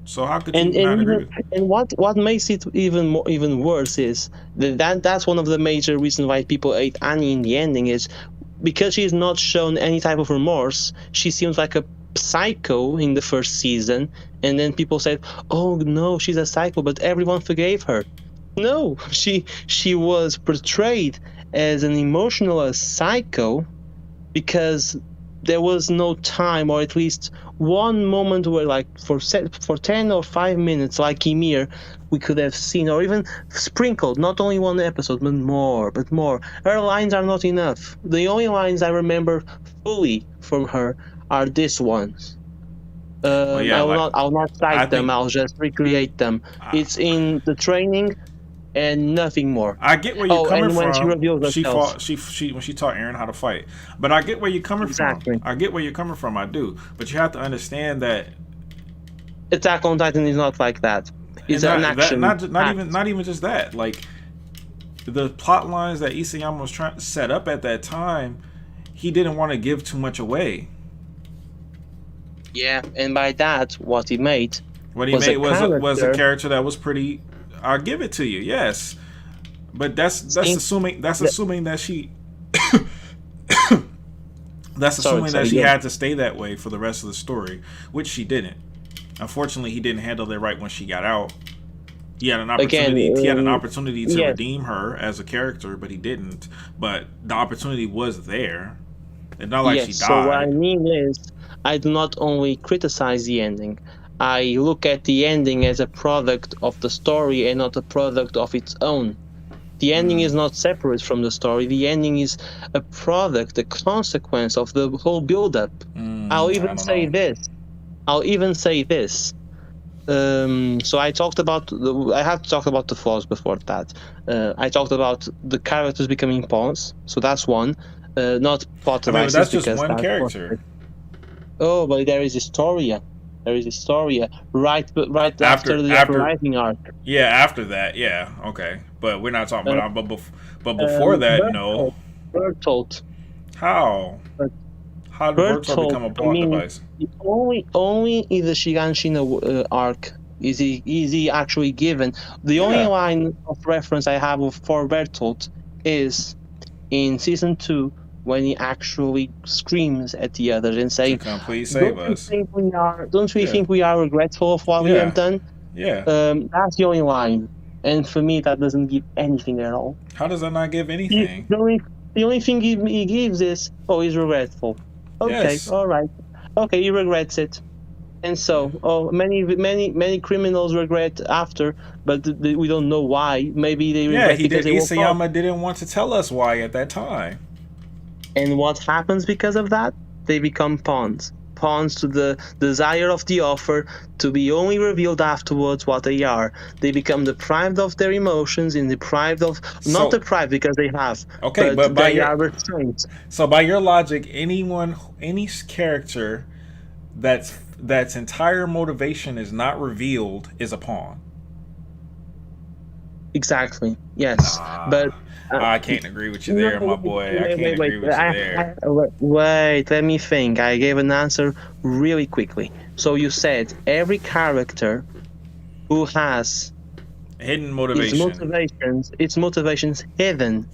So how could you not agree with that? And what makes it even worse is that's one of the major reasons why people hate Annie in the ending, is because she's not shown any type of remorse. She seems like a psycho in the first season, and then people said, oh no, she's a psycho, but everyone forgave her. No, she was portrayed as an emotional psycho because there was no time, or at least one moment where, like, for 10 or 5 minutes, like Ymir, we could have seen, or even sprinkled, not only one episode, but more. Her lines are not enough. The only lines I remember fully from her are these ones. I'll not cite them, I'll just recreate them. It's in the training and nothing more. I get where you're coming from. When she revealed herself. When she taught Eren how to fight. But I get where you're coming from. I get where you're coming from. I do. But you have to understand that Attack on Titan is not like that. It's an action. Not even just that. Like, the plot lines that Isayama was trying to set up at that time, he didn't want to give too much away. Yeah, and by that, what he made What he was made a was a character. character that was pretty. I'll give it to you. Yes, but that's See, assuming the- that she that's Sorry, assuming that sorry, she yeah. had to stay that way for the rest of the story, which she didn't. Unfortunately, he didn't handle it right when she got out. He had an opportunity. Again, He had an opportunity to yes. redeem her as a character, but he didn't. But the opportunity was there. It's not like she Yes, so what I died. mean is, I do not only criticize the ending, I look at the ending as a product of the story and not a product of its own. The ending is not separate from the story. The ending is a product, a consequence of the whole build-up. I'll I even don't say know. this. So I talked about. I have to talk about the flaws before that. I talked about the characters becoming pawns. So that's one. Not plot I mean, but devices that's just because one that's character. Oh, but there is Historia. There is Historia right after the After uprising arc. yeah, after that, yeah, okay. But we're not talking Uh, about. But before that, no. Bertolt. How? But How did Bertolt Bertolt. become a I plot mean, device? only in the Shiganshina arc is he actually given. The only Yeah. line of reference I have for Bertolt is in season 2 when he actually screams at the others and To saying, come, please save "Don't we us. Don't we Yeah. think we are regretful of what we Yeah. have done?" Yeah. That's the only line, and for me, that doesn't give anything at all. How does that not give He, anything? the only thing he gives is, "Oh, he's regretful." Okay, Yes. all right. Okay, he regrets it, and so, many criminals regret after, but we don't know why. Maybe they Yeah, regret he because did. they woke up. Isayama didn't want to tell us why at that time. And what happens because of that? They become pawns. Pawns to the desire of the author to be only revealed afterwards what they are. They become deprived of their emotions and deprived of, not So- deprived because they have, Okay, but by they your- are restrained. So by your logic, any character that's entire motivation is not revealed is a pawn. Exactly. Yes. Nah, But I can't agree with you there, my boy. I can't agree with you there. Wait, let me think. I gave an answer really quickly. So you said every character who has Hidden its motivations hidden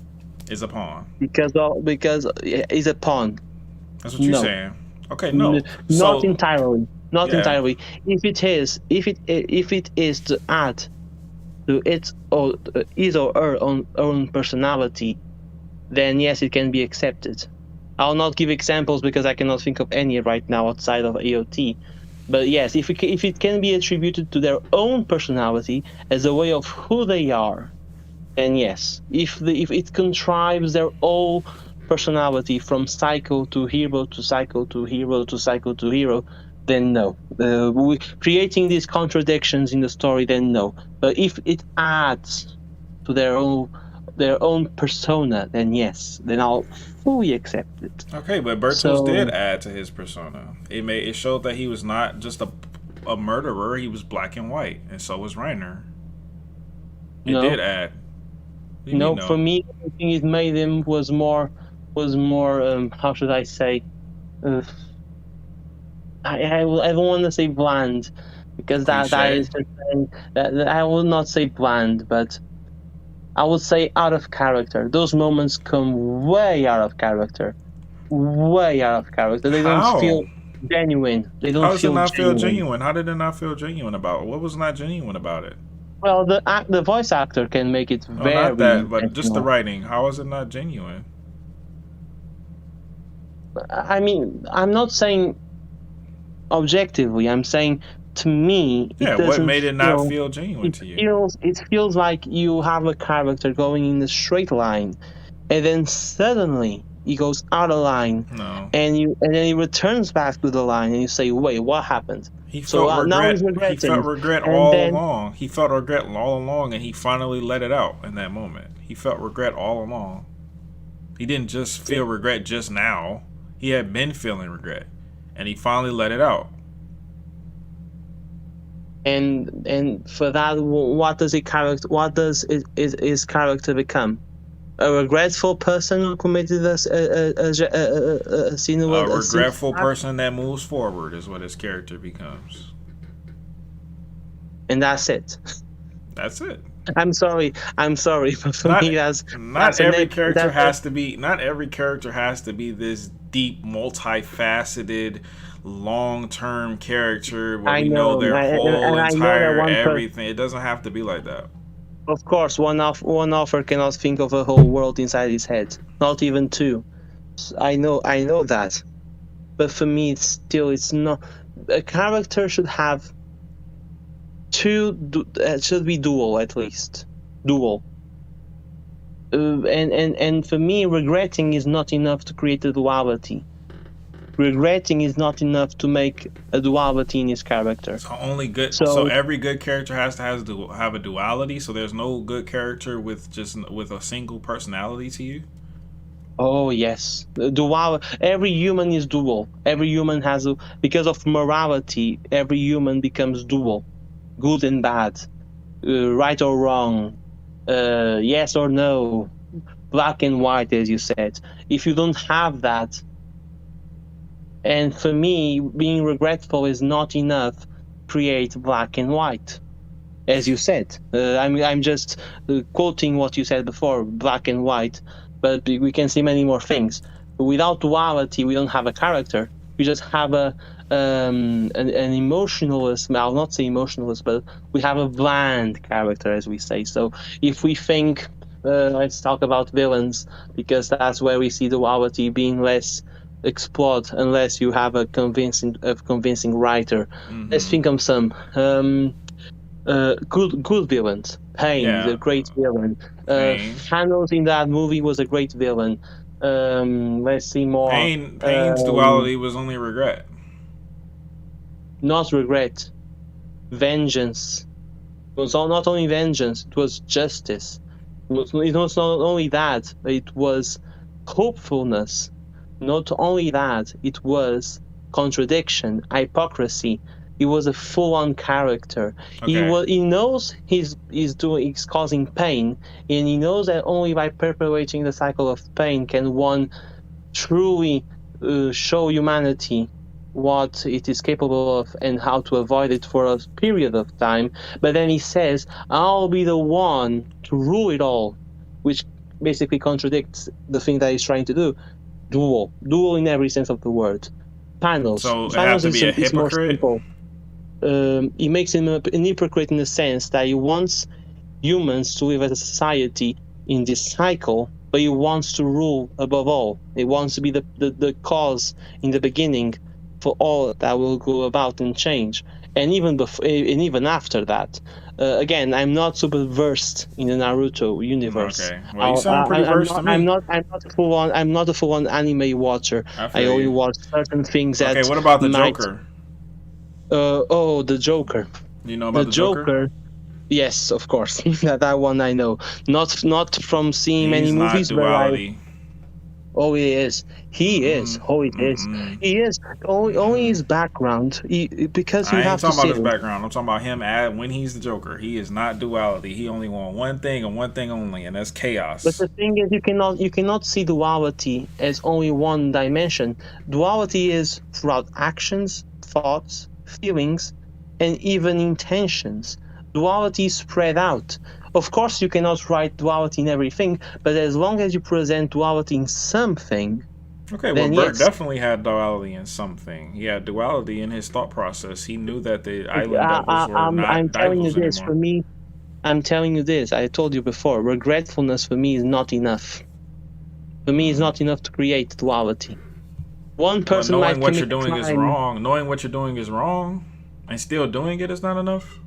is a pawn. because he's a pawn. That's what you're No. saying. Okay, no. Not entirely. Not Yeah. entirely. If it is to add to its or his or her own personality, then yes, it can be accepted. I'll not give examples because I cannot think of any right now outside of AOT. But yes, if it can be attributed to their own personality as a way of who they are, then yes. If it contrives their whole personality from psycho to hero to psycho to hero to psycho to hero, then no. Creating these contradictions in the story, then no. But if it adds to their own persona, then yes. Then I'll fully accept it. Okay, but Bertos So- did add to his persona. It showed that he was not just a murderer. He was black and white, and so was Reiner. It No. did add. What do you No, mean, for me, the thing it made him was more. How should I say? I don't want to say bland, because that Cliche. is just saying that I will not say bland, but I would say out of character. Those moments come way out of character, way out of character. They How? don't feel genuine. They don't How does it feel not genuine. feel genuine? How did it not feel genuine about it? What was not genuine about it? Well, the voice actor can make it Oh, very. not that, but just the intentional. writing. How is it not genuine? I mean, I'm not saying objectively. I'm saying to me, Yeah, it what doesn't made it not feel- feel genuine It to you? feels like you have a character going in a straight line, and then suddenly he goes out of line, No. and then he returns back to the line, and you say, "Wait, what happened?" He So, felt now regret. he's He regretting, felt regret and all then- along. He felt regret all along, and he finally let it out in that moment. He felt regret all along. He didn't just feel regret just now. He had been feeling regret, and he finally let it out. And for that, what does his character become? A regretful person who committed a sin. A regretful person that moves forward is what his character becomes. And that's it. That's it. I'm sorry, but for me, not every character has to be. Not every character has to be this deep, multifaceted, long-term character where we know their whole entire everything. It doesn't have to be like that. Of course, one author cannot think of a whole world inside his head. Not even two. I know that. But for me, it's not. A character should have should be dual at least. Dual. And for me, regretting is not enough to create a duality. Regretting is not enough to make a duality in his character. So every good character has to have a duality. So there's no good character with a single personality to you. Oh yes, every human is dual. Every human has because of morality. Every human becomes dual, good and bad, right or wrong, yes or no, black and white, as you said. If you don't have that. And for me, being regretful is not enough to create black and white, as you said. I'm just quoting what you said before, black and white, but we can see many more things. Without duality, we don't have a character. We just have an emotionalist. I'll not say emotionalist, but we have a bland character, as we say. So if we think, let's talk about villains, because that's where we see duality being less explored unless you have a convincing writer. Mm-hmm. Let's think of some good villains. Pain is a great villain. Thanos in that movie was a great villain. Let's see more. Pain's duality was only regret. Not regret. Vengeance. It was not only vengeance, it was justice. It was not only that, it was hopefulness. Not only that, it was contradiction, hypocrisy. He was a full-on character. Okay. He knows he's causing pain, and he knows that only by perpetuating the cycle of pain can one truly show humanity what it is capable of and how to avoid it for a period of time. But then he says, "I'll be the one to rule it all," which basically contradicts the thing that he's trying to do. Dual in every sense of the word. Thanos. So it has to be a hypocrite. He makes him an hypocrite in the sense that he wants humans to live as a society in this cycle, but he wants to rule above all. He wants to be the cause in the beginning for all that will go about and change. And even before, and even after that. Again, I'm not super versed in the Naruto universe. Okay, well, you sound pretty versed to me. I'm not a full-on anime watcher. I only watch certain things. Okay, what about the Joker? The Joker. You know about the Joker? Yes, of course. that one I know. Not from seeing many movies, but oh, he is. He is. Oh, he is. He is. Only his background. Because you have to. I ain't talking about his background. I'm talking about him when he's the Joker. He is not duality. He only wants one thing and one thing only, and that's chaos. But the thing is, you cannot see duality as only one dimension. Duality is throughout actions, thoughts, feelings, and even intentions. Duality is spread out. Of course, you cannot write duality in everything, but as long as you present duality in something, okay, well, Bert definitely had duality in something. He had duality in his thought process. He knew that the island devils were not devils anymore. For me, I'm telling you this. I told you before. Regretfulness for me is not enough. For me, it's not enough to create duality. One person might knowing what you're doing is wrong. Knowing what you're doing is wrong, and still doing it is not enough.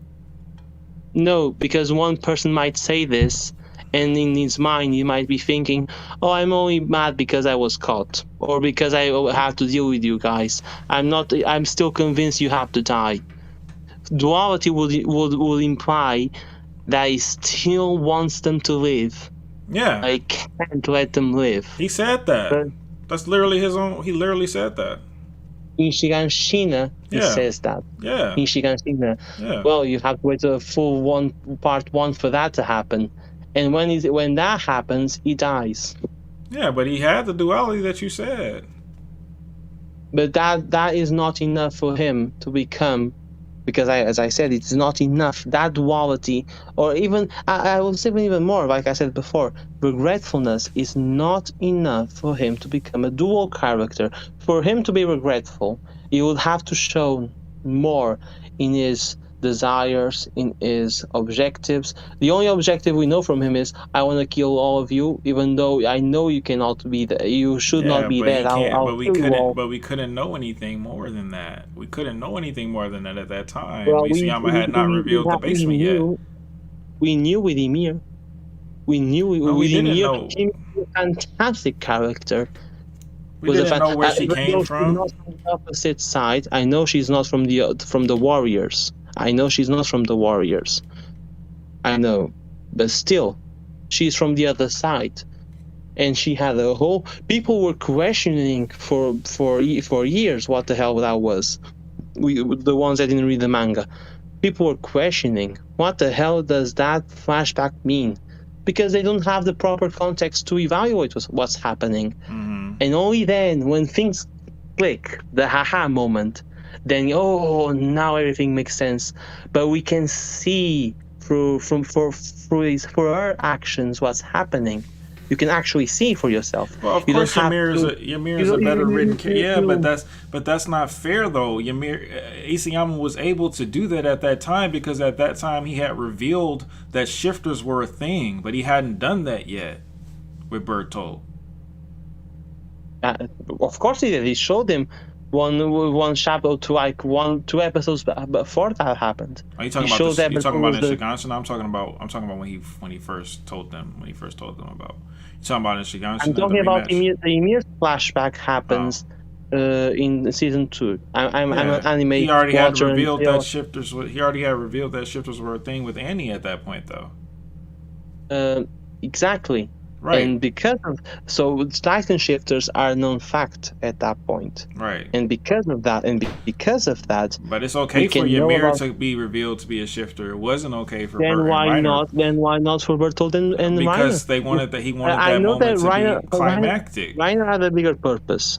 No, because one person might say this, and in his mind he might be thinking, "Oh, I'm only mad because I was caught, or because I have to deal with you guys. I'm still convinced you have to die." Duality would imply that he still wants them to live. Yeah. I can't let them live. He said that. But that's literally his own. He literally said that. In Shiganshina, he says that. Yeah. In Shiganshina. Yeah. Well, you have to wait a full part one for that to happen. And when that happens, he dies. Yeah, but he had the duality that you said. But that is not enough for him to become, because as I said, it's not enough. That duality, or even I will say even more, like I said before, regretfulness is not enough for him to become a dual character. For him to be regretful, he would have to show more in his desires, in his objectives. The only objective we know from him is, I want to kill all of you, even though I know you cannot be there. You should not Yeah, be but there. he can't. I'll But we kill you all. couldn't. But we couldn't know anything more than that. We couldn't know anything more than that at that time. Well, Isayama had not revealed the basement yet. We knew with Ymir. We knew No, we with didn't Ymir. know. Ymir was a fantastic character. We didn't know where she Even came though she's from. not from the opposite side. I know she's not from the warriors. I know she's not from the warriors. I know, but still, she's from the other side, and she had a whole. People were questioning for years what the hell that was. The ones that didn't read the manga, people were questioning what the hell does that flashback mean, because they don't have the proper context to evaluate what's happening. And only then, when things click, the haha moment, then now everything makes sense. But we can see through her actions what's happening. You can actually see for yourself. Well, of course, Ymir is a better written character. Yeah, but that's not fair though. Isayama was able to do that at that time because at that time he had revealed that shifters were a thing, but he hadn't done that yet with Bertolt. Of course he did. He showed him one chapter to like 2 episodes before that happened. Are you talking about this? You talking about in Shiganshina? I'm talking about when he first told them about. You talking about in Shiganshina? I'm talking about the Ymir's flashback happens in season 2. I'm an anime. He already had revealed and, that shifters. He already had revealed that shifters were a thing with Annie at that point, though. Exactly. Right. And Titan shifters are known fact at that point. Right. And because of that, but it's okay for Ymir to be revealed to be a shifter. It wasn't okay for Bert and Reiner. Then why not for Bertolt and Reiner? Because he wanted that moment to be climactic. Reiner had a bigger purpose.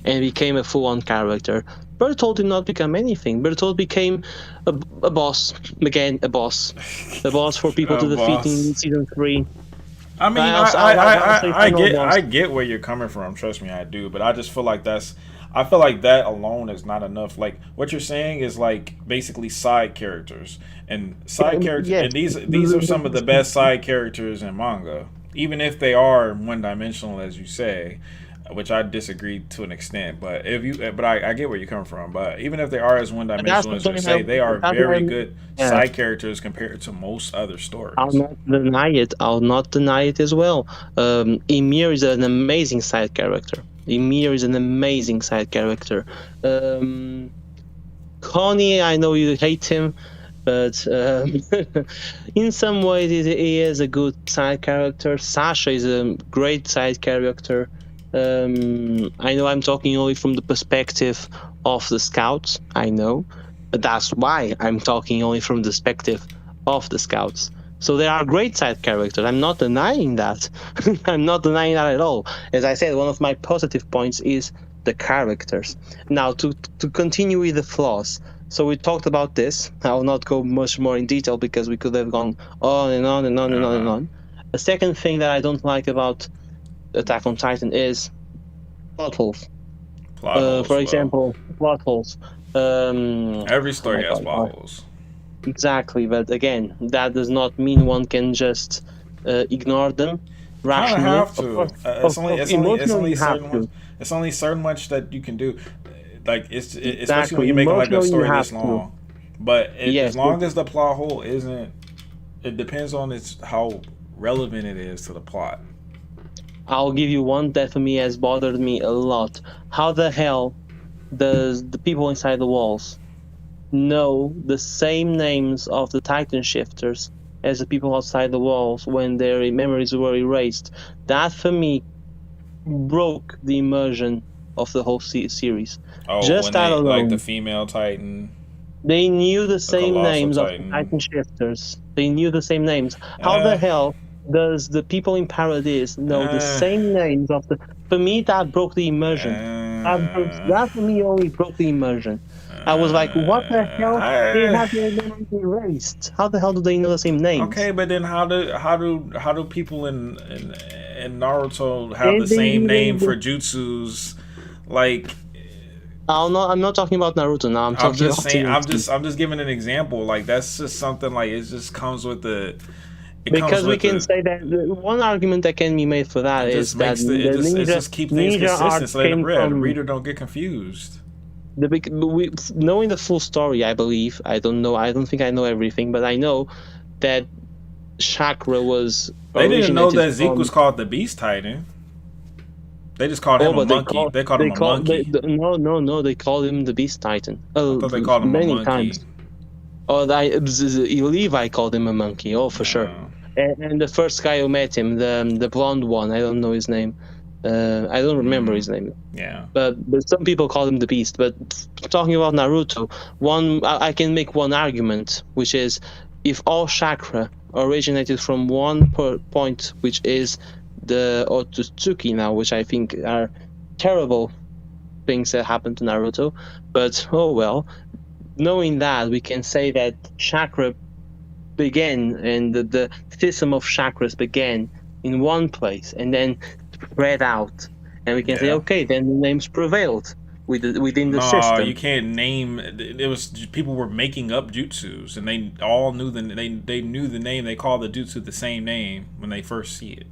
And became a full-on character. Bertolt did not become anything. Bertolt became a boss. Again, a boss. A boss for people to defeat in season 3. I mean, I get where you're coming from. Trust me, I do. But I just feel like I feel like that alone is not enough. Like what you're saying is like basically side characters and characters. Yeah. And these are some of the best side characters in manga, even if they are one-dimensional, as you say. Which I disagree to an extent, but I get where you're coming from. But even if they are as one-dimensional as you say, they are very good side characters compared to most other stories. I'll not deny it as well. Ymir is an amazing side character. Connie, I know you hate him, but in some ways he is a good side character. Sasha is a great side character. I know I'm talking only from the perspective of the scouts, I know, but that's why I'm talking only from the perspective of the scouts. So there are great side characters. I'm not denying that. I'm not denying that at all. As I said, one of my positive points is the characters. Now, to continue with the flaws. So we talked about this. I will not go much more in detail because we could have gone on and on and on and on and on. The second thing that I don't like about Attack on Titan is plot holes. For example, plot holes. Every story has plot holes. Exactly, but again, that does not mean one can just ignore them rationally. You have to. It's only certain much that you can do. Like especially when you're making like a story this long. But as long as the plot hole isn't, it depends on how relevant it is to the plot. I'll give you one that for me has bothered me a lot. How the hell does the people inside the walls know the same names of the Titan shifters as the people outside the walls when their memories were erased? That for me broke the immersion of the whole series. Just that alone. Like the female Titan. They knew the same Colossal names of the Titan. Titan shifters. They knew the same names. How the hell does the people in Paradise know the same names of the? For me, that broke the immersion. That for me only broke the immersion. I was like, what the hell? They have their names erased. How the hell do they know the same names? Okay, but then how do people in Naruto have the same name for jutsus? Like, I'm not talking about Naruto now. I'm just saying. I'm just giving an example. Like, that's just something, like, it just comes with the. Because we can say that one argument that can be made for that is that it just keeps things consistent, so the reader don't get confused. Knowing the full story, I believe, I don't know, I don't think I know everything, but I know that Chakra was. They didn't know that Zeke was called the Beast Titan. They just called him a monkey. They called him a monkey. No, they called him the Beast Titan. I thought they called him many a monkey. times. Oh, Levi called him a monkey. Oh, for sure. And the first guy who met him, the blonde one, I don't know his name. I don't remember his name. Yeah. But some people call him the Beast. But talking about Naruto, I can make one argument, which is if all chakra originated from one point, which is the Otsutsuki now, which I think are terrible things that happen to Naruto. But oh well. Knowing that, we can say that chakra began and the system of chakras began in one place and then spread out, and we can say, okay, then the names prevailed within the system. No, you can't name. It was people were making up jutsus, and they all knew they knew the name. They called the jutsu the same name when they first see it.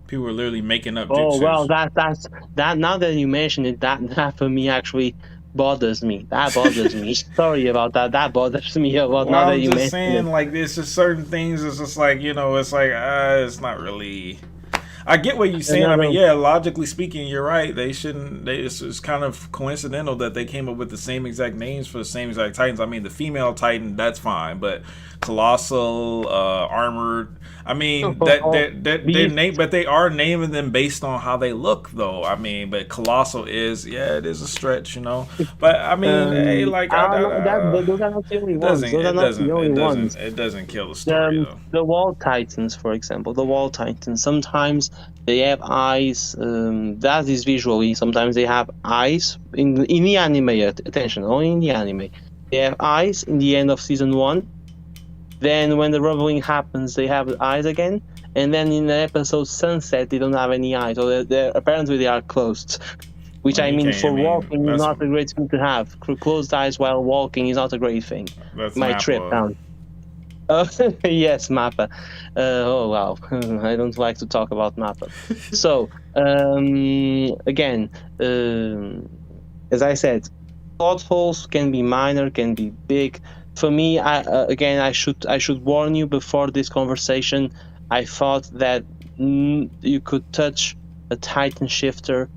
People were literally making up jutsus. Oh well, that's now that you mention it, that for me actually bothers me. That bothers me. Sorry about that. That bothers me a lot. Now that you mention it. I'm just saying, like, there's just certain things. It's just like, it's like it's not really. I get what you're saying. I mean, yeah, logically speaking, you're right. They shouldn't. It's kind of coincidental that they came up with the same exact names for the same exact Titans. I mean, the female Titan, that's fine, but colossal, armored. I mean, they're named, but they are naming them based on how they look, though. I mean, but colossal it is a stretch, But I mean, hey, like those are not the only ones. It doesn't kill the story, though. The wall Titans, for example, sometimes they have eyes. That is visually. Sometimes they have eyes in the anime. Attention, only in the anime. They have eyes in the end of season 1. Then when the rumbling happens, they have eyes again. And then in the episode Sunset, they don't have any eyes. So apparently they are closed. Which for walking is not a great thing to have. Closed eyes while walking is not a great thing. That's my trip down. Yes, Mappa. Oh wow, I don't like to talk about Mappa. So again, as I said, plot holes can be minor, can be big. For me, I should warn you before this conversation. I thought that you could touch a Titan shifter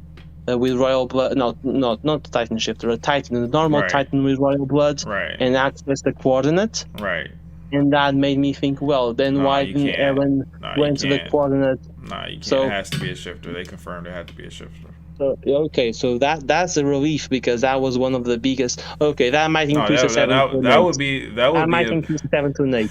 with royal blood. Not Titan shifter, a Titan, a normal Titan with royal blood, and access the coordinate. Right. And that made me think, well, then why didn't Eren went to the coordinate? No, you can't. So, it has to be a shifter. They confirmed it had to be a shifter. Okay, so that's a relief because that was one of the biggest. Okay, that might increase to 7 to an 8. That might increase 7 to an 8.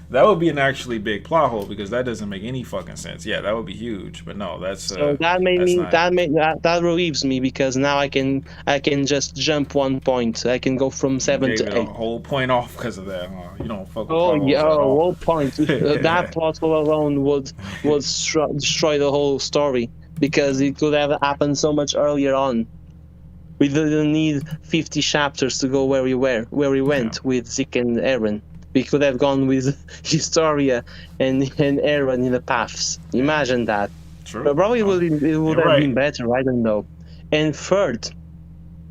That would be an actually big plot hole because that doesn't make any fucking sense. Yeah, that would be huge, but no, that's so that relieves me because now I can just jump 1 point. I can go from 7 to 8. A whole point off because of that, huh? You don't fuck with whole point. That plot hole alone would destroy the whole story. Because it could have happened so much earlier on. We didn't need 50 chapters to go where we went with Zeke and Eren. We could have gone with Historia and Eren in the paths. Imagine that. True. But probably it would have been better. I don't know. And third,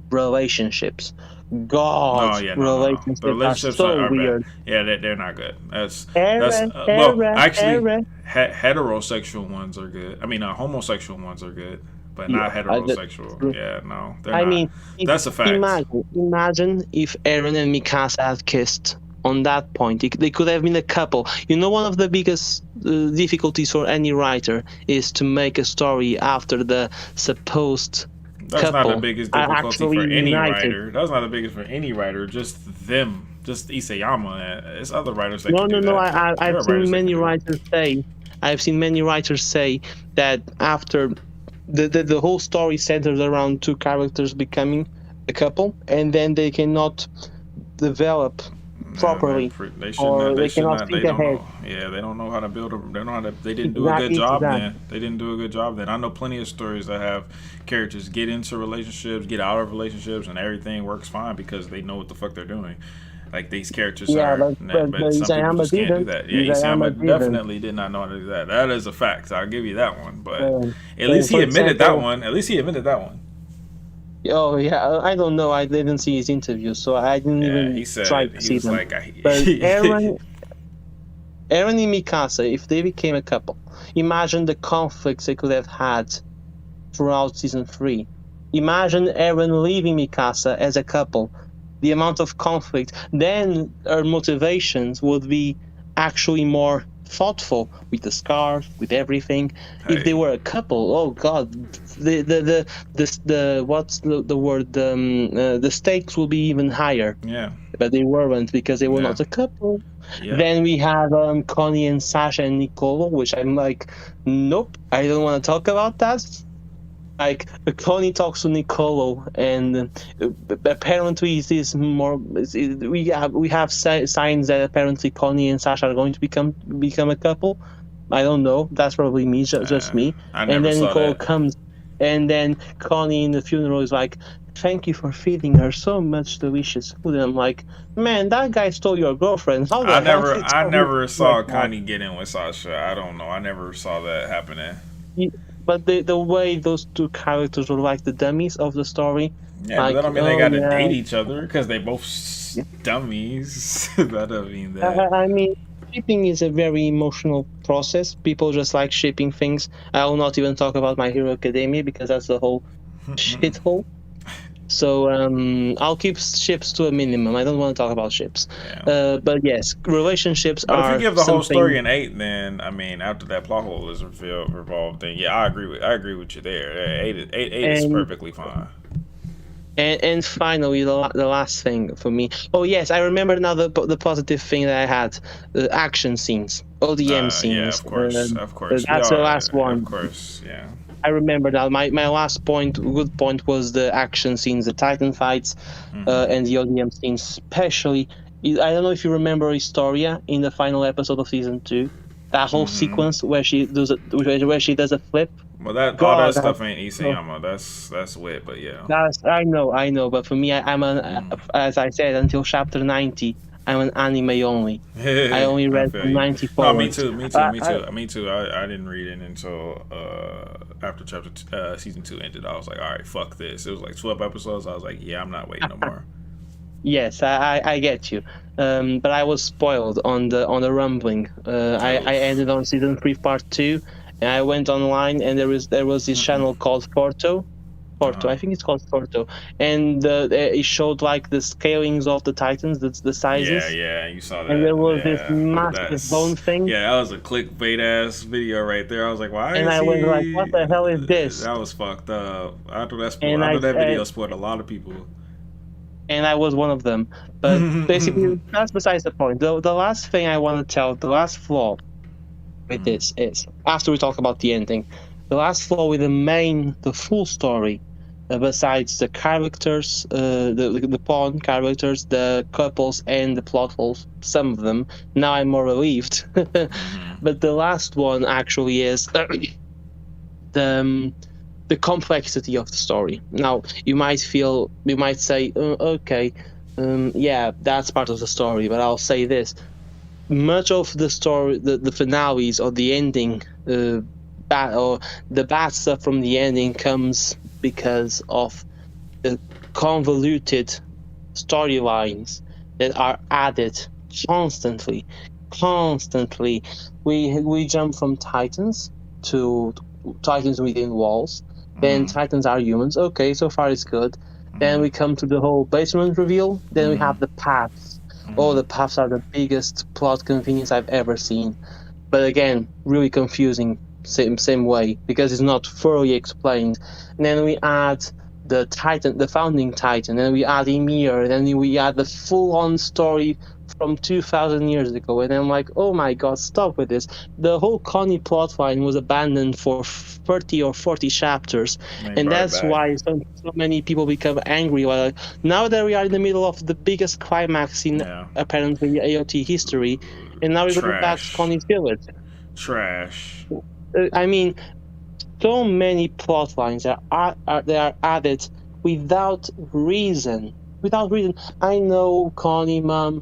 relationships. Relationships are so weird. Yeah, they're not good. Heterosexual ones are good. I mean, homosexual ones are good, but not heterosexual. No, they're not. That's a fact. Imagine if Eren and Mikasa had kissed on that point. They could have been a couple. One of the biggest difficulties for any writer is to make a story after the supposed That's not the couple biggest are difficulty actually for any united. writer. That's not the biggest for any writer. Just them. Just Isayama. It's other writers that No, can no, do no. that. I, There I've are seen writers that can many do it. writers say, that after the whole story centers around two characters becoming a couple, and then they cannot develop properly, They should not. or They they should cannot not. They think don't ahead. know. Yeah, they don't know how to build a. They don't know how to. They didn't do a good job then. They didn't do a good job then. I know plenty of stories that have characters get into relationships, get out of relationships, and everything works fine because they know what the fuck they're doing. Like these characters Yeah, are, but some people Isayama just can't do didn't. that. Yeah, Isayama definitely did not know how to do that. That is a fact. So I'll give you that one. But at least he admitted that one. At least he admitted that one. Oh yeah, I don't know. I didn't see his interview, so I didn't even he said try to see them. Like, but Eren and Mikasa, if they became a couple, imagine the conflicts they could have had throughout season 3. Imagine Eren leaving Mikasa as a couple. The amount of conflict, then her motivations would be actually more thoughtful with the scarf, with everything. Hey. If they were a couple, oh god, the what's the word? The stakes will be even higher. Yeah. But they weren't because they were not a couple. Yeah. Then we have Connie and Sasha and Nicolo, which I'm like, nope, I don't want to talk about that. Like Connie talks to Nicolo, and apparently this more. We have signs that apparently Connie and Sasha are going to become a couple. I don't know. That's probably me, just me. I never and then saw Nicolo that. comes, and then Connie in the funeral is like, "Thank you for feeding her so much delicious food." And I'm like, man, that guy stole your girlfriend. How the hell I never saw Connie get in with Sasha. I don't know. I never saw that happening. But the way those two characters were like the dummies of the story. Yeah, like, but that don't mean they got to date each other because they both dummies. That don't mean that. I mean, shipping is a very emotional process. People just like shipping things. I will not even talk about My Hero Academia because that's the whole shithole. So I'll keep ships to a minimum. I don't want to talk about ships. Yeah. But yes, relationships but are. If you give the something... whole story an 8, then I mean, after that plot hole is revolved, then yeah, I agree with you there. 8 is perfectly fine. And finally, the last thing for me. Oh yes, I remember now the positive thing that I had: the action scenes, ODM scenes. Yeah, of course. That's the last one. Of course, yeah. I remember that. My last good point was the action scenes, the Titan fights, and the ODM scenes, especially. I don't know if you remember Historia in the final episode of season 2. That whole sequence where she does a flip. Well, all that stuff ain't Isayama. That's wit, but yeah. I know. But for me, I'm as I said, until chapter 90. I'm an anime only. I only read from 94. No, me too. Me too. I didn't read it until after season 2 ended. I was like, all right, fuck this. It was like 12 episodes. I was like, yeah, I'm not waiting no more. Yes, I get you. But I was spoiled on the rumbling. I ended on season 3 part 2, and I went online, and there was this channel called Porto. I think it's called Porto, and it showed like the scalings of the Titans, the sizes. Yeah, you saw that. And there was this massive bone thing. Yeah, that was a clickbait ass video right there. I was like, why? And I was like, what the hell is this? That was fucked up. I know that video spoiled a lot of people. And I was one of them. But basically, that's besides the point. The last thing I want to tell, the last flaw with this is, after we talk about the ending, the last flaw with the full story, besides the characters, the pawn characters, the couples, and the plot holes, some of them, now I'm more relieved. But the last one actually is the complexity of the story. Now, you might say, okay, yeah, that's part of the story, but I'll say this. Much of the story, the finales or the ending, or the bad stuff from the ending comes because of the convoluted storylines that are added constantly. We jump from Titans to Titans within walls, then Titans are humans. Okay, so far it's good. Then we come to the whole basement reveal. Then we have the paths. Oh, the paths are the biggest plot convenience I've ever seen. But again, really confusing. Same way, because it's not thoroughly explained. And then we add the Titan, the founding Titan, and we add Ymir, and then we add the full-on story from 2,000 years ago, and I'm like, oh my god, stop with this. The whole Connie plotline was abandoned for 30 or 40 chapters, and that's why so many people become angry. Like, now that we are in the middle of the biggest climax in apparently AOT history, and now we're going back to Connie's village. Trash. I mean, so many plot lines that are added without reason. Without reason. I know Connie's mom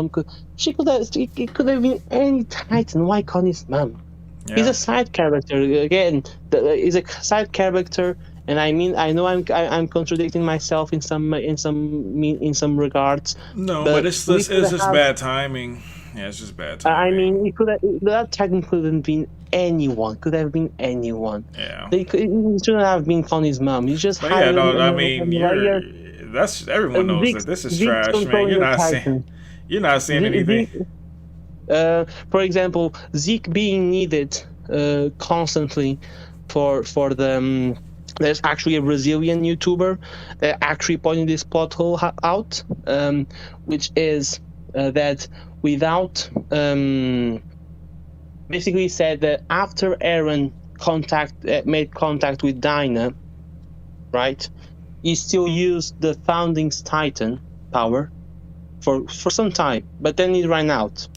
could it could have been any Titan. Why Connie's mom? Yeah. He's a side character. Again, he's a side character, and I mean, I know I'm contradicting myself in some regards. No, but it's just bad timing. Yeah, it's just bad timing. I mean, that Titan could have been anyone. Could have been anyone. Yeah. It shouldn't have been Connie's mom. You just had. That's everyone knows that this is trash, man. You're not seeing anything. For example, Zeke being needed constantly for the. There's actually a Brazilian YouTuber that actually pointed this plot hole out, which is that without basically said that after Eren made contact with Dinah, right? He still used the Founding's Titan power for some time, but then it ran out.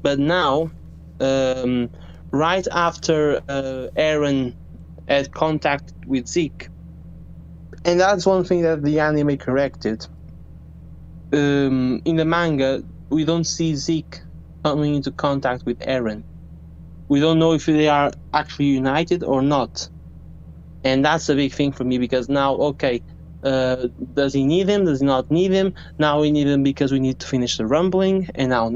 But now, right after Eren had contact with Zeke, and that's one thing that the anime corrected. In the manga, we don't see Zeke coming into contact with Eren. We don't know if they are actually united or not. And that's a big thing for me, because now, okay, does he need him? Does he not need him? Now we need him because we need to finish the rumbling. And now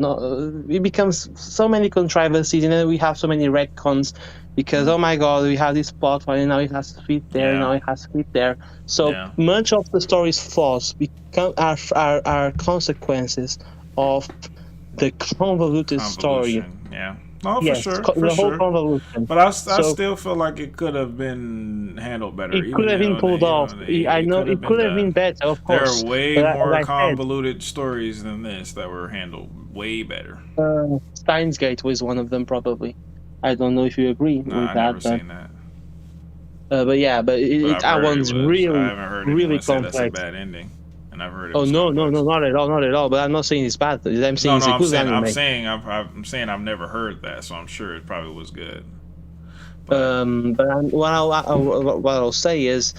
it becomes so many controversies, and then we have so many retcons because, oh my god, we have this plot line, and now it has to fit there, and now it has to fit there. So much of the story's flaws are consequences of the convoluted story. Yeah. Oh, for sure. The whole convolution. But I still feel like it could have been handled better. It could have been pulled off. I know it could have been better, of course. There are way more convoluted stories than this that were handled way better. Steins Gate was one of them, probably. I don't know if you agree with that. I've never seen that. That one's really complex. That's a bad ending. I've heard not at all. But I'm not saying it's bad. I'm saying it's a good anime. I'm saying I've never heard that, so I'm sure it probably was good. What I'll say is,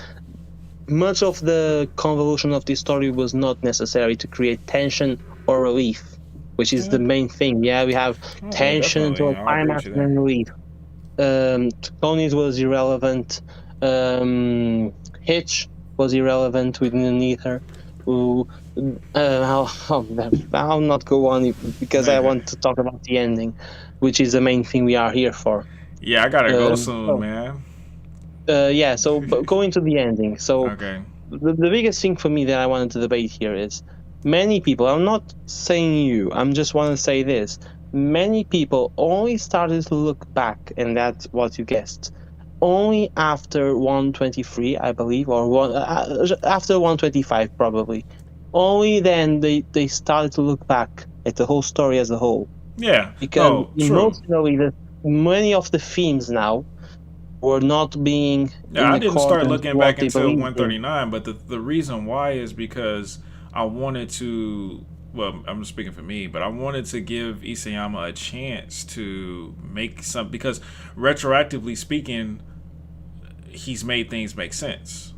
much of the convolution of this story was not necessary to create tension or relief, which is the main thing. Yeah, we have tension to a climax and then relief. Tony's was irrelevant. Hitch was irrelevant. We didn't need her. I'll not go on because I want to talk about the ending, which is the main thing we are here for. Yeah, I gotta go soon, man. So going to the ending. So the biggest thing for me that I wanted to debate here is many people, I'm not saying you, I'm just want to say this. Many people only started to look back, and that's what you guessed, only after 123, I believe, or after 125 probably. Only then they started to look back at the whole story as a whole. Yeah, because emotionally, many of the themes now were not being. Yeah, I didn't start looking back until 139, but the reason why is because I wanted to. Well, I'm speaking for me, but I wanted to give Isayama a chance to make some, because retroactively speaking, he's made things make sense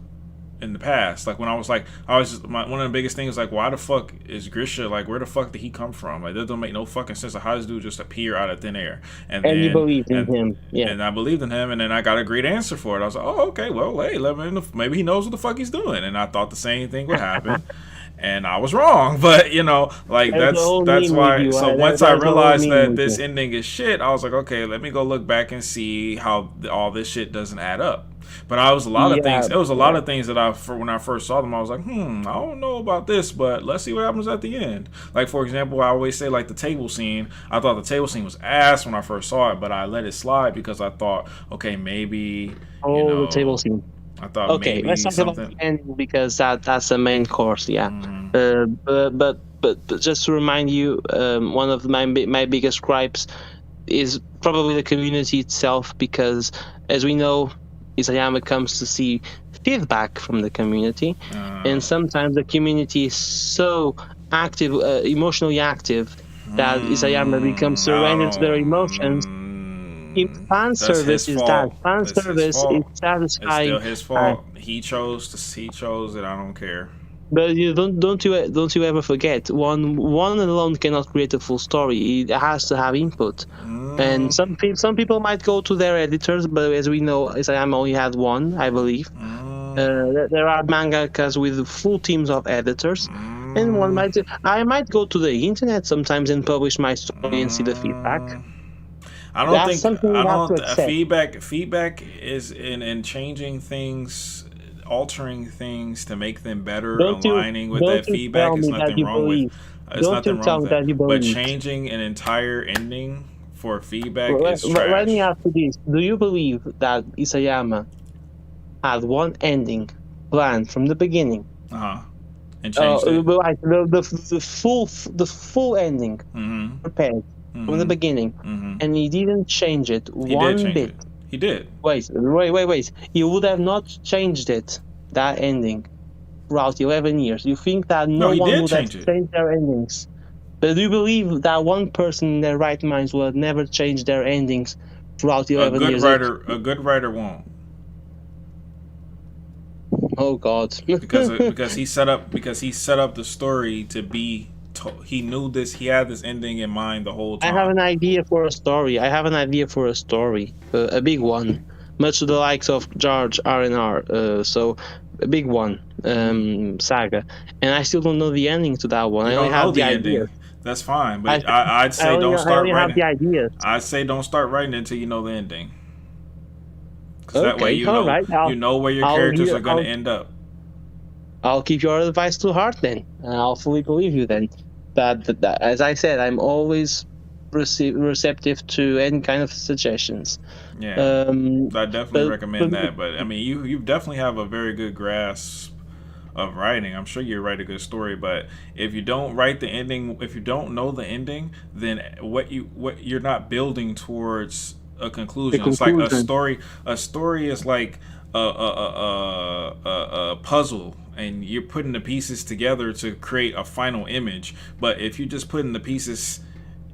in the past. Like when I was like, one of the biggest things was like, why the fuck is Grisha, like, where the fuck did he come from? Like, that don't make no fucking sense. Like, how does this dude just appear out of thin air? And you believed in him. Yeah. And I believed in him, and then I got a great answer for it. I was like, oh, okay, well, hey, maybe he knows what the fuck he's doing. And I thought the same thing would happen. And I was wrong, but that's why. So once I realized that this ending is shit, I was like, okay, let me go look back and see how all this shit doesn't add up. But I was a lot of things. It was a lot of things that when I first saw them, I was like, I don't know about this, but let's see what happens at the end. Like, for example, I always say, like, the table scene. I thought the table scene was ass when I first saw it, but I let it slide because I thought, okay, maybe. The table scene. I thought Okay, maybe let's talk about something. the ending because that's the main course. Yeah. Mhm. But just to remind you, one of my biggest gripes is probably the community itself, because as we know, Isayama comes to see feedback from the community, and sometimes the community is so active, emotionally active, that Isayama becomes I surrendered to their emotions. If don't. fan That's his service is that, fault. fan That's his service is fault. It's still satisfying. his Uh, fault. He chose to. He chose it. I don't care. But you don't you ever forget, one alone cannot create a full story. It has to have input, and Mm, some people might go to their editors, but as we know, Isayama only had one, I believe. mm, There are mangakas with full teams of editors, and one mm, might. I might go to the internet sometimes and publish my story and see the feedback. mm. I don't That's think. something I you have to don't. accept. Feedback is in changing things, altering things to make them better, Don't you aligning with don't that you feedback. tell Is me that nothing you wrong with. believe. It's Don't you nothing wrong tell with me that. that you But believed. changing an entire ending for feedback Let, is let me trash. ask you this: do you believe that Isayama had one ending planned from the beginning? Uh huh. And changed it. Like the full ending Mm-hmm. prepared from the Mm-hmm. beginning, Mm-hmm. and he didn't change it He did one change bit. it. He did. Wait. He would have not changed it, that ending, throughout 11 years. You think that No, no he one did would have change it. changed their endings? But do you believe that one person in their right minds would have never changed their endings throughout 11 years? A good writer won't. Oh God. Because he set up the story to be. He knew this. He had this ending in mind the whole I have time. an idea for a story. A big one, much to the likes of George R&R. So a big one, saga, and I still don't know the ending to that one. You I only don't know have the the idea. ending. That's fine, I but I'd I say only don't I start only have writing. the ideas. I'd say don't start writing until you know the ending. Because that way Okay, all right. you know where your I'll characters hear. are going to end up. I'll keep your advice to heart then. And I'll fully believe you then. That as I said, I'm always receptive to any kind of suggestions. Yeah, Um, I definitely but, recommend that. But I mean, you definitely have a very good grasp of writing. I'm sure you write a good story, but if you don't write the ending, if you don't know the ending, then what you're not building towards a the conclusion. It's like a conclusion. story. A story is like a puzzle, and you're putting the pieces together to create a final image. But if you're just putting the pieces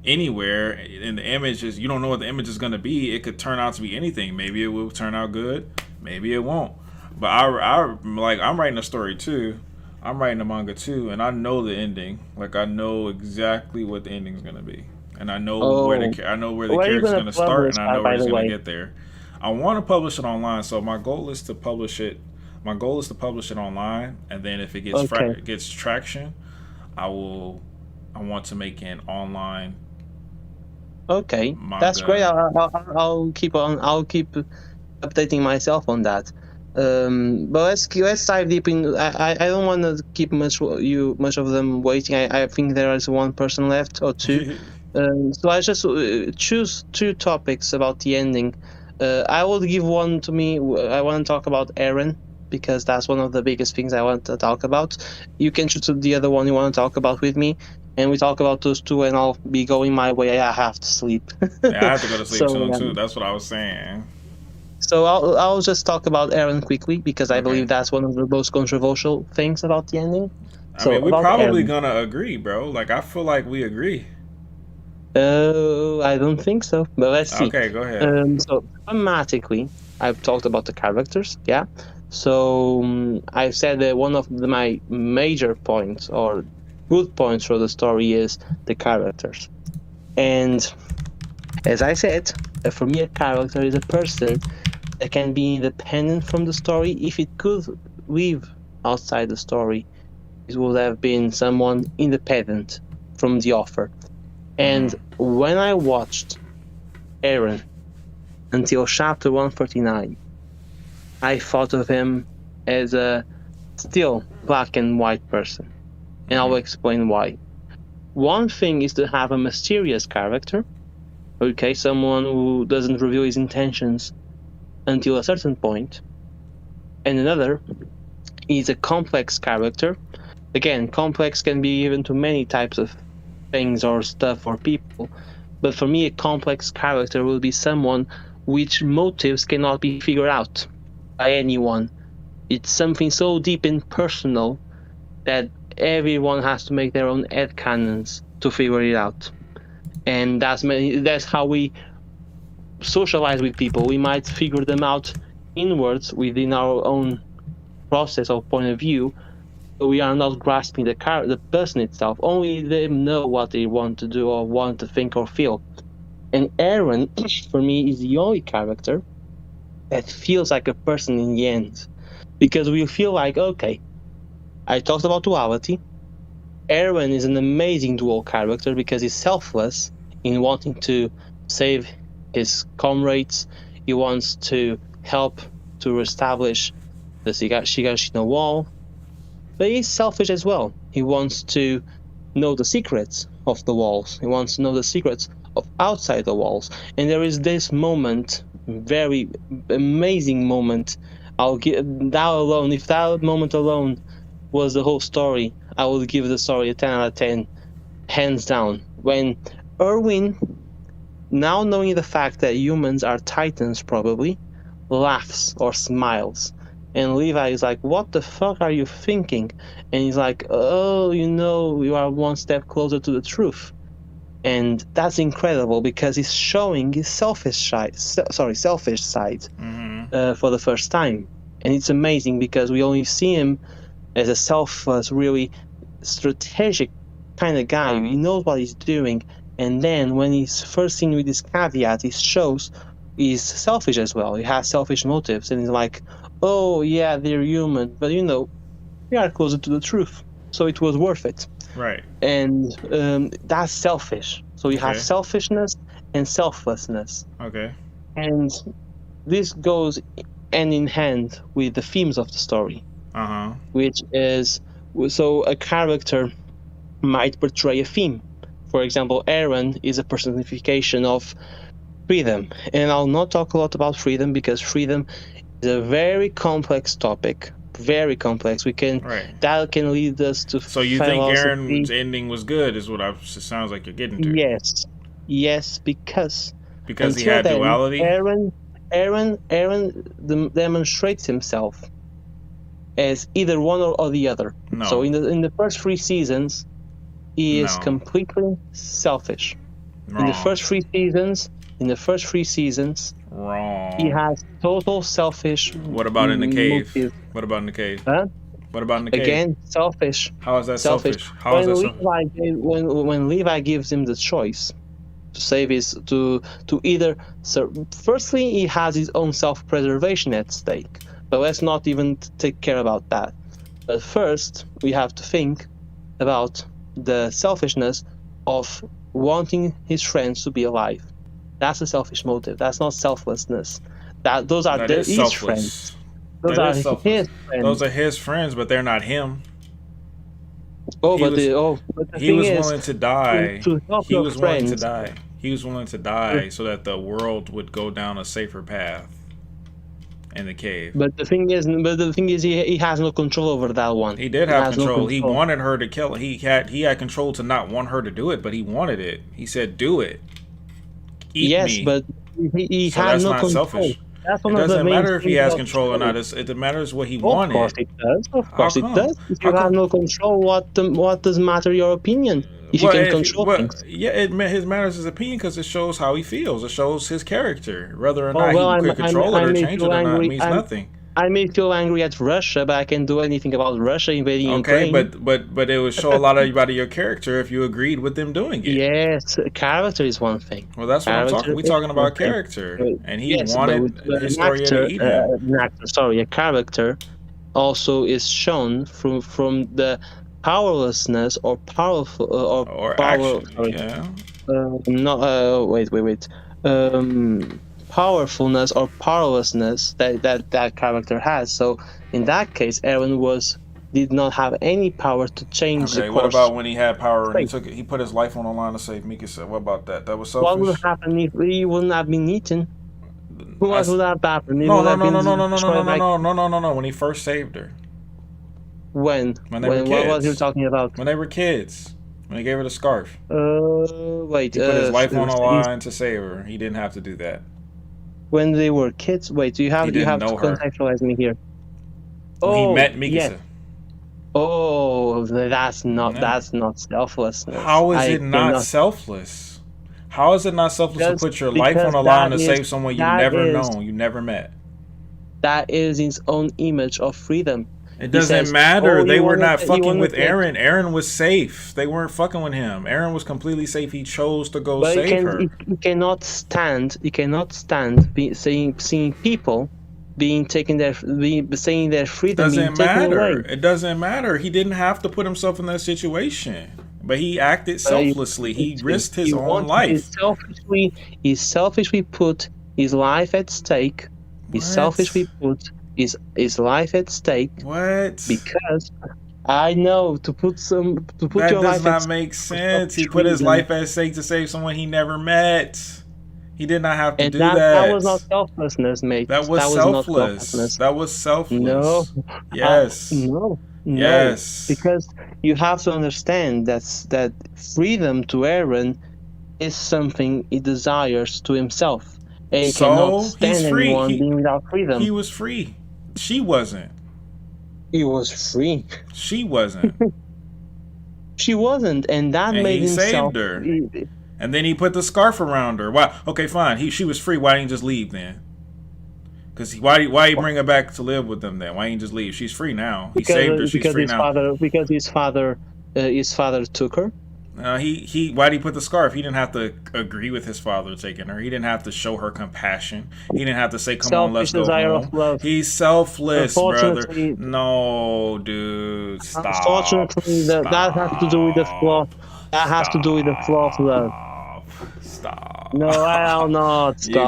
anywhere in the image, is you don't know what the image is going to be, it could turn out to be anything. Maybe it will turn out good, maybe it won't. But I'm writing a story too. I'm writing a manga too, and I know the ending. Like I know exactly what the ending is gonna be, and I know Oh, I know where the where are you character's gonna gonna start, publish, and I know where by he's the gonna way? get there. I want to publish it online, so my goal is to publish it. My goal is to publish it online, and then if it Okay. gets traction, I will. I want to make an online Okay, that's great. manga. I'll keep on. I'll keep updating myself on that. But let's dive deep in. I don't want to keep much of them waiting. I think there is one person left or two. So I just choose two topics about the ending. I will give one to me. I want to talk about Eren because that's one of the biggest things I want to talk about. You can choose the other one you want to talk about with me, and we talk about those two, and I'll be going my way. I have to sleep. Yeah, I have to go to sleep So soon too. That's what I was saying. so I'll just talk about Eren quickly because I Okay. believe that's one of the most controversial things about the ending. I So mean, we about probably Eren. gonna agree, bro. Like, I feel like we agree. I don't think so, but let's see. Okay, go ahead. So thematically, I've talked about the characters, yeah. So I've said that one of my major points or good points for the story is the characters. And as I said, for me, a character is a person that can be independent from the story. If it could live outside the story, it would have been someone independent from the author. And when I watched Eren until chapter 139, I thought of him as a still black and white person. And I will explain why. One thing is to have a mysterious character, okay, someone who doesn't reveal his intentions until a certain point. and another is a complex character. Again, complex can be given to many types of things or stuff or people, but for me, a complex character will be someone which motives cannot be figured out by anyone. It's something so deep and personal that everyone has to make their own headcanons to figure it out. And that's how we socialize with people. We might figure them out inwards within our own process or point of view, but we are not grasping the person itself. Only them know what they want to do or want to think or feel. And Aaron, for me, is the only character that feels like a person in the end, because we feel like, okay, I talked about duality. Aaron is an amazing dual character because he's selfless in wanting to save his comrades. He wants to help to reestablish the Shigashino wall, but he's selfish as well. He wants to know the secrets of the walls. He wants to know the secrets of outside the walls. And there is this moment, very amazing moment. I'll give that alone. If that moment alone was the whole story, I would give the story a 10 out of 10, hands down. When Erwin, now knowing the fact that humans are titans probably, laughs or smiles. And Levi is like, what the fuck are you thinking? And he's like, oh, you are one step closer to the truth. And that's incredible because he's showing his selfish side for the first time. And it's amazing because we only see him as a selfless, really strategic kind of guy. He knows what he's doing. And then when he's first seen with this caveat, he shows he's selfish as well. He has selfish motives. And he's like, oh, yeah, they're human. But, we are closer to the truth. So it was worth it. Right. And that's selfish. So you have selfishness and selflessness. Okay. And this goes hand in hand with the themes of the story. Uh-huh. Which is, so a character might portray a theme. For example, Aaron is a personification of freedom. And I'll not talk a lot about freedom because freedom is a very complex topic. Very complex. That can lead us to. So you think Aaron's ending was good? Is what it sounds like you're getting to. Yes, because he had duality. Aaron demonstrates himself as either one or the other. No. So in the first 3 seasons, he is completely selfish. Wrong. In the first 3 seasons. Wrong. He has total selfish. What about in the cave? Motive. What about in the cave? Huh? What about in the cave? Again, selfish. How is that selfish? How is that selfish? When Levi gives him the choice to save to either. So firstly, he has his own self-preservation at stake. But let's not even take care about that. But first, we have to think about the selfishness of wanting his friends to be alive. That's a selfish motive. That's not selflessness. Those are his friends. Those are his friends. Those are his friends, but they're not him. But he was willing to die. He was willing to die. He was willing to die so that the world would go down a safer path in the cave. But the thing is, he has no control over that one. He did have control. He wanted her to kill. He had control to not want her to do it, but he wanted it. He said, "Do it." Me. But he so has that's no not control. Selfish. That's it doesn't matter if he has control or not. It matters what he wanted. Of course it does. Of course it does. If you have no control, what does matter your opinion? If you can control things. Yeah, it matters his opinion because it shows how he feels. It shows his character. Whether or not he could control it or change it or not means nothing. I may feel angry at Russia, but I can't do anything about Russia invading Ukraine. Okay, but it would show a lot about your character if you agreed with them doing it. Yes, character is one thing. Well, that's what I'm talking. We're talking about character, and he wanted Historia to eat him. A character also is shown from the powerlessness or powerful or power. Action, yeah. Wait. Powerfulness or powerlessness that character has. So in that case, Aaron did not have any power to change the course. What about when he had power and he put his life on the line to save Mikasa? What about that? That was selfish. What would happen if he wouldn't have been eaten? What would have happened? It No, would no, have no, been no, no, no, no, no, destroyed no, by- no, no, no, no, no. When he first saved her, When? when they were What was you kids. talking about? When they were kids, when he gave her the scarf, Wait. he put his life on the he's- line to save her. He didn't have to do that. When they were kids. Wait, you have He didn't to know her. contextualize me here. When he met Mikasa. yes. Oh, that's not Yeah. selflessness. How is I it not cannot- selfless? How is it not selfless to Because- put your life on because the line to that save is- someone you that never is- known, you never met? That is his own image of freedom. It doesn't says, matter. "Oh, They you were wanna- not you fucking wanna with take-" Aaron. Aaron was safe. They weren't fucking with him. Aaron was completely safe. He chose to go But save her. he cannot stand. Seeing people being saying their freedom being Doesn't taken matter. away. It doesn't matter. He didn't have to put himself in that situation, but he acted selflessly. He risked his own life. He selfishly put his life at stake. He What? selfishly put his life at stake What? because I know to put That your does life at not stake. make sense. He put his life at stake to save someone he never met. He did not have to And do that was not selflessness, mate. That was not selfless. That was selfless. No. Yes. No. Yes. Because you have to understand that freedom to Aaron is something he desires to himself. And he So, cannot he's stand free. anyone being without freedom. He was free. She wasn't. He was free. She wasn't. She wasn't, and that And made he himself. saved her. And then he put the scarf around her. Why? Okay, fine. She was free. Why didn't he just leave then? Because why he bring her back to live with them then? Why didn't he just leave? She's free now. He saved her. She's free now. Because his father took her. Why did he put the scarf? He didn't have to agree with his father taking her. He didn't have to show her compassion. He didn't have to say, "Come on, let's go desire home." of love. He's selfless, brother. Unfortunately- No, dude, stop. Unfortunately, that has to do with the flaw. That has to do with the flaw of love. Stop. No, I'll not stop. You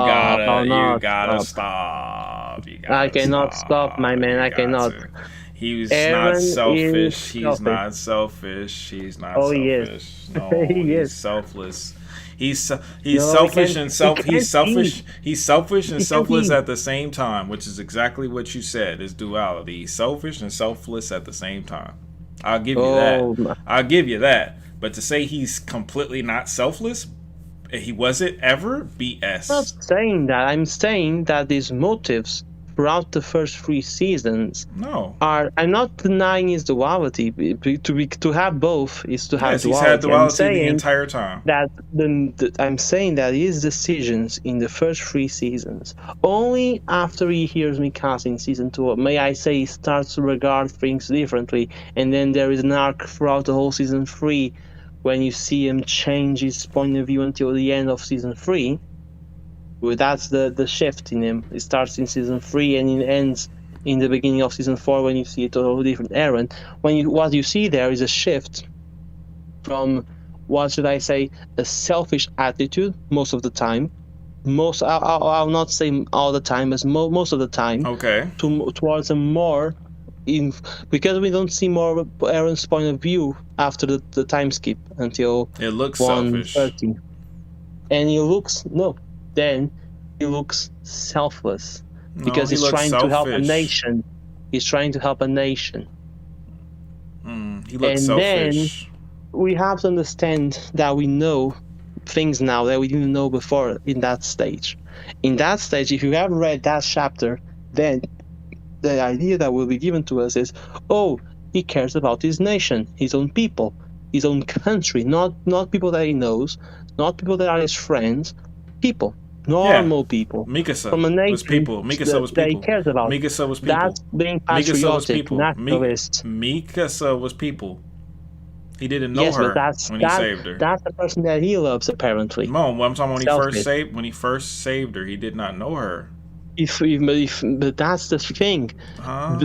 I'll not gotta stop. stop. You gotta I cannot stop, my man. You I got cannot. to. He's Aaron not is selfish. He's selfish. not selfish. He's not Oh, he selfish. is. No, He he's is. selfless. He's No, selfish he and can't he's selfish. be. He's selfish and He can't selfless be. at the same time, which is exactly what you said. Is duality. He's selfish and selfless at the same time. I'll give you Oh, that. I'll give you that. But to say he's completely not selfless, he wasn't ever, BS. I'm not saying that. I'm saying that his motives throughout the first 3 seasons No. are. I'm not denying his duality. To have both is to have Yes, he's duality. had duality I'm saying the entire time. that I'm saying that his decisions in the first 3 seasons, only after he hears Mikasa in season 2, may I say, he starts to regard things differently, and then there is an arc throughout the whole season 3 when you see him change his point of view until the end of season 3. Well, that's the shift in him. It starts in season 3 and it ends in the beginning of season 4 when you see a totally different Aaron. What you see there is a shift from, what should I say, a selfish attitude most of the time. I'll not say all the time, but most of the time. Okay. Towards a more, because we don't see more of Aaron's point of view after the time skip until It looks selfish. 1:30. And then he looks selfless No, because he he's looks trying to help a selfish. nation. He's trying to help a nation. He looks And then- selfish. We have to understand that we know things now that we didn't know before in that stage. In that stage, if you have read that chapter, then the idea that will be given to us is, oh, he cares about his nation, his own people, his own country, not people that he knows, not people that are his friends, people, normal people. Mikasa From a nation was people. Mikasa was that he people. cares about. Mikasa was people. That's being Mikasa was patriotic, people. nationalist. Mikasa was people. He didn't know Yes, her but that's when he saved her. that's the person that he loves, apparently. No, I'm talking Selfish. when he first saved her, he did not know her. But that's the thing. Huh?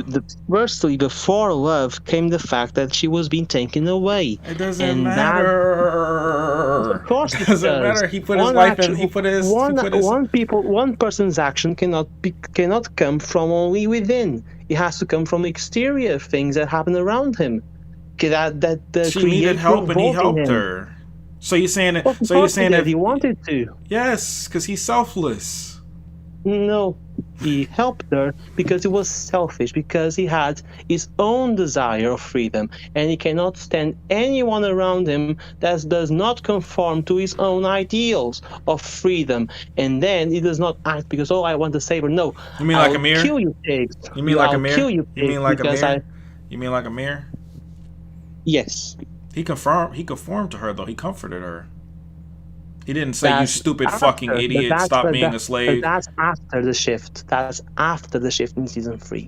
Firstly, before love came the fact that she was being taken away. It doesn't And matter. Of course it doesn't does. matter. He put his life in. He put his. One person's action cannot come from only within. It has to come from exterior things that happen around him. She needed help and he helped her. So you're saying that? So you're saying that he wanted to? Yes, because he's selfless. No, he helped her because he was selfish, because he had his own desire of freedom, and he cannot stand anyone around him that does not conform to his own ideals of freedom. And then he does not act because, oh, I want to save her. No, You mean like I'll Amir? kill you, pigs. You mean like I'll kill Amir? you, You pigs, mean like because Amir? You mean like Amir? yes. He conformed to her though. He comforted her. He didn't say, "You That's stupid after, fucking but idiot, stop being a but slave." that's after the shift. That's after the shift in season 3.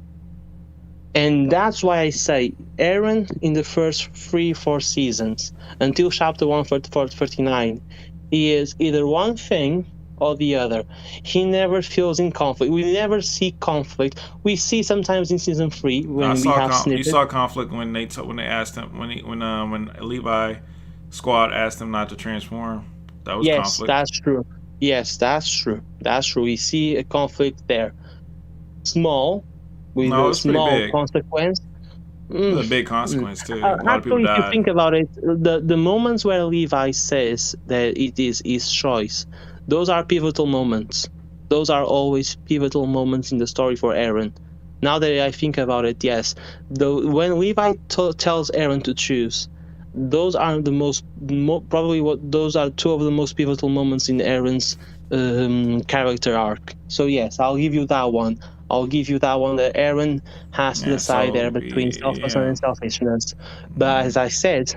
And that's why I say Eren in the first 3-4 seasons until chapter 139, he is either one thing or the other. He never feels in conflict. We never see conflict. We see sometimes in season 3 when we have You snippets. saw conflict when they asked him when Levi squad asked him not to transform. That was Yes, conflict. that's true. Yes, that's true. That's true. We see a conflict there. Small, with No, a it's pretty small big. consequence. It was a big consequence too. A lot of people Actually, if you died. think about it, the moments where Levi says that it is his choice, those are pivotal moments. Those are always pivotal moments in the story for Eren. Now that I think about it, yes. When Levi tells Eren to choose, those are the those are two of the most pivotal moments in Eren's character arc. So yes, I'll give you that one. I'll give you that one, that Eren has to decide there between selflessness and selfishness. But as I said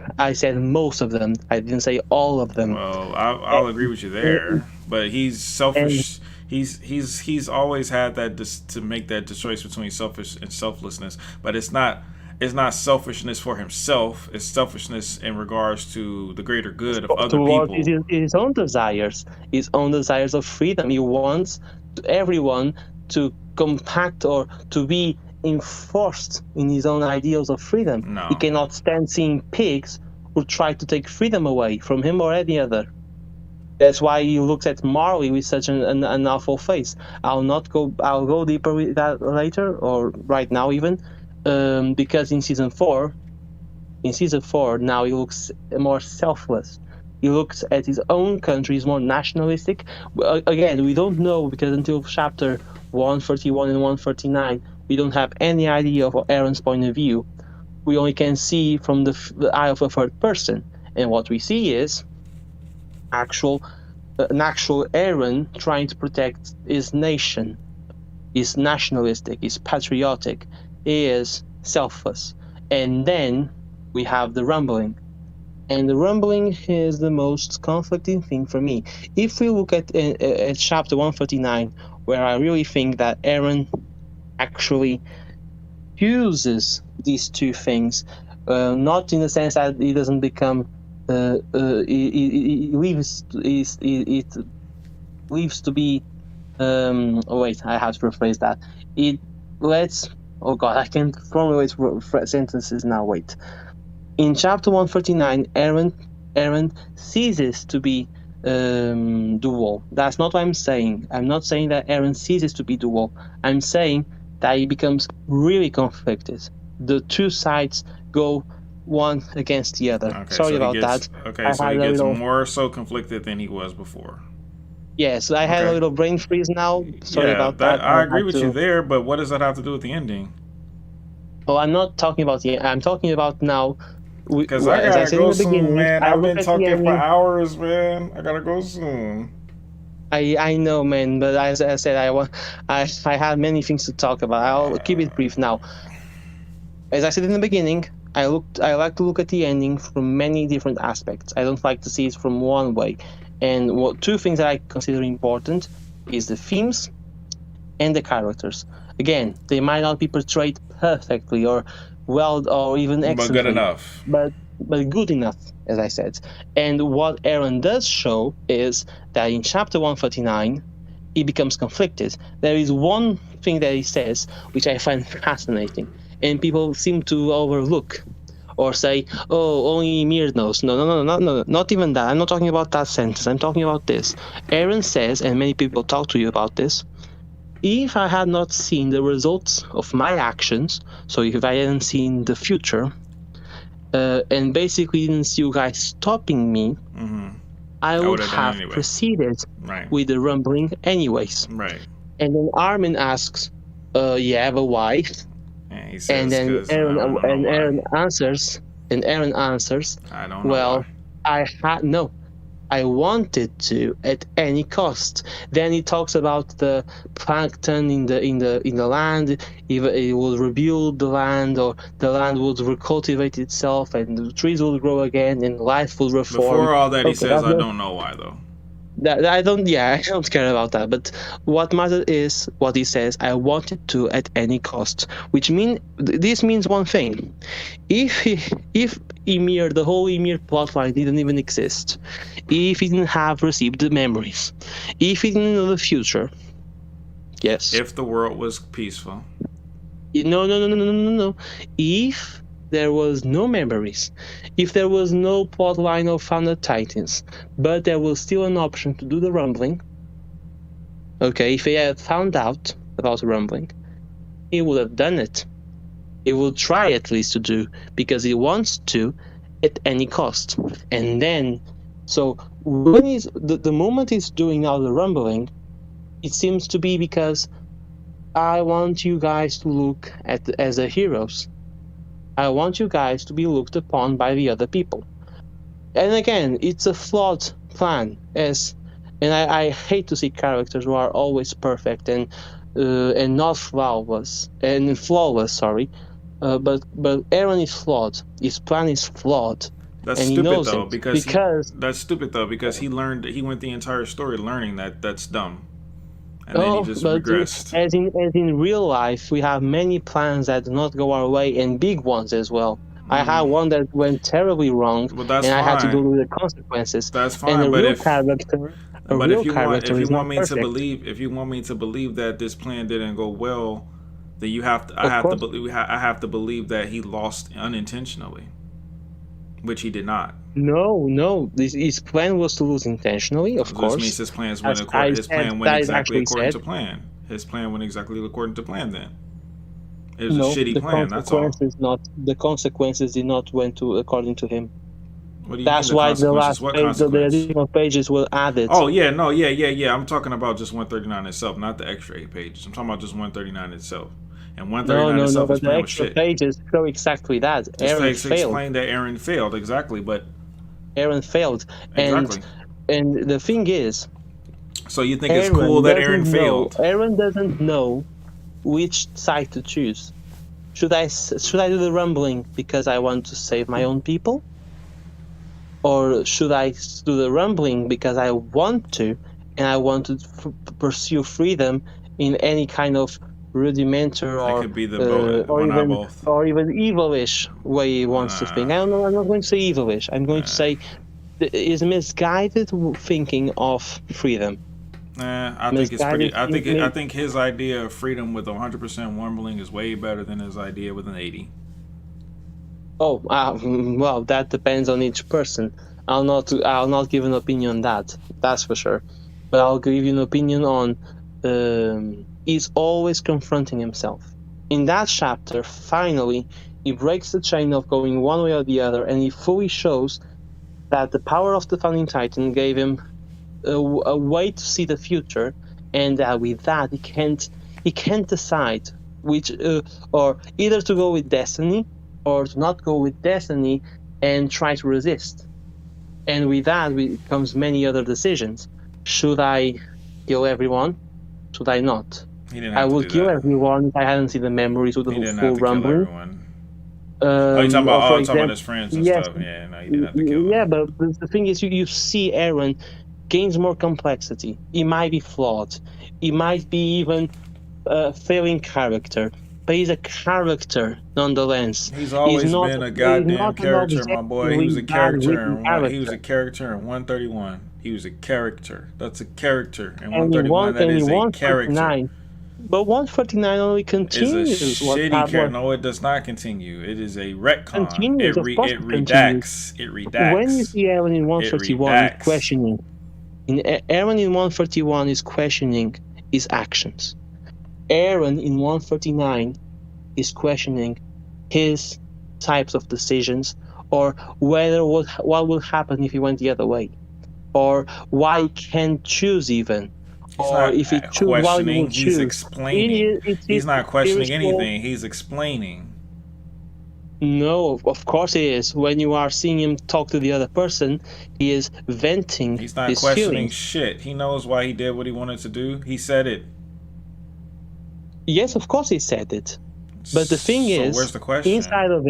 most of them. I didn't say all of them. Well, I'll agree with you there. But he's selfish. He's always had that to make that choice between selfish and selflessness. But it's not selfishness for himself. It's selfishness in regards to the greater good of other Towards people. his own desires of freedom. He wants everyone to compact or to be enforced in his own ideals of freedom. No. He cannot stand seeing pigs who try to take freedom away from him or any other. That's why he looks at Marley with such an awful face. I'll go deeper with that later, or right now even, because in season 4 now he looks more selfless. He looks at his own country, he's more nationalistic. Again, we don't know, because until chapter 141 and 139, we don't have any idea of Eren's point of view. We only can see from the eye of a third person. And what we see is an actual Eren trying to protect his nation. He's nationalistic, he's patriotic, he is selfless. And then we have the rumbling. And the rumbling is the most conflicting thing for me. If we look at chapter 139, where I really think that Eren actually uses these two things, not in the sense that he doesn't become he leaves to be wait, I have to rephrase that. It lets I can't formulate sentences now. Wait. In chapter 139, Eren ceases to be dual. That's not what I'm saying. I'm not saying that Eren ceases to be dual. I'm saying that he becomes really conflicted. The two sides go one against the other. Okay, Sorry about that. Okay, so he gets more so conflicted than he was before. Yes, I had a little brain freeze now. Sorry about that. I agree with you there, but what does that have to do with the ending? Well, I'm not talking about the. I'm talking about now. Because I gotta go soon, man. I've been talking for hours, man. I gotta go soon. I know, man, but as I said, I had many things to talk about. I'll keep it brief now. As I said in the beginning, I like to look at the ending from many different aspects. I don't like to see it from one way. And two things that I consider important is the themes and the characters. Again, they might not be portrayed perfectly or well or even excellently, but good enough. But good enough, as I said. And what Eren does show is that in chapter 139, he becomes conflicted. There is one thing that he says which I find fascinating, and people seem to overlook or say, "Oh, only Ymir knows." No, not even that. I'm not talking about that sentence. I'm talking about this. Eren says, and many people talk to you about this, if I had not seen the results of my actions, so if I hadn't seen the future, and basically didn't see you guys stopping me, I would have proceeded with the rumbling anyways. Right. And then Armin asks, "You have a wife?" And he And says, then "Because I don't know why. Aaron answers, I don't know "Well, why." I wanted to at any cost." Then he talks about the plankton in the land. It will rebuild the land, or the land would recultivate itself, and the trees will grow again, and life will reform. Before all that, he Okay, says, "I don't know why though." I don't. Yeah, I don't care about that. But what matters is what he says. I wanted to at any cost, which this means one thing. If Ymir, the whole Ymir plotline didn't even exist, if he didn't have received the memories, if he didn't know the future, yes. If the world was peaceful. No. If there was no memories, if there was no plotline of Founded Titans, but there was still an option to do the rumbling, okay, if he had found out about the rumbling, he would have done it. He will try at least to do, because he wants to at any cost. And then, so when the moment he's doing now the rumbling, it seems to be because I want you guys to look as the heroes. I want you guys to be looked upon by the other people. And again, it's a flawed plan, and I hate to see characters who are always perfect and not flawless. Sorry, but Aaron is flawed. His plan is flawed. That's and stupid he knows though, it because that's stupid though, because he went the entire story learning that that's dumb. And then he just regressed. As in real life, we have many plans that do not go our way, and big ones as well. I had one that went terribly wrong, and I had to deal with the consequences. That's fine, and but if you want me to believe that this plan didn't go well, then I have to believe that he lost unintentionally, which he did not. No. His plan was to lose intentionally, of course. This means his plan went exactly according to plan. His plan went exactly according to plan then. It was a shitty plan, that's all. The consequences did not went according to him. What do you That's mean why the last page, the additional pages were added. Oh, yeah. I'm talking about just 139 itself, not the extra 8 pages. I'm talking about just 139 itself. And 139 itself is playing with shit. The extra pages show exactly that. Aaron failed. Explain that Aaron failed, exactly, but... Aaron failed. Exactly. And the thing is... So you think it's cool that Aaron failed? Aaron doesn't know which side to choose. Should I do the rumbling because I want to save my own people? Or should I do the rumbling because I want to, and I want to pursue freedom in any kind of rudimentary or even evilish way he wants to think? I'm not going to say evilish. I'm going to say is misguided thinking of freedom. I think it's pretty. I think his idea of freedom with 100% rumbling is way better than his idea with an 80. Oh, well, that depends on each person. I'll not give an opinion on that. That's for sure. But I'll give you an opinion on. He's always confronting himself. In that chapter, finally, he breaks the chain of going one way or the other, and he fully shows that the power of the Founding Titan gave him a way to see the future, and that with that he can't decide which or either to go with destiny or to not go with destiny and try to resist. And with that comes many other decisions. Should I kill everyone? Should I not? I would kill everyone if I hadn't seen the memories with the full rumbling. You're talking about his friends and stuff. Yeah, no, he didn't have to kill them. Yeah, but the thing is, you see Aaron gains more complexity. He might be flawed. He might be even a failing character. But he's a character nonetheless. He's always been a goddamn character, my boy. He was a character. He was a character in 131. He was a character. That's a character. And 131, that is a character. But 149 only continues. It's a shitty character. No, it does not continue. It is a retcon. It redacts. It redacts. When you see Aaron in 131 he's questioning, Aaron in 131 is questioning his actions. Aaron in 139 is questioning his types of decisions, or what will happen if he went the other way, or why he can't choose even, He's or not if he choose what he questioning. would He's choose. explaining. It He's is not questioning spiritual. anything. He's explaining. No, of course he is. When you are seeing him talk to the other person, he is venting He's not his questioning feelings. shit. He knows why he did what he wanted to do. He said it. Yes, of course he said it. But the thing So is, where's the question? inside of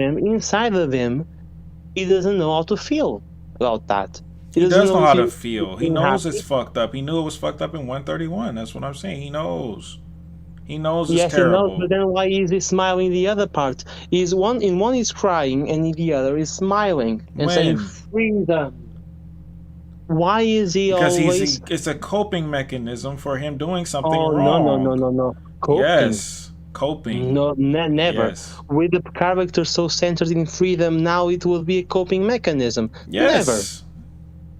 him, he doesn't know how to feel about that. He doesn't does know how if to he's feel. He being knows happy. it's fucked up. He knew it was fucked up in 131. That's what I'm saying. He knows. He knows it's Yes, he knows, terrible. but then why is he smiling the other part? In one he's crying and in the other is smiling and saying When? freedom. Why is he Because always it's a coping mechanism for him doing something no wrong. coping? Yes, coping. No, never. Yes. With the character so centered in freedom, now it will be a coping mechanism. Yes. Never.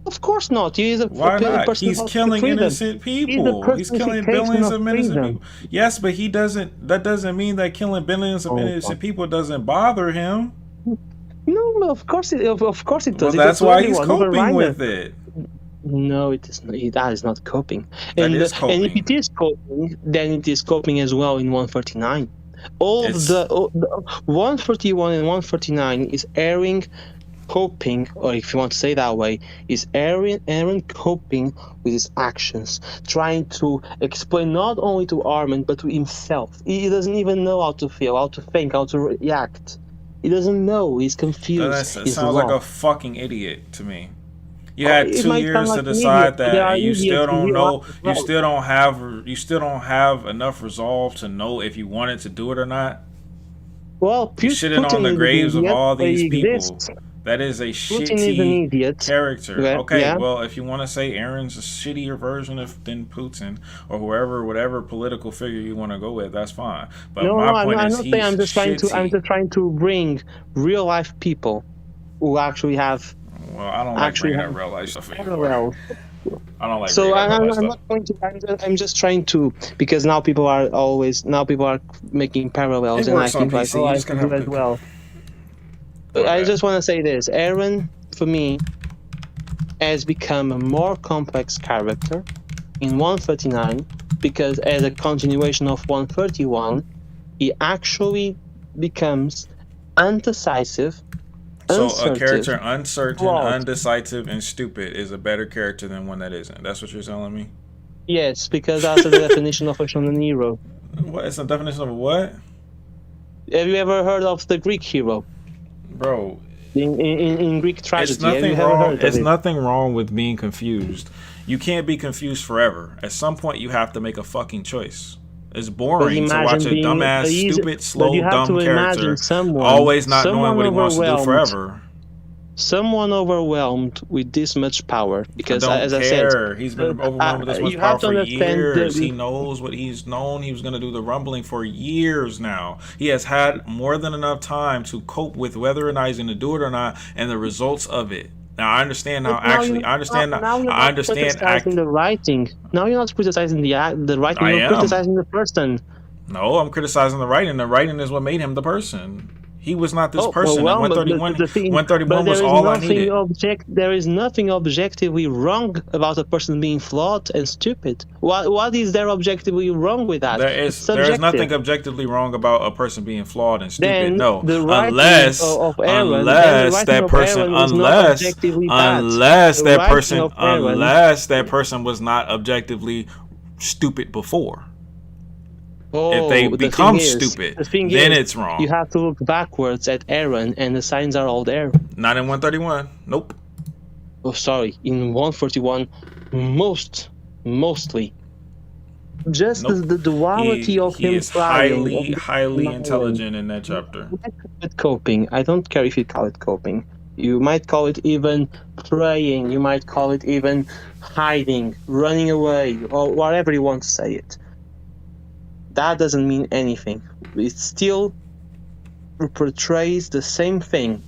Of course not. He is a Why not? person He's of killing freedom. innocent people. He's killing billions of innocent people. Yes, but he doesn't. That doesn't mean that killing billions of innocent people doesn't bother him. No, of course it does. Well, that's why he's coping with it. No, it is not. That is not coping. That is coping. And if it is coping, then it is coping as well in 139. All the 141 and 149 is Aaron coping, or if you want to say that way, is Aaron coping with his actions, trying to explain not only to Armin but to himself. He doesn't even know how to feel, how to think, how to react. He doesn't know. He's confused. That He's sounds lost. like a fucking idiot to me. You had 2 might years sound to like an decide idiot, but there that, are and you still idiots in don't real know. life as You well. still don't have enough resolve to know if you wanted to do it or not. Well, You shitting on the graves of all these people. Exists. That is a Putin is an shitty idiot. character. Yeah, Okay, yeah. well, if you want to say Aaron's a shittier version than Putin or whatever political figure you want to go with, that's fine. But my point is, he's I'm just shitty. trying to bring real life people who actually have Well, I don't like bringing up real life stuff anymore. parallels. I don't like So bringing up real life I'm stuff. not going to. I'm just trying to, because now people are making parallels, It and I works on think like, PC, oh, you I just can gotta do have as good- well. My I bad. just want to say this: Aaron, for me, has become a more complex character in 139 because, as a continuation of 131, he actually becomes undecisive. So a uncertain, character uncertain, flawed. undecisive, and stupid is a better character than one that isn't. That's what you're telling me? Yes, because that's the definition of a shonen hero. What? It's the definition of a what? Have you ever heard of the Greek hero Bro, in Greek tragedy? it's nothing Have you ever wrong. heard of It's it? nothing wrong with being confused. You can't be confused forever. At some point, you have to make a fucking choice. It's boring to watch a dumbass, stupid, slow, dumb character always not knowing what he wants to do forever. Someone overwhelmed with this much power, because I as don't I said, care. He's been overwhelmed with this much you power have to for understand years. He knows what he's known. He was going to do the rumbling for years now. He has had more than enough time to cope with whether or not he's going to do it or not, and the results of it. Now I understand how criticizing the writing. Now you're not criticizing the writing. I You're am. criticizing the person. No, I'm criticizing the writing. The writing is what made him the person. He was not this person. Well, And 131 was there is all I needed. There is nothing objectively wrong about a person being flawed and stupid. What is there objectively wrong with that? There is nothing objectively wrong about a person being flawed and stupid. Then no, the unless that person was not objectively stupid before. If they become stupid, then it's wrong. You have to look backwards at Aaron, and the signs are all there. Not in 131. Nope. Oh, sorry. In 141, mostly. Just the duality of him. He is highly intelligent in that chapter. You might call it coping. I don't care if you call it coping. You might call it even praying. You might call it even hiding, running away, or whatever you want to say it. That doesn't mean anything. It still portrays the same thing.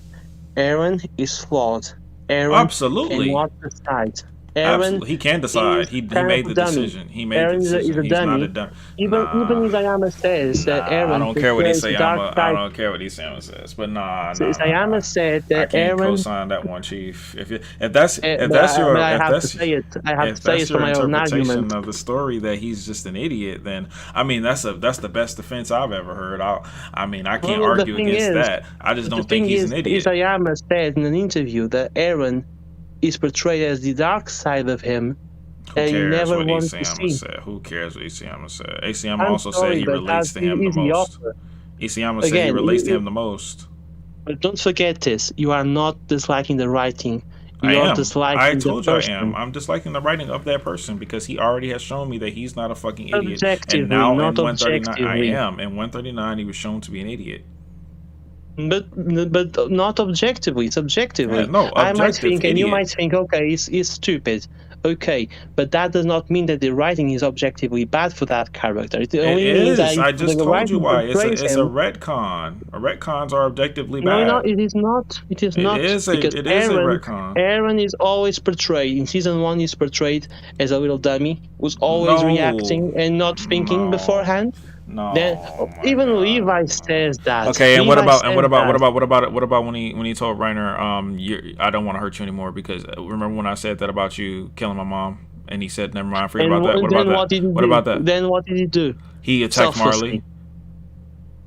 Aaron is flawed. Aaron Absolutely. cannot decide. Aaron, Absolutely, he can decide. is He kind made of the a dummy. decision. He made Aaron the is a decision. He's not dummy. a dummy. Even Isayama says that I Aaron don't care what portrays the dark I side. don't care what Isayama says. But Isayama said I that can't Aaron. co-sign that one, Chief. If that's But your I have to say it. I have to say it for my own interpretation argument. of the story that he's just an idiot, then I mean that's the best defense I've ever heard. I can't Well, the argue thing against is- that. I just The don't think thing he's is, an idiot. Isayama said in an interview that Aaron is portrayed as the dark side of him. Who that he cares never what wanted to Isayama see. said? Who cares what Isayama said? Isayama I'm also said sorry, he but relates to that's him the the most. offer. Isayama said he Again, relates to he- him the most. But don't forget this: you are not disliking the writing. I You are am. disliking I the told you I person. am. I'm disliking the writing of that person because he already has shown me that he's not a fucking idiot. Objectively, And now not in 139, I objectively. am. In 139, he was shown to be an idiot. But not objectively, subjectively. Yeah, no, I might objective think, and you idiot. might think, okay, he's stupid. Okay, but that does not mean that the writing is objectively bad for that character. It only It means is. that I just the told you writing why. It's portrays a him. retcon. Retcons are objectively No, bad. it is not. It is It not. is a- because it is a Aaron, retcon. Aaron is always portrayed in season 1. He's portrayed as a little dummy, who's always No. reacting and not thinking No. beforehand. No. Then oh my even God. Levi says that. Okay, and what Levi about says what that. about when he told Reiner, I don't want to hurt you anymore because remember when I said that about you killing my mom, and he said never mind, forget about that. What about that? What did he What do? about that? Then what did he do? He attacked Selflessly. Marley.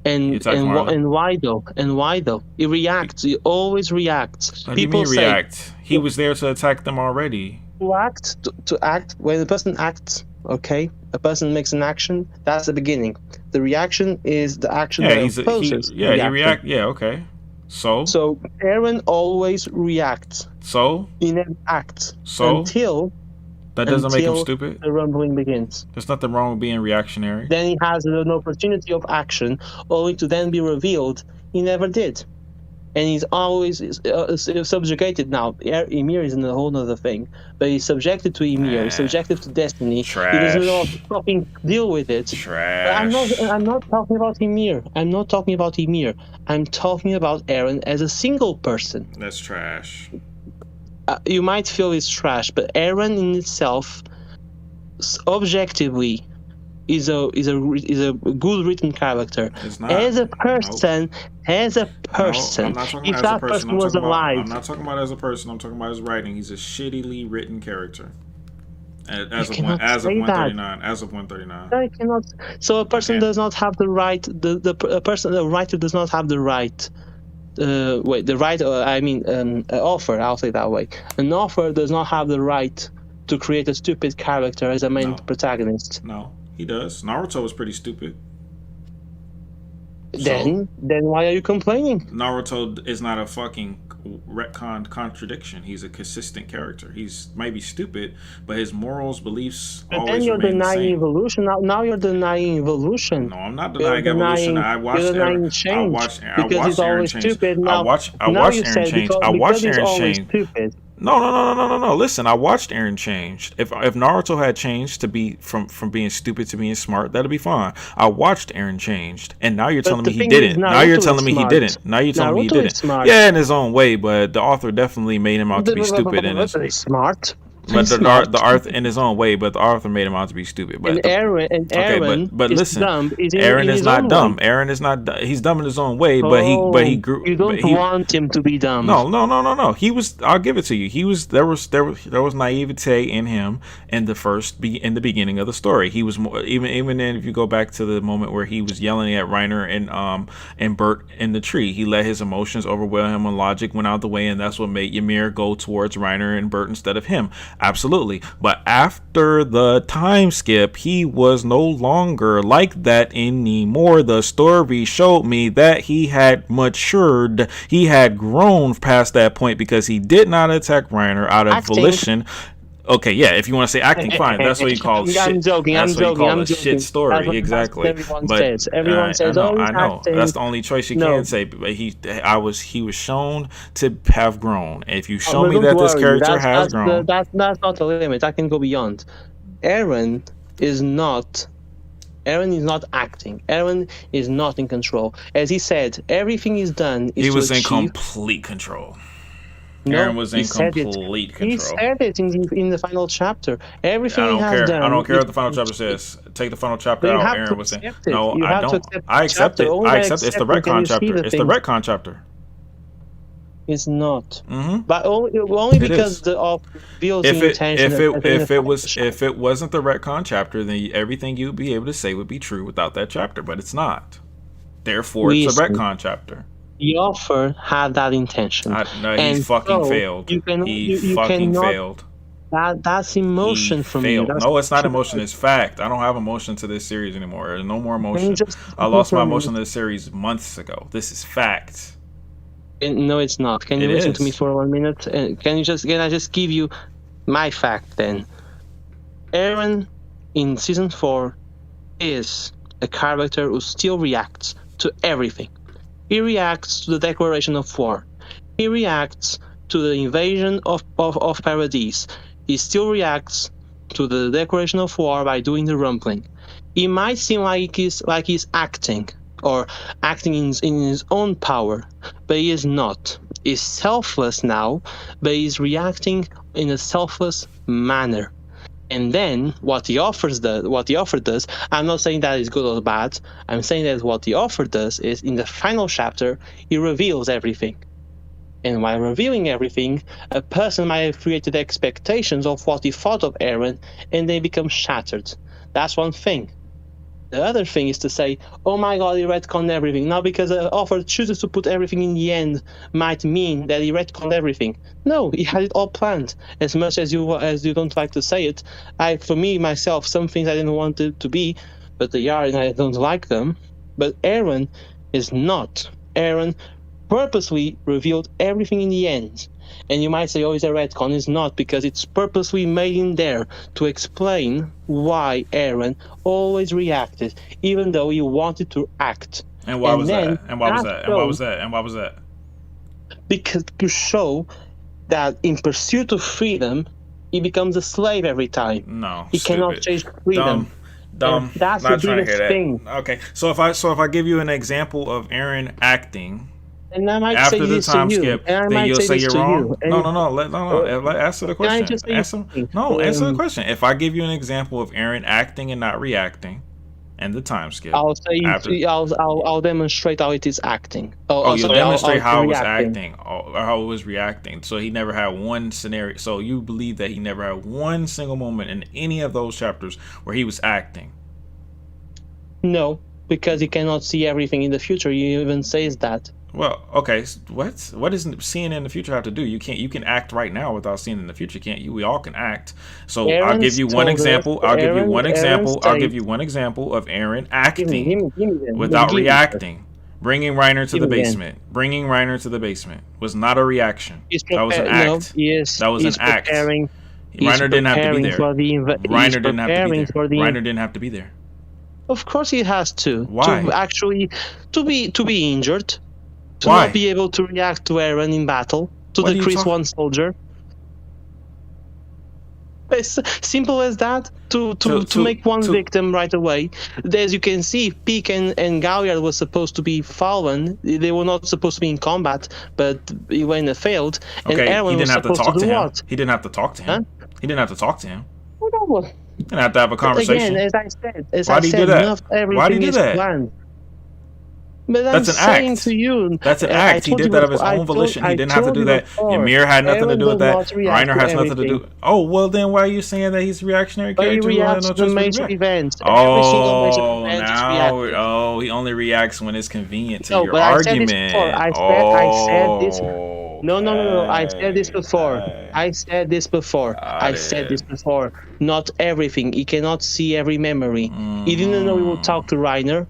And He attacked Marley. why though? And why though? He reacts. He always reacts. What do you People mean say react? He was there to attack them already. to act when the person acts. Okay, a person makes an action. That's the beginning. The reaction is the action Yeah, that he opposes. he the action. react. Yeah, okay. So So Aaron always reacts. He never acts So? until that doesn't make him until stupid. the rumbling begins. There's nothing wrong with being reactionary. Then he has an opportunity of action, only to then be revealed he never did. And he's always subjugated now. Ymir is in a whole other thing, but he's subjected to Ymir. He's subjected to destiny. Trash. He doesn't know how to fucking deal with it. Trash. But I'm not talking about Ymir. I'm not talking about Ymir. I'm talking about Aaron as a single person. That's trash. You might feel it's trash, but Aaron in itself, objectively, is a good written character. It's not. As a person, No, I'm not talking if about as a that person. person was I'm alive, not talking about as a person. I'm talking about his writing. He's a shittily written character. As of cannot say that. 139. As of 139. I cannot. So a person Okay. does not have the right. The writer does not have the right. The right. Author. I'll say it that way. An author does not have the right to create a stupid character as a main No. protagonist. No, he does. Naruto was pretty stupid. Then why are you complaining? Naruto is not a fucking retcon contradiction. He's a consistent character. He's maybe stupid, but his morals, beliefs But always then you're remain the denying same. evolution. Now you're denying evolution. No, I'm not You're denying evolution. I watched you're denying Aaron. I change watched because he's Aaron always change. stupid. Now, I watched now Aaron you said change. because, I watched he's Aaron always change. stupid. No. Listen, I watched Aaron change. If Naruto had changed to be from being stupid to being smart, that'd be fine. I watched Aaron changed, and now you're But telling the me he thing didn't. is, Now you're Naruto telling is me he smart. didn't. Now you're telling me he Naruto is didn't. smart. Yeah, in his own way, but the author definitely made him out to be stupid in his. Smart. But He's the smart. author in his own way, but the author made him out to be stupid. But And Aaron but is listen, dumb. Aaron in is his not own dumb. way. Aaron is not. He's dumb in his own way, but he grew. You don't but he, want him to be dumb. No. He was. I'll give it to you. He was. There was naivete in him in the beginning of the story. He was more even then. If you go back to the moment where he was yelling at Reiner and Bert in the tree, he let his emotions overwhelm him and logic went out the way, and that's what made Ymir go towards Reiner and Bert instead of him. Absolutely. But after the time skip, he was no longer like that anymore. The story showed me that he had matured. He had grown past that point because he did not attack Reiner out of volition. Okay, yeah, if you want to say acting, fine. That's what you call shit. I'm joking. I'm joking. Shit story, That's what exactly. Everyone But says. Everyone says. I know. Acting. That's the only choice you can say. But he was shown to have grown. If you show me that this character has grown, that's not the limit. I can go beyond. Aaron is not acting. Aaron is not in control. As he said, everything is done. He was in complete control. Aaron was he in said it. complete He control. said it in the final chapter. Everything I he don't has care. done. I don't care what the is- final chapter says. Take the final chapter But you out. have Aaron to was in. accept it. No, You I have to don't. accept I the accept chapter. it. Only I by accept it. It's the accepting can retcon you see chapter. the It's the thing. retcon chapter. It's not. Mm-hmm. But only It because is. the author reveals If the it intention. if that it in the if it final was chapter. if it wasn't the retcon chapter, then everything you'd be able to say would be true without that chapter. But it's not. Therefore, it's a Listen. retcon chapter. The author had that intention. No, he And fucking so failed. You can, He you fucking cannot. failed. That's emotion He from you. failed. That's No, it's not emotion. It's fact. I don't have emotion to this series anymore. There's no more Can you emotion. just I lost my confirm emotion it? to this series months ago. This is fact. No, it's not. Can you It listen to me is. for 1 minute? Can I just give you my fact then? Eren in season 4 is a character who still reacts to everything. He reacts to the declaration of war. He reacts to the invasion of Paradise. He still reacts to the declaration of war by doing the rumbling. It might seem like he's acting or acting in his own power, but he is not. He's selfless now, but he's reacting in a selfless manner. And then what the author does, I'm not saying that is good or bad. I'm saying that what the author does is in the final chapter, he reveals everything. And while revealing everything, a person might have created expectations of what he thought of Eren, and they become shattered. That's one thing. The other thing is to say, oh my god, he retconned everything. Now because the author chooses to put everything in the end might mean that he retconned everything. No, he had it all planned. As much as you don't like to say it, for me, myself, some things I didn't want it to be, but they are and I don't like them. But Eren is not. Eren purposely revealed everything in the end. And you might say, oh, it's a retcon. It's not, because it's purposely made in there to explain why Eren always reacted, even though he wanted to act. And why was that? And why was that? And why was that? And why was that? Because to show that in pursuit of freedom, he becomes a slave every time. No, he cannot chase freedom. Dumb. That's Not the trying to hear biggest that. thing. Okay, so if I give you an example of Aaron acting And I might after say the this time to you, skip, and I then might you'll say this you're to wrong. you, and- No. Answer the Can I question. just say Answer. something? No, answer the question. If I give you an example of Aaron acting and not reacting, and the time skip, I'll say after- I'll demonstrate how it is acting. you'll sorry, demonstrate how it was reacting. acting, or how it was reacting. So he never had one scenario. So you believe that he never had one single moment in any of those chapters where he was acting. No, because he cannot see everything in the future. He even says that. Well, okay. What does seeing in the future have to do? You can act right now without seeing in the future, can't you? We all can act. So I'll give you one example. I'll give you one example of Aaron acting without reacting. Bringing Reiner to the basement. Bringing Reiner to the basement was not a reaction. That was an act. No, yes, That was an act. Reiner didn't have to be there. Reiner didn't have to be there. Reiner didn't have to be there. Of course, he has to. Why? To actually to be injured, to Why? not be able to react to Eren in battle, to What are you decrease talking- one soldier. It's simple as that. To make one victim right away. As you can see, Peak and Galliard was supposed to be fallen. They were not supposed to be in combat, but when it failed, and Okay, Eren he was didn't have to supposed talk to to do him. what? He didn't have to talk to him. He didn't have to talk to him. Whatever. He didn't have to have a conversation. Again, as I said, Why do you do that? not everything Why do you do is that? planned. But That's I'm an saying act. to you, That's an I act. He told did you that of his before- I own told- volition. He I didn't have to told do you that. before, Ymir had nothing to Eren do with does that. not react Reiner to has nothing to everything. do. Oh well, then why are you saying that he's a reactionary But he character? who had reacts no to choice but major react? events. Every single major Oh, event is now reactive. he only reacts when it's convenient to No, your but I said argument. this before. I said this. No. I said this Okay. before. I said this before. Not everything. He cannot see every memory. He didn't know he would talk to Reiner.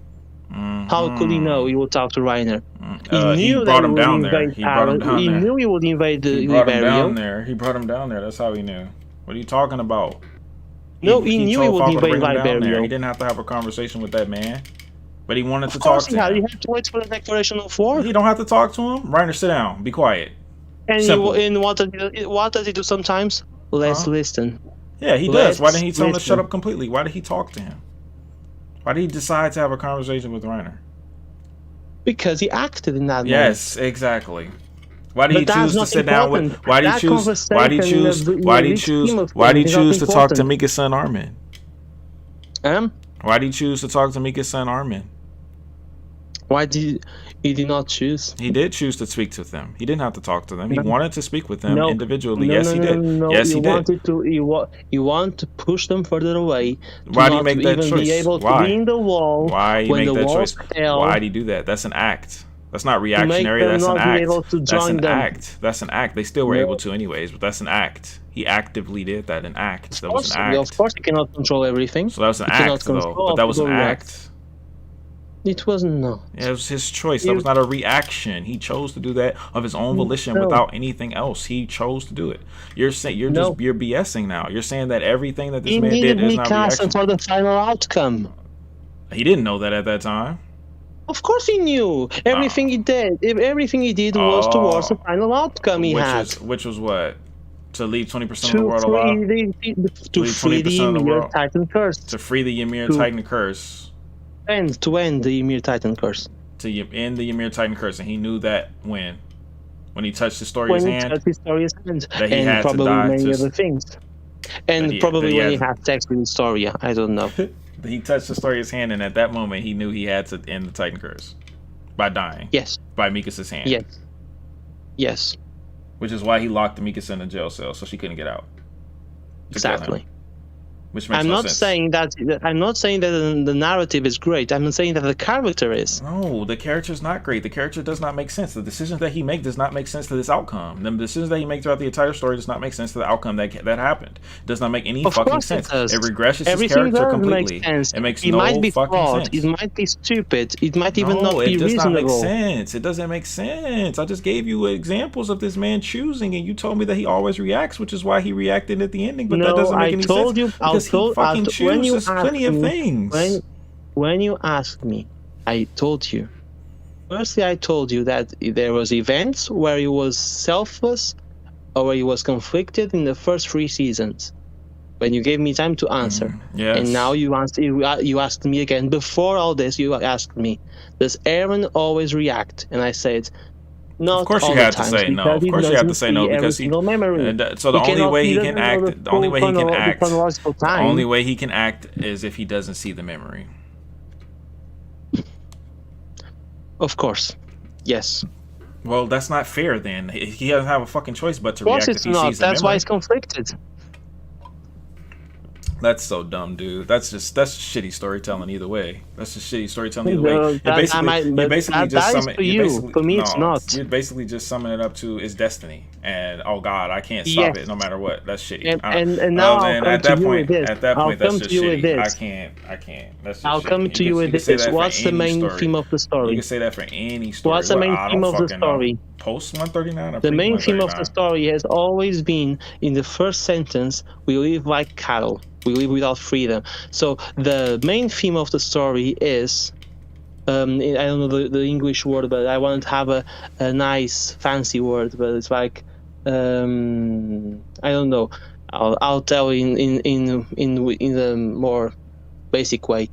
How could he know he would talk to Reiner? He brought him down there. He brought him down He there. knew he would invade the He brought him down Liberio. there. He brought him down there. That's how he knew. What are you talking about? No, he knew he told would Falco to invade bring him down there. Liberio. He didn't have to have a conversation with that man, but he wanted to Of talk course, to him. you have to wait for the declaration of war. He don't have to talk to him. Reiner, sit down. Be quiet. And Simple. what does he do sometimes? Let's listen. Yeah, he does. Why Let's didn't he tell him to shut listen. up completely? Why did he talk to him? Why did he decide to have a conversation with Reiner? Because he acted in that moment. Yes, exactly. Why do you But that's choose to not sit down with? important. Why do you That choose? Why do you conversation in choose? the- in Why the do you big choose? scheme of Why do you things is not choose to talk to important. Mikasa and Armin? Why do you choose to talk to Mikasa and Armin? Why did he did not choose? He did choose to speak to them. He didn't have to talk to them. He No. wanted to speak with them No, individually. no, Yes, no, he no, did. no. Yes, You he did. wanted to. You want to push them further away. Why do you not make that even choice? be able Why? to be in the wall. Why you when make the that walls choice? fell, Why do you do that? That's an act. That's not make reactionary. them That's an not be act. able to That's join an them. act. That's an act. They still were No. able to anyways, but that's an act. He actively did that. An act. That was an Of act. course, you cannot control everything. So that was an You cannot act, though. control But that was an people react. act. It was not. Yeah, it was his choice. That was not a reaction. He chose to do that of his own volition No. without anything else. He chose to do it. You're saying you're No. just you're BSing now. You're saying that everything that this He man needed did is not Mikasa reaction. for the final outcome. He didn't know that at that time. Of course, he knew everything he did. Everything he did was towards the final outcome he had. Which was what? To leave 20% of To the world alive? to Leave free 20% the of the Ymir world. Titan curse. To free the Ymir To- Titan curse. To end the Ymir Titan curse. To end the Ymir Titan curse. And he knew that when he touched Historia's When he hand. touched Historia's hand. That he had And to probably die many to- other things. And that he probably when he had- had sex with Historia. I don't know. He touched Historia's hand, and at that moment, he knew he had to end the Titan curse by dying. Yes. By Mikasa's hand. Yes. Yes. Which is why he locked Mikasa in a jail cell so she couldn't get out. To kill him. Exactly. Which makes I'm no not sense. saying that. I'm not saying that the narrative is great. I'm saying that the character is. No, the character's not great. The character does not make sense. The decisions that he makes does not make sense to this outcome. The decisions that he makes throughout the entire story does not make sense to the outcome that happened. It does not make any Of fucking course sense. it does. It regresses his Everything character does completely. make sense. It makes It no might be fucking flawed. sense. It might be stupid. It might even not be it does not reasonable. make sense. It doesn't make sense. I just gave you examples of this man choosing, and you told me that he always reacts, which is why he reacted at the ending. But that No, doesn't make I any told sense you. because he fucking When you chooses plenty of asked me- things. When you asked me, I told you. Firstly, I told you that there was events where he was selfless, or where he was conflicted in the first 3 seasons. When you gave me time to answer, Yes. and now you asked me again. Before all this, you asked me, "Does Aaron always react?" And I said, "Not Of course all you the had to times, say no. because Of he course you have to doesn't say no see every because he. single memory. So the only way he doesn't can know act, the only way he can act, chronological the time. only way he can act is if he doesn't see the memory. Of course, yes. Well, that's not fair. Then he doesn't have a fucking choice but to Of course, react if it's he not. sees the That's why memory. it's conflicted. That's so dumb, dude. That's shitty storytelling either way. That's just shitty storytelling either way. No, You're that- basically, that you're might- basically that- just that is summing. for you're you. basically- For me, it's no, not. You're basically just summing it up to is destiny, and oh god, I can't stop Yes. it no matter what. That's shitty. And now then I'll at come that to you point, with this. at that I'll point, that's come just to you with shitty. this. I can't. That's just I'll shitty. come You to you can- with you can say this. that for What's the any main story. theme of the You story? can say that for any story. What's the Well, main I theme don't of the fucking know. story? Post 139. Or The pre- main theme of 139? the story has always been, in the first sentence, we live like cattle. We live without freedom. So the main theme of the story is, I don't know the English word, but I want to have a nice fancy word, but it's like, I don't know. I'll tell in a more basic way.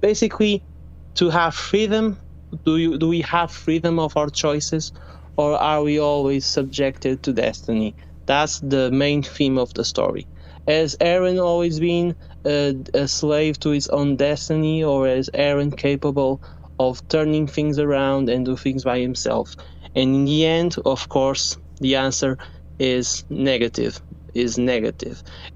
Basically, to have freedom, do we have freedom of our choices, or are we always subjected to destiny? That's the main theme of the story. Has Aaron always been a slave to his own destiny, or is Aaron capable of turning things around and do things by himself? And in the end, of course, the answer is negative.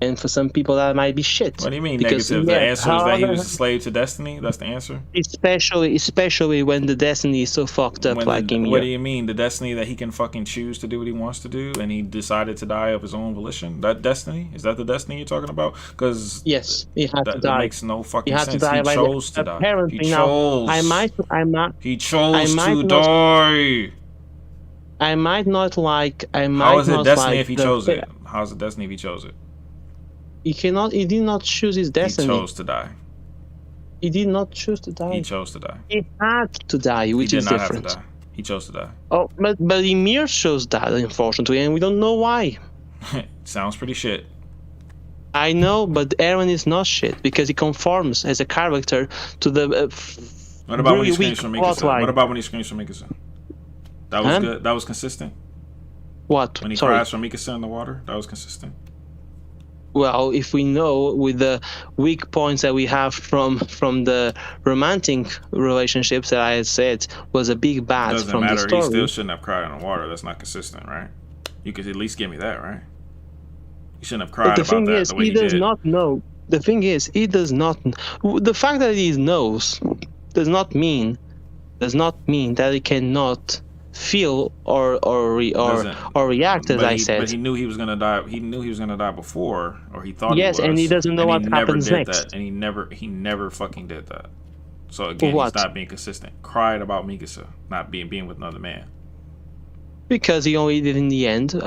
And for some people that might be shit. What do you mean Because, negative? yeah, The answer is that he how- was a slave to destiny. That's the answer. Especially when the destiny is so fucked up, When like the, Ymir. what do you mean? The destiny that he can fucking choose to do what he wants to do, and he decided to die of his own volition. That destiny, is that the destiny you're talking about? Because Yes, he had to that die. makes no He fucking had to sense. die He by chose the, to die. apparently He now. chose. He chose I might to not- die. I might not like. How is it not destiny like if he chose it? How is it destiny if he chose it? He cannot. He did not choose his destiny. He chose to die. He did not choose to die. He chose to die. He had to die, which He is did not different. have to die. He chose to die. Oh, but Ymir chose that, unfortunately, and we don't know why. Sounds pretty shit. I know, but Aaron is not shit because he conforms as a character to the. What about when he really screams weak for Mikasa? plotline. What about when he screams for Mikasa? That was Huh? good. That was consistent. What? When he Sorry. cries for Mikasa in the water, that was consistent. Well, if we know with the weak points that we have from the romantic relationships that I had said was a big bad Doesn't from matter. the story. He still shouldn't have cried in the water. That's not consistent, right? You could at least give me that, right? He shouldn't have cried But the about thing that is, the way he he does did. not know. The thing is, he does not. The fact that he knows does not mean that he cannot feel or Doesn't- react, as I said. But he knew he was gonna die. He knew he was gonna die before, or he thought Yes, he was. and he doesn't know and what he never happens did next. that, and he never fucking did that. So again, What? he's not being consistent. Cried about Mikasa not being with another man. Because he only did in the end. He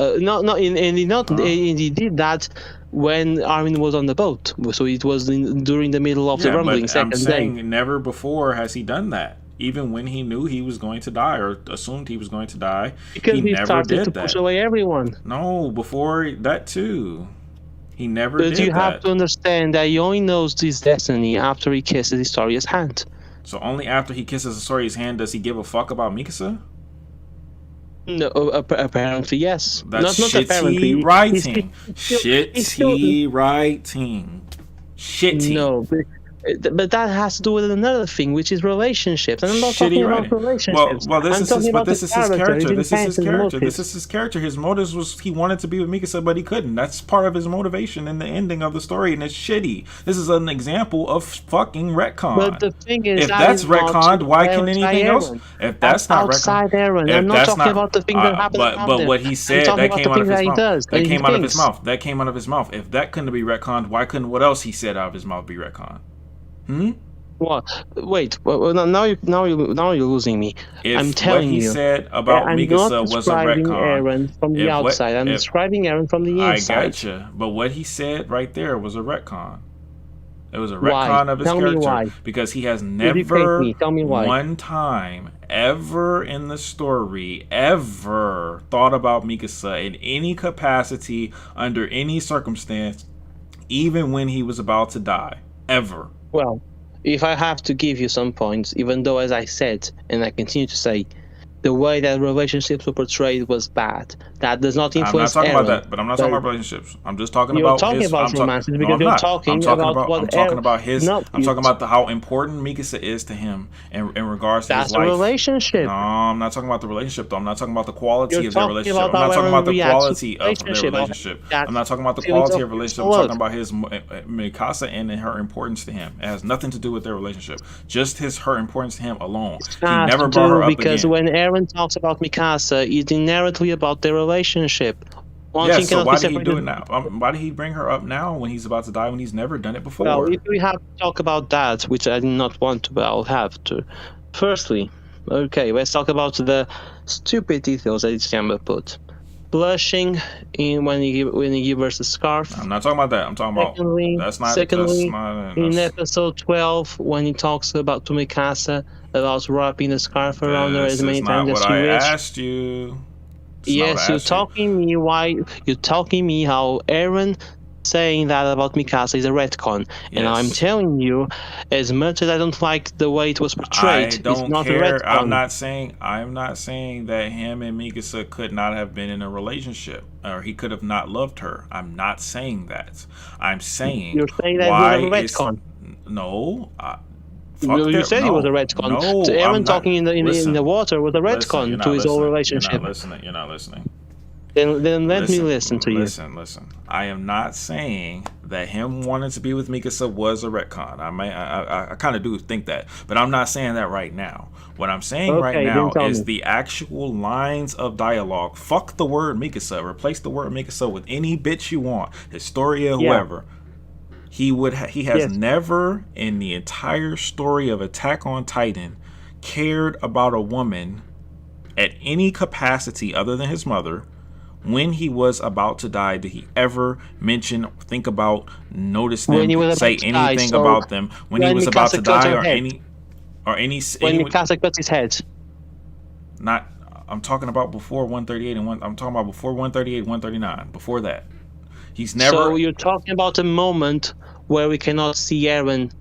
did that when Armin was on the boat. So it was during the middle of the rumbling but second I'm day. saying never before has he done that. Even when he knew he was going to die or assumed he was going to die, Because he he never started did to that. push away everyone. No, before that too, he never But did you that. have to understand that he only knows his destiny after he kisses Historia's hand. So only after he kisses Asori's hand does he give a fuck about Mikasa? No, apparently yes. That's not apparently. shitty writing. he's still- Shitty writing. Shitty. No, but that has to do with another thing, which is relationships. And I'm not talking Shitty about writing. relationships. Well, this I'm is talking his, but about this the is his character. This is his intent and character. This motives. is his character. His motives was he wanted to be with Mikasa, but he couldn't. That's part of his motivation in the ending of the story, and it's shitty. This is an example of fucking retcon. But the thing is, if that's retconned, why can outside anything else? Aaron. If that's not outside retconned, Aaron, if I'm not that's talking about the thing that happens around but him. what he I'm said talking that about came the out of things his that he mouth. does, That that he came out of his thinks. mouth. That came out of his mouth. If that couldn't be retconned, why couldn't what else he said out of his mouth be retconned? What? Wait. Well, now you're losing me. If I'm telling what he you. said about I'm Mikasa not was a describing retcon. Aaron from the If what- outside. I'm if- describing Aaron from the I inside. gotcha. But what he said right there was a retcon. It was a Why? retcon of his Tell me character why. because he has Educate never me. Tell me why. one time ever in the story ever thought about Mikasa in any capacity under any circumstance, even when he was about to die. Ever. Well, if I have to give you some points, even though, as I said, and I continue to say, the way that relationships were portrayed was bad. That does not I'm not influence talking Aaron. about that, but I'm not talking about relationships. I'm just talking You're about talking his. about I'm romances no, because I'm you're not. talking I'm talking about what I'm talking Aaron- about his. No, I'm you- talking about how important Mikasa is to him in regards to That's his a life. relationship. No, I'm not talking about the relationship though. I'm not talking about the quality You're of their talking relationship. about I'm not how talking about the Aaron reacts to quality of their relationship. relationship. That's I'm not talking about the feelings quality of of relationship. I'm love. talking about his Mikasa and her importance to him. It has nothing to do with their relationship. Just her importance to him alone. He Has never to brought do her up because again. when Aaron talks about Mikasa, it's inherently about their relationship. One Yeah, thing so cannot why be did he do separated. it now? Why did he bring her up now when he's about to die when he's never done it before? Well, if we have to talk about that, which I do not want to, but I'll have to. Firstly, okay, let's talk about the stupid details that Ichiyama put. Blushing when he give us the scarf. I'm not talking about that. I'm talking about that's not. In episode 12, when he talks about to Mikasa about wrapping the scarf around her as many times as what she I wished. asked you. Yes, you're talking me how Aaron saying that about Mikasa is a retcon, and Yes. I'm telling you, as much as I don't like the way it was portrayed, I don't it's not care. a retcon. I'm not saying that him and Mikasa could not have been in a relationship or he could have not loved her. I'm not saying that. I'm saying You're saying that why he was a is- retcon. No. You said he was a retcon. No, So Aaron I'm not- talking in listen, the water was a listen, retcon you're to not his whole listening. relationship. You're not listening. Then let me listen to you. Listen. I am not saying that him wanting to be with Mikasa was a retcon. I kind of do think that, but I'm not saying that right now. What I'm saying right Okay, now then tell is me. the actual lines of dialogue. Fuck the word Mikasa. Replace the word Mikasa with any bitch you want. Historia, Yeah. whoever. He has Yes. never in the entire story of Attack on Titan cared about a woman at any capacity other than his mother. When he was about to die, did he ever mention, think about, notice them, When he was say about to die, anything so about them when he when was about Mikasa to cut die, her or head. any When Mikasa cuts his head. not? I'm talking about before 138 and I'm talking about before 138, 139. Before that, he's never. So you're talking about a moment where we cannot see Aaron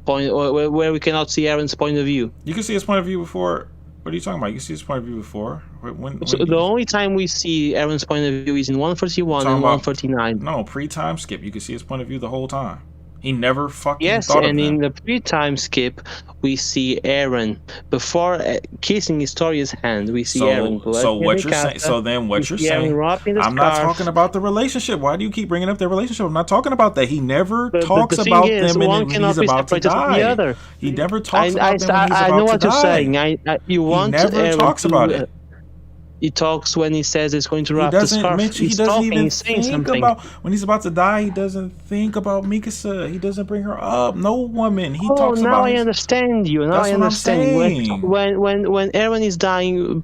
point, or where we cannot see Aaron's point of view. You can see his point of view before What are you talking about? You can see his point of view before. When So the only time we see Aaron's point of view is in 141 and 139. No, pre-time skip. You can see his point of view the whole time. He never fucking Yes, thought of and him. in the pre-time skip, we see Aaron before kissing Historia's hand. We see Aaron. So what you're saying? So then what you're saying? I'm not talking about the relationship. Why do you keep bringing up their relationship? I'm not talking about that. He never talks about them when he's about to die. He never talks about them when he's about to die. I know what you're saying. You want he never Aaron talks about it. He talks when he says it's going to wrap the scarf. He doesn't even think about when he's about to die. He doesn't think about Mikasa. He doesn't bring her up. No woman. He talks about. Now I understand you. Now I understand. When Aaron is dying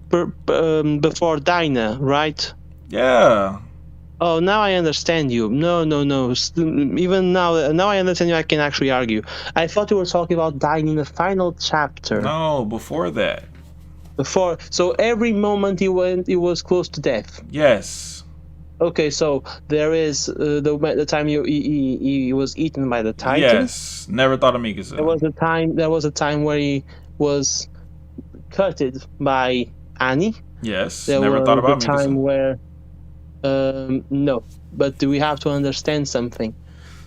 before Dinah, right? Yeah. Oh, now I understand you. No. Even now I understand you. I can actually argue. I thought you were talking about dying in the final chapter. No, before that. So every moment he was close to death. Yes. Okay, so there is the time he was eaten by the Titan. Yes. Never thought of Mikasa. There was a time where he was cutted by Annie. Yes. Never thought about Mikasa. There was a time where no, but we have to understand something.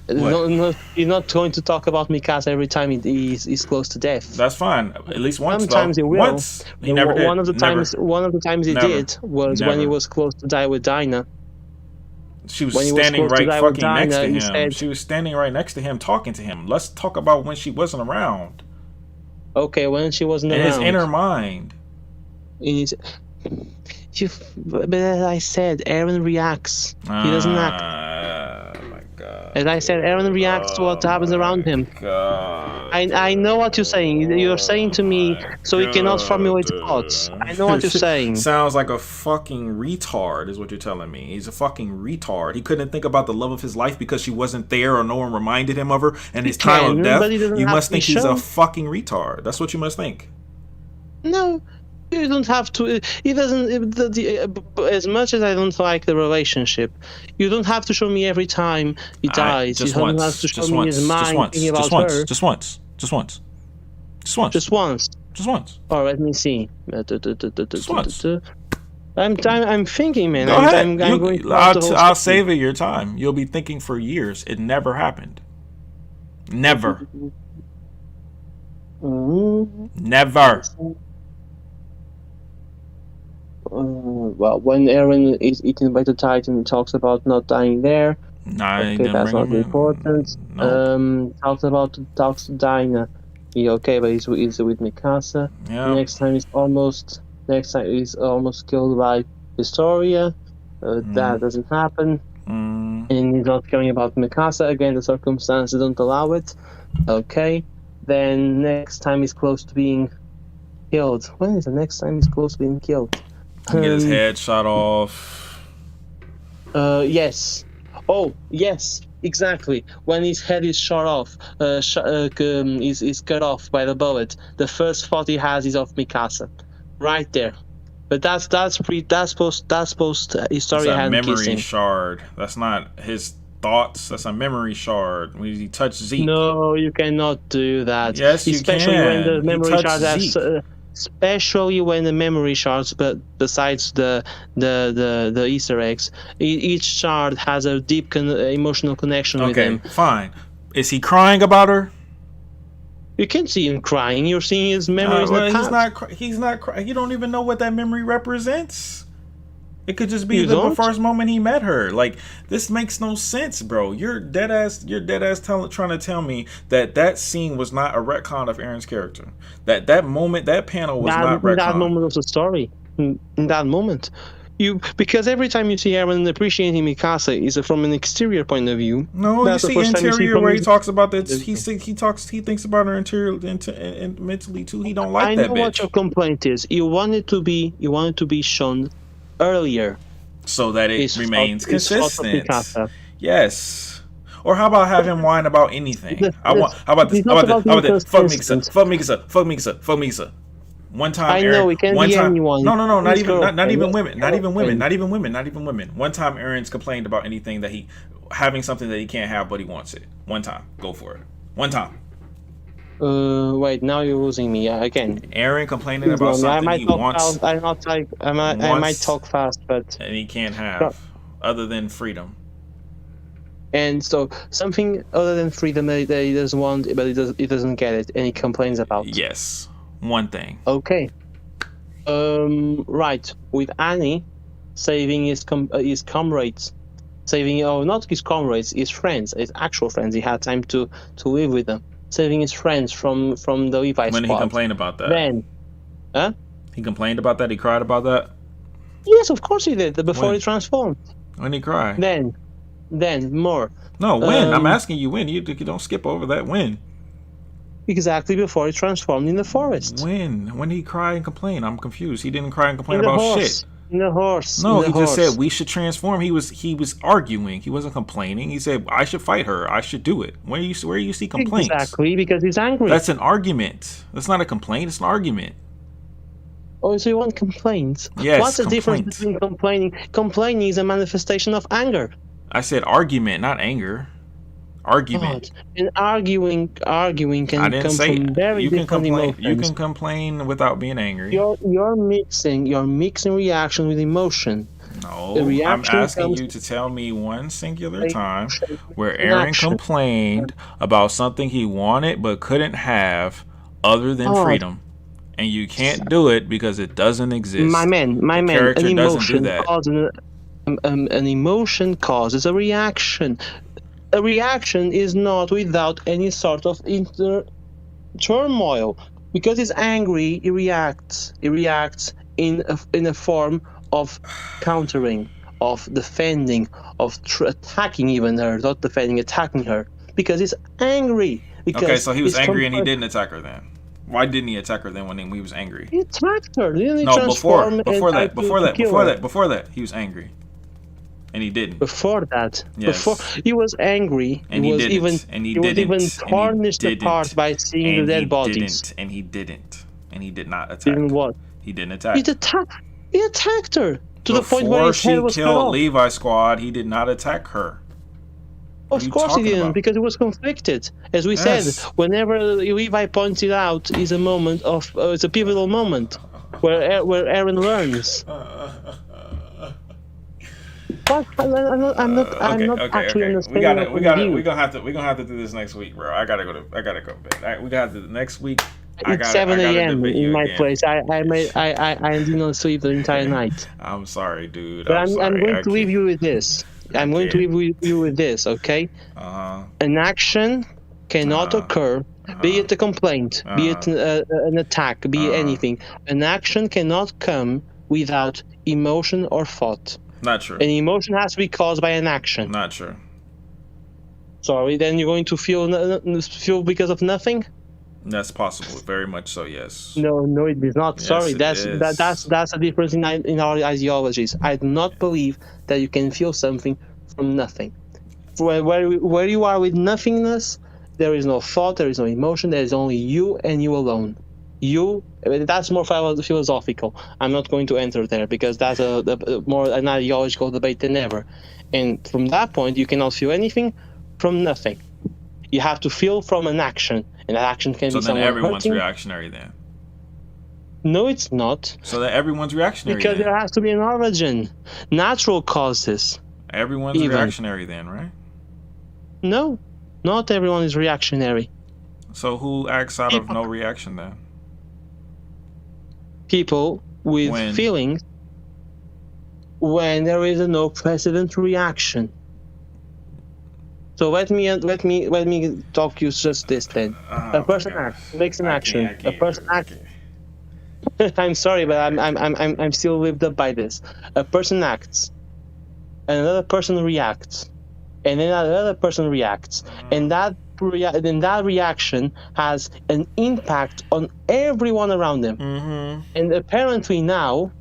No, you're not going to talk about Mikasa every time he's close to death. That's fine. At least once. Sometimes he will. Once he never did. One of the times he did was when he was close to die with Dinah. She was standing right fucking next to him. She was standing right next to him, talking to him. Let's talk about when she wasn't around. Okay, when she wasn't around. In his inner mind. But as I said, Aaron reacts. He doesn't act. My God. As I said, Aaron reacts to what happens around him. God. I know what you're saying. You're saying to me, so he cannot formulate thoughts. I know what you're saying. Sounds like a fucking retard, is what you're telling me. He's a fucking retard. He couldn't think about the love of his life because she wasn't there or no one reminded him of her. And his time of death, you must think he's a fucking retard. That's what you must think. No. You don't have to. He doesn't. As much as I don't like the relationship, you don't have to show me every time he dies. You don't have to show me his mind thinking about her. Just once. Oh, let me see. Just once. I'm thinking, man. Go ahead. I'm going. I'll save it your time. You'll be thinking for years. It never happened. Never. Never. Well, when Aaron is eaten by the Titan, he talks about not dying there. Nah, okay, that's not important. No. Talks to Dinah. Okay, but he's with Mikasa. Yeah. Next time he's almost killed by Historia. That doesn't happen. And he's not caring about Mikasa again. The circumstances don't allow it. Okay. Then next time he's close to being killed. When is the next time he's close to being killed? Get his head shot off. Yes. Oh, yes. Exactly. When his head is shot off, is cut off by the bullet. The first thought he has is of Mikasa, right there. But that's post Historia hand kissing. Memory shard. That's not his thoughts. That's a memory shard. When he touched Zeke. No, you cannot do that. Yes, especially you can. When the memory shard has. Especially when the memory shards, but besides the Easter eggs, each shard has a deep emotional connection with him. Okay, fine. Is he crying about her? You can't see him crying. You're seeing his memories. He's not crying. You don't even know what that memory represents. It could just be the first moment he met her. Like, this makes no sense, bro. You're dead ass trying to tell me that scene was not a retcon of Aaron's character. That moment, that panel was not retcon. That moment of the story. In that moment. Because every time you see Aaron appreciating Mikasa is from an exterior point of view. No, you see interior where he talks about that. He thinks about her interior and mentally too. He don't like that bitch. I know what your complaint is. You want it to be shown earlier, so that it remains consistent. Yes. Or how about have him whine about anything? How about this? Fuck Mikasa. One time, I know it can be anyone. No, not even women. One time, Aaron's complained about anything that having something that he can't have, but he wants it. One time, go for it. One time. Wait, now you're losing me again. Aaron complaining Please about warn me. I something might he talk wants fast. I'm not like I might talk fast, but and he can't Sure. have, other than freedom. and so something other than freedom that he doesn't want, but he doesn't get it, and he complains about. Yes, one thing. Okay. Right. With Annie, saving his comrades, not his comrades, his friends, his actual friends. He had time to live with them, saving his friends from the Levi When squad. he complained about that, Then, huh? he complained about that. He cried about that. Yes, of course he did. Before When? he transformed. When he cried. Then more. No, when? I'm asking you when. You don't skip over that. When? Exactly before he transformed in the forest. When? When did he cry and complain? I'm confused. He didn't cry and complain In the about horse. shit. In the horse. No, in the he just horse. said we should transform. He was arguing. He wasn't complaining. He said I should fight her. I should do it. Where you see complaints? Exactly, because he's angry. That's an argument. That's not a complaint. It's an argument. Oh, so you want complaints? Yes, What's the difference complaints. between complaining? Complaining is a manifestation of anger. I said argument, not anger. Argument. God. And arguing can I didn't come say from very you can different complain. emotions. You can complain without being angry. You're mixing reaction with emotion. No, The I'm reaction asking comes- you to tell me one singular Like, time where Aaron action. complained about something he wanted but couldn't have other than Oh. freedom. And you can't do it because it doesn't exist. My man, character an doesn't do emotion that. causes an emotion causes a reaction. A reaction is not without any sort of turmoil. Because he's angry, he reacts. He reacts in a form of countering, of defending, of attacking even her, not defending, attacking her. Because he's angry. Because Okay, so he was he's angry and he didn't attack her then. Why didn't he attack her then when he was angry? He attacked her. Didn't he No, before transform and try to kill her? before that, he was angry. And he didn't. Before that, Yes. before he was angry, And he he was didn't. even And he was didn't. even And he tarnished didn't. apart by seeing And the he dead bodies. didn't. And he didn't. And he did not attack. Didn't what? He didn't attack. He attacked her to the point where Before his head she was cut killed off. Levi Squad, he did not attack her. What are Of you course he talking didn't, about? because he was conflicted. As we Yes. said, whenever Levi points it out, is a moment of it's a pivotal moment where Aaron learns. But I'm not actually understanding. We're gonna have to do this next week, bro. I gotta go to bed. We got to next week. It's 7 a.m. debate you in my again. place. I did not sleep the entire night. I'm sorry, dude. But I'm sorry. going to leave you with this. I'm going to leave you with this, okay? An action cannot occur, be it a complaint, be it an attack, be it anything. An action cannot come without emotion or thought. Not true. An emotion has to be caused by an action. Not true. Sorry, then you're going to feel because of nothing? That's possible. Very much so. Yes. No, it is not. Yes, Sorry, it that's is. a difference in our ideologies. I do not believe that you can feel something from nothing. Where you are with nothingness, there is no thought, there is no emotion. There is only you and you alone. That's more philosophical. I'm not going to enter there because that's a more an ideological debate than ever. And from that point, you cannot feel anything from nothing. You have to feel from an action, and that action can So be then someone everyone's hurting. reactionary then. No, it's not. So then everyone's reactionary Because then. there has to be an origin. Natural causes. Everyone's even. reactionary then, right? No, not everyone is reactionary. So who acts out of no reaction then? People with When? feelings when there is a no precedent reaction. So let me talk you just this then. Oh A person my God. acts, makes an I action. can't, A person acts. I'm sorry, but I'm still lived up by this. A person acts, another person reacts, and then another person reacts, and that reaction has an impact on everyone around them. Mm-hmm. And apparently now,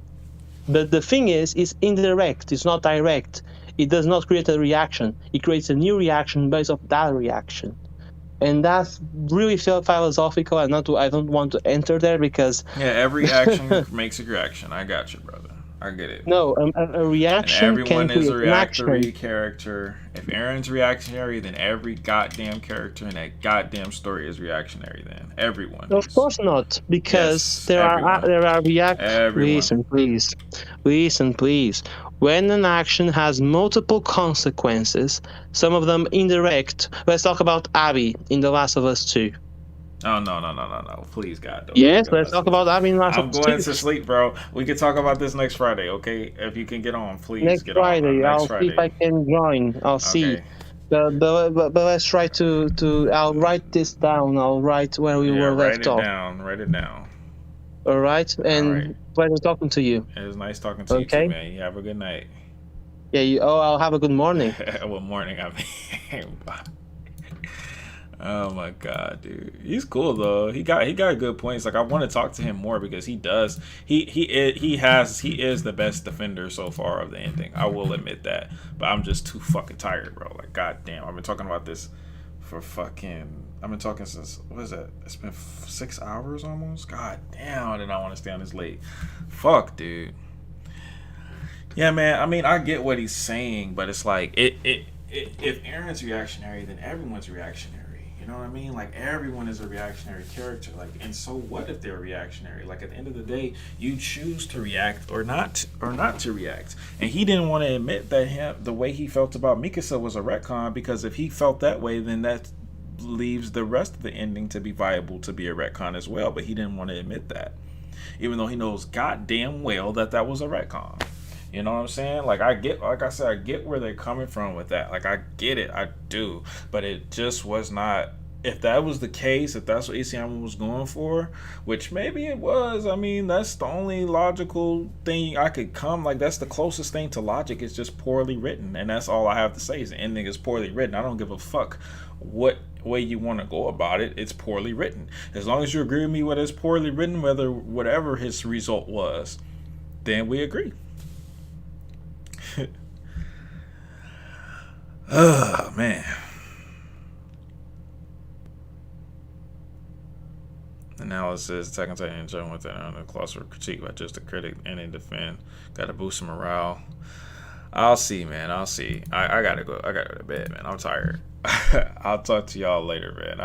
but the thing is indirect. It's not direct. It does not create a reaction. It creates a new reaction based off that reaction. And that's really philosophical. I don't want to enter there because Yeah, every action makes a reaction. I got you, brother. I get it. No, a And reaction can everyone is create a an action. reactory character. If Aaron's reactionary, then every goddamn character in that goddamn story is reactionary. Then everyone Of is. course not, because Yes, there everyone. are react. Everyone. Listen, please. When an action has multiple consequences, some of them indirect. Let's talk about Abby in The Last of Us 2. Oh no! Please, God, don't Yes, bring up let's that talk stuff. about Abby in Last of I'm Us going 2. to sleep, bro. We can talk about this next Friday, okay? If you can get on, please Next get on. Friday, Next I'll see if I Friday. can join. I'll see. Okay. But let's try to. I'll write this down. I'll write where we Yeah, were write left it off. down. Write it down. All right, All right. and pleasure talking to you. It was nice talking to you too, Okay. man. You have a good night. Yeah. I'll have a good morning. What morning? I mean, oh my god, dude, he's cool though. He got good points. Like I want to talk to him more because he does. He is the best defender so far of the ending. I will admit that, but I'm just too fucking tired, bro. Like god damn, I've been talking about this for fucking. I've been talking since what is it? It's been 6 hours almost. God damn, I did not want to stay on this late. Fuck, dude. Yeah, man. I mean, I get what he's saying, but it's like if Aaron's reactionary, then everyone's reactionary. You know what I mean? Like everyone is a reactionary character. Like, and so what if they're reactionary? Like at the end of the day, you choose to react or not to react. And he didn't want to admit that the way he felt about Mikasa was a retcon, because if he felt that way, then that leaves the rest of the ending to be viable to be a retcon as well. But he didn't want to admit that, even though he knows goddamn well that was a retcon. You know what I'm saying? Like I get where they're coming from with that. Like I get it, I do. But it just was not. If that was the case, if that's what ECM was going for, which maybe it was, I mean, that's the only logical thing I could come. Like that's the closest thing to logic. It's just poorly written, and that's all I have to say. Is the ending is poorly written. I don't give a fuck what way you want to go about it. It's poorly written. As long as you agree with me with it's poorly written, whatever his result was, then we agree. Oh man. Analysis, Attack on Titan, Joe with that on the closer critique by just a critic and a defend. Gotta boost some morale. I'll see, man. I'll see. I gotta go to bed, man. I'm tired. I'll talk to y'all later, man.